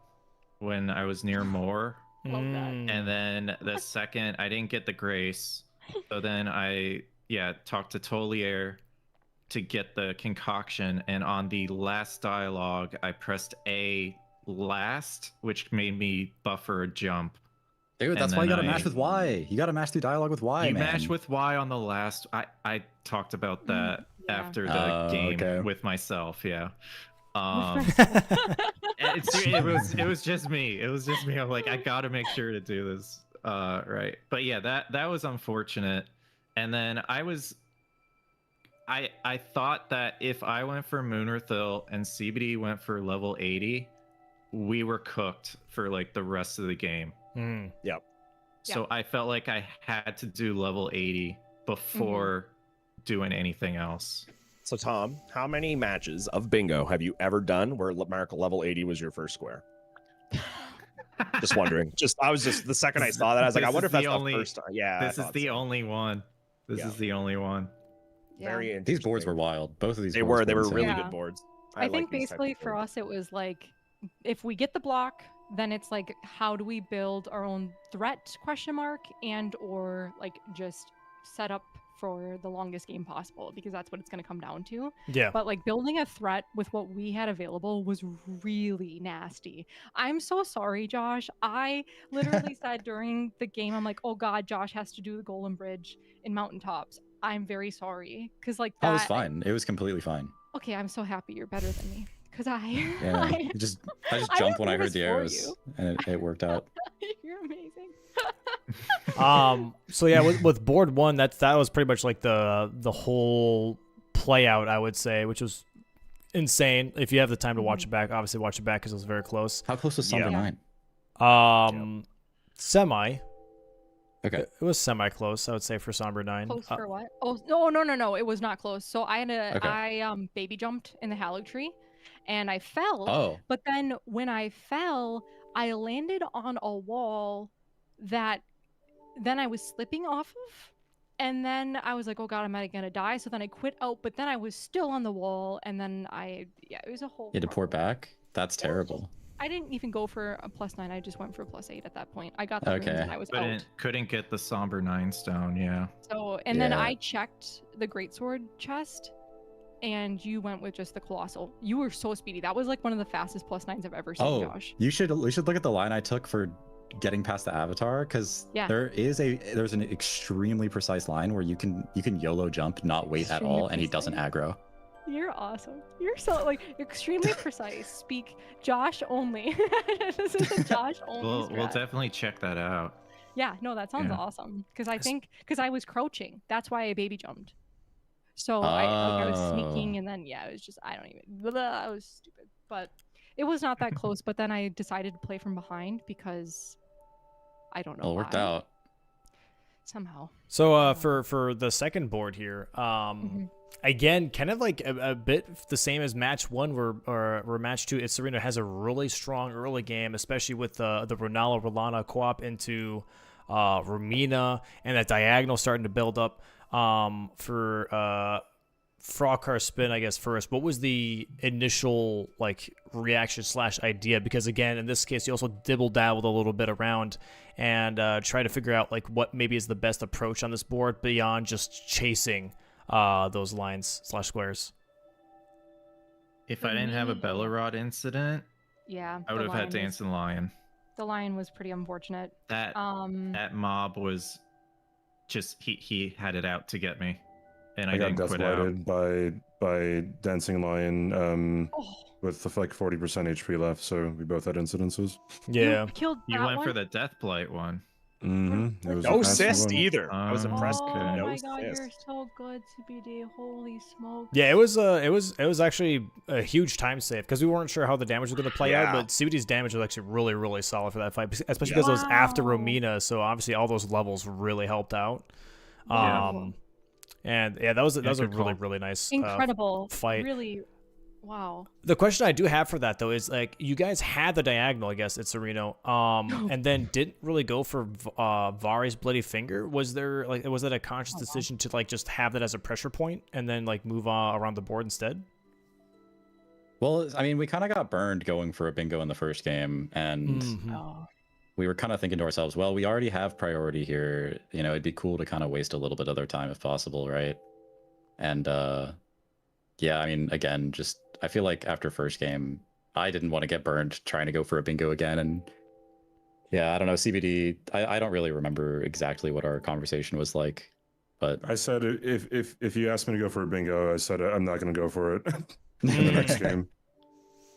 when I was near Moore. And then the second, I didn't get the grace. So then I talked to Tolier to get the concoction, and on the last dialogue I pressed A last, which made me buffer a jump. Dude, that's why you gotta mash with Y. You gotta mash through dialogue with Y, man. Mash with Y on the last. I talked about that after the game with myself. Yeah. It was just me. It was just me. I'm like, I gotta make sure to do this right. But yeah, that was unfortunate. And then I thought that if I went for Moonerthil and CBD went for level 80, we were cooked for like the rest of the game. Yep. So I felt like I had to do level 80 before doing anything else. So Tom, how many matches of bingo have you ever done where level 80 was your first square? Just wondering. I was just, the second I saw that, I was like, I wonder if that's the first time. Yeah. This is the only one. This is the only one. Very interesting. These boards were wild. Both of these they were really Yeah. good boards. I think basically for us it was like if we get the block, then it's like, how do we build our own threat, question mark, and or like just set up for the longest game possible, because that's what it's going to come down to. Yeah. But like building a threat with what we had available was really nasty. I'm so sorry, Josh. I literally said during the game, I'm like, oh God, Josh has to do the Golem Bridge in Mountaintops. I'm very sorry. Because like that. That was fine. It was completely fine. Okay, I'm so happy you're better than me. Because I just jumped when I heard the arrows, and it worked out. You're amazing. So yeah, with board one, that was pretty much like the whole play out, I would say, which was insane. If you have the time to watch it back, obviously watch it back because it was very close. How close was Somber 9? Semi. Okay. It was semi close, I would say, for Somber 9. Close for what? Oh no, it was not close. So I baby jumped in the Hallow tree, and I fell. Oh. But then when I fell, I landed on a wall that then I was slipping off of, and then I was like, oh God, am I gonna die? So then I quit out, but then I was still on the wall, and then it was a whole. You had to pour back? That's terrible. I didn't even go for a +9. I just went for a +8 at that point. I got the runes and I was out. Couldn't get the Somber 9 stone, yeah. So, and then I checked the Greatsword chest, and you went with just the Colossal. You were so speedy. That was like one of the fastest +9s I've ever seen, Josh. You should look at the line I took for getting past the Avatar, because there's an extremely precise line where you can YOLO jump, not wait at all, and he doesn't aggro. You're awesome. You're so extremely precise. Speak Josh only. This is a Josh only. We'll definitely check that out. Yeah, no, that sounds awesome. Because I was crouching. That's why I baby jumped. So I was sneaking, and then it was just I was stupid, but it was not that close. But then I decided to play from behind because I don't know. Well, it worked out somehow. So for the second board here, again, kind of like a bit the same as match one, where match two, Itzerino has a really strong early game, especially with the Ronala co-op into Romina, and that diagonal starting to build up. For Frogcarspin, I guess first, what was the initial reaction / idea? Because again, in this case, you also dibble-dabbled a little bit around and try to figure out what maybe is the best approach on this board beyond just chasing those lines / squares. If I didn't have a Bellerod incident, I would have had Dancing Lion. The lion was pretty unfortunate. That mob was just he had it out to get me, and I didn't quit out. I got deathlighted by Dancing Lion with 40% HP left, so we both had incidences. Yeah, you went for the Deathblight one. Mm-hmm. No assist either. I was impressed. Oh no my God, assist. you're so good, CBD. Holy smokes. Yeah, it was actually a huge time save because we weren't sure how the damage was going to play out, but CBD's damage was actually really, really solid for that fight, especially because it was after Romina, so obviously all those levels really helped out. And that was a really, really nice incredible fight. Really. Wow. The question I do have for that though is you guys had the diagonal, I guess, Itzerino, and then didn't really go for Vari's Bloody Finger. Was that a conscious decision to just have that as a pressure point and then move around the board instead? Well, I mean, we kind of got burned going for a bingo in the first game, and we were kind of thinking to ourselves, well, we already have priority here. It'd be cool to kind of waste a little bit of their time if possible, right? And yeah, I mean, again, just I feel like after first game, I didn't want to get burned trying to go for a bingo again. And yeah, I don't know, CBD, I don't really remember exactly what our conversation was like, but I said if you asked me to go for a bingo, I said I'm not going to go for it in the next game.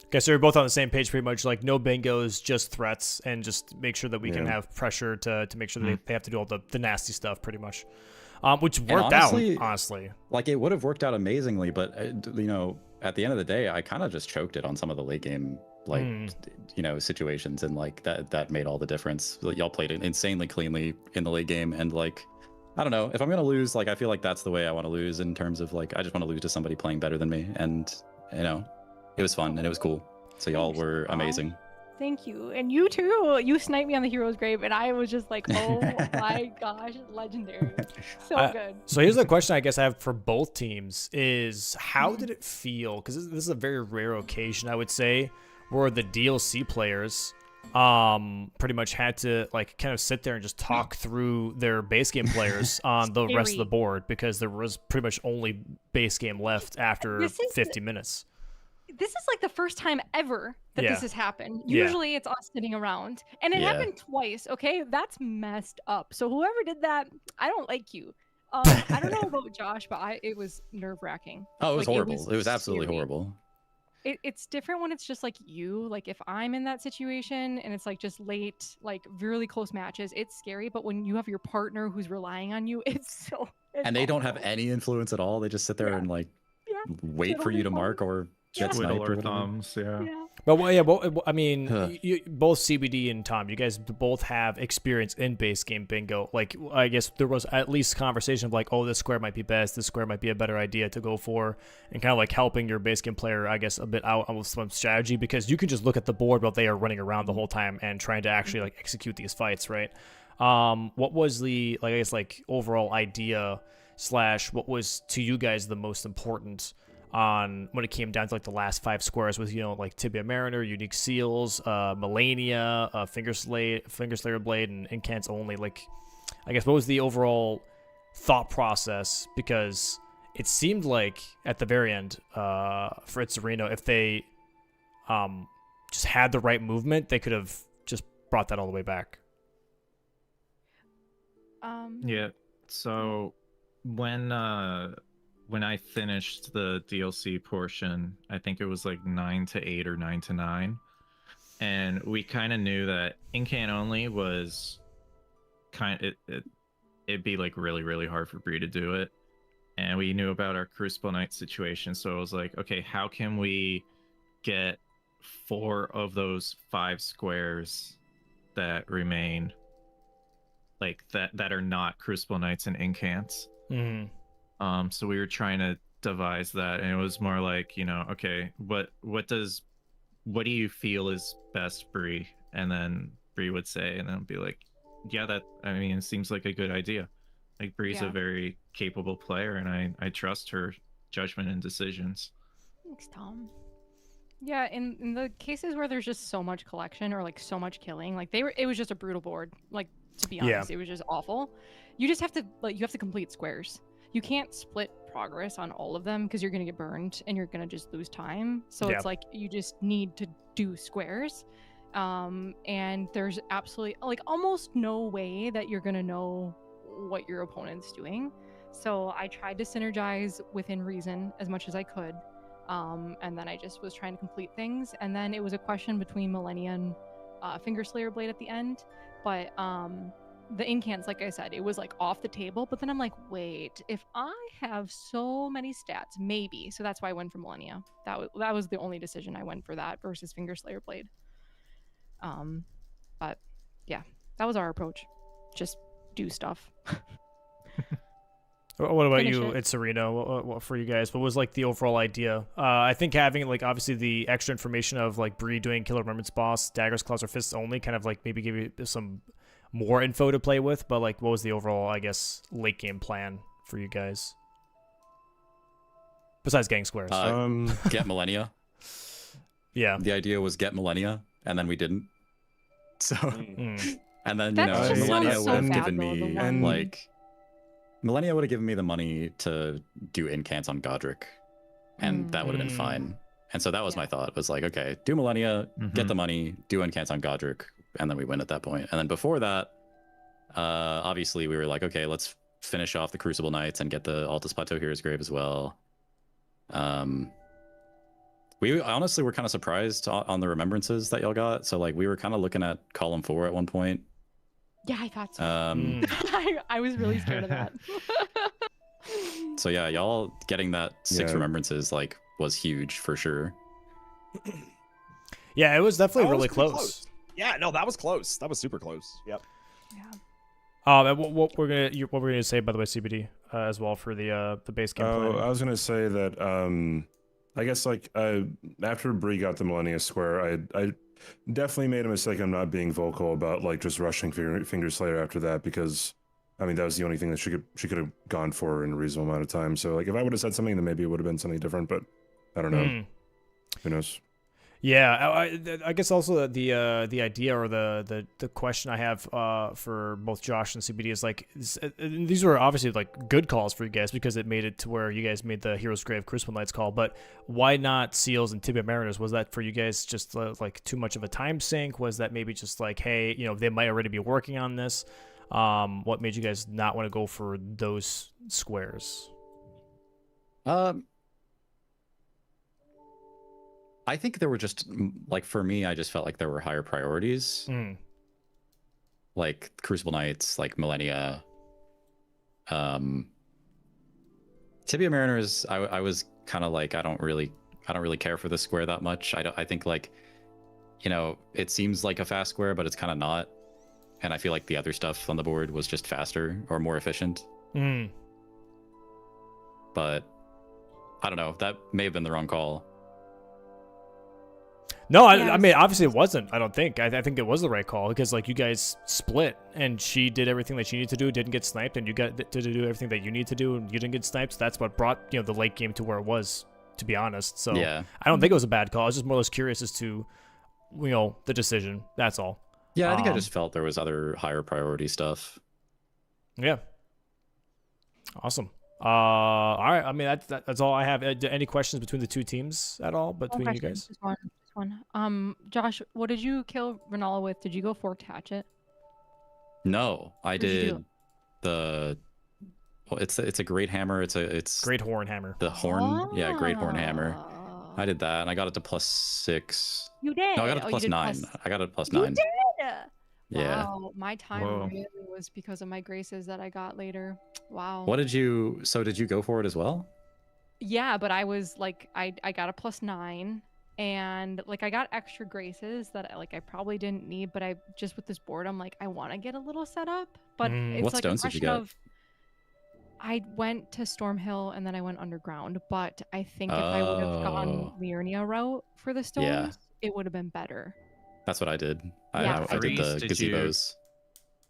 Okay, so you're both on the same page pretty much, no bingos, just threats, and just make sure that we can have pressure to make sure that they have to do all the nasty stuff pretty much. Which worked honestly, out. It would have worked out amazingly, but at the end of the day, I kind of just choked it on some of the late game situations, and that made all the difference. Y'all played it insanely cleanly in the late game, and I don't know, if I'm gonna lose, I feel like that's the way I want to lose, in terms of I just want to lose to somebody playing better than me, and it was fun and it was cool. So y'all were amazing. Thank you. And you too. You sniped me on the hero's grave, and I was just oh my gosh, legendary. So good. So here's the question I guess I have for both teams is how did it feel? Because this is a very rare occasion, I would say, where the DLC players pretty much had to like kind of sit there and just talk through their base game players on the rest of the board, because there was pretty much only base game left after 50 minutes. This is like the first time ever that this has happened. Usually it's us sitting around, and it happened twice. Okay, that's messed up. So whoever did that, I don't like you. I don't know about Josh, but it was nerve-wracking. Oh, it was horrible. It was absolutely horrible. It's different when it's just like you. Like if I'm in that situation and it's like just late, like really close matches, it's scary. But when you have your partner who's relying on you, it's and they don't have any influence at all. They just sit there and like wait for you to mark or get sniped or thumbs. But I mean, both CBD and Tom, you guys both have experience in base game bingo. Like, I guess there was at least conversation of like, oh, this square might be best, this square might be a better idea to go for, and kind of like helping your base game player, I guess, a bit out with some strategy, because you can just look at the board while they are running around the whole time and trying to actually like execute these fights, right? What was the, like, I guess, like overall idea / what was to you guys the most important on when it came down to like the last 5 squares with, you know, like Tibia Mariner, Unique Seals, Melania, Fingerslayer Blade, and Incants Only? Like, I guess, what was the overall thought process? Because it seemed like at the very end, for Itzerino, if they just had the right movement, they could have just brought that all the way back. Yeah. So when I finished the DLC portion, I think it was like 9 to 8 or 9 to 9. And we kind of knew that Incant Only was it'd be like really, really hard for Bree to do it. And we knew about our Crucible Knight situation. So it was like, okay, how can we get 4 of those 5 squares that remain, like that are not Crucible Knights and Incants? Mm-hmm. So we were trying to devise that, and it was more like, you know, okay, what do you feel is best, Bree? And then Bree would say, and then be like, yeah, it seems like a good idea. Like, Bree's a very capable player, and I trust her judgment and decisions. Thanks, Tom. Yeah, in the cases where there's just so much collection or like so much killing, like it was just a brutal board. Like, to be honest, it was just awful. You just have to complete squares. You can't split progress on all of them because you're going to get burned and you're going to just lose time. So it's like you just need to do squares. And there's absolutely like almost no way that you're going to know what your opponent's doing. So I tried to synergize within reason as much as I could. And then I just was trying to complete things. And then it was a question between Millennia and Fingerslayer Blade at the end. But the incants, like I said, it was like off the table. But then I'm like, wait, if I have so many stats, maybe. So that's why I went for Millennia. That was the only decision I went for, that versus Fingerslayer Blade. But yeah, that was our approach. Just do stuff. What about Finish you, it. Itzerino? What for you guys? What was like the overall idea? I think having like obviously the extra information of like Bree doing Killer Remembrance Boss, Daggers, Claws, or Fists only, kind of like maybe give you some more info to play with. But like, what was the overall, I guess, late game plan for you guys? Besides gang squares, get Millennia. Yeah, the idea was get Millennia, and then we didn't. So, and then That just Millennia sounds so would have bad, given though, me the one- like. Millennia would have given me the money to do incants on Godric, and that would have been fine. And so that was my thought, was like, okay, do Millennia, get the money, do incants on Godric, and then we win at that point. And then before that, obviously we were like, okay, let's finish off the Crucible Knights and get the Altus Plateau Hero's Grave as well. We honestly were kind of surprised on the remembrances that y'all got. So like we were kind of looking at column 4 at one point. Yeah, I thought so. I was really scared of that. So yeah, y'all getting that 6 remembrances like was huge for sure. Yeah, it was definitely really close. Yeah, no, that was close. That was super close. Yep. Yeah. And what we're gonna say, by the way, CBD as well for the base game plan. I was gonna say that I guess like after Bree got the Millennia Square, I definitely made a mistake. I'm not being vocal about like just rushing Fingerslayer after that, because I mean that was the only thing that she could have gone for in a reasonable amount of time. So like if I would have said something, then maybe it would have been something different. But I don't know. Who knows? Yeah, I guess also the idea or the question I have for both Josh and CBD is like these were obviously like good calls for you guys because it made it to where you guys made the Heroes Grave Crucible Knights call, but why not Seals and Tibia Mariners? Was that for you guys just like too much of a time sink? Was that maybe just like, hey, they might already be working on this? What made you guys not want to go for those squares? I think there were just, like, for me, I just felt like there were higher priorities. Like Crucible Knights, like Millennia. Tibia Mariners, I was kind of like, I don't really care for this square that much. I think, like, it seems like a fast square, but it's kind of not. And I feel like the other stuff on the board was just faster or more efficient. But I don't know. That may have been the wrong call. No, I mean, obviously it wasn't. I don't think. I think it was the right call because, like, you guys split, and she did everything that she needed to do, didn't get sniped, and you got to do everything that you need to do, and you didn't get sniped. So that's what brought the late game to where it was, to be honest. So yeah. I don't think it was a bad call. I was just more or less curious as to, the decision. That's all. Yeah, I think I just felt there was other higher priority stuff. Yeah. Awesome. All right. I mean, that's all I have. Any questions between the two teams at all? Between you guys? Just one. Josh, what did you kill Renala with? Did you go forked hatchet? No, I did the. Well, it's a great hammer. It's great horn hammer. The horn, yeah, great horn hammer. I did that, and I got it to +6. You did. No, I got it to +9. I got it to +9. You did. Yeah. Wow, my time really was because of my graces that I got later. Wow. What did you? So did you go for it as well? Yeah, but I was like, I got a +9. And like I got extra graces that I probably didn't need, but I just with this board I'm like I want to get a little set up, but it's what like stones a did you question get? of I went to Stormhill and then I went underground, but I think if I would have gone Liurnia route for the stones, it would have been better. That's what I did. Yeah. I did the gazebos.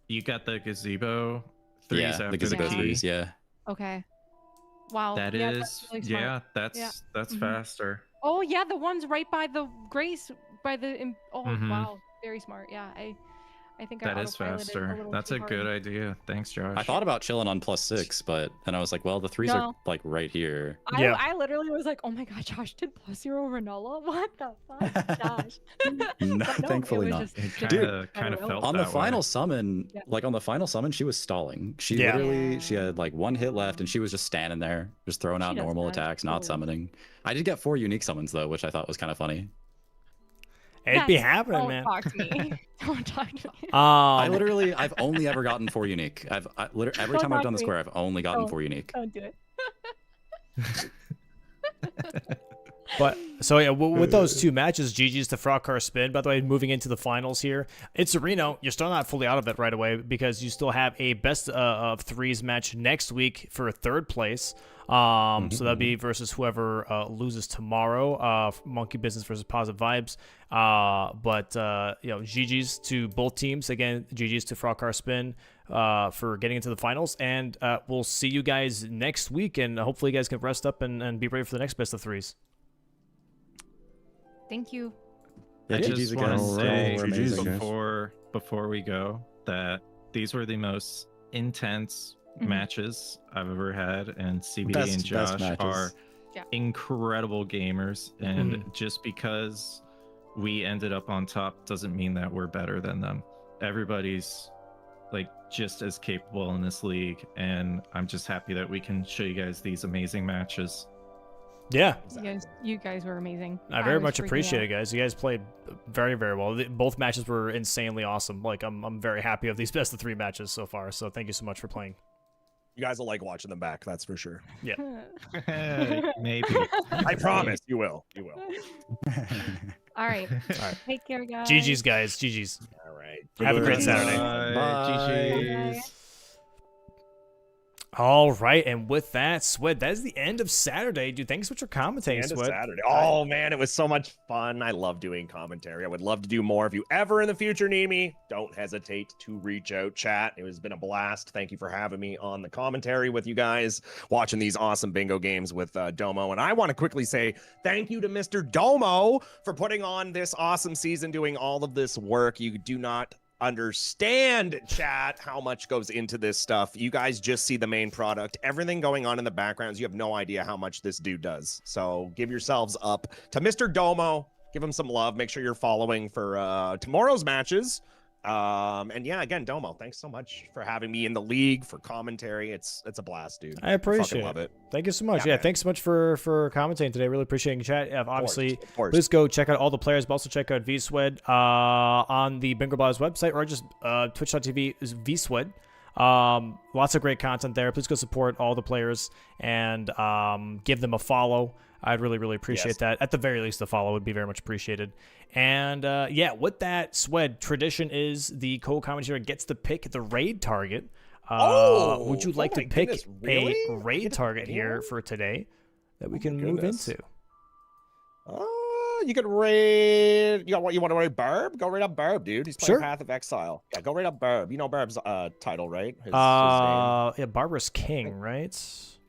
You got the gazebo threes after the gazebo threes, yeah. Okay. Wow. That is, that's really smart. That's faster. Oh yeah, the ones right by the grace wow, very smart. Yeah, I think that is faster. That's a good idea. Thanks, Josh. I thought about chilling on +6, but then I was like, well, the threes are like right here. I literally was like, oh my god, Josh did +0 Renala. What the fuck, Josh? No, thankfully not. Dude, kind of felt on the that final way. summon, like on the final summon, she was stalling. She literally, she had like 1 hit left, and she was just standing there, just throwing out normal attacks, not summoning. I did get 4 unique summons though, which I thought was kind of funny. It'd be happening, man. Don't talk to me. Don't talk to me. I've only ever gotten 4 unique. Every time I've done the square, I've only gotten 4 unique. Don't do it. But so yeah, with those 2 matches, GG's to Frogcarspin. By the way, moving into the finals here, Itzerino, you're still not fully out of it right away because you still have a best of 3s match next week for 3rd place. So that'll be versus whoever loses tomorrow. Monkey Business versus Positive Vibes. But GG's to both teams. Again, GG's to Frogcarspin for getting into the finals. And we'll see you guys next week. And hopefully you guys can rest up and be ready for the next best of 3s. Thank you. I just want to say before we go that these were the most intense matches I've ever had, and CBD and Josh are incredible gamers, and just because we ended up on top doesn't mean that we're better than them. Everybody's like just as capable in this league, and I'm just happy that we can show you guys these amazing matches. Yeah, you guys were amazing. I very much appreciate it, guys. You guys played very, very well. Both matches were insanely awesome. Like I'm very happy of these best of 3 matches so far. So thank you so much for playing. You guys will like watching them back, that's for sure. Yeah. Maybe. I promise you will. You will. All right. Take care, guys. GG's, guys. GG's. All right. Have a great Saturday. Bye. GG's. All right, and with that, Swed, that is the end of Saturday, dude. Thanks so much for commentating, End of Swed. Saturday. Oh man, it was so much fun. I love doing commentary. I would love to do more. If you ever in the future need me, don't hesitate to reach out, chat. It has been a blast. Thank you for having me on the commentary with you guys, watching these awesome bingo games with Domo. And I want to quickly say thank you to Mr. Domo for putting on this awesome season, doing all of this work. You do not understand, chat, how much goes into this stuff. You guys just see the main product. Everything going on in the backgrounds, you have no idea how much this dude does. So give yourselves up to Mr. Domo. Give him some love. Make sure you're following for tomorrow's matches. And yeah, again, Domo, thanks so much for having me in the league for commentary. It's a blast, dude. I appreciate love it. Thank you so much. Yeah, thanks so much for commentating today. Really appreciating chat. Obviously, of course. Please go check out all the players, but also check out VSwed on the Bingo Brawlers website, or just twitch.tv is VSwed. Lots of great content there. Please go support all the players and give them a follow. I'd really appreciate that. At the very least, the follow would be very much appreciated. And yeah, with that, Swed, tradition is the co-commentator gets to pick the raid target. Would you like to pick a raid target here for today that we can move into? You could raid. You want to raid Barb? Go raid up Barb, dude. He's playing Path of Exile. Yeah, go raid up Barb. You know Barb's title, right? His name. Yeah, Barbara's King, right?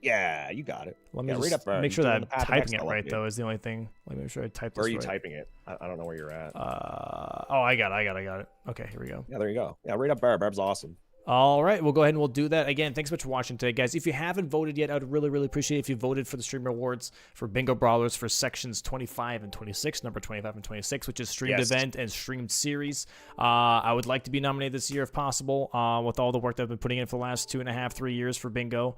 Yeah, you got it. Let me just make sure that I'm typing it right, though, is the only thing. Let me make sure I type this right. Where are you typing it? I don't know where you're at. Oh, I got it. Okay, here we go. Yeah, there you go. Yeah, raid up Barb. Barb's awesome. All right, we'll go ahead and we'll do that. Again, thanks so much for watching today, guys. If you haven't voted yet, I would really appreciate if you voted for the Streamer Awards for Bingo Brawlers for sections 25 and 26, number 25 and 26, which is streamed event and streamed series. I would like to be nominated this year if possible, with all the work that I've been putting in for the last 2.5, 3 years for Bingo,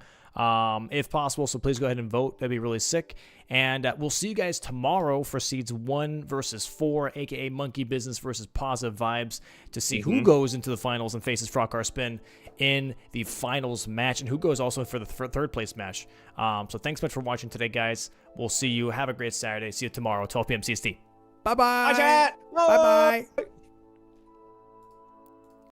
if possible. So please go ahead and vote. That'd be really sick. And we'll see you guys tomorrow for seeds 1 versus 4, aka Monkey Business versus Positive Vibes, to see who goes into the finals and faces Frogcarspin in the finals match, and who goes also for the third place match. So thanks so much for watching today, guys. We'll see you. Have a great Saturday. See you tomorrow, 12 p.m. CST. Bye-bye. Bye, chat. Bye-bye.